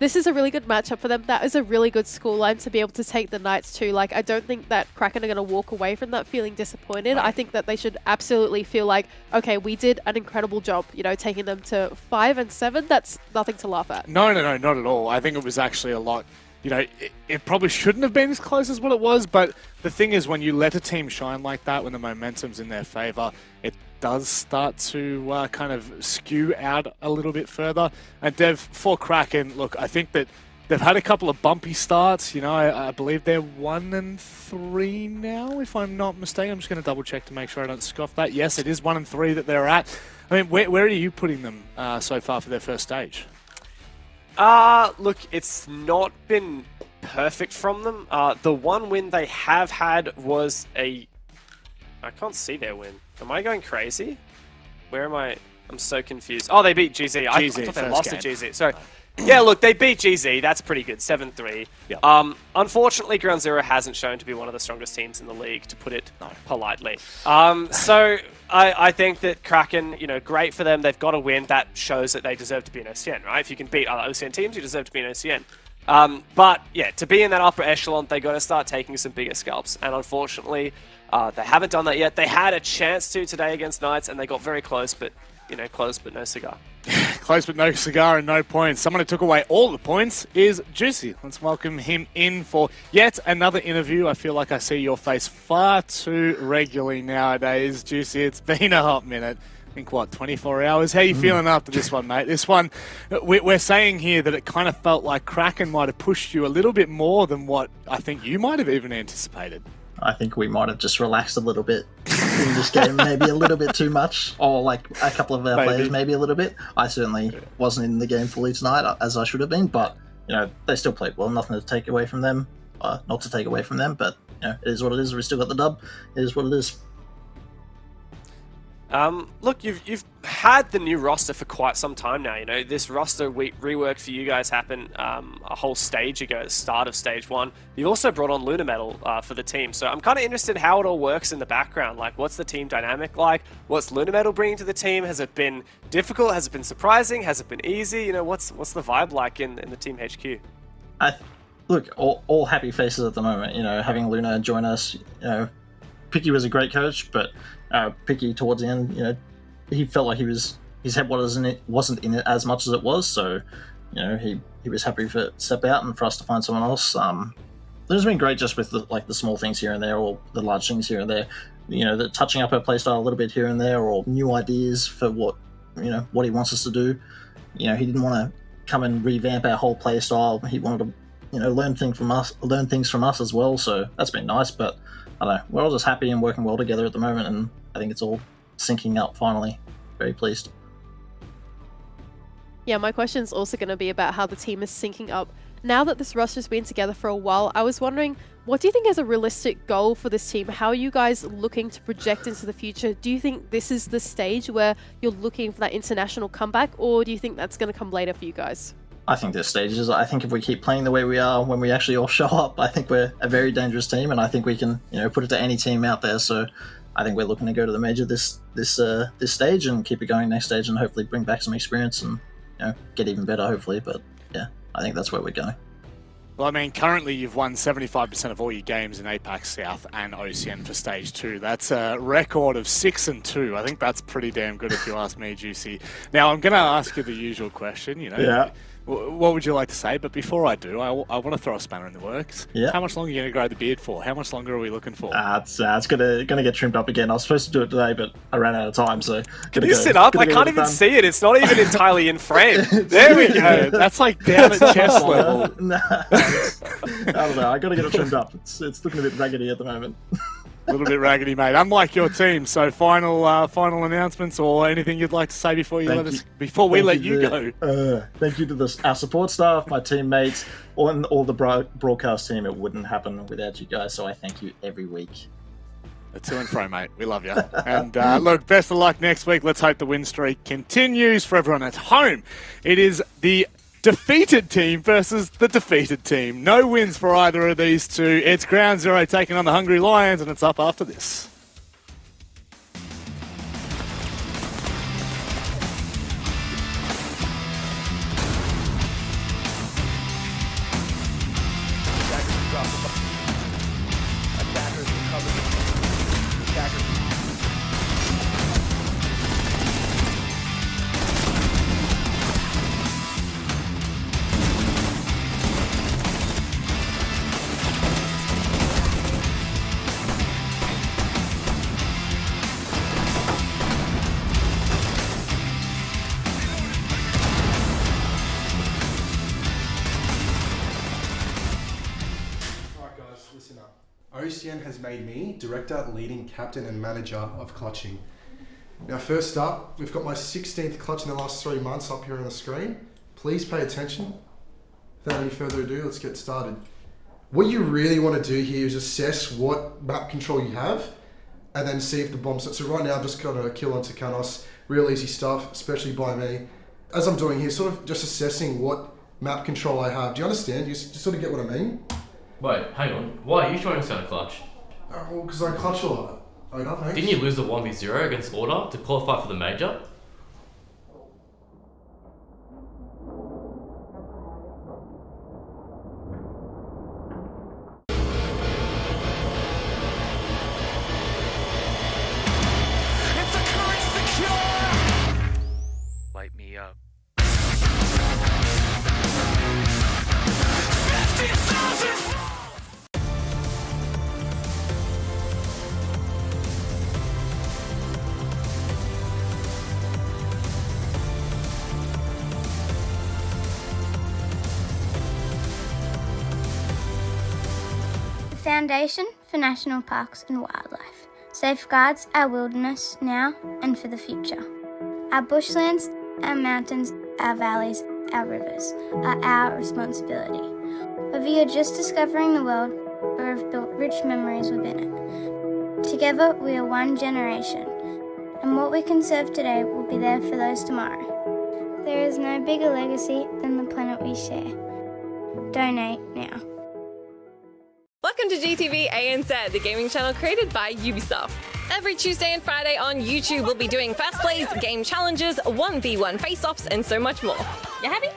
this is a really good matchup for them. That is a really good scoreline to be able to take the Knights to. Like, I don't think that Kraken are going to walk away from that feeling disappointed. I think that they should absolutely feel like, okay, we did an incredible job, you know, taking them to 5 and 7. That's nothing to laugh at. No, not at all. I think it was actually a lot. You know, it probably shouldn't have been as close as what it was, but the thing is, when you let a team shine like that, when the momentum's in their favor, it does start to kind of skew out a little bit further. And Dev, for Kraken, look, I think that they've had a couple of bumpy starts. You know, I believe they're 1-3 now, if I'm not mistaken. I'm just going to double check to make sure I don't scoff that. Yes, it is 1-3 that they're at. I mean, where are you putting them so far for their first stage? Look, it's not been perfect from them. The one win they have had was I can't see their win. Am I going crazy? Where am I? I'm so confused. Oh, they beat GZ. I thought they lost to GZ. Sorry. Yeah, look, they beat GZ. That's pretty good. 7-3. Yep. Unfortunately, Ground Zero hasn't shown to be one of the strongest teams in the league, to put it politely. So I think that Kraken, you know, great for them. They've got a win. That shows that they deserve to be an OCN, right? If you can beat other OCN teams, you deserve to be an OCN. But yeah, to be in that upper echelon, they got to start taking some bigger scalps. And unfortunately, they haven't done that yet. They had a chance to today against Knights, and they got very close, but you know, close but no cigar. Close but no cigar and no points. Someone who took away all the points is Juicy. Let's welcome him in for yet another interview. I feel like I see your face far too regularly nowadays, Juicy. It's been a hot minute. I think, what, 24 hours? How you feeling after this one, mate? This one, we're saying here that it kind of felt like Kraken might have pushed you a little bit more than what I think you might have even anticipated. I think we might have just relaxed a little bit in this game, maybe a little bit too much, or like a couple of our players maybe a little bit. I certainly wasn't in the game fully tonight, as I should have been, but you know, they still played well. Nothing to take away from them, not to take away from them, but you know, it is what it is. We still got the dub. It is what it is. Look, you've had the new roster for quite some time now. You know, this roster rework for you guys happened a whole stage ago, at the start of Stage 1. You also brought on Lunar Metal for the team, so I'm kind of interested how it all works in the background. Like, what's the team dynamic like? What's Lunar Metal bringing to the team? Has it been difficult? Has it been surprising? Has it been easy? You know, what's the vibe like in the team HQ? Look, all happy faces at the moment. You know, having Luna join us. You know, Picky was a great coach, but Picky towards the end, you know, he felt like his head wasn't in it as much as it was. So, you know, he was happy to step out and for us to find someone else. It's been great just with the small things here and there, or the large things here and there. You know, the touching up our playstyle a little bit here and there, or new ideas for what he wants us to do. You know, he didn't want to come and revamp our whole playstyle. He wanted to, learn things from us as well. So that's been nice. But I don't know, we're all just happy and working well together at the moment, and I think it's all syncing up finally. Very pleased. Yeah, my question's also going to be about how the team is syncing up. Now that this roster's been together for a while, I was wondering, what do you think is a realistic goal for this team? How are you guys looking to project into the future? Do you think this is the stage where you're looking for that international comeback, or do you think that's going to come later for you guys? I think there's stages. I think if we keep playing the way we are when we actually all show up, I think we're a very dangerous team, and I think we can, put it to any team out there. So I think we're looking to go to the major this stage and keep it going next stage, and hopefully bring back some experience and get even better, hopefully. But yeah, I think that's where we're going. Well, I mean, currently you've won 75% of all your games in APAC South and OCN for Stage 2. That's a record of 6-2. I think that's pretty damn good if you ask me, Juicy. Now, I'm going to ask you the usual question, Yeah. What would you like to say? But before I do, I want to throw a spanner in the works. Yeah. How much longer are you going to grow the beard for? How much longer are we looking for? It's gonna get trimmed up again. I was supposed to do it today, but I ran out of time. So can you sit up? I can't even see it. It's not even entirely in frame. There we go. That's like down at chest level. I don't know. I got to get it trimmed up. It's looking a bit raggedy at the moment. A little bit raggedy, mate. Unlike your team. So final announcements or anything you'd like to say before we let you go. Thank you to our support staff, my teammates, and all the broadcast team. It wouldn't happen without you guys. So I thank you every week. To and fro, mate. We love you. And look, best of luck next week. Let's hope the win streak continues for everyone at home. It is the defeated team versus the defeated team. No wins for either of these two. It's Ground Zero taking on the Hungry Lions, and it's up after this. OCN has made me Director, Leading Captain and Manager of Clutching. Now first up, we've got my 16th clutch in the last 3 months up here on the screen. Please pay attention. Without any further ado, let's get started. What you really want to do here is assess what map control you have and then see if the bombs... So right now I've just got a kill on Takanos. Real easy stuff, especially by me. As I'm doing here, sort of just assessing what map control I have. Do you understand? You sort of get what I mean? Wait, hang on. Why are you showing us how to clutch? Well, because I clutch a lot. Didn't you lose the 1v0 against Order to qualify for the major? Light me up. Foundation for National Parks and Wildlife safeguards our wilderness now and for the future. Our bushlands, our mountains, our valleys, our rivers are our responsibility. Whether you're just discovering the world or have built rich memories within it, together we are one generation, and what we conserve today will be there for those tomorrow. There is no bigger legacy than the planet we share. Donate now. Welcome to GTV ANZ, the gaming channel created by Ubisoft. Every Tuesday and Friday on YouTube, we'll be doing fast plays, game challenges, 1v1 face-offs, and so much more. You happy?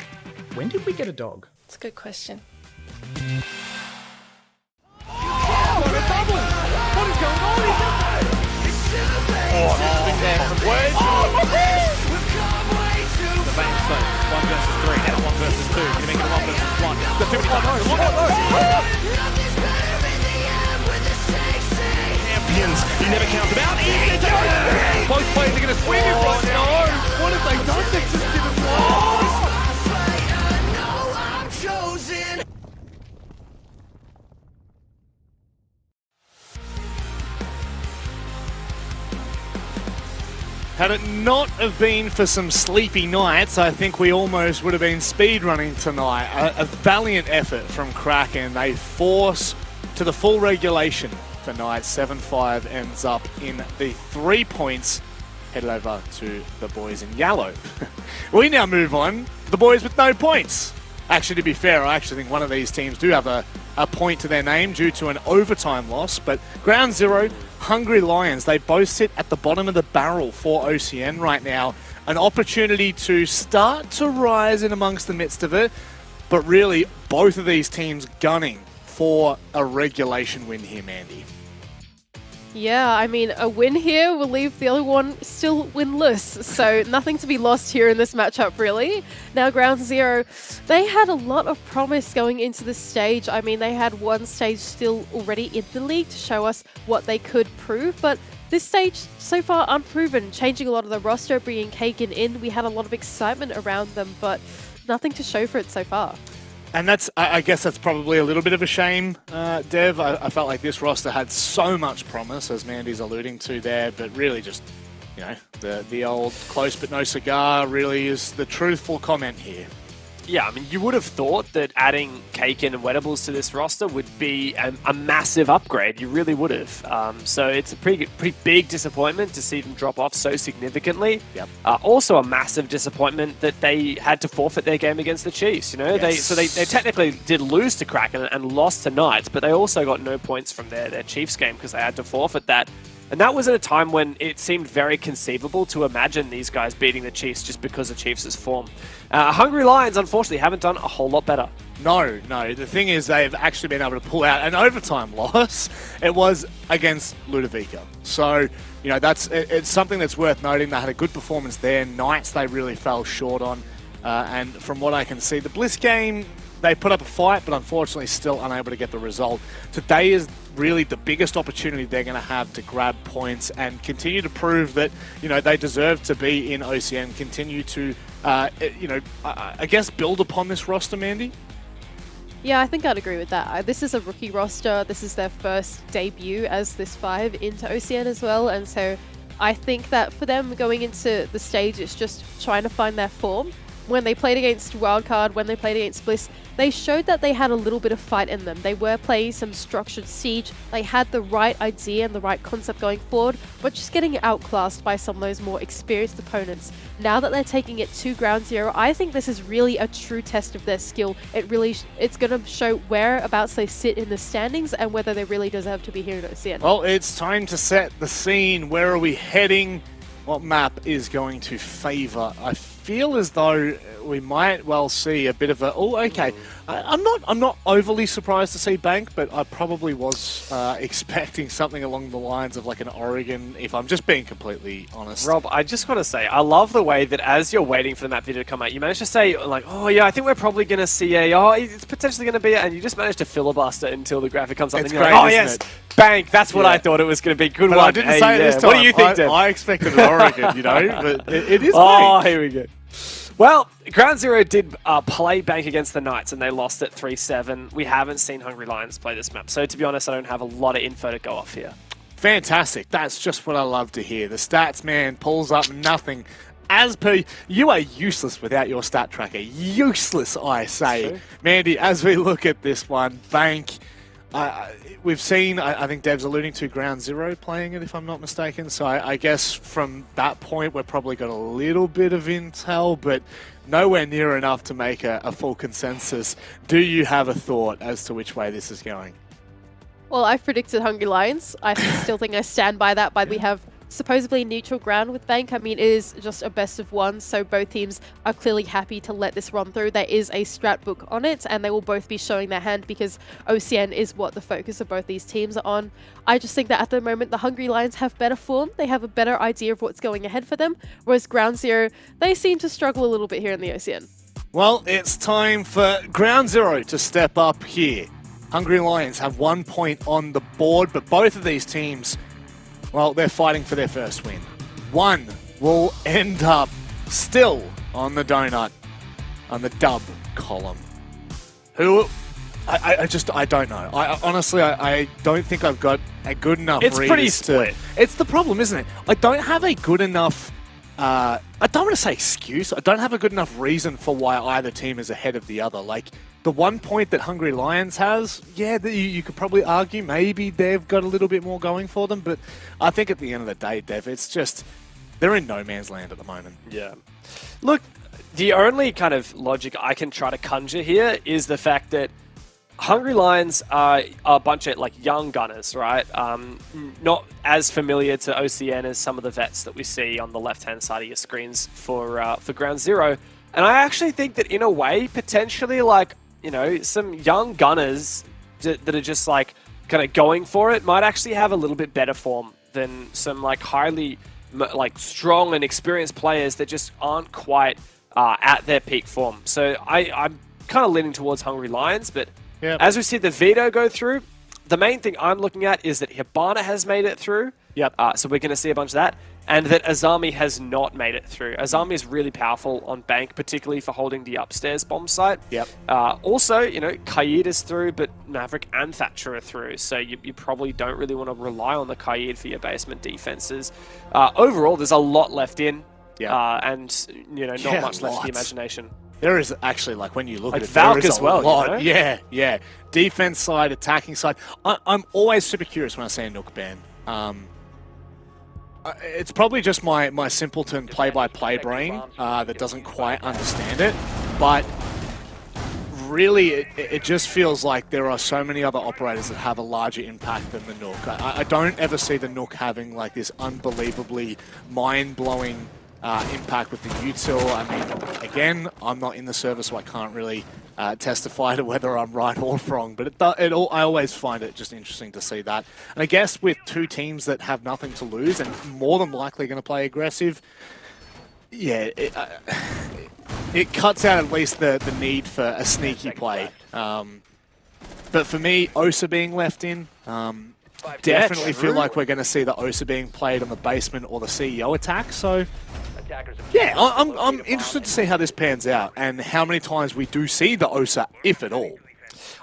When did we get a dog? It's a good question. What is going on here? Swing there from Wade. The main spot, 1 versus 3, and 1 versus 2. Can you make it a 1 versus 1? Got too many times. Champions, you never count them out. Both players are going to swing it right now. What have they done? They just didn't Had it not have been for some sleepy nights, I think we almost would have been speedrunning tonight. A valiant effort from Kraken. They force to the full regulation tonight. 7-5 ends up in the 3 points. Headed over to the boys in yellow. We now move on to the boys with no points. Actually, to be fair, I actually think one of these teams do have a point to their name due to an overtime loss. But Ground Zero, Hungry Lions, they both sit at the bottom of the barrel for OCN right now. An opportunity to start to rise in amongst the midst of it. But really, both of these teams gunning for a regulation win here, Mandy. Yeah, I mean, a win here will leave the other one still winless, so nothing to be lost here in this matchup, really. Now, Ground Zero, they had a lot of promise going into this stage. I mean, they had one stage still already in the league to show us what they could prove, but this stage, so far, unproven. Changing a lot of the roster, bringing Kagan in, we had a lot of excitement around them, but nothing to show for it so far. And that's, I guess that's probably a little bit of a shame, Dev. I felt like this roster had so much promise, as Mandy's alluding to there, but really just, you know, the old close but no cigar really is the truthful comment here. Yeah, I mean, you would have thought that adding Kaken and Wettables to this roster would be a massive upgrade. You really would have. So it's a pretty big disappointment to see them drop off so significantly. Yep. Also a massive disappointment that they had to forfeit their game against the Chiefs. You know, Yes. they technically did lose to Kraken and lost to Knights, but they also got no points from their Chiefs game because they had to forfeit that. And that was at a time when it seemed very conceivable to imagine these guys beating the Chiefs just because of Chiefs' form. Hungry Lions, unfortunately, haven't done a whole lot better. No. The thing is, they've actually been able to pull out an overtime loss. It was against Ludovica. So, you know, it's something that's worth noting. They had a good performance there. Knights, they really fell short on. And from what I can see, the Bliss game, they put up a fight, but unfortunately still unable to get the result. Today is really the biggest opportunity they're going to have to grab points and continue to prove that, you know, they deserve to be in OCN, continue to, you know, I guess build upon this roster, Mandy? Yeah, I think I'd agree with that. This is a rookie roster. This is their first debut as this 5 into OCN as well. And so I think that for them going into the stage, it's just trying to find their form. When they played against Wildcard, when they played against Bliss, they showed that they had a little bit of fight in them. They were playing some structured siege. They had the right idea and the right concept going forward, but just getting outclassed by some of those more experienced opponents. Now that they're taking it to Ground Zero, I think this is really a true test of their skill. It's going to show whereabouts they sit in the standings and whether they really deserve to be here in OCN. Well, it's time to set the scene. Where are we heading? What map is going to favour? I feel as though we might well see a bit of a... Oh, okay. I'm not overly surprised to see Bank, but I probably was expecting something along the lines of like an Oregon, if I'm just being completely honest. Rob, I just want to say, I love the way that as you're waiting for the map video to come out, you managed to say, like, oh yeah, I think we're probably going to see it's potentially going to be and you just managed to filibuster until the graphic comes up and you're great, like, oh yes, it? Bank, that's what I thought it was going to be. Good but one. I didn't say it this time. What do you think, Deb? I expected an Oregon, you know, but it is Oh, Bank. here we go. Well, Ground Zero did play Bank against the Knights and they lost at 3-7. We haven't seen Hungry Lions play this map, so to be honest, I don't have a lot of info to go off here. Fantastic. That's just what I love to hear. The stats man pulls up nothing. As per, you are useless without your stat tracker. Useless, I say. True. Mandy, as we look at this one, Bank, we've seen, I think Dev's alluding to Ground Zero playing it, if I'm not mistaken. So I guess from that point, we've probably got a little bit of intel, but nowhere near enough to make a full consensus. Do you have a thought as to which way this is going? Well, I've predicted Hungry Lions. I still think I stand by that, but we have supposedly neutral ground with Bank. I mean, it is just a best of one, so both teams are clearly happy to let this run through. There is a strat book on it, and they will both be showing their hand because OCN is what the focus of both these teams are on. I just think that at the moment, the Hungry Lions have better form. They have a better idea of what's going ahead for them, whereas Ground Zero, they seem to struggle a little bit here in the OCN. Well, it's time for Ground Zero to step up here. Hungry Lions have 1 point on the board, but both of these teams, well, they're fighting for their first win. One will end up still on the donut, on the dub column. Who? I don't know. Honestly, I don't think I've got a good enough It's readers pretty split. It's the problem, isn't it? I don't have a good enough... I don't want to say excuse. I don't have a good enough reason for why either team is ahead of the other. Like, the 1 point that Hungry Lions has, yeah, you could probably argue maybe they've got a little bit more going for them, but I think at the end of the day, Dev, it's just, they're in no man's land at the moment. Yeah. Look, the only kind of logic I can try to conjure here is the fact that Hungry Lions are a bunch of like young gunners, right? Not as familiar to OCN as some of the vets that we see on the left-hand side of your screens for Ground Zero. And I actually think that in a way, potentially like, you know, some young gunners that are just like kind of going for it might actually have a little bit better form than some like highly like strong and experienced players that just aren't quite at their peak form. So I'm kind of leaning towards Hungry Lions, but yep. As we see the veto go through, the main thing I'm looking at is that Hibana has made it through. Yep. So we're going to see a bunch of that. And that Azami has not made it through. Azami is really powerful on Bank, particularly for holding the upstairs bomb site. Yep. Also, you know, Kaid is through, but Maverick and Thatcher are through. So you probably don't really want to rely on the Kaid for your basement defenses. Overall, there's a lot left in. Yeah. And, you know, not much left to the imagination. There is actually, like, when you look like at it, Valk there is as well, lot. you know? Yeah, yeah. Defense side, attacking side. I'm always super curious when I see a Nook ban. It's probably just my simpleton play-by-play brain that doesn't quite understand it, but really it just feels like there are so many other operators that have a larger impact than the Nook. I don't ever see the Nook having like this unbelievably mind-blowing impact with the util. I mean, again, I'm not in the server, so I can't really testify to whether I'm right or wrong, but I always find it just interesting to see that. And I guess with two teams that have nothing to lose and more than likely going to play aggressive, yeah, it cuts out at least the need for a sneaky play. But for me, Osa being left in, definitely feel like we're going to see the Osa being played on the basement or the CEO attack, so yeah, I'm interested to see how this pans out and how many times we do see the Osa, if at all.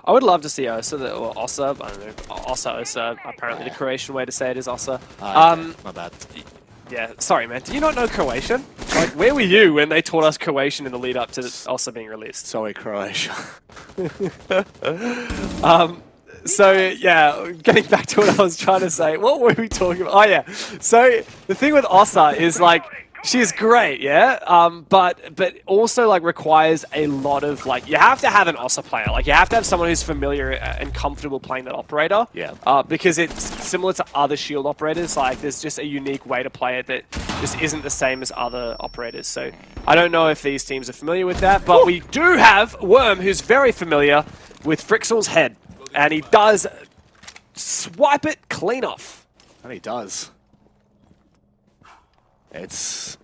I would love to see Osa, or Osa, I don't know, Osa, apparently the Croatian way to say it is Osa. Okay, my bad. Yeah, sorry man, do you not know Croatian? Like, where were you when they taught us Croatian in the lead up to Osa being released? Sorry, Croatia. So, yeah, getting back to what I was trying to say, what were we talking about? Oh, yeah. So, the thing with Osa is, like, she's great, yeah? But also, like, requires a lot of, like, you have to have an Osa player. Like, you have to have someone who's familiar and comfortable playing that operator. Yeah. Because it's similar to other shield operators. Like, there's just a unique way to play it that just isn't the same as other operators. So, I don't know if these teams are familiar with that, but we do have Worm, who's very familiar with Frixel's head. And he does swipe it clean off. And he does. It's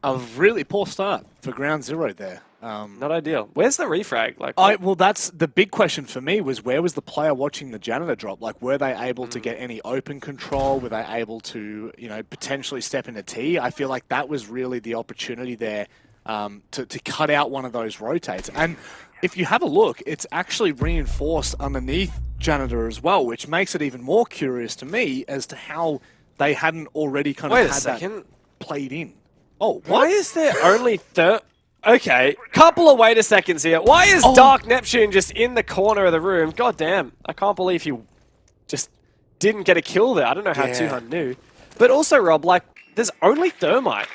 a really poor start for Ground Zero there. Not ideal. Where's the refrag? Like, well, that's the big question for me was where was the player watching the janitor drop? Like, were they able to get any open control? Were they able to, you know, potentially step into T? I feel like that was really the opportunity there to cut out one of those rotates. And if you have a look, it's actually reinforced underneath Janitor as well, which makes it even more curious to me as to how they hadn't already kind of had that played in. Oh, what? Why is there only Okay, couple of wait a seconds here. Why is Dark Neptune just in the corner of the room? God damn, I can't believe he just didn't get a kill there. I don't know how Tuhan knew. But also, Rob, like, there's only Thermite.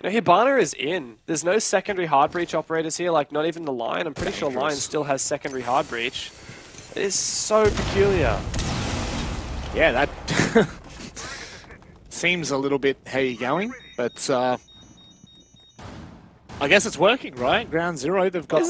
You know, Hibana is in. There's no secondary hard breach operators here, like not even the Lion. I'm pretty sure Lion still has secondary hard breach. It is so peculiar. Yeah, that seems a little bit how you going, but I guess it's working, right? Ground Zero, they've got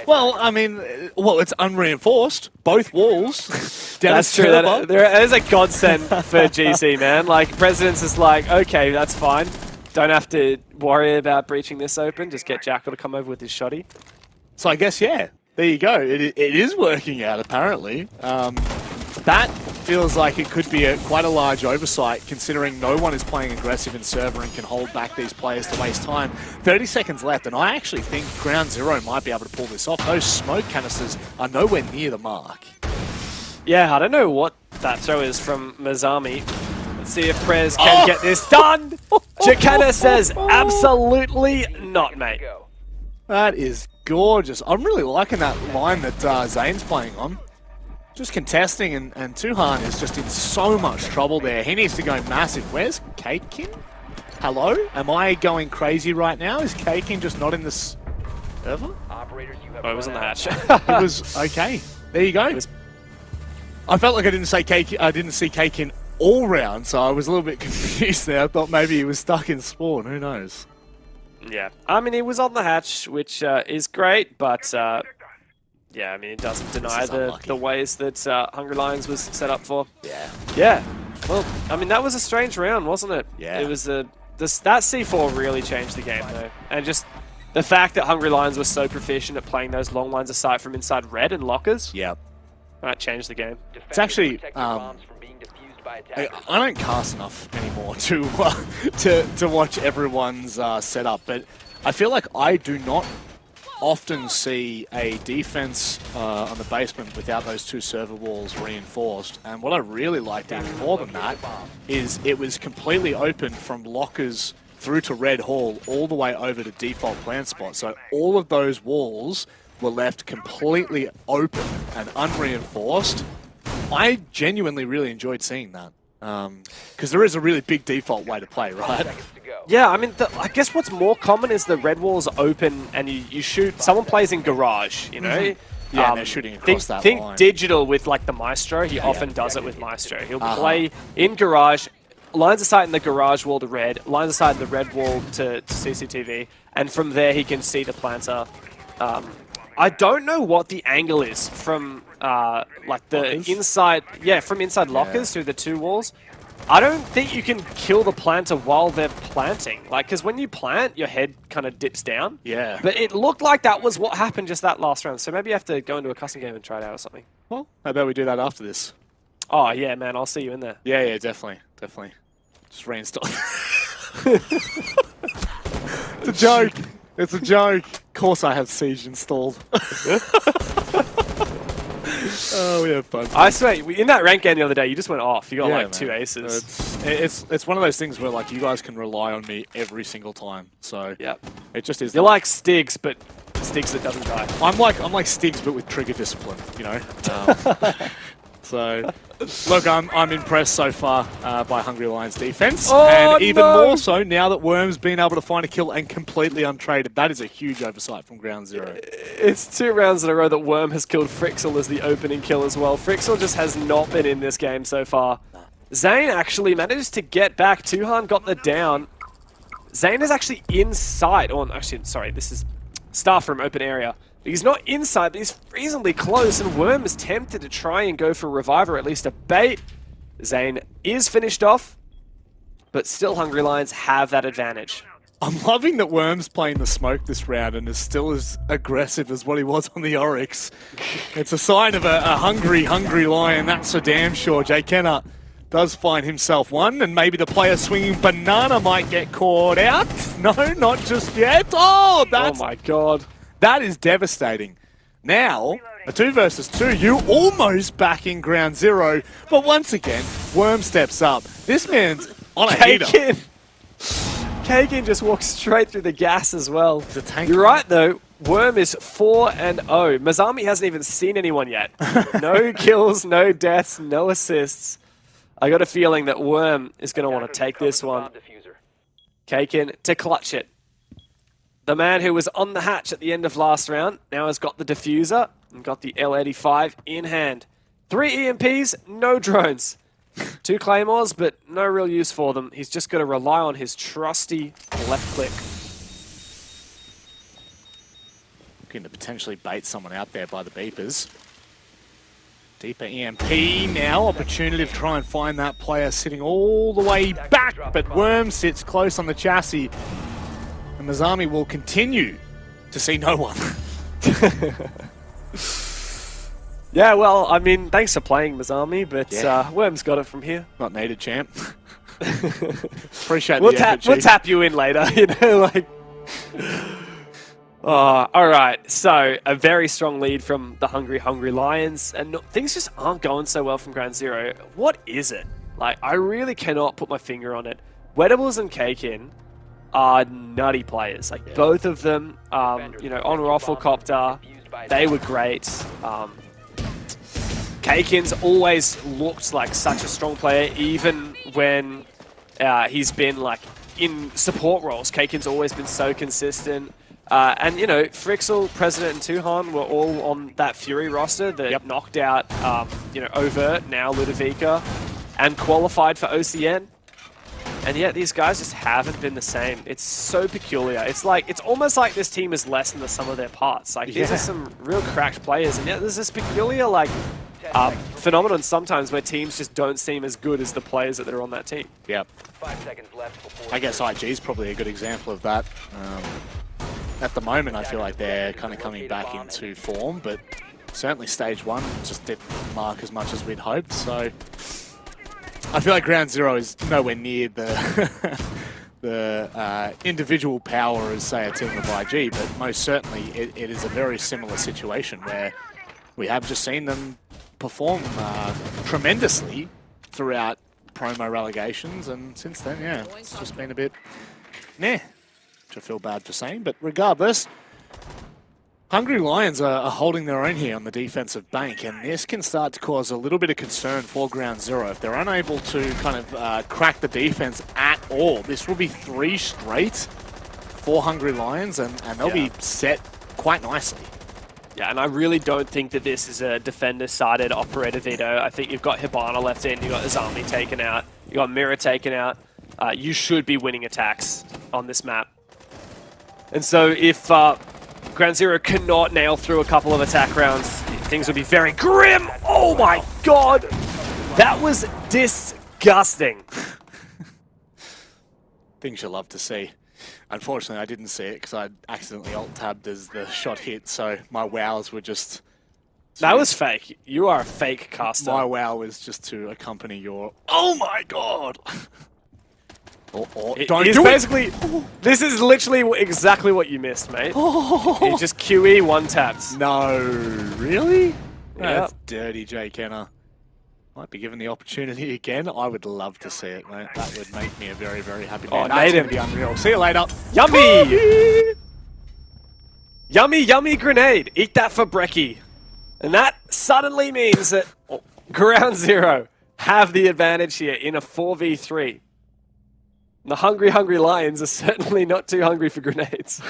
well, I mean, it's unreinforced. Both walls. That's true. There is a godsend for GC, man. Like, President's is like, okay, that's fine. Don't have to worry about breaching this open. Just get Jackal to come over with his shoddy. So I guess, yeah, there you go. It is working out, apparently. That feels like it could be quite a large oversight, considering no one is playing aggressive in server and can hold back these players to waste time. 30 seconds left, and I actually think Ground Zero might be able to pull this off. Those smoke canisters are nowhere near the mark. Yeah, I don't know what that throw is from Mazami. Let's see if Prez can get this done. Jacana says, absolutely not, mate. That is gorgeous. I'm really liking that line that Zane's playing on. Just contesting, and Tuhan is just in so much trouble there. He needs to go massive. Where's Kakin? Hello? Am I going crazy right now? Is Kakin just not in this server? Oh, it was on the hatch. It was okay. There you go. I felt like I didn't see Kakin all round, so I was a little bit confused there. I thought maybe he was stuck in spawn. Who knows? Yeah, I mean, he was on the hatch, which is great, but yeah, I mean, it doesn't deny the ways that Hungry Lions was set up for. Yeah. Yeah. Well, I mean, that was a strange round, wasn't it? Yeah. It was that C4 really changed the game, though, and just the fact that Hungry Lions were so proficient at playing those long lines of sight from inside red and lockers. Yeah. That changed the game. It's actually. I don't cast enough anymore to watch everyone's setup, but I feel like I do not often see a defense on the basement without those two server walls reinforced. And what I really liked even more than that is it was completely open from lockers through to Red Hall all the way over to default plant spot. So all of those walls were left completely open and unreinforced. I genuinely really enjoyed seeing that. Because there is a really big default way to play, right? Yeah, I mean, I guess what's more common is the red wall's open and you shoot, someone plays in garage, you know? Yeah, and they're shooting across that line. Think digital with like the Maestro, he often does it with Maestro. He'll play in garage, lines of sight in the garage wall to red, lines of sight in the red wall to CCTV, and from there he can see the planter. I don't know what the angle is from like the lockers? From inside lockers through the two walls. I don't think you can kill the planter while they're planting. Like, because when you plant, your head kind of dips down. Yeah. But it looked like that was what happened just that last round. So maybe you have to go into a custom game and try it out or something. Well, how about we do that after this? Oh, yeah, man. I'll see you in there. Yeah, definitely. Just reinstall. It's a joke. It's a joke. Of course I have Siege installed. Oh, we have fun. I swear, in that rank game the other day, you just went off. You got Yeah, like man. 2 aces. It's one of those things where like you guys can rely on me every single time. So yeah, it just is. You're like Stiggs, but Stiggs that doesn't die. I'm like Stiggs, but with trigger discipline. You know. So, look, I'm impressed so far by Hungry Lions' defense, and even more so now that Worm's been able to find a kill and completely untraded. That is a huge oversight from Ground Zero. It's 2 rounds in a row that Worm has killed Frixel as the opening kill as well. Frixel just has not been in this game so far. Zane actually managed to get back. Tuhan got the down. Zane is actually inside. Oh, actually, sorry, this is Staff Room open area. He's not inside, but he's reasonably close, and Worm is tempted to try and go for a revive or at least a bait. Zane is finished off, but still Hungry Lions have that advantage. I'm loving that Worm's playing the smoke this round and is still as aggressive as what he was on the Oryx. It's a sign of a hungry lion, that's for damn sure. Jay Kenner does find himself one, and maybe the player swinging banana might get caught out. No, not just yet. Oh, that's... Oh my god. That is devastating. Now, a 2 versus 2, you almost back in Ground Zero, but once again, Worm steps up. This man's on a heater. Kagan just walks straight through the gas as well. You're right though, Worm is 4-0. Mazami hasn't even seen anyone yet. No kills, no deaths, no assists. I got a feeling that Worm is going to want to take this one. Kagan to clutch it. The man who was on the hatch at the end of last round now has got the diffuser and got the L85 in hand. 3 EMPs, no drones. 2 claymores, but no real use for them. He's just got to rely on his trusty left click. Looking to potentially bait someone out there by the beepers. Deeper EMP now, opportunity to try and find that player sitting all the way back, but Worm sits close on the chassis. And Mazami will continue to see no one. Yeah, well, I mean, thanks for playing, Mazami, but Worm's got it from here. Not needed, champ. Appreciate we'll the effort, we'll Chief. tap you in later, you know, like... Oh, all right, so a very strong lead from the Hungry Lions, and things just aren't going so well from Ground Zero. What is it? Like, I really cannot put my finger on it. Wedables and Kakin are nutty players. Like, both of them, you know, on Rafflecopter, they were great. Kakin's always looked like such a strong player, even when he's been, like, in support roles. Kakin's always been so consistent. And, you know, Frixel, President, and Tuhan were all on that Fury roster that knocked out, you know, Overt, now Ludovica, and qualified for OCN. And yet these guys just haven't been the same. It's so peculiar. It's like, it's almost like this team is less than the sum of their parts. Like, these are some real cracked players, and yet there's this peculiar, like, phenomenon sometimes where teams just don't seem as good as the players that are on that team. Yep. 5 seconds left. I guess IG is probably a good example of that. At the moment, I feel like they're kind of coming back into form, but certainly Stage 1 just didn't mark as much as we'd hoped, so I feel like Ground Zero is nowhere near the the individual power as, say, a team of IG, but most certainly it is a very similar situation where we have just seen them perform tremendously throughout promo relegations, and since then, yeah, it's just been a bit meh. I feel bad for saying, but regardless, Hungry Lions are holding their own here on the defensive bank, and this can start to cause a little bit of concern for Ground Zero. If they're unable to kind of crack the defense at all, this will be 3 straight for Hungry Lions, and they'll be set quite nicely. Yeah, and I really don't think that this is a defender-sided operator veto. I think you've got Hibana left in, you've got Azami taken out, you've got Mirror taken out. You should be winning attacks on this map. And so if Ground Zero cannot nail through a couple of attack rounds, things would be very grim. Oh my god! That was disgusting. Things you love to see. Unfortunately, I didn't see it because I accidentally alt-tabbed as the shot hit, so my wows were just... That was fake. You are a fake caster. My wow was just to accompany your... Oh my god! Don't do basically, this is literally exactly what you missed, mate. You just QE 1-tapped. No, really? That's dirty, Jay Kenner. Might be given the opportunity again. I would love to see it, mate. That would make me a very, very happy man. That's going to be unreal. See you later. Yummy! Yummy, yummy grenade. Eat that for brekkie. And that suddenly means that Ground Zero have the advantage here in a 4v3. The hungry, hungry Lions are certainly not too hungry for grenades.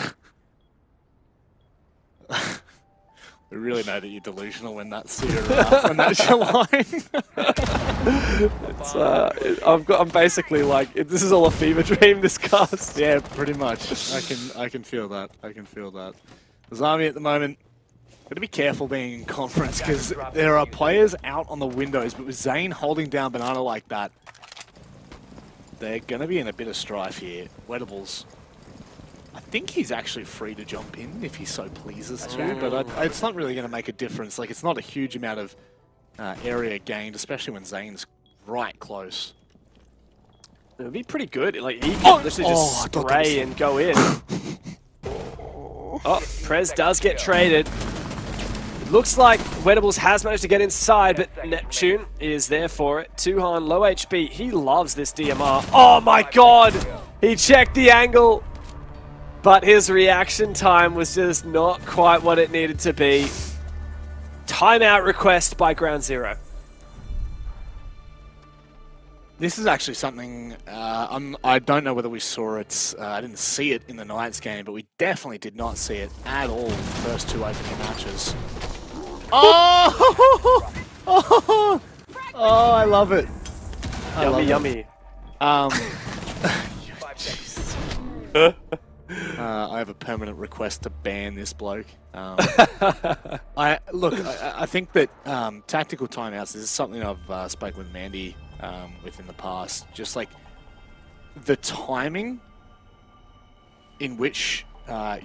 We really know that you're delusional when that's your, line. I'm basically like, this is all a fever dream, this cast. Yeah, pretty much. I can feel that. I can feel that. Zami at the moment, got to be careful being in conference because there are players out on the windows, but with Zane holding down Banana like that, they're going to be in a bit of strife here. Wettables, I think he's actually free to jump in if he so pleases to, but it's not really going to make a difference. Like, it's not a huge amount of area gained, especially when Zane's right close. It would be pretty good. Like, he can literally just spray and go in. Prez does get traded. It looks like Wettables has managed to get inside, but Neptune is there for it. Tuhan, low HP. He loves this DMR. Oh my god! He checked the angle, but his reaction time was just not quite what it needed to be. Timeout request by Ground Zero. This is actually something, I don't know whether we saw it, I didn't see it in the Knights game, but we definitely did not see it at all in the first two opening matches. Oh! Oh, I love it. Yummy. I have a permanent request to ban this bloke. I think that tactical timeouts, this is something I've spoken with Mandy within the past. Just like the timing in which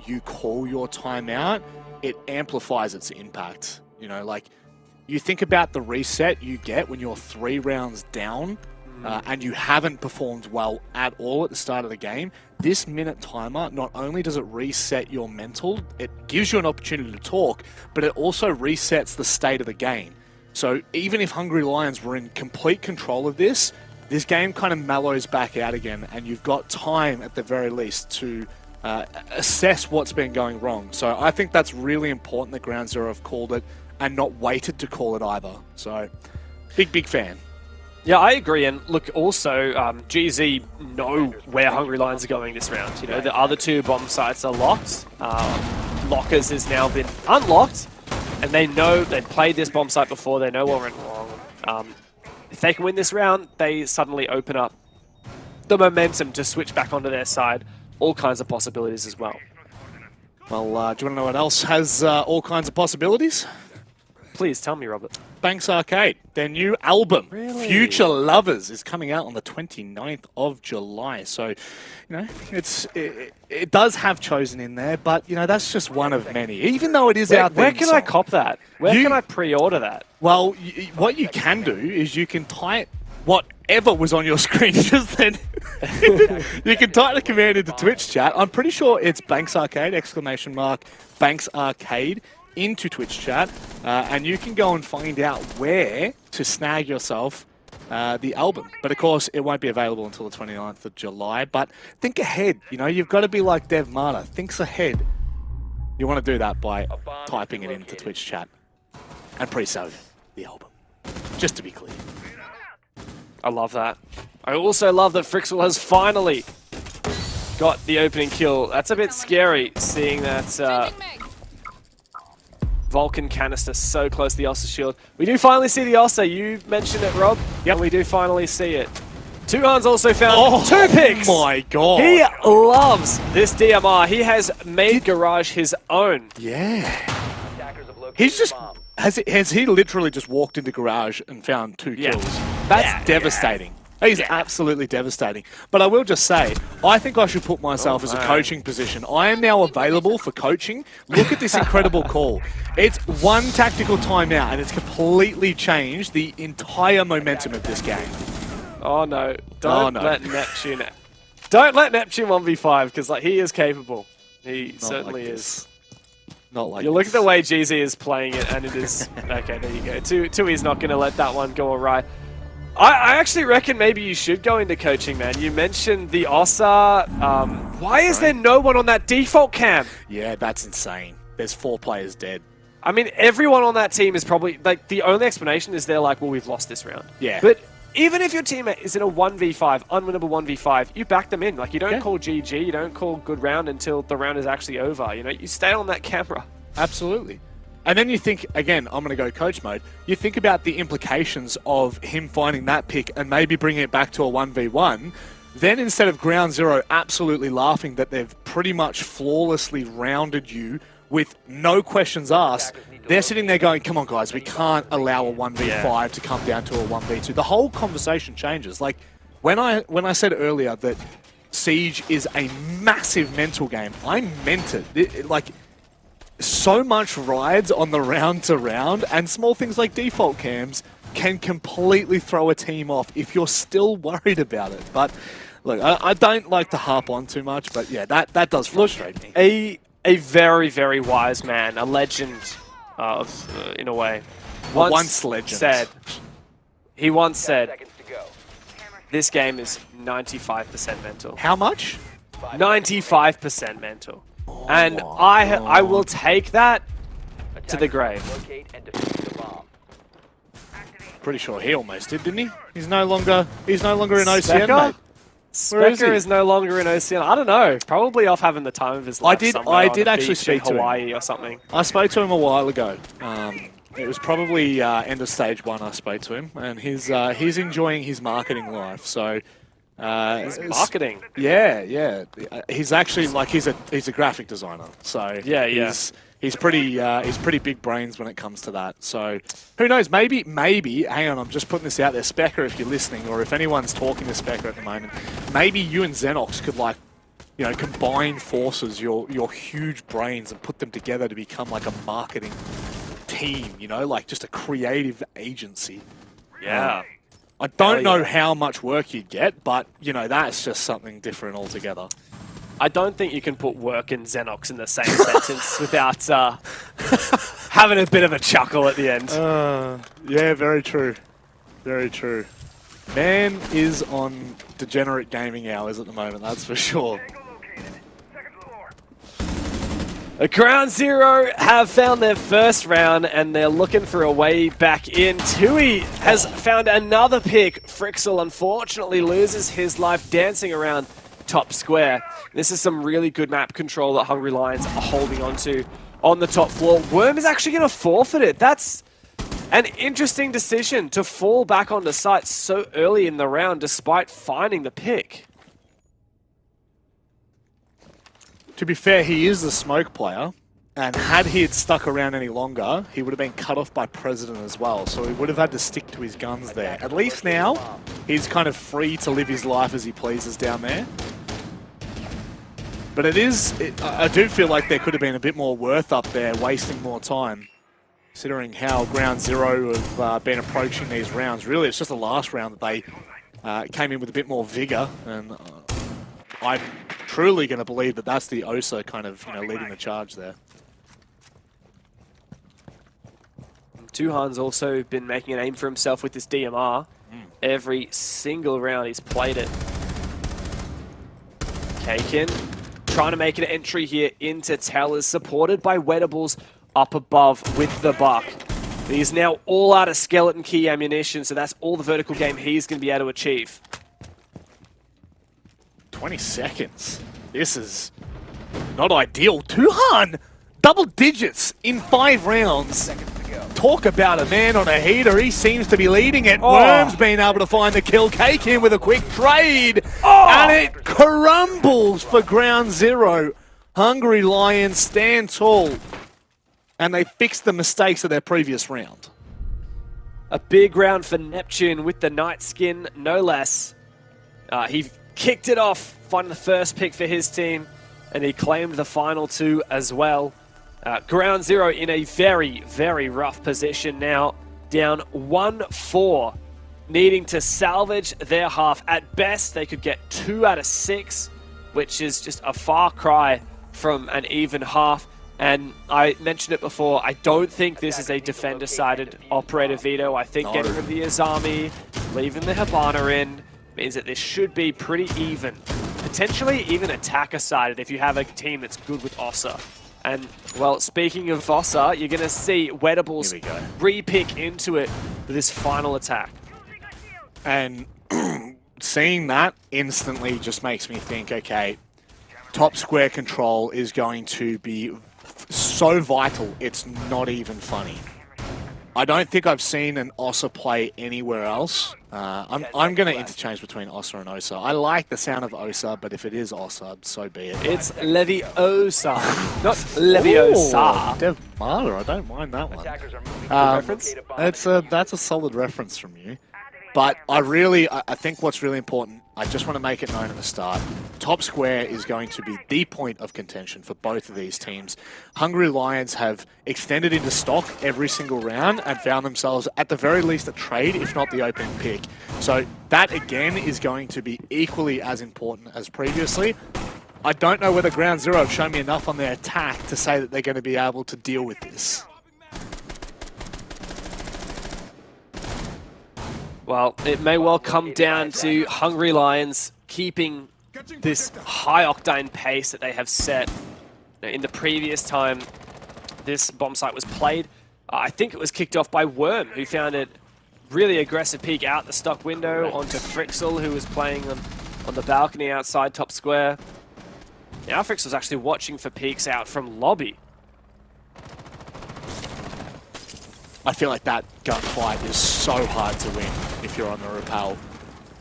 you call your timeout, it amplifies its impact. You know, like you think about the reset you get when you're 3 rounds down and you haven't performed well at all at the start of the game. This minute timer, not only does it reset your mental, it gives you an opportunity to talk, but it also resets the state of the game. So even if Hungry Lions were in complete control of this game kind of mellows back out again, and you've got time at the very least to assess what's been going wrong. So I think that's really important that Ground Zero have called it and not waited to call it either. So big fan. Yeah, I agree. And look, also, GZ know where Hungry Lions are going this round. You know, the other 2 bomb sites are locked. Lockers has now been unlocked, and they know they've played this bomb site before. They know what went wrong. If they can win this round, they suddenly open up the momentum to switch back onto their side. All kinds of possibilities as well. Well, do you want to know what else has all kinds of possibilities? Please tell me, Robert. Banks Arcade, their new album, Future Lovers, is coming out on the 29th of July. So, you know, it does have Chosen in there, but, you know, that's just one of many. Even though it is out there. Where can I cop that? Where can I pre-order that? Well, what you can do is you can type whatever was on your screen just then. You can type the command into Twitch chat. I'm pretty sure it's Banks Arcade, ! Banks Arcade, into Twitch chat, and you can go and find out where to snag yourself the album. But of course, it won't be available until the 29th of July. But think ahead. You know, you've got to be like Dev Marta. Thinks ahead. You want to do that by typing it into Twitch chat and pre-save the album. Just to be clear. I love that. I also love that Frixel has finally got the opening kill. That's a bit scary, seeing that Vulcan canister so close to the Ossa shield. We do finally see the Ossa. You mentioned it, Rob. Yep. And we do finally see it. Tuhan's also found 2 picks. Oh my god. He loves this DMR. He has made Garage his own. Yeah. He's just... Has he literally just walked into Garage and found 2 kills? That's devastating. He's absolutely devastating. But I will just say, I think I should put myself as a coaching position. I am now available for coaching. Look at this incredible call. It's 1 tactical timeout, and it's completely changed the entire momentum of this game. Oh no! Don't let Neptune. Don't let Neptune 1v5 because like he is capable. He certainly is. Not like You look at the way GZ is playing it, and it is... Okay, there you go. Tui's not going to let that one go awry. I actually reckon maybe you should go into coaching, man. You mentioned the OSA. Why is there no one on that default cam? Yeah, that's insane. There's 4 players dead. I mean, everyone on that team is probably... Like, the only explanation is they're like, well, we've lost this round. Yeah. But even if your teammate is in a 1v5, unwinnable 1v5, you back them in. Like, you don't call GG, you don't call good round until the round is actually over. You know, you stay on that camera. Absolutely. And then you think, again, I'm going to go coach mode. You think about the implications of him finding that pick and maybe bringing it back to a 1v1. Then instead of Ground Zero absolutely laughing that they've pretty much flawlessly rounded you with no questions asked, they're sitting there going, come on, guys, we can't allow a 1v5 to come down to a 1v2. The whole conversation changes. Like, when I said earlier that Siege is a massive mental game, I meant it. Like, so much rides on the round to round, and small things like default cams can completely throw a team off if you're still worried about it. But look, I don't like to harp on too much, but yeah, that does frustrate me. A very, very wise man, a legend in a way. Once legend. He once said, this game is 95% mental. How much? 95% mental. And I will take that to the grave. Pretty sure he almost did, didn't he? He's no longer in OCN, mate. Specker is no longer in OCN. I don't know. Probably off having the time of his life. I did actually speak to Hawaii him. Or something. I spoke to him a while ago. It was probably end of stage 1 I spoke to him, and he's enjoying his marketing life. So his marketing. Yeah. He's actually like he's a graphic designer. So he's pretty big brains when it comes to that. So who knows? Maybe. Hang on, I'm just putting this out there, Specker, if you're listening, or if anyone's talking to Specker at the moment, maybe you and Xenox could combine forces, your huge brains, and put them together to become like a marketing team. Like just a creative agency. Yeah. I don't know how much work you'd get, but that's just something different altogether. I don't think you can put work and Xenox in the same sentence without having a bit of a chuckle at the end. Yeah, very true. Very true. Man is on degenerate gaming hours at the moment, that's for sure. Ground Zero have found their first round, and they're looking for a way back in. Tui has found another pick. Frixel unfortunately loses his life dancing around top square. This is some really good map control that Hungry Lions are holding on to on the top floor. Worm is actually going to forfeit it. That's an interesting decision to fall back onto site so early in the round despite finding the pick. To be fair, he is the smoke player, and had he had stuck around any longer, he would have been cut off by President as well, so he would have had to stick to his guns there. At least now, he's kind of free to live his life as he pleases down there. But I do feel like there could have been a bit more worth up there, wasting more time, considering how Ground Zero have been approaching these rounds. Really, it's just the last round that they came in with a bit more vigor, and I'm truly going to believe that that's the OSA kind of leading the charge there. Tuhan's also been making a name for himself with this DMR. Every single round he's played it. Kakin trying to make an entry here into Tellers, supported by Wettables up above with the buck. He's now all out of skeleton key ammunition, so that's all the vertical game he's going to be able to achieve. 20 seconds. This is not ideal. Tuhan, double digits in 5 rounds. Talk about a man on a heater. He seems to be leading it. Worm's been able to find the kill. Kakin with a quick trade. And it crumbles for Ground Zero. Hungry Lions stand tall. And they fix the mistakes of their previous round. A big round for Neptune with the night skin, no less. He kicked it off, finding the first pick for his team, and he claimed the final 2 as well. Ground Zero in a very, very rough position now, down 1-4, needing to salvage their half. At best, they could get 2 out of 6, which is just a far cry from an even half. And I mentioned it before, I don't think this is a defender-sided operator veto. I think getting rid of the Azami, leaving the Hibana in, means that this should be pretty even. Potentially even attacker-sided if you have a team that's good with Ossa. And, well, speaking of Ossa, you're going to see Wettables re-pick into it for this final attack. And seeing that instantly just makes me think, okay, top square control is going to be so vital, it's not even funny. I don't think I've seen an Ossa play anywhere else. I'm going to interchange between Ossa and Osa. I like the sound of Osa, but if it is Ossa, so be it. It's Leviosa, not Leviosa. Dev Martyr, I don't mind that one. Reference? That's a solid reference from you. But I think what's really important, I just want to make it known at the start, top square is going to be the point of contention for both of these teams. Hungry Lions have extended into stock every single round and found themselves at the very least a trade, if not the opening pick. So that again is going to be equally as important as previously. I don't know whether Ground Zero have shown me enough on their attack to say that they're going to be able to deal with this. Well, it may well come down to Hungry Lions keeping this high-octane pace that they have set. In the previous time this bomb site was played, I think it was kicked off by Worm, who found it really aggressive peek out the stock window onto Frixel, who was playing on the balcony outside top square. Now Frixel's actually watching for peeks out from lobby. I feel like that gunfight is so hard to win if you're on the rappel.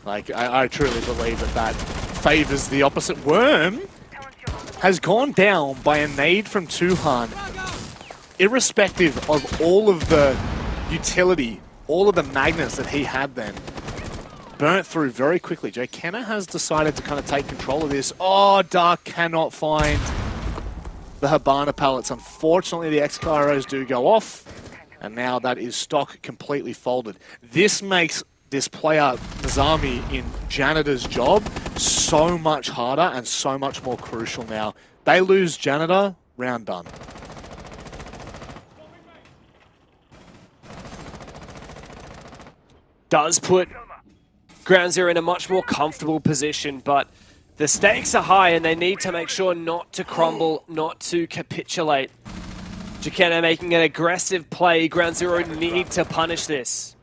Like, I truly believe that favors the opposite. Worm has gone down by a nade from Tuhan, irrespective of all of the utility, all of the magnets that he had then. Burnt through very quickly. Jay Kenner has decided to kind of take control of this. Oh, Dark cannot find the Hibana pallets. Unfortunately, the X-Kairos do go off. And now that is stock completely folded. This makes this player, Nazami, in Janitor's job so much harder and so much more crucial now. They lose Janitor, round done. Does put Ground Zero in a much more comfortable position, but the stakes are high and they need to make sure not to crumble, not to capitulate. Jacana making an aggressive play. Ground Zero need to punish this.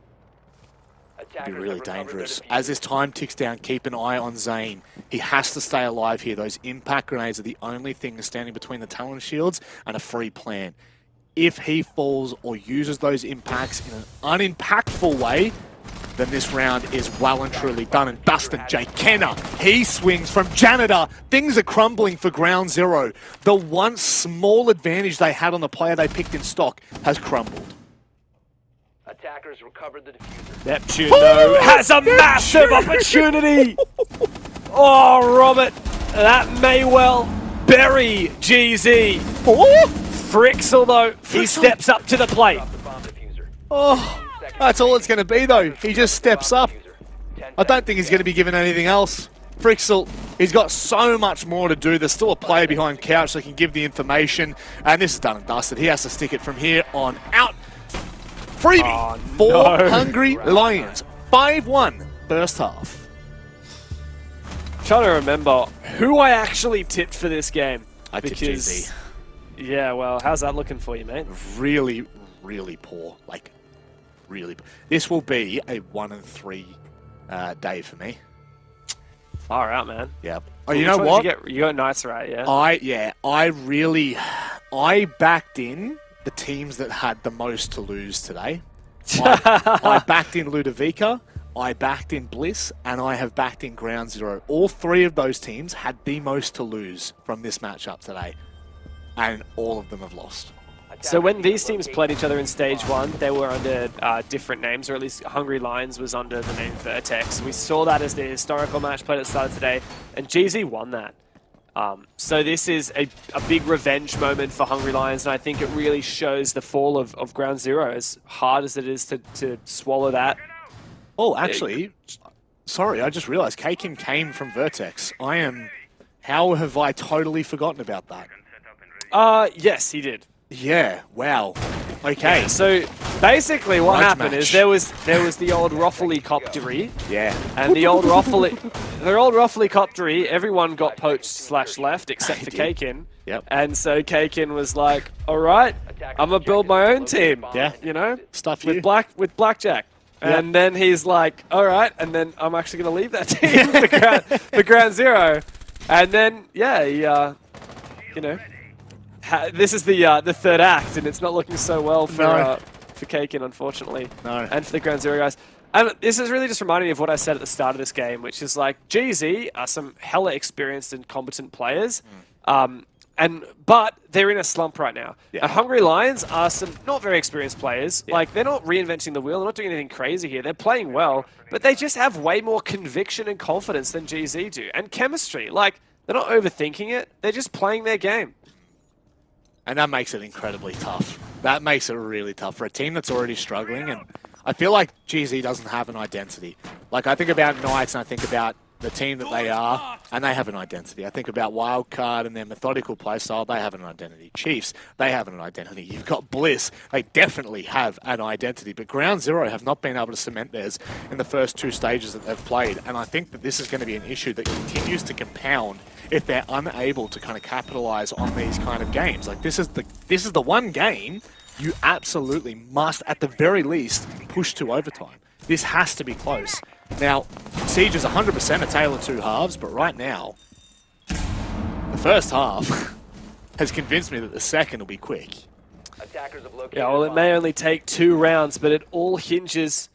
It'd be really dangerous. As this time ticks down, keep an eye on Zane. He has to stay alive here. Those impact grenades are the only thing standing between the Talon shields and a free plan. If he falls or uses those impacts in an unimpactful way, then this round is well and truly done. And Dustin J. Kenner, he swings from Janitor. Things are crumbling for Ground Zero. The once small advantage they had on the player they picked in stock has crumbled. Attackers recovered the diffuser. Neptune, though, has a massive opportunity. Oh, Robert, that may well bury GZ. Frixel, though, he steps up to the plate. Oh. That's all it's going to be, though. He just steps up. I don't think he's going to be given anything else. Frixel, he's got so much more to do. There's still a player behind Couch that can give the information. And this is done and dusted. He has to stick it from here on out. Freebie for Hungry Lions. 5-1 first half. I'm trying to remember who I actually tipped for this game. I tipped GZ. Yeah, well, how's that looking for you, mate? Really, really poor. Like, really. This will be a 1-3 day for me. Far out, man. Yeah. Oh, you know what? You got Knights right, yeah? I backed in the teams that had the most to lose today. I backed in Ludovica, I backed in Bliss, and I have backed in Ground Zero. All three of those teams had the most to lose from this matchup today. And all of them have lost. So when these teams played each other in Stage 1, they were under different names, or at least Hungry Lions was under the name Vertex. We saw that as the historical match played at the start of today, and GZ won that. So this is a big revenge moment for Hungry Lions, and I think it really shows the fall of Ground Zero, as hard as it is to swallow that. Oh, actually, sorry, I just realized K-Kim came from Vertex. How have I totally forgotten about that? Yes, he did. Yeah. Wow. Okay. Yeah, so basically what Grudge happened match. is there was the old Roffley coptery. Yeah. And the old Roffley coptery, everyone got poached / left except for Kakin. Yep. And so Kakin was like, all right, I'm going to build my own team. Yeah. You know? Stuff with you. with Blackjack. Yeah. And then he's like, all right, and then I'm actually going to leave that team for Ground Zero. And then, yeah, he, you know, this is the third act, and it's not looking so well for Kakin, unfortunately. No. And for the Ground Zero guys. And this is really just reminding me of what I said at the start of this game, which is like GZ are some hella experienced and competent players. But they're in a slump right now. Yeah. And Hungry Lions are some not very experienced players. Yeah. Like, they're not reinventing the wheel. They're not doing anything crazy here. They're playing well, but they just have way more conviction and confidence than GZ do. And chemistry. Like, they're not overthinking it. They're just playing their game. And that makes it incredibly tough. That makes it really tough for a team that's already struggling. And I feel like GZ doesn't have an identity. Like, I think about Knights and I think about the team that they are, and they have an identity. I think about Wildcard and their methodical playstyle, they have an identity. Chiefs, they have an identity. You've got Bliss, they definitely have an identity. But Ground Zero have not been able to cement theirs in the first 2 stages that they've played. And I think that this is going to be an issue that continues to compound if they're unable to kind of capitalize on these kind of games. Like, this is the one game you absolutely must, at the very least, push to overtime. This has to be close. Now, Siege is 100% a tale of 2 halves, but right now, the first half has convinced me that the second will be quick. Yeah, well, it may only take 2 rounds, but it all hinges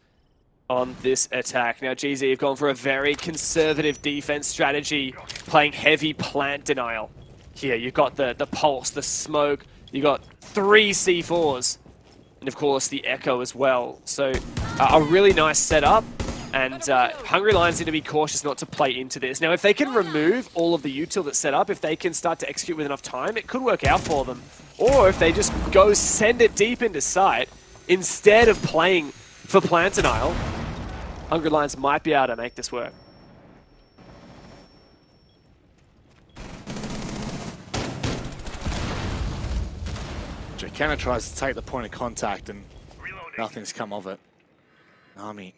on this attack. Now, GZ have gone for a very conservative defense strategy, playing heavy plant denial. Here, you've got the pulse, the smoke, you've got 3 C4s, and of course the Echo as well. So, a really nice setup. And Hungry Lions need to be cautious not to play into this. Now, if they can remove all of the util that's set up, if they can start to execute with enough time, it could work out for them. Or if they just go send it deep into sight, instead of playing for plant denial, Hungry Lions might be able to make this work. Kenna tries to take the point of contact and nothing's come of it. Nami.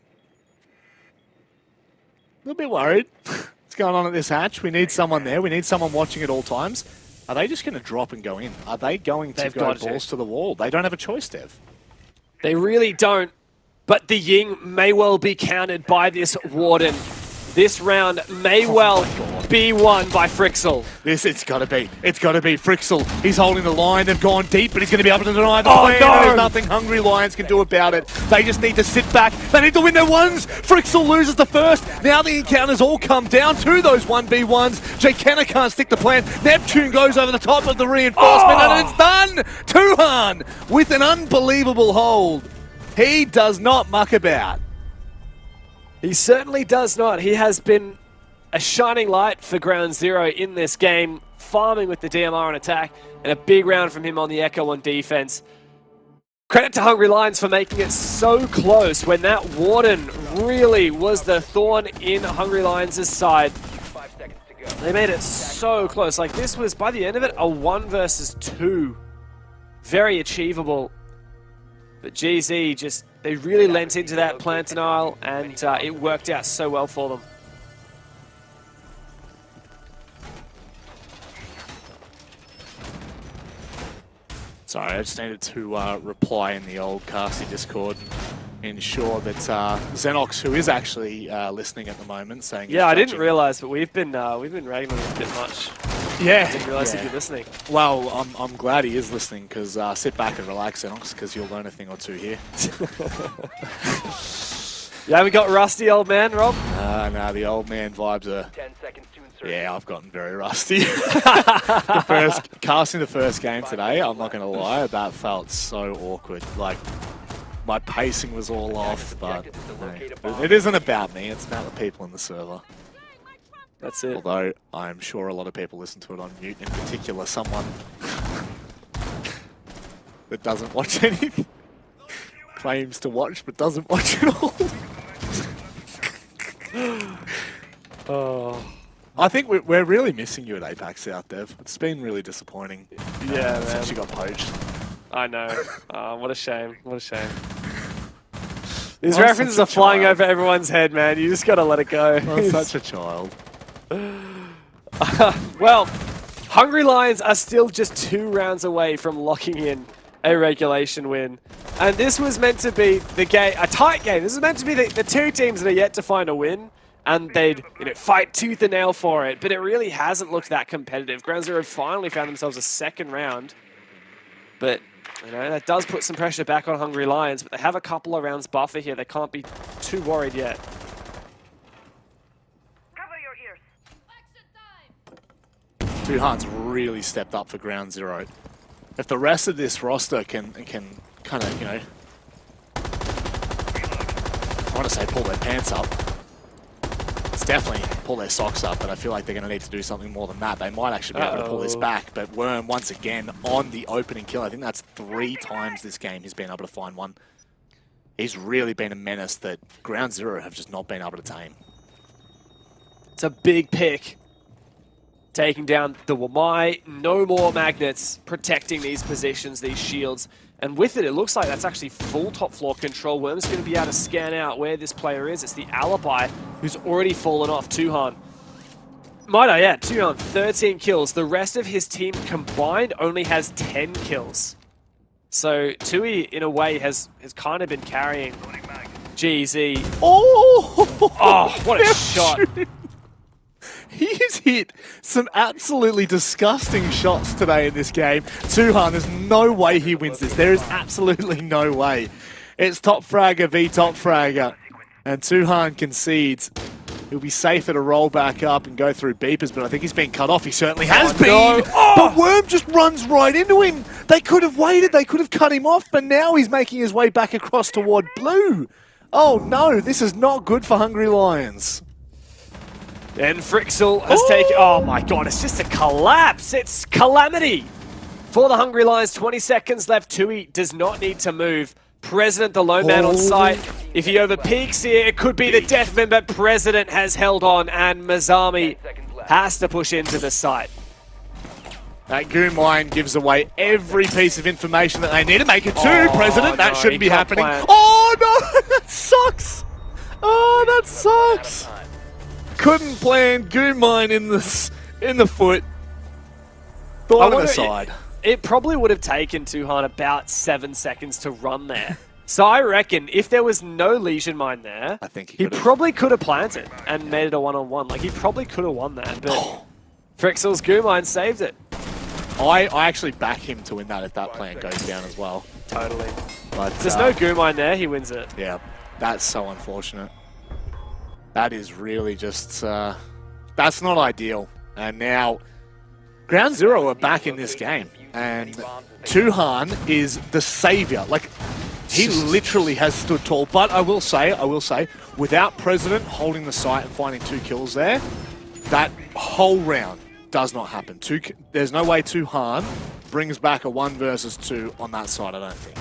A little bit worried. What's going on at this hatch? We need someone there. We need someone watching at all times. Are they just going to drop and go in? Are they going to go balls to the wall? They don't have a choice, Dev. They really don't. But the Ying may well be countered by this Warden. This round may well be won by Frixel. It's got to be. It's got to be Frixel. He's holding the line. They've gone deep, but he's going to be able to deny the plan. No! There's nothing Hungry Lions can do about it. They just need to sit back. They need to win their ones. Frixel loses the first. Now the encounters all come down to those 1v1s. Jay Kenna can't stick the plan. Neptune goes over the top of the reinforcement, and it's done! Tuhan with an unbelievable hold. He does not muck about. He certainly does not. He has been a shining light for Ground Zero in this game, farming with the DMR on attack, and a big round from him on the Echo on defense. Credit to Hungry Lions for making it so close when that Warden really was the thorn in Hungry Lions' side. They made it so close. Like, this was, by the end of it, a 1 versus 2. Very achievable. But GZ just, they really lent into that plant denial, and it worked out so well for them. Sorry, I just needed to reply in the old Casty Discord and ensure that Xenox, who is actually listening at the moment, saying yeah, I didn't realize, but we've been ragging on him a bit much. Yeah, I didn't realize he'd be listening. Well, I'm glad he is listening, because sit back and relax, Xenox, because you'll learn a thing or two here. You haven't got rusty, old man, Rob? No, the old man vibes are... 10 seconds to insert. Yeah, I've gotten very rusty. Casting the first game today, I'm not going to lie, that felt so awkward. Like, my pacing was all off, but it isn't about me, it's about the people in the server. That's it. Although, I'm sure a lot of people listen to it on mute, in particular someone that doesn't watch anything. Claims to watch, but doesn't watch it all. Oh. I think we're really missing you at Apex South, Dev. It's been really disappointing. Yeah, man. Since you got poached. I know. What a shame. What a shame. These I'm references such a are flying child. over everyone's head, man. You just gotta let it go. I'm such a child. Well, Hungry Lions are still just 2 rounds away from locking in a regulation win. And this was meant to be the game, a tight game. This is meant to be the 2 teams that are yet to find a win. And they'd fight tooth and nail for it. But it really hasn't looked that competitive. Ground Zero finally found themselves a 2nd round. But, that does put some pressure back on Hungry Lions. But they have a couple of rounds buffer here. They can't be too worried yet. Tuhan's really stepped up for Ground Zero. If the rest of this roster can kind of, I want to say pull their pants up. It's definitely pull their socks up, but I feel like they're going to need to do something more than that. They might actually be able to pull this back, but Worm, once again, on the opening kill. I think that's 3 times this game he's been able to find one. He's really been a menace that Ground Zero have just not been able to tame. It's a big pick. Taking down the Wamai. No more magnets protecting these positions, these shields. And with it, it looks like that's actually full top floor control. Worm's going to be able to scan out where this player is. It's the Alibi who's already fallen off. Tuhan. Might I add, Tuhan, 13 kills. The rest of his team combined only has 10 kills. So Tui, in a way, has kind of been carrying GZ. Oh, what a shot. He's hit some absolutely disgusting shots today in this game. Tuhan, there's no way he wins this. There is absolutely no way. It's top fragger v top fragger. And Tuhan concedes. He'll be safer to roll back up and go through beepers, but I think he's been cut off. He certainly has been. No. But Worm just runs right into him. They could have waited. They could have cut him off, but now he's making his way back across toward blue. Oh no, this is not good for Hungry Lions. And Frixel has taken... Oh my god, it's just a collapse. It's calamity. For the Hungry Lions, 20 seconds left. Tui does not need to move. President, the lone man on site. If he overpeaks here, it could be the Deathman, but President has held on, and Mazami has to push into the site. That Goon Line gives away every piece of information that they need to make it 2, President. That shouldn't be happening. plan. Oh no, that sucks. Oh, that sucks. Couldn't plan Goon Mine in the foot. Thought of the side. It probably would have taken Tuhan about 7 seconds to run there. So I reckon if there was no Legion Mine there, I think he probably could have planted and made it a one-on-one. Like, he probably could have won that, but Frixel's Goon Mine saved it. I actually back him to win that if that plan goes down as well. Totally. But If there's no Goon Mine there, he wins it. Yeah, that's so unfortunate. That is really just, that's not ideal. And now, Ground Zero are back in this game. And Tuhan is the savior. Like, he literally has stood tall. But I will say, without President holding the site and finding 2 kills there, that whole round does not happen. There's no way Tuhan brings back a 1 versus 2 on that side, I don't think.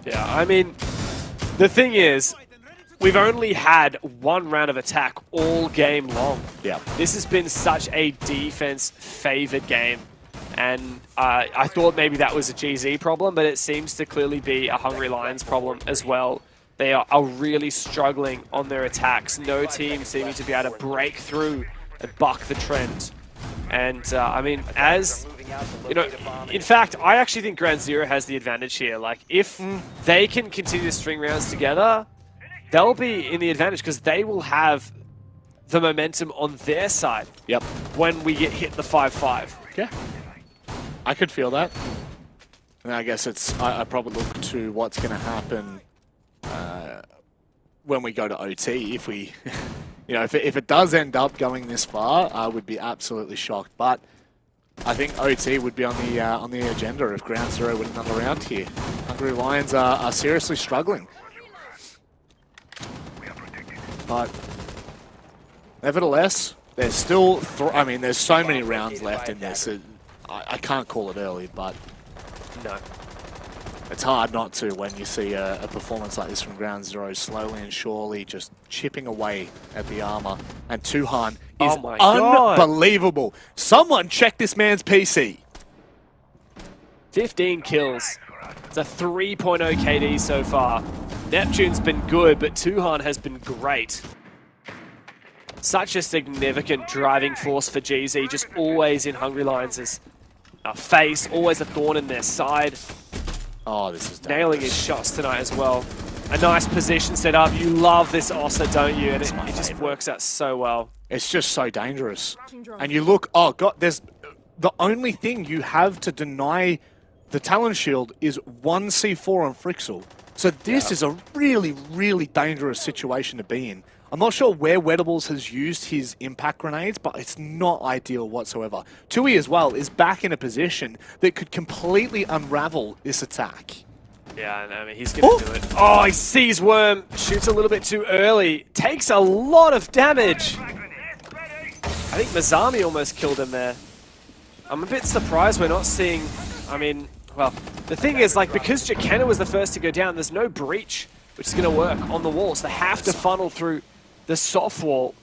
Yeah, I mean, the thing is, we've only had 1 round of attack all game long. Yeah. This has been such a defense-favored game. And I thought maybe that was a GZ problem, but it seems to clearly be a Hungry Lions problem as well. They are really struggling on their attacks. No team seeming to be able to break through and buck the trend. And, I mean, as, in fact, I actually think Ground Zero has the advantage here. Like, if they can continue to string rounds together, they'll be in the advantage because they will have the momentum on their side. Yep. When we get hit the 5-5. Yeah. I could feel that. And I guess it's, I probably look to what's going to happen when we go to OT. If we, if it does end up going this far, I would be absolutely shocked. But I think OT would be on the agenda if Ground Zero win another round here. Hungry Lions are seriously struggling. But nevertheless, there's still, there's so many rounds left in this. I can't call it early, but no. It's hard not to when you see a performance like this from Ground Zero, slowly and surely just chipping away at the armor. And Tuhan is my God. unbelievable. Someone check this man's PC. 15 kills. It's a 3.0 KD so far. Neptune's been good, but Tuhan has been great. Such a significant driving force for GZ, just always in Hungry Lions' face, always a thorn in their side. Oh, this is nailing his shots tonight as well. A nice position set up. You love this Ossa, don't you? And it just works out so well. It's just so dangerous. And you look, oh god, there's the only thing you have to deny the Talon Shield is 1 C4 on Frixel. So this is a really, really dangerous situation to be in. I'm not sure where Wettables has used his impact grenades, but it's not ideal whatsoever. Tui as well is back in a position that could completely unravel this attack. Yeah, I mean, he's going to do it. Oh, he sees Worm, shoots a little bit too early, takes a lot of damage. I think Mazami almost killed him there. I'm a bit surprised we're not seeing, I mean, well, the thing is, like, because Jakenna was the first to go down, there's no breach, which is going to work on the wall, so they have to funnel through the soft wall.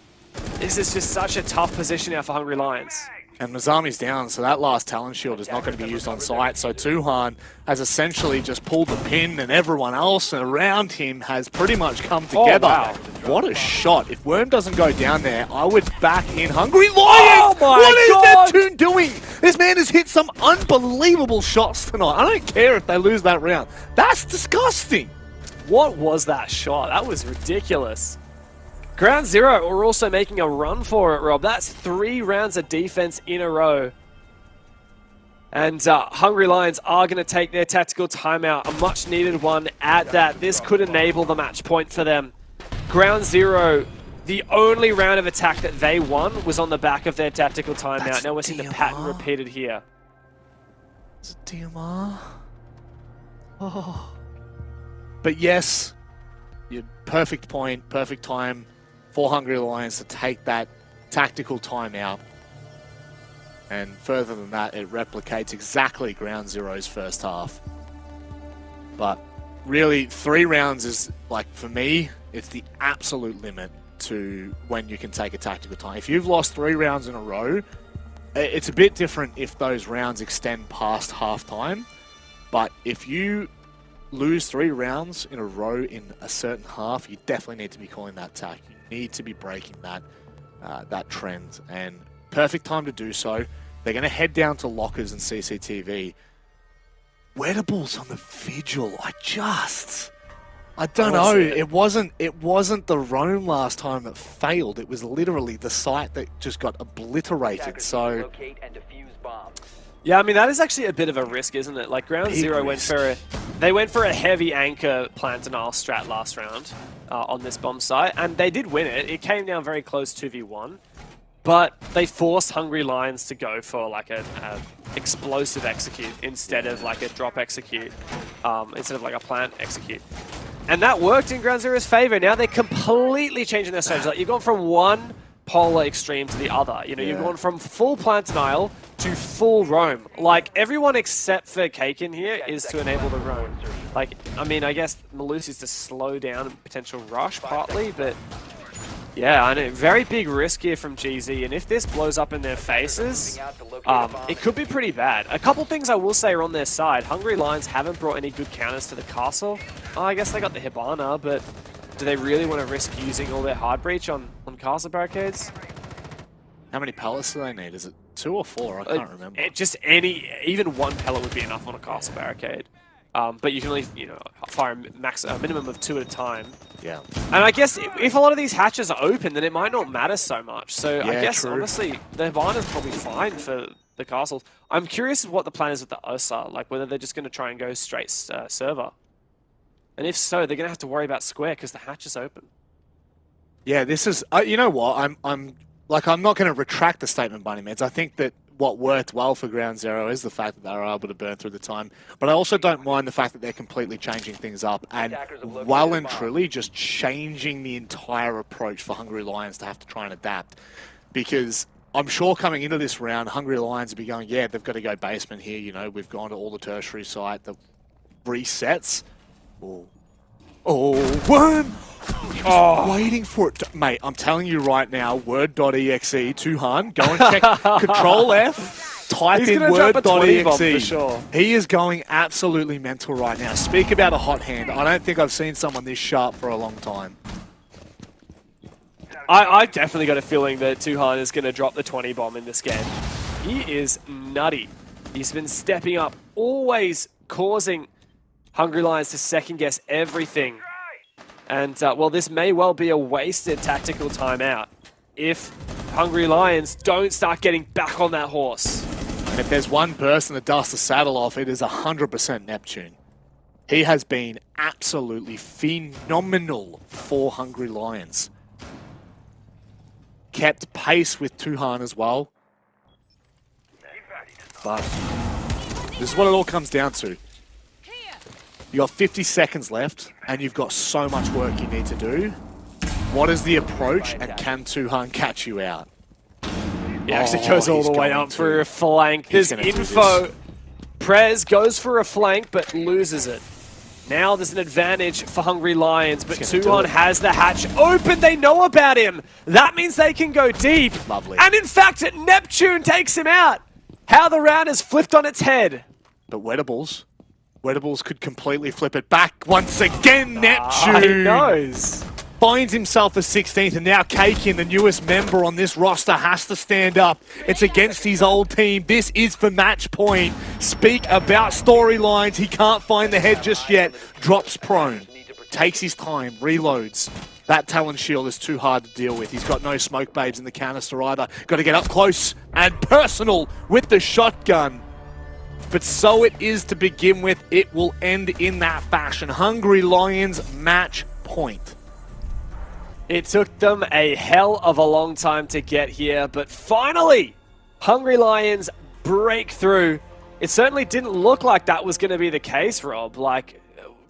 This is just such a tough position now for Hungry Lions. And Mazami's down, so that last Talon Shield is not going to be used on site. So Tuhan has essentially just pulled the pin, and everyone else around him has pretty much come together. Wow. What a shot. If Worm doesn't go down there, I would back in Hungry Lions! Oh my What is God! Neptune doing? This man has hit some unbelievable shots tonight. I don't care if they lose that round. That's disgusting. What was that shot? That was ridiculous. Ground Zero are also making a run for it, Rob. That's 3 rounds of defense in a row. And Hungry Lions are going to take their tactical timeout, a much needed one at that. This could enable the match point for them. Ground Zero, the only round of attack that they won was on the back of their tactical timeout. Now we're seeing the pattern repeated here. Is it DMR? Oh. But yes, your perfect point, perfect time for Hungry Lions to take that tactical timeout. And further than that, it replicates exactly Ground Zero's first half. But really, 3 rounds is, like, for me, it's the absolute limit to when you can take a tactical time. If you've lost 3 rounds in a row, it's a bit different if those rounds extend past halftime. But if you lose 3 rounds in a row in a certain half, you definitely need to be calling that tack. You need to be breaking that that trend, and perfect time to do so. They're going to head down to lockers and CCTV. Wettables on the vigil. I don't know. It wasn't the roam last time that failed. It was literally the site that just got obliterated. So. Yeah, I mean, that is actually a bit of a risk, isn't it? Like, Ground Zero went for a heavy anchor plant denial strat last round on this bomb site, and they did win it. It came down very close 2v1, but they forced Hungry Lions to go for, like, a explosive execute instead of, like, a drop execute, instead of, like, a plant execute. And that worked in Ground Zero's favor. Now they're completely changing their strategy. Like, you've gone from one polar extreme to the other. You know, you've gone from full plant denial to full roam. Like, everyone except for Cake in here is to enable the roam. Like, I mean, I guess Malusi's to slow down a potential rush partly, but yeah, I know, very big risk here from GZ, and if this blows up in their faces, it could be pretty bad. A couple things I will say are on their side. Hungry Lions haven't brought any good counters to the castle. Oh, I guess they got the Hibana, but do they really want to risk using all their hard breach on castle barricades? How many pellets do they need? Is it 2 or 4? I can't remember. Even 1 pellet would be enough on a castle barricade. But you can only, fire a minimum of 2 at a time. Yeah. And I guess if a lot of these hatches are open, then it might not matter so much. So Yeah, I guess, true. honestly, the Hibana's probably fine for the castles. I'm curious what the plan is with the Osa, like whether they're just going to try and go straight server. And if so, they're going to have to worry about square because the hatch is open. Yeah, this is. You know what? I'm not going to retract the statement by any means. I think that what worked well for Ground Zero is the fact that they were able to burn through the time. But I also don't mind the fact that they're completely changing things up and well and truly just changing the entire approach for Hungry Lions to have to try and adapt. Because I'm sure coming into this round, Hungry Lions will be going, yeah, they've got to go basement here. You know, we've gone to all the tertiary site. resets. Oh, Worm! Waiting for it to, mate, I'm telling you right now, word.exe, Tuhan, go and check Control F, type in word.exe. For sure. He is going absolutely mental right now. Speak about a hot hand. I don't think I've seen someone this sharp for a long time. I definitely got a feeling that Tuhan is going to drop the 20 bomb in this game. He is nutty. He's been stepping up, always causing Hungry Lions to second guess everything. And, well, this may well be a wasted tactical timeout if Hungry Lions don't start getting back on that horse. And if there's one person that dusts the saddle off, it is 100% Neptune. He has been absolutely phenomenal for Hungry Lions. Kept pace with Tuhan as well. But this is what it all comes down to. You got 50 seconds left, and you've got so much work you need to do. What is the approach, and can Tuhan catch you out? He actually goes all the way up for a flank. There's info. Prez goes for a flank, but loses it. Now there's an advantage for Hungry Lions, but Tuhan has the hatch open. They know about him. That means they can go deep. Lovely. And in fact, Neptune takes him out. How the round is flipped on its head. But Wettables could completely flip it back once again. Neptune He knows. Finds himself a 16th, and now Kakin, the newest member on this roster, has to stand up. It's against his old team. This is for match point. Speak about storylines. He can't find the head just yet. Drops prone. Takes his time. Reloads. That Talon shield is too hard to deal with. He's got no smoke babes in the canister either. Got to get up close and personal with the shotgun. But so it is to begin with. It will end in that fashion. Hungry Lions match point. It took them a hell of a long time to get here, but finally, Hungry Lions break through. It certainly didn't look like that was going to be the case, Rob. Like,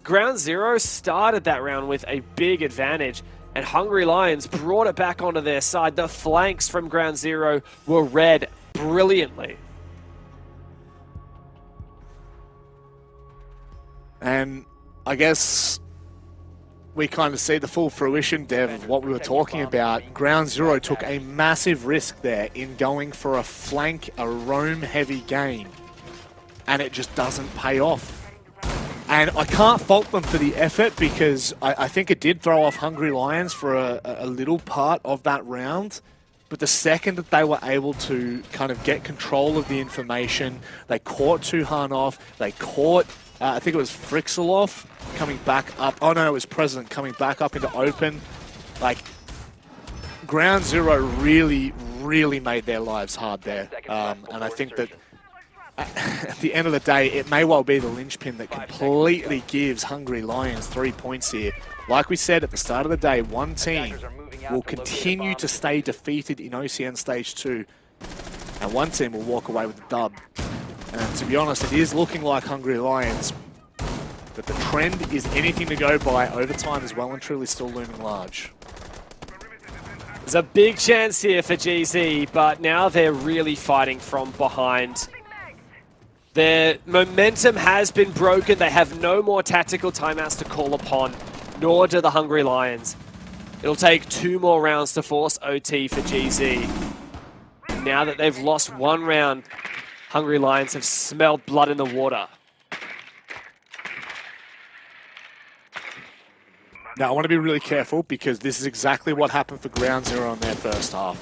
Ground Zero started that round with a big advantage, and Hungry Lions brought it back onto their side. The flanks from Ground Zero were read brilliantly. And I guess we kind of see the full fruition, Dev, of what we were talking about. Ground Zero took a massive risk there in going for a flank, a roam-heavy game, and it just doesn't pay off. And I can't fault them for the effort, because I think it did throw off Hungry Lions for a little part of that round. But the second that they were able to kind of get control of the information, they caught Tuhan off, they caught I think it was Frixelov coming back up. Oh no, it was President coming back up into open. Like, Ground Zero really, really made their lives hard there. And I think that at the end of the day, it may well be the linchpin that completely gives Hungry Lions 3 points here. Like we said at the start of the day, one team will continue to stay defeated in OCN Stage 2. And one team will walk away with the dub. And to be honest, it is looking like Hungry Lions, but the trend is anything to go by. Overtime is well and truly still looming large. There's a big chance here for GZ, but now they're really fighting from behind. Their momentum has been broken. They have no more tactical timeouts to call upon, nor do the Hungry Lions. It'll take 2 more rounds to force OT for GZ. Now that they've lost 1 round, Hungry Lions have smelled blood in the water. Now, I want to be really careful, because this is exactly what happened for Ground Zero in their first half.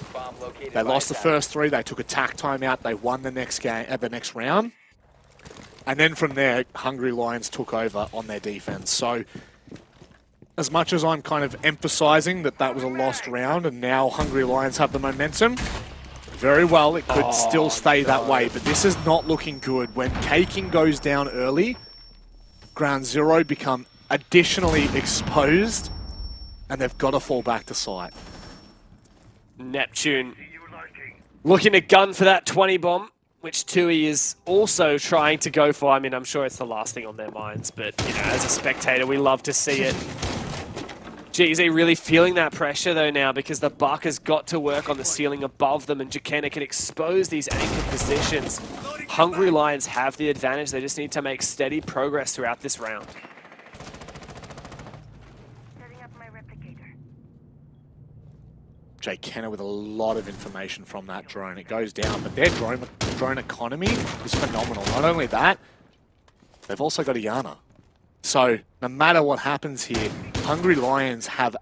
They lost the first 3, they took a tack timeout, they won the next game, the next round. And then from there, Hungry Lions took over on their defense. So, as much as I'm kind of emphasizing that that was a lost round and now Hungry Lions have the momentum, very well, it could still stay that way, but this is not looking good. When Kaking goes down early, Ground Zero become additionally exposed, and they've got to fall back to site. Neptune looking to gun for that 20 bomb, which Tui is also trying to go for. I mean, I'm sure it's the last thing on their minds, but, you know, as a spectator, we love to see it. GZ really feeling that pressure though now because the buck has got to work on the ceiling above them and Jakenna can expose these anchor positions. Hungry Lions have the advantage. They just need to make steady progress throughout this round. Jakenna with a lot of information from that drone. It goes down, but their drone economy is phenomenal. Not only that, they've also got a Yana. So no matter what happens here, Hungry Lions have a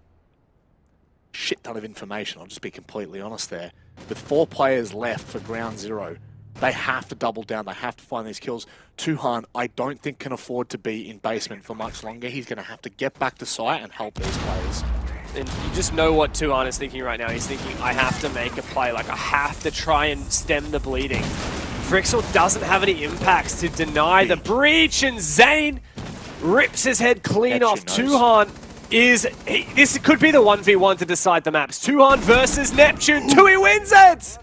shit ton of information. I'll just be completely honest there. With 4 players left for ground 0, they have to double down. They have to find these kills. Tuhan, I don't think can afford to be in basement for much longer. He's going to have to get back to site and help these players. And you just know what Tuhan is thinking right now. He's thinking, I have to make a play. Like, I have to try and stem the bleeding. Frixel doesn't have any impacts to deny the breach, and Zane rips his head clean off. Tuhan is... this could be the 1v1 to decide the maps. Tuhan versus Neptune. Tui wins it!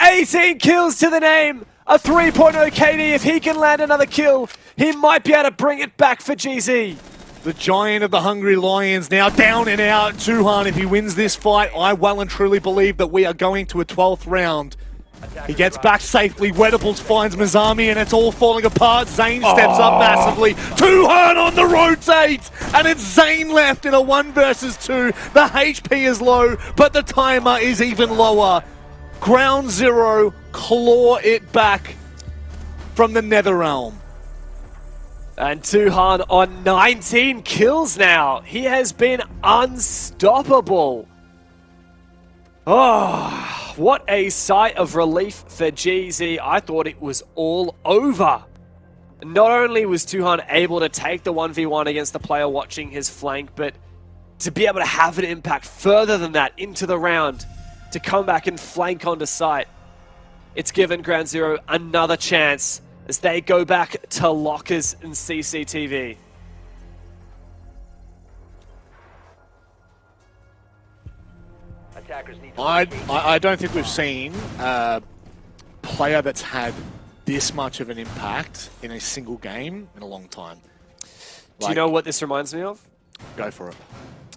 18 kills to the name. A 3.0 KD. If he can land another kill, he might be able to bring it back for GZ. The giant of the Hungry Lions now down and out. Tuhan, if he wins this fight, I well and truly believe that we are going to a 12th round. He gets back safely. Wedables finds Mizami, and it's all falling apart. Zane steps up massively. Tuhan on the rotate, and it's Zane left in a 1 versus 2. The HP is low, but the timer is even lower. Ground 0, claw it back from the Netherrealm. And Tuhan on 19 kills now. He has been unstoppable. Oh, what a sight of relief for GZ. I thought it was all over. Not only was Tuhan able to take the 1v1 against the player watching his flank, but to be able to have an impact further than that into the round, to come back and flank onto site. It's given Ground Zero another chance as they go back to lockers and CCTV. I don't think we've seen a player that's had this much of an impact in a single game in a long time. Do you know what this reminds me of? Go for it.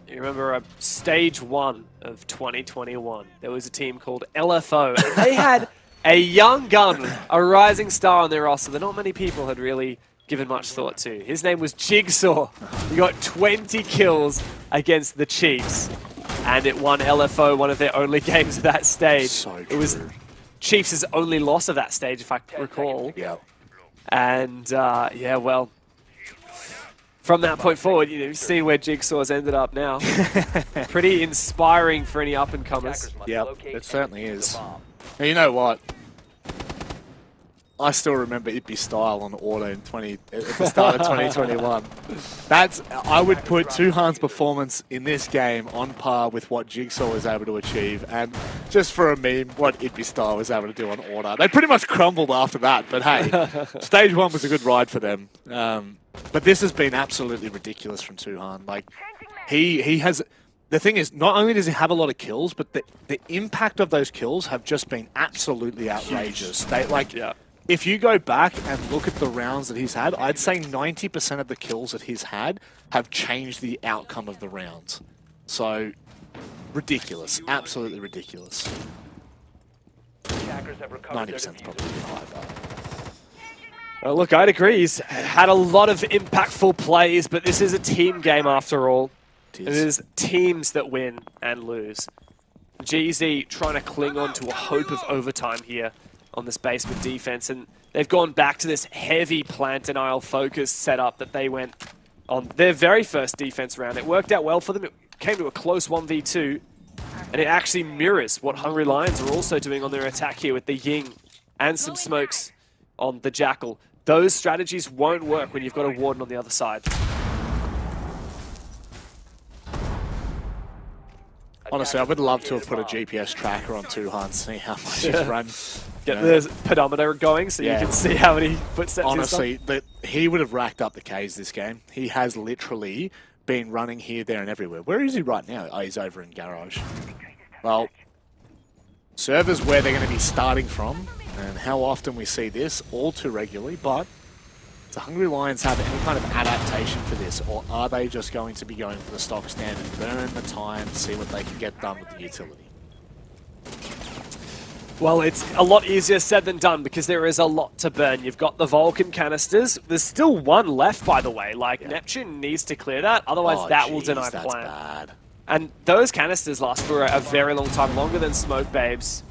You remember Stage 1 of 2021. There was a team called LFO, and they had a young gun, a rising star on their roster that not many people had really given much thought to. His name was Jigsaw. He got 20 kills against the Chiefs, and it won LFO one of their only games of that stage. It was Chiefs' only loss of that stage, if I recall. Yeah. And yeah, well, from that point forward, you see where Jigsaw's ended up now. Pretty inspiring for any up-and-comers. Yeah, it certainly is. And you know what? I still remember Ippy style on Auto in at the start of 2021. I would put Tuhan's performance in this game on par with what Jigsaw was able to achieve, and just for a meme, what Ippy style was able to do on Auto. They pretty much crumbled after that, but hey, Stage 1 was a good ride for them. But this has been absolutely ridiculous from Tuhan. Like, he has... The thing is, not only does he have a lot of kills, but the impact of those kills have just been absolutely outrageous. If you go back and look at the rounds that he's had, I'd say 90% of the kills that he's had have changed the outcome of the rounds. So, ridiculous. Absolutely ridiculous. 90% is probably high, but... Well, look, I'd agree. He's had a lot of impactful plays, but this is a team game after all. It is teams that win and lose. GZ trying to cling on to a hope of overtime here on this basement defense, and they've gone back to this heavy plant denial focus setup that they went on their very first defense round. It worked out well for them. It came to a close 1v2, and it actually mirrors what Hungry Lions are also doing on their attack here with the Ying and some smokes on the Jackal. Those strategies won't work when you've got a Warden on the other side. Honestly, I would love to have put a GPS tracker on Tuhan, see how much he's run. Get the pedometer going so you can see how many footsteps. Honestly, he would have racked up the Ks this game. He has literally been running here, there, and everywhere. Where is he right now? Oh, he's over in Garage. Well, servers where they're going to be starting from, and how often we see this, all too regularly, but Do Hungry Lions have any kind of adaptation for this, or are they just going to be going for the stock standard, burn the time, see what they can get done with the utility? Well, it's a lot easier said than done because there is a lot to burn. You've got the Vulcan canisters. There's still one left, by the way. Like, Neptune needs to clear that, otherwise that will deny that's plan. bad. And those canisters last for a very long time, longer than Smoke Babes.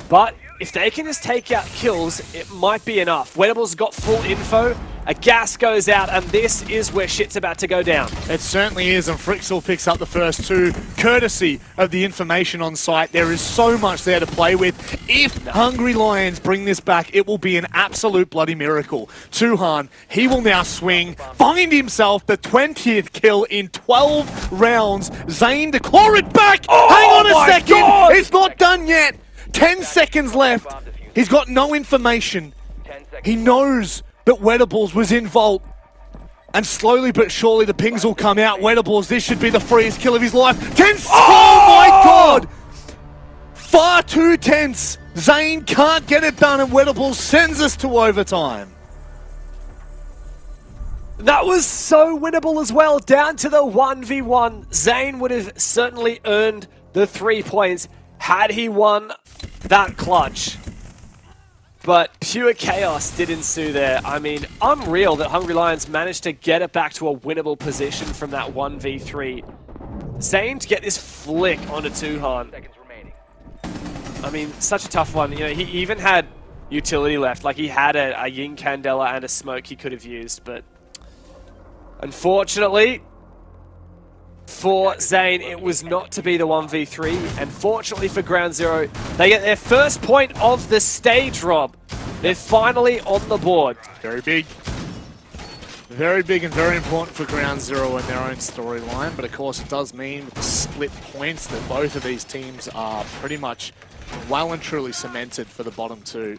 But if they can just take out kills, it might be enough. Weddable's got full info, a gas goes out, and this is where shit's about to go down. It certainly is, and Frixel picks up the first two, courtesy of the information on site. There is so much there to play with. If Hungry Lions bring this back, it will be an absolute bloody miracle. Tuhan, he will now swing, find himself the 20th kill in 12 rounds. Zane to claw it back! Hang on a second! God! It's not done yet! 10 seconds left. He's got no information. He knows that Wedables was in Vault. And slowly but surely the pings will come out. Wedables, this should be the freest kill of his life. Oh my god! Far too tense. Zane can't get it done and Wedables sends us to overtime. That was so winnable as well, down to the 1v1. Zane would have certainly earned the 3 points had he won that clutch. But pure chaos did ensue there. I mean, unreal that Hungry Lions managed to get it back to a winnable position from that 1v3. Zane to get this flick onto Tuhan. I mean, such a tough one. You know, he even had utility left. Like, he had a Yin Candela and a smoke he could have used, but unfortunately for Zane, it was not to be the 1v3, and fortunately for Ground Zero, they get their first point of the stage, Rob. They're finally on the board. Very big. Very big and very important for Ground Zero in their own storyline, but of course it does mean with the split points that both of these teams are pretty much well and truly cemented for the bottom two.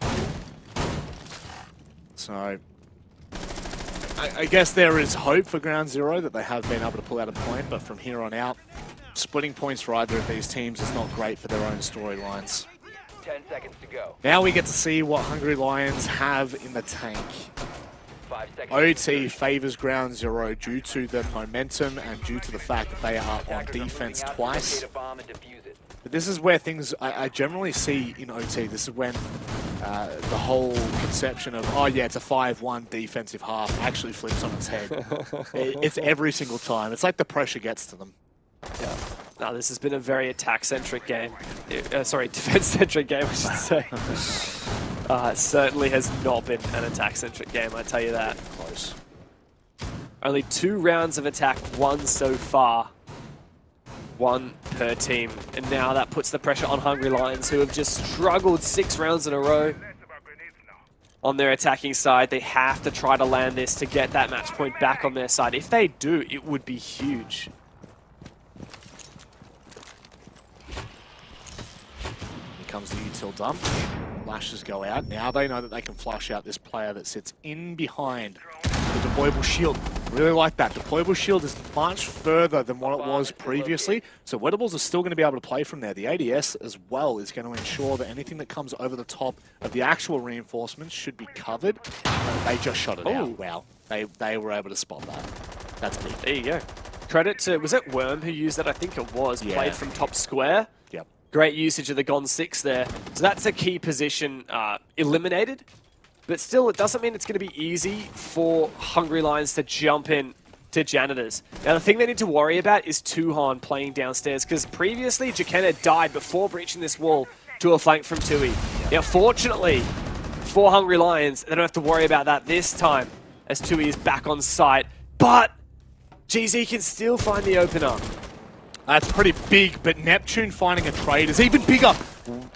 So I guess there is hope for Ground Zero that they have been able to pull out a point, but from here on out, splitting points for either of these teams is not great for their own storylines. 10 seconds to go. Now we get to see what Hungry Lions have in the tank. 5 seconds. OT favors Ground Zero due to the momentum and due to the fact that they are on defense twice. But this is where things I generally see in OT. This is when the whole conception of, oh yeah, it's a 5-1 defensive half actually flips on its head. It's every single time. It's like the pressure gets to them. Yeah. No, this has been a very attack-centric game. Sorry, defense-centric game, I should say. It certainly has not been an attack-centric game, I tell you that. Close. Only 2 rounds of attack won so far. 1 per team. And now that puts the pressure on Hungry Lions, who have just struggled 6 rounds in a row. On their attacking side, they have to try to land this to get that match point back on their side. If they do, it would be huge. Here comes the util dump. Lashes go out. Now they know that they can flush out this player that sits in behind the deployable shield. Really like that. Deployable shield is much further than what it was previously, so Wedables are still going to be able to play from there. The ADS as well is going to ensure that anything that comes over the top of the actual reinforcements should be covered. They just shot it out. Wow. They were able to spot that. That's big. There you go. Credit to, was it Worm who used that? I think it was. Yeah. Played from top square. Yep. Great usage of the Gon 6 there. So that's a key position eliminated. But still, it doesn't mean it's going to be easy for Hungry Lions to jump in to Janitors. Now, the thing they need to worry about is Tuhan playing downstairs, because previously, Jakenna died before breaching this wall to a flank from Tui. Now, fortunately, for Hungry Lions, they don't have to worry about that this time, as Tui is back on site. But GZ can still find the opener. That's pretty big, but Neptune finding a trade is even bigger.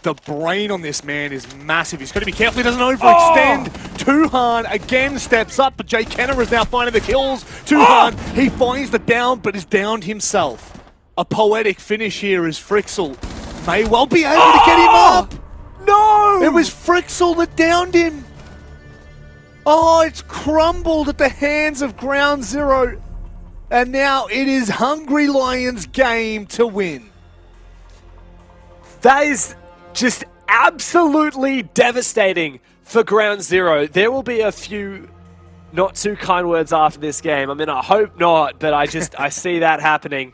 The brain on this man is massive. He's got to be careful he doesn't overextend. Tuhan again steps up, but Jakenna is now finding the kills. Tuhan, he finds the down, but is downed himself. A poetic finish here as Frixel may well be able to get him up. No! It was Frixel that downed him. Oh, it's crumbled at the hands of Ground Zero. And now it is Hungry Lions' game to win. That is just absolutely devastating for Ground Zero. There will be a few not too kind words after this game. I mean, I hope not, but I see that happening.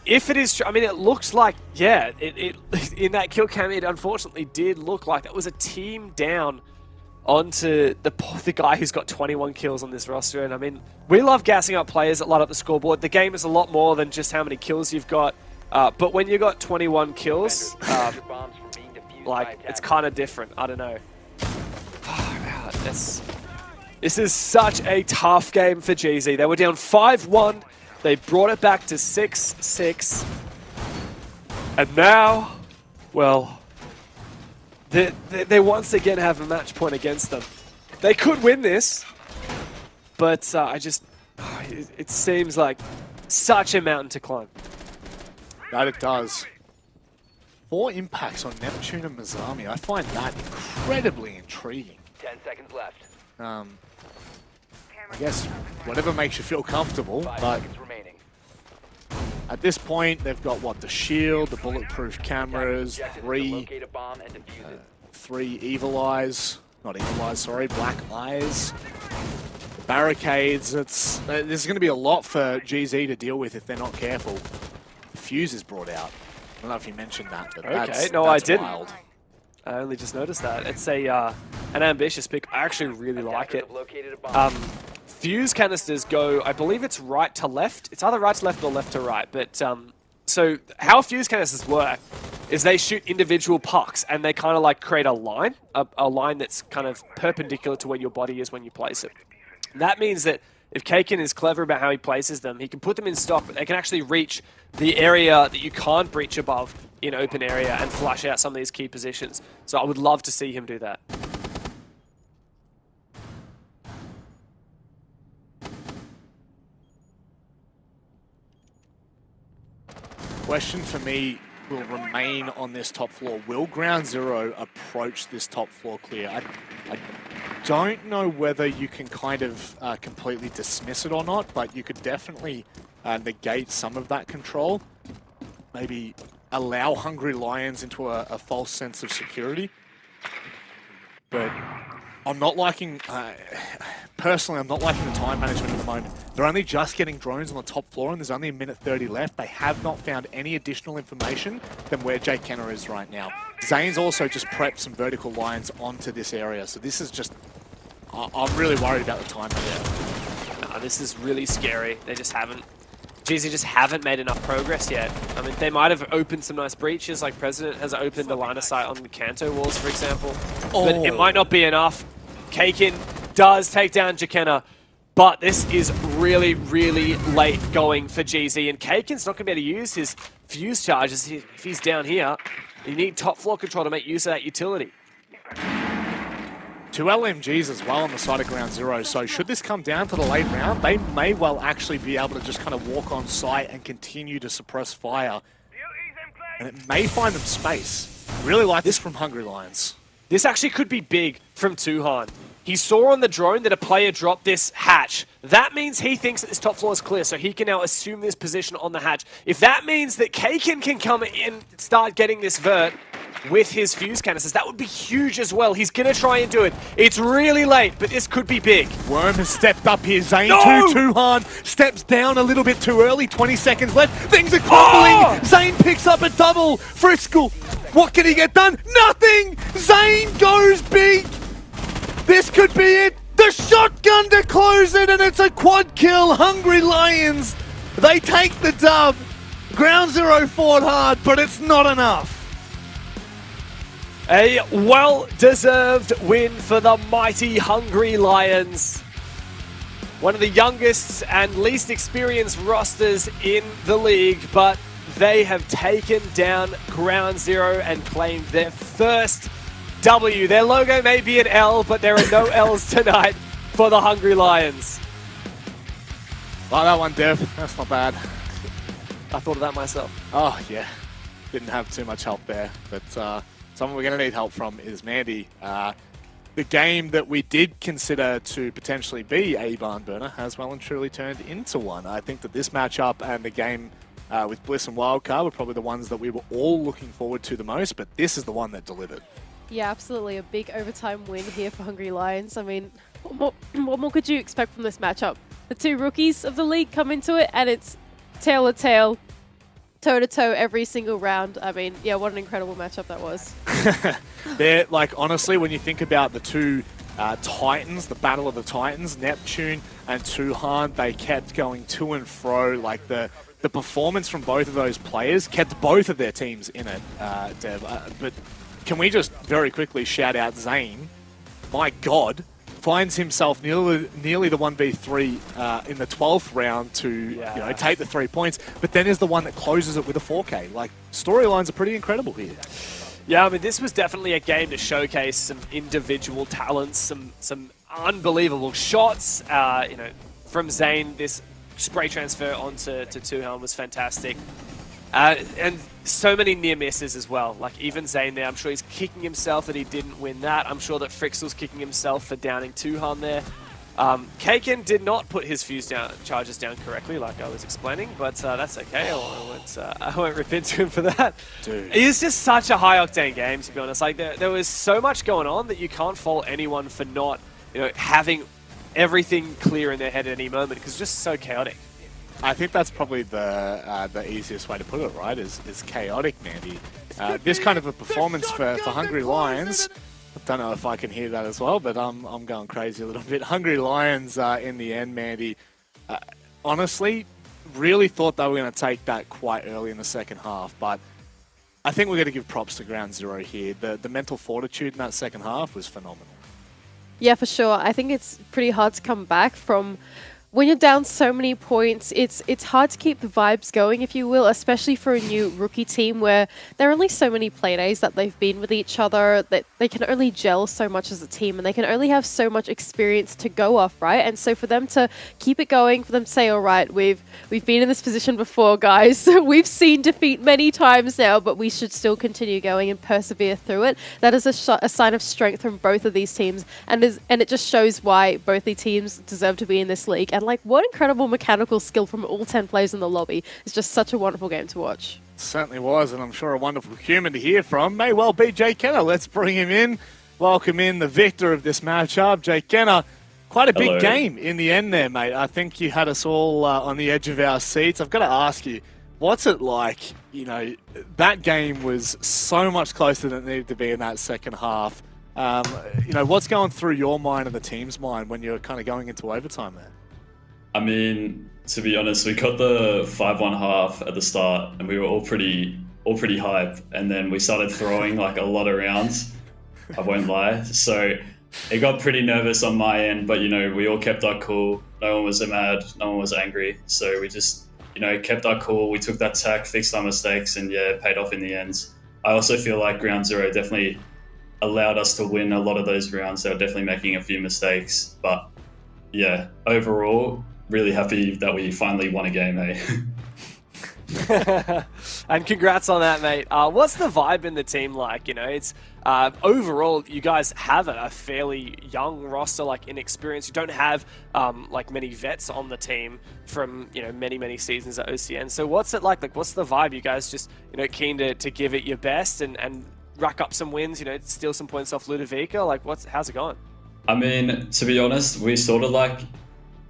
If it is true, I mean, it looks like, yeah, it in that kill cam, it unfortunately did look like that was a team down onto the guy who's got 21 kills on this roster. And I mean, we love gassing up players that light up the scoreboard. The game is a lot more than just how many kills you've got. But when you got 21 kills, like, it's kind of different. I don't know. Wow, this is such a tough game for GZ. They were down 5-1. They brought it back to 6-6. And now, well, they once again have a match point against them. They could win this, but it seems like such a mountain to climb. That it does. 4 impacts on Neptune and Mazami. I find that incredibly intriguing. 10 seconds left. I guess whatever makes you feel comfortable, 5 but seconds remaining. at this point, they've got what, the shield, the bulletproof cameras, Locate a bomb and defuse it. 3 evil eyes, not evil eyes, sorry, black eyes, barricades. There's going to be a lot for GZ to deal with if they're not careful. Fuse is brought out. I don't know if you mentioned that, but Okay, I didn't. Wild. I only just noticed that. It's an ambitious pick. I actually really like it. Fuse canisters go, I believe it's right to left. It's either right to left or left to right. But so how fuse canisters work is they shoot individual pucks and they kind of like create a line that's kind of perpendicular to where your body is when you place it. And that means that if Kaken is clever about how he places them, he can put them in stock, but they can actually reach the area that you can't breach above in open area and flush out some of these key positions. So I would love to see him do that. Question for me will remain on this top floor. Will Ground Zero approach this top floor clear? I don't know whether you can kind of completely dismiss it or not, but you could definitely negate some of that control. Maybe allow Hungry Lions into a false sense of security. But I'm not liking, personally, I'm not liking the time management at the moment. They're only just getting drones on the top floor and there's only 1:30 left. They have not found any additional information than where Jake Kenner is right now. Zane's also just prepped some vertical lines onto this area. So this is just, I'm really worried about the time here. No, this is really scary. They just haven't. GZ just haven't made enough progress yet. I mean, they might have opened some nice breaches, like President has opened a line of sight on the Kanto walls, for example. But it might not be enough. Kaken does take down Jakenna, but this is really, really late going for GZ. And Kaken's not going to be able to use his fuse charges if he's down here. You need top floor control to make use of that utility. 2 LMGs as well on the side of Ground Zero, so should this come down to the late round, they may well actually be able to just kind of walk on site and continue to suppress fire. And it may find them space. Really like this from Hungry Lions. This actually could be big from Tuhan. He saw on the drone that a player dropped this hatch. That means he thinks that this top floor is clear, so he can now assume this position on the hatch. If that means that Kaken can come in and start getting this vert with his fuse canisters, that would be huge as well. He's going to try and do it. It's really late, but this could be big. Worm has stepped up here. Zane Tuhan steps down a little bit too early. 20 seconds left. Things are crumbling. Zane picks up a double. Friskel, what can he get done? Nothing! Zane goes big. This could be it. The shotgun to close it, and it's a quad kill. Hungry Lions, they take the dub. Ground Zero fought hard, but it's not enough. A well-deserved win for the mighty Hungry Lions. One of the youngest and least experienced rosters in the league, but they have taken down Ground Zero and claimed their first W. Their logo may be an L, but there are no L's tonight for the Hungry Lions. Like that one, Dev. That's not bad. I thought of that myself. Oh, yeah. Didn't have too much help there, but someone we're going to need help from is Mandy. The game that we did consider to potentially be a barn burner has well and truly turned into one. I think that this matchup and the game with Bliss and Wildcard were probably the ones that we were all looking forward to the most, but this is the one that delivered. Yeah, absolutely. A big overtime win here for Hungry Lions. I mean, what more could you expect from this matchup? The two rookies of the league come into it, and it's tail to tail, toe to toe every single round. I mean, yeah, what an incredible matchup that was. They're like, honestly, when you think about the two Titans, the battle of the Titans, Neptune and Tuhan, they kept going to and fro. Like the performance from both of those players kept both of their teams in it, Dev. But can we just very quickly shout out Zane? My God, finds himself nearly the 1v3 in the 12th round to take the 3 points, but then is the one that closes it with a 4K. Like, storylines are pretty incredible here. Yeah, I mean, this was definitely a game to showcase some individual talents, some unbelievable shots. From Zane, this spray transfer onto Tuhan was fantastic. And so many near misses as well. Like, even Zane there, I'm sure he's kicking himself that he didn't win that. I'm sure that Frixel's kicking himself for downing Tuhan there. Kaken did not put his fuse charges down correctly, like I was explaining, but that's okay. I won't rip into him for that. Dude. It is just such a high-octane game, to be honest. Like, there was so much going on that you can't fault anyone for not, having everything clear in their head at any moment, because it's just so chaotic. I think that's probably the easiest way to put it, right? Is chaotic, Mandy. This kind of a performance for Hungry Lions. I don't know if I can hear that as well, but I'm going crazy a little bit. Hungry Lions in the end, Mandy. Honestly, really thought they were going to take that quite early in the second half, but I think we're going to give props to Ground Zero here. The mental fortitude in that second half was phenomenal. Yeah, for sure. I think it's pretty hard to come back from when you're down so many points. It's hard to keep the vibes going, if you will, especially for a new rookie team where there are only so many playdays that they've been with each other, that they can only gel so much as a team, and they can only have so much experience to go off, right? And so for them to keep it going, for them to say, all right, we've been in this position before, guys. We've seen defeat many times now, but we should still continue going and persevere through it. That is a sign of strength from both of these teams, and it just shows why both the teams deserve to be in this league. And like, what incredible mechanical skill from all 10 players in the lobby. It's just such a wonderful game to watch. Certainly was, and I'm sure a wonderful human to hear from. May well be Jake Kenner. Let's bring him in. Welcome in the victor of this matchup, Jake Kenner. Quite a big game in the end there, mate. I think you had us all on the edge of our seats. I've got to ask you, what's it like? That game was so much closer than it needed to be in that second half. What's going through your mind and the team's mind when you're kind of going into overtime there? I mean, to be honest, we got the 5-1 half at the start, and we were all pretty hype. And then we started throwing like a lot of rounds. I won't lie. So it got pretty nervous on my end, but we all kept our cool. No one was mad. No one was angry. So we just kept our cool. We took that tack, fixed our mistakes, and yeah, it paid off in the end. I also feel like Ground Zero definitely allowed us to win a lot of those rounds. They were definitely making a few mistakes, but yeah, overall, really happy that we finally won a game, eh? And congrats on that, mate. What's the vibe in the team like? It's overall, you guys have a fairly young roster, like inexperienced. You don't have like many vets on the team from many seasons at OCN. So what's it like? Like, what's the vibe? You guys just keen to give it your best and rack up some wins? Steal some points off Ludovica. Like, how's it going? I mean, to be honest, we sort of like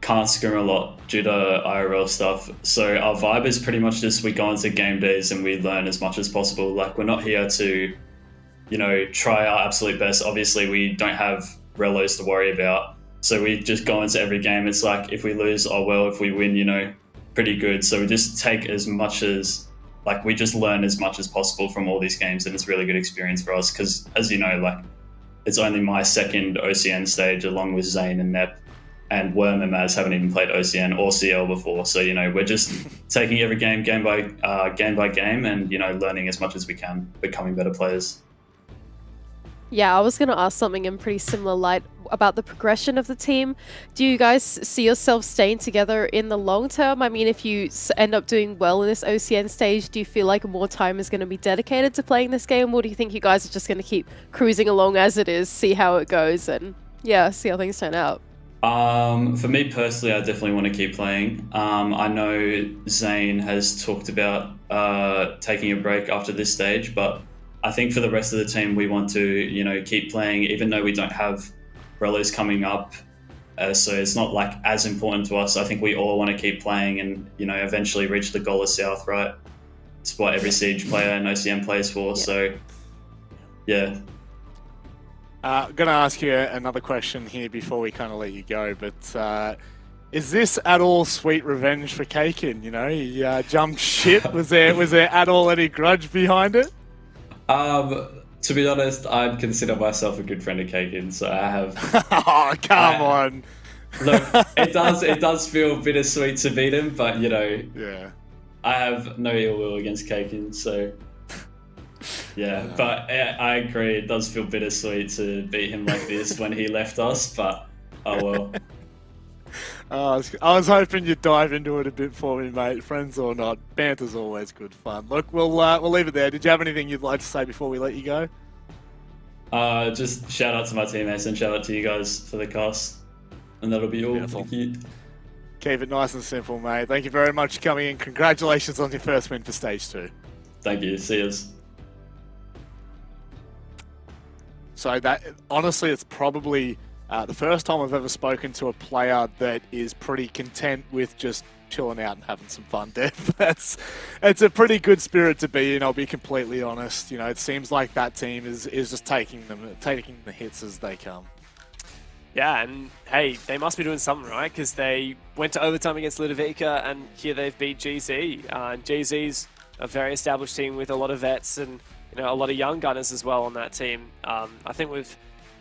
can't scrim a lot due to IRL stuff. So our vibe is pretty much just we go into game days and we learn as much as possible. Like, we're not here to, try our absolute best. Obviously, we don't have relos to worry about. So we just go into every game. It's like, if we lose, oh well, if we win, pretty good. So we just take as much as, we just learn as much as possible from all these games, and it's a really good experience for us because, as you know, it's only my second OCN stage along with Zane and Nep. And Worm and Maz haven't even played OCN or CL before. So, we're just taking every game by game and, learning as much as we can, becoming better players. Yeah, I was going to ask something in pretty similar light about the progression of the team. Do you guys see yourselves staying together in the long term? I mean, if you end up doing well in this OCN stage, do you feel like more time is going to be dedicated to playing this game? Or do you think you guys are just going to keep cruising along as it is, see how it goes, and yeah, see how things turn out? For me personally, I definitely want to keep playing. I know Zane has talked about taking a break after this stage, but I think for the rest of the team, we want to, keep playing, even though we don't have Relos coming up. So it's not like as important to us. I think we all want to keep playing and, eventually reach the goal of South, right? It's what every Siege player and OCN plays for. Yeah. So, yeah. I'm going to ask you another question here before we kind of let you go, but is this at all sweet revenge for Kakin? He jumped ship. Was there at all any grudge behind it? To be honest, I'd consider myself a good friend of Kakin, so I have. Oh, come on! Look, it does feel bittersweet to beat him, but yeah, I have no ill will against Kakin, so yeah. But I agree, it does feel bittersweet to beat him like this when he left us, but oh well. I was hoping you'd dive into it a bit for me, mate. Friends or not, banter's always good fun. Look, we'll leave it there. Did you have anything you'd like to say before we let you go? Just shout out to my teammates and shout out to you guys for the cast. And that'll be all. Beautiful. Thank you. Keep it nice and simple, mate. Thank you very much for coming in. Congratulations on your first win for Stage 2. Thank you. See yous. So that, honestly, it's probably the first time I've ever spoken to a player that is pretty content with just chilling out and having some fun, Dev. It's a pretty good spirit to be in, I'll be completely honest. It seems like that team is just taking the hits as they come. Yeah, and hey, they must be doing something right, because they went to overtime against Ludovica, and here they've beat GZ. And GZ's a very established team with a lot of vets and a lot of young gunners as well on that team. I think we've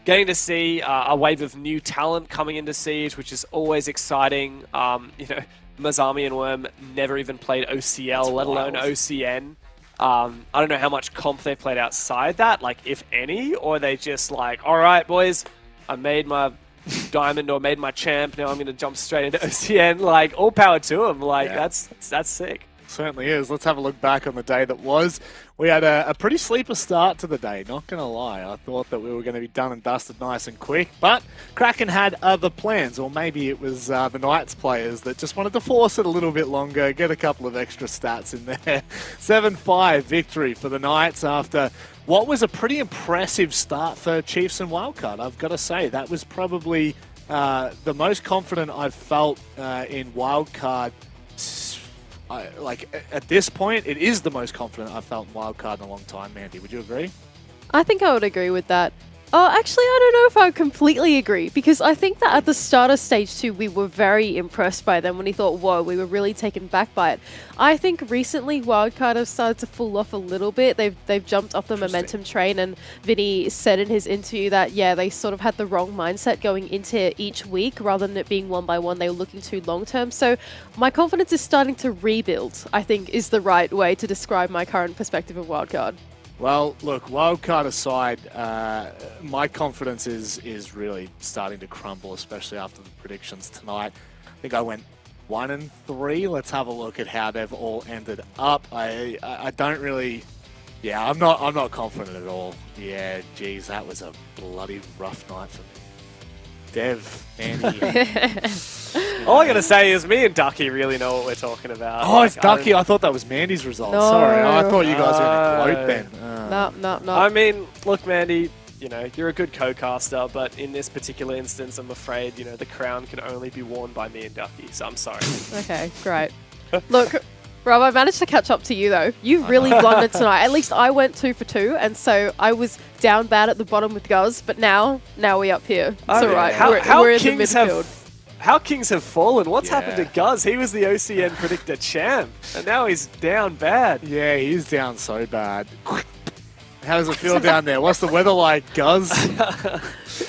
getting to see a wave of new talent coming into Siege, which is always exciting. Mazami and Worm never even played OCL, let alone OCN. I don't know how much comp they've played outside that, like if any, or they just like, all right, boys, I made my diamond or made my champ, now I'm going to jump straight into OCN. Like, all power to them. Like, yeah. That's sick. Certainly is. Let's have a look back on the day that was. We had a pretty sleeper start to the day, not going to lie. I thought that we were going to be done and dusted nice and quick, but Kraken had other plans, or maybe it was the Knights players that just wanted to force it a little bit longer, get a couple of extra stats in there. 7-5 victory for the Knights after what was a pretty impressive start for Chiefs and Wildcard. I've got to say, that was probably the most confident I've felt in Wildcard. At this point, it is the most confident I've felt in Wildcard in a long time, Mandy. Would you agree? I think I would agree with that. Oh, actually, I don't know if I would completely agree, because I think that at the start of Stage 2, we were very impressed by them when he thought, whoa, we were really taken back by it. I think recently Wildcard have started to fall off a little bit. They've jumped off the momentum train, and Vinny said in his interview that, yeah, they sort of had the wrong mindset going into each week. Rather than it being one by one, they were looking too long-term. So my confidence is starting to rebuild, I think, is the right way to describe my current perspective of Wildcard. Well, look, wildcard aside, my confidence is really starting to crumble, especially after the predictions tonight. I think I went 1-3. Let's have a look at how they've all ended up. I don't really, yeah, I'm not confident at all. Yeah, geez, that was a bloody rough night for me. Dev, Andy. All I gotta say is me and Ducky really know what we're talking about. Oh, it's Ducky. I thought that was Mandy's result. No. Sorry, I thought you guys were going to gloat then. No. I mean, look, Mandy, you're a good co-caster, but in this particular instance, I'm afraid, the crown can only be worn by me and Ducky, so I'm sorry. Okay, great. Look, Rob, I managed to catch up to you, though. You really blundered tonight. At least I went 2 for 2, and so I was down bad at the bottom with Guz, but now we up here. It's all right. We're in the midfield. How Kings have fallen. What's happened to Guz? He was the OCN predictor champ, and now he's down bad. Yeah, he's down so bad. How does it feel down there? What's the weather like, Guz?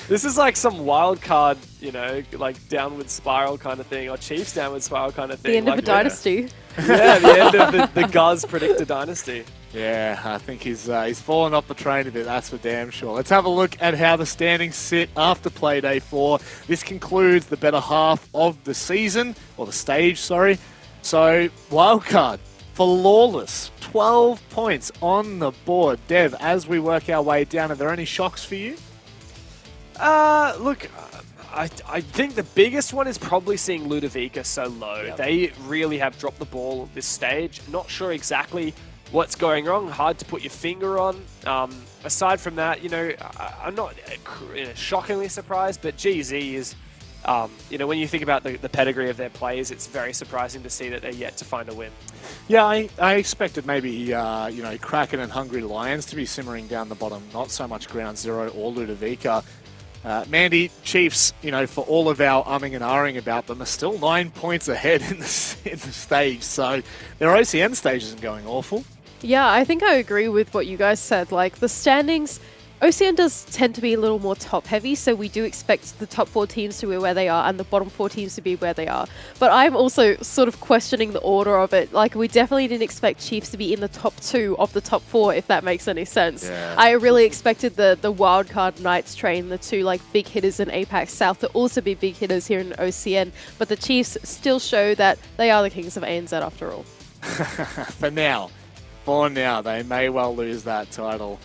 This is like some wild card, like downward spiral kind of thing, or Chiefs downward spiral kind of thing. The end of a dynasty. Yeah, the end of the Guz predictor dynasty. Yeah, I think he's fallen off the train a bit, that's for damn sure. Let's have a look at how the standings sit after Playday 4. This concludes the better half of the season, or the stage, sorry. So, Wildcard, flawless, 12 points on the board. Dev, as we work our way down, are there any shocks for you? Look, I think the biggest one is probably seeing Ludovica so low. Yep. They really have dropped the ball at this stage. Not sure exactly what's going wrong. Hard to put your finger on. Aside from that, I'm not shockingly surprised, but GZ is, when you think about the pedigree of their players, it's very surprising to see that they're yet to find a win. Yeah, I expected maybe, Kraken and Hungry Lions to be simmering down the bottom, not so much Ground Zero or Ludovica. Mandy, Chiefs, for all of our umming and ahhing about them, are still 9 points ahead in the stage, so their OCN stage isn't going awful. Yeah, I think I agree with what you guys said. Like, the standings, OCN does tend to be a little more top-heavy, so we do expect the top 4 teams to be where they are and the bottom 4 teams to be where they are. But I'm also sort of questioning the order of it. Like, we definitely didn't expect Chiefs to be in the top 2 of the top 4, if that makes any sense. Yeah. I really expected the wildcard Knights train, the 2 big hitters in APAC South, to also be big hitters here in OCN. But the Chiefs still show that they are the kings of ANZ after all. For now, they may well lose that title.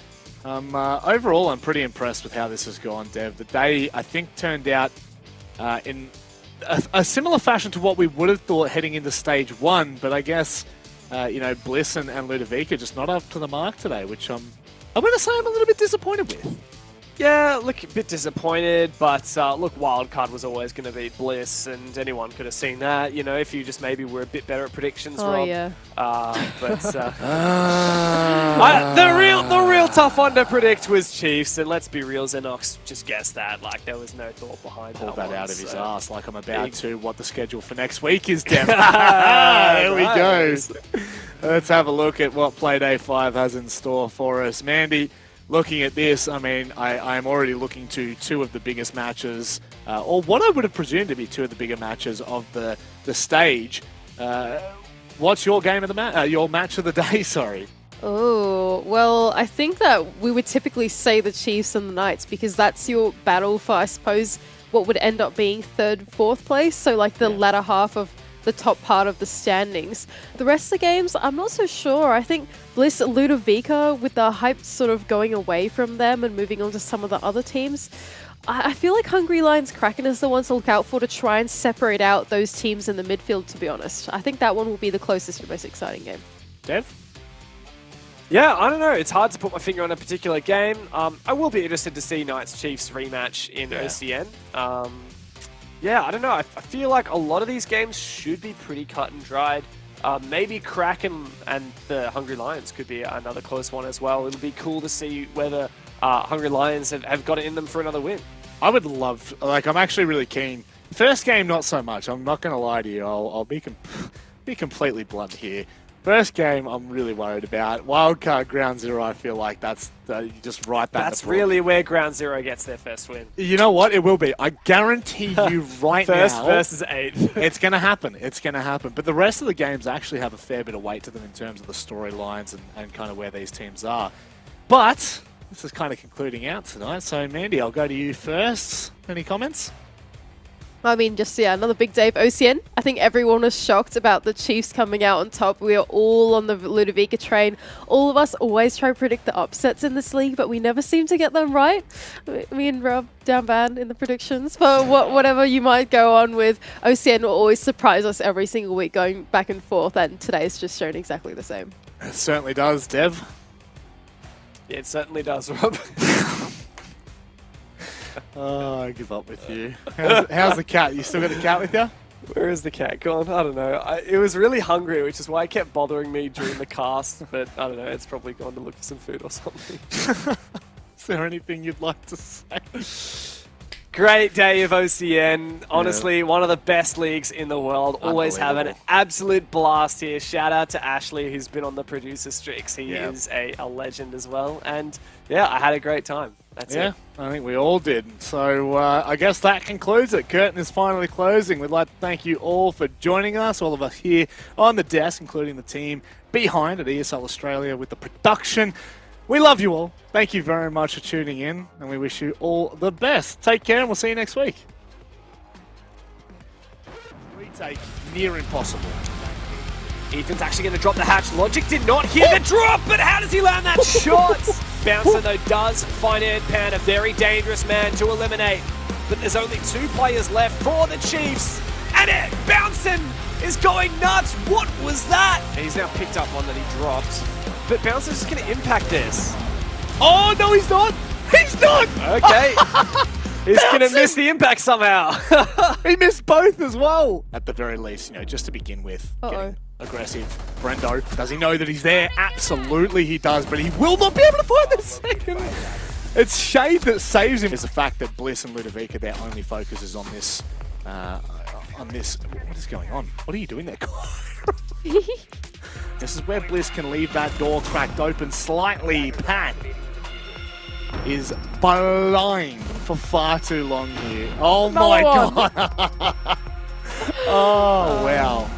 Overall, I'm pretty impressed with how this has gone, Dev. The day, I think, turned out in a similar fashion to what we would have thought heading into stage 1, but I guess, Bliss and Ludovica just not up to the mark today, which I'm going to say I'm a little bit disappointed with. Yeah, look, a bit disappointed, but look, wildcard was always going to beat Bliss, and anyone could have seen that, if you just maybe were a bit better at predictions, Rob. Yeah. The real tough one to predict was Chiefs, and let's be real, Xenox just guessed that. Like, there was no thought behind Pulled that out of his so. ass like I'm about to what the schedule for next week is, Dev. There we go. Let's have a look at what Playday 5 has in store for us. Mandy, looking at this, I mean, I am already looking to 2 of the biggest matches, or what I would have presumed to be 2 of the bigger matches of the stage. What's your game of the your match of the day? Sorry. Oh, well, I think that we would typically say the Chiefs and the Knights because that's your battle for, I suppose, what would end up being 3rd, 4th place. So like the latter half of the top part of the standings. The rest of the games, I'm not so sure. I think Bliss, Ludovica, with the hype sort of going away from them and moving on to some of the other teams, I feel like Hungry Lions Kraken is the ones to look out for to try and separate out those teams in the midfield, to be honest. I think that one will be the closest and most exciting game. Dev? Yeah, I don't know. It's hard to put my finger on a particular game. I will be interested to see Knights-Chiefs rematch in OCN. Yeah, I don't know. I feel like a lot of these games should be pretty cut and dried. Maybe Kraken and the Hungry Lions could be another close one as well. It'll be cool to see whether Hungry Lions have got it in them for another win. I would love, I'm actually really keen. First game, not so much. I'm not going to lie to you. I'll be completely blunt here. First game, I'm really worried about. Wildcard Ground Zero, I feel like that's just right back. That's really where Ground Zero gets their first win. You know what? It will be. I guarantee you right first now. Versus 8th. It's going to happen. It's going to happen. But the rest of the games actually have a fair bit of weight to them in terms of the storylines and kind of where these teams are. But this is kind of concluding out tonight. So, Mandy, I'll go to you first. Any comments? I mean, another big day of OCN. I think everyone was shocked about the Chiefs coming out on top. We are all on the Ludovica train. All of us always try to predict the upsets in this league, but we never seem to get them right. Me and Rob down bad in the predictions. But whatever you might go on with, OCN will always surprise us every single week going back and forth, and today's just shown exactly the same. It certainly does, Dev. Yeah, it certainly does, Rob. Oh, I give up with you. How's the cat? You still got the cat with you? Where is the cat gone? I don't know. It was really hungry, which is why it kept bothering me during the cast. But I don't know. It's probably gone to look for some food or something. Is there anything you'd like to say? Great day of OCN. Honestly, one of the best leagues in the world. Always have an absolute blast here. Shout out to Ashley, who's been on the producer streaks. He is a legend as well. And yeah, I had a great time. That's it. I think we all did. So I guess that concludes it. Curtain is finally closing. We'd like to thank you all for joining us, all of us here on the desk, including the team behind at ESL Australia with the production. We love you all. Thank you very much for tuning in, and we wish you all the best. Take care, and we'll see you next week. Retake near impossible. Ethan's actually going to drop the hatch. Logic did not hear the drop, but how does he land that shot? Bouncer, though, does find Pan a very dangerous man to eliminate. But there's only 2 players left for the Chiefs. And Bouncin is going nuts. What was that? And he's now picked up one that he dropped. but Bouncer's just going to impact this. Oh, no, he's not! He's not! Okay. He's going to miss the impact somehow. He missed both as well. At the very least, just to begin with, getting aggressive. Brendo, does he know that he's there? Absolutely he does, but he will not be able to find the second. It's Shade that saves him. Is the fact that Bliss and Ludovica, their only focus is on this. What is going on? What are you doing there, This is where Bliss can leave that door cracked open slightly. Pat is blind for far too long here. Oh my god! Oh wow.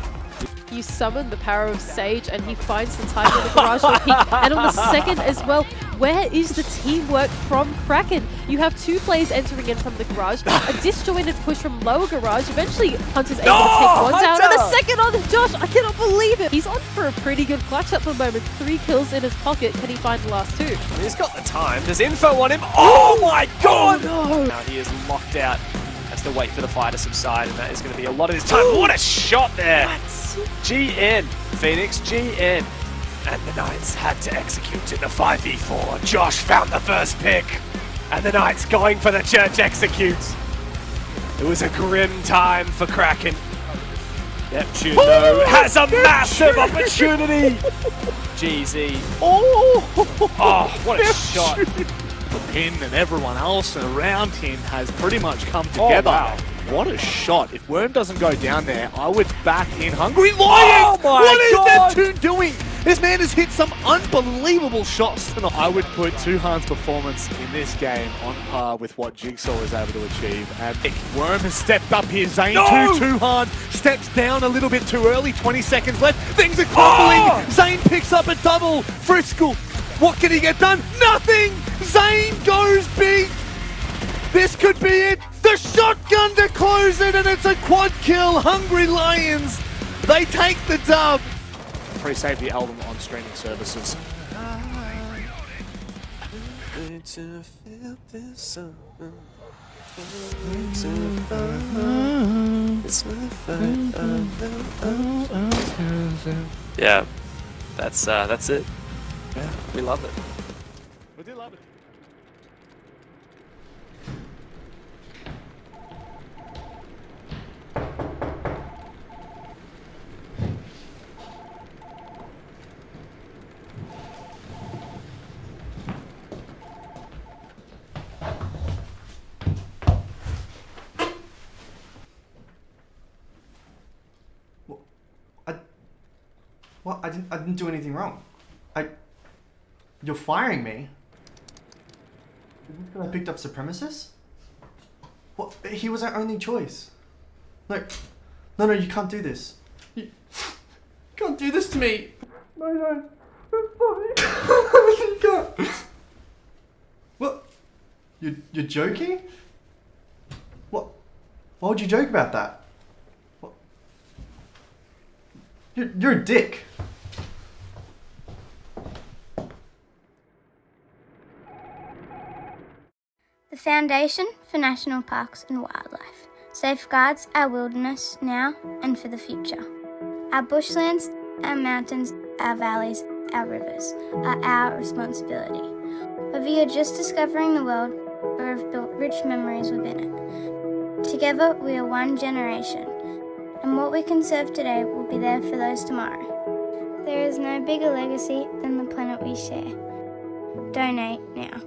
You summon the power of Sage and he finds the time in the garage to peek. And on the second as well, where is the teamwork from Kraken? You have two players entering in from the garage, a disjointed push from lower garage. Eventually, Hunter's able to take one down, and a second on Josh. I cannot believe it. He's on for a pretty good clutch at the moment. 3 kills in his pocket. Can he find the last 2? He's got the time. There's info on him. Oh my god! No. Now he is locked out. Has to wait for the fire to subside, and that is going to be a lot of his time. What a shot there! GN, Phoenix, GN. And the Knights had to execute in the 5v4. Josh found the first pick. And the Knights going for the church executes. It was a grim time for Kraken. Neptune, though, has a massive opportunity. GZ. Oh, what a shot. Pin and everyone else around him has pretty much come together. Wow. What a shot. If Worm doesn't go down there, I would back in Hungry Lions! Oh my What is God! Neptune doing? This man has hit some unbelievable shots tonight. I would put Tuhan's performance in this game on par with what Jigsaw was able to achieve. And Worm has stepped up here. Zane to Tuhan steps down a little bit too early. 20 seconds left. Things are crumbling. Zane picks up a double. Friskel, what can he get done? Nothing! Zane goes big. This could be it. The shotgun to close it, and it's a quad kill. Hungry Lions, they take the dub. Pre-save the album on streaming services. Yeah, that's it. Yeah, we love it. We do love it. What? I didn't do anything wrong. You're firing me? I picked up Supremacist? What? He was our only choice. No, you can't do this. You can't do this to me. No, it's funny. You can't. What? You're joking? What? Why would you joke about that? What? You're a dick. The Foundation for National Parks and Wildlife safeguards our wilderness now and for the future. Our bushlands, our mountains, our valleys, our rivers are our responsibility. Whether you're just discovering the world or have built rich memories within it. Together we are one generation, and what we conserve today will be there for those tomorrow. There is no bigger legacy than the planet we share. Donate now.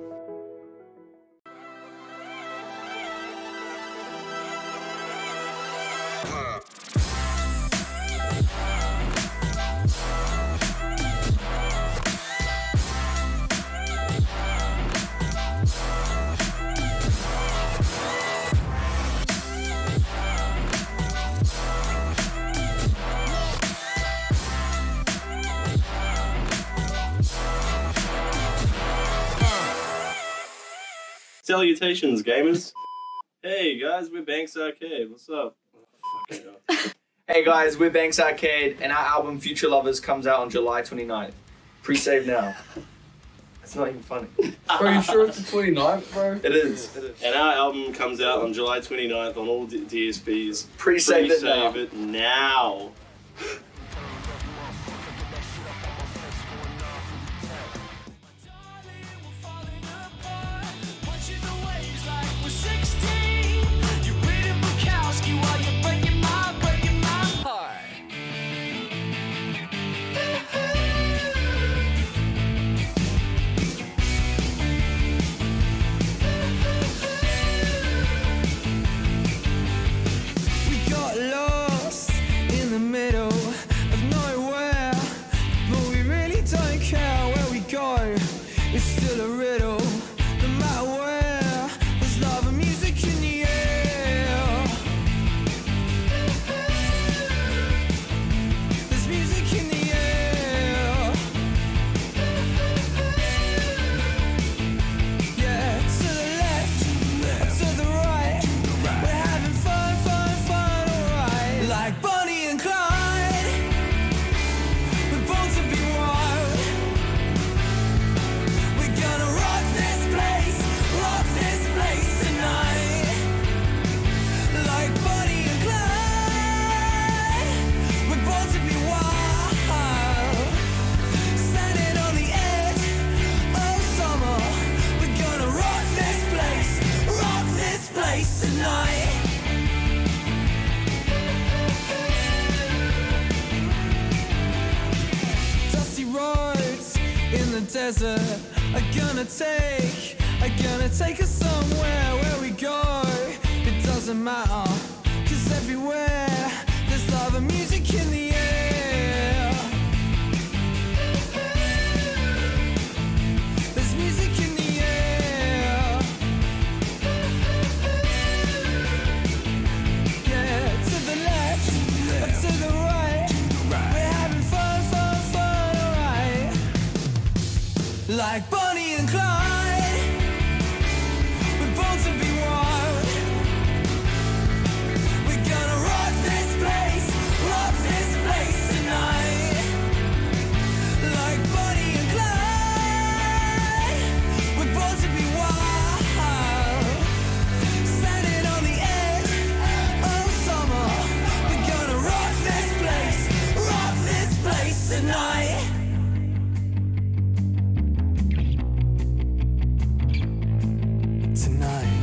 Salutations, gamers. Hey guys, we're Banks Arcade. What's up? Hey guys, we're Banks Arcade, and our album Future Lovers comes out on July 29th. Pre-save now. It's not even funny. Bro, you sure it's the 29th, bro? It is. And our album comes out on July 29th on all DSPs. Pre-save it now. Pre-save it now. desert are gonna take us somewhere where we go. It doesn't matter, 'cause everywhere there's love and music in the air. There's music in the air. Yeah, to the left, to the right. We're having fun, alright. Like Bonnie and Clyde, we're born to be wild. We're gonna rock this place tonight. Like Bonnie and Clyde, we're born to be wild. Standing on the edge of summer, we're gonna rock this place tonight. Tonight.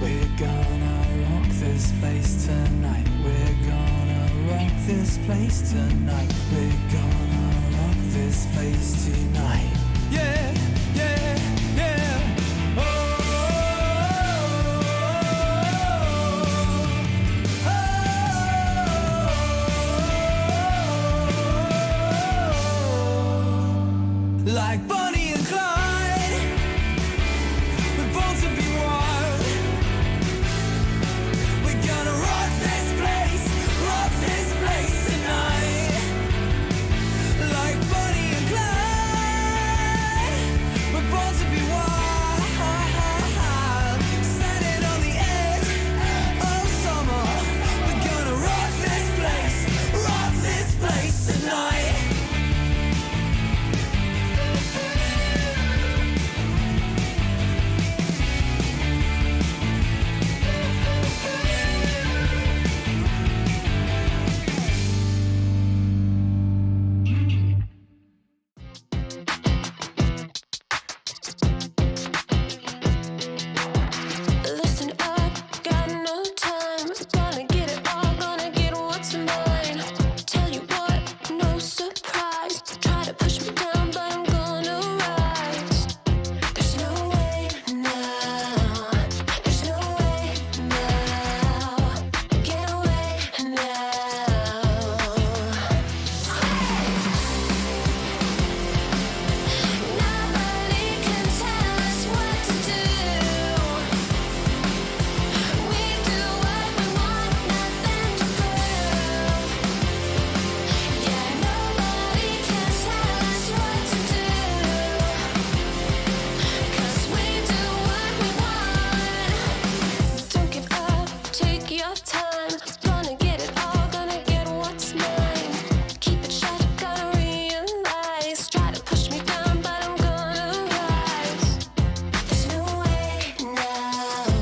We're gonna rock this place tonight. We're gonna rock this place tonight. We're gonna rock this place tonight. Yeah, yeah, yeah. Oh, like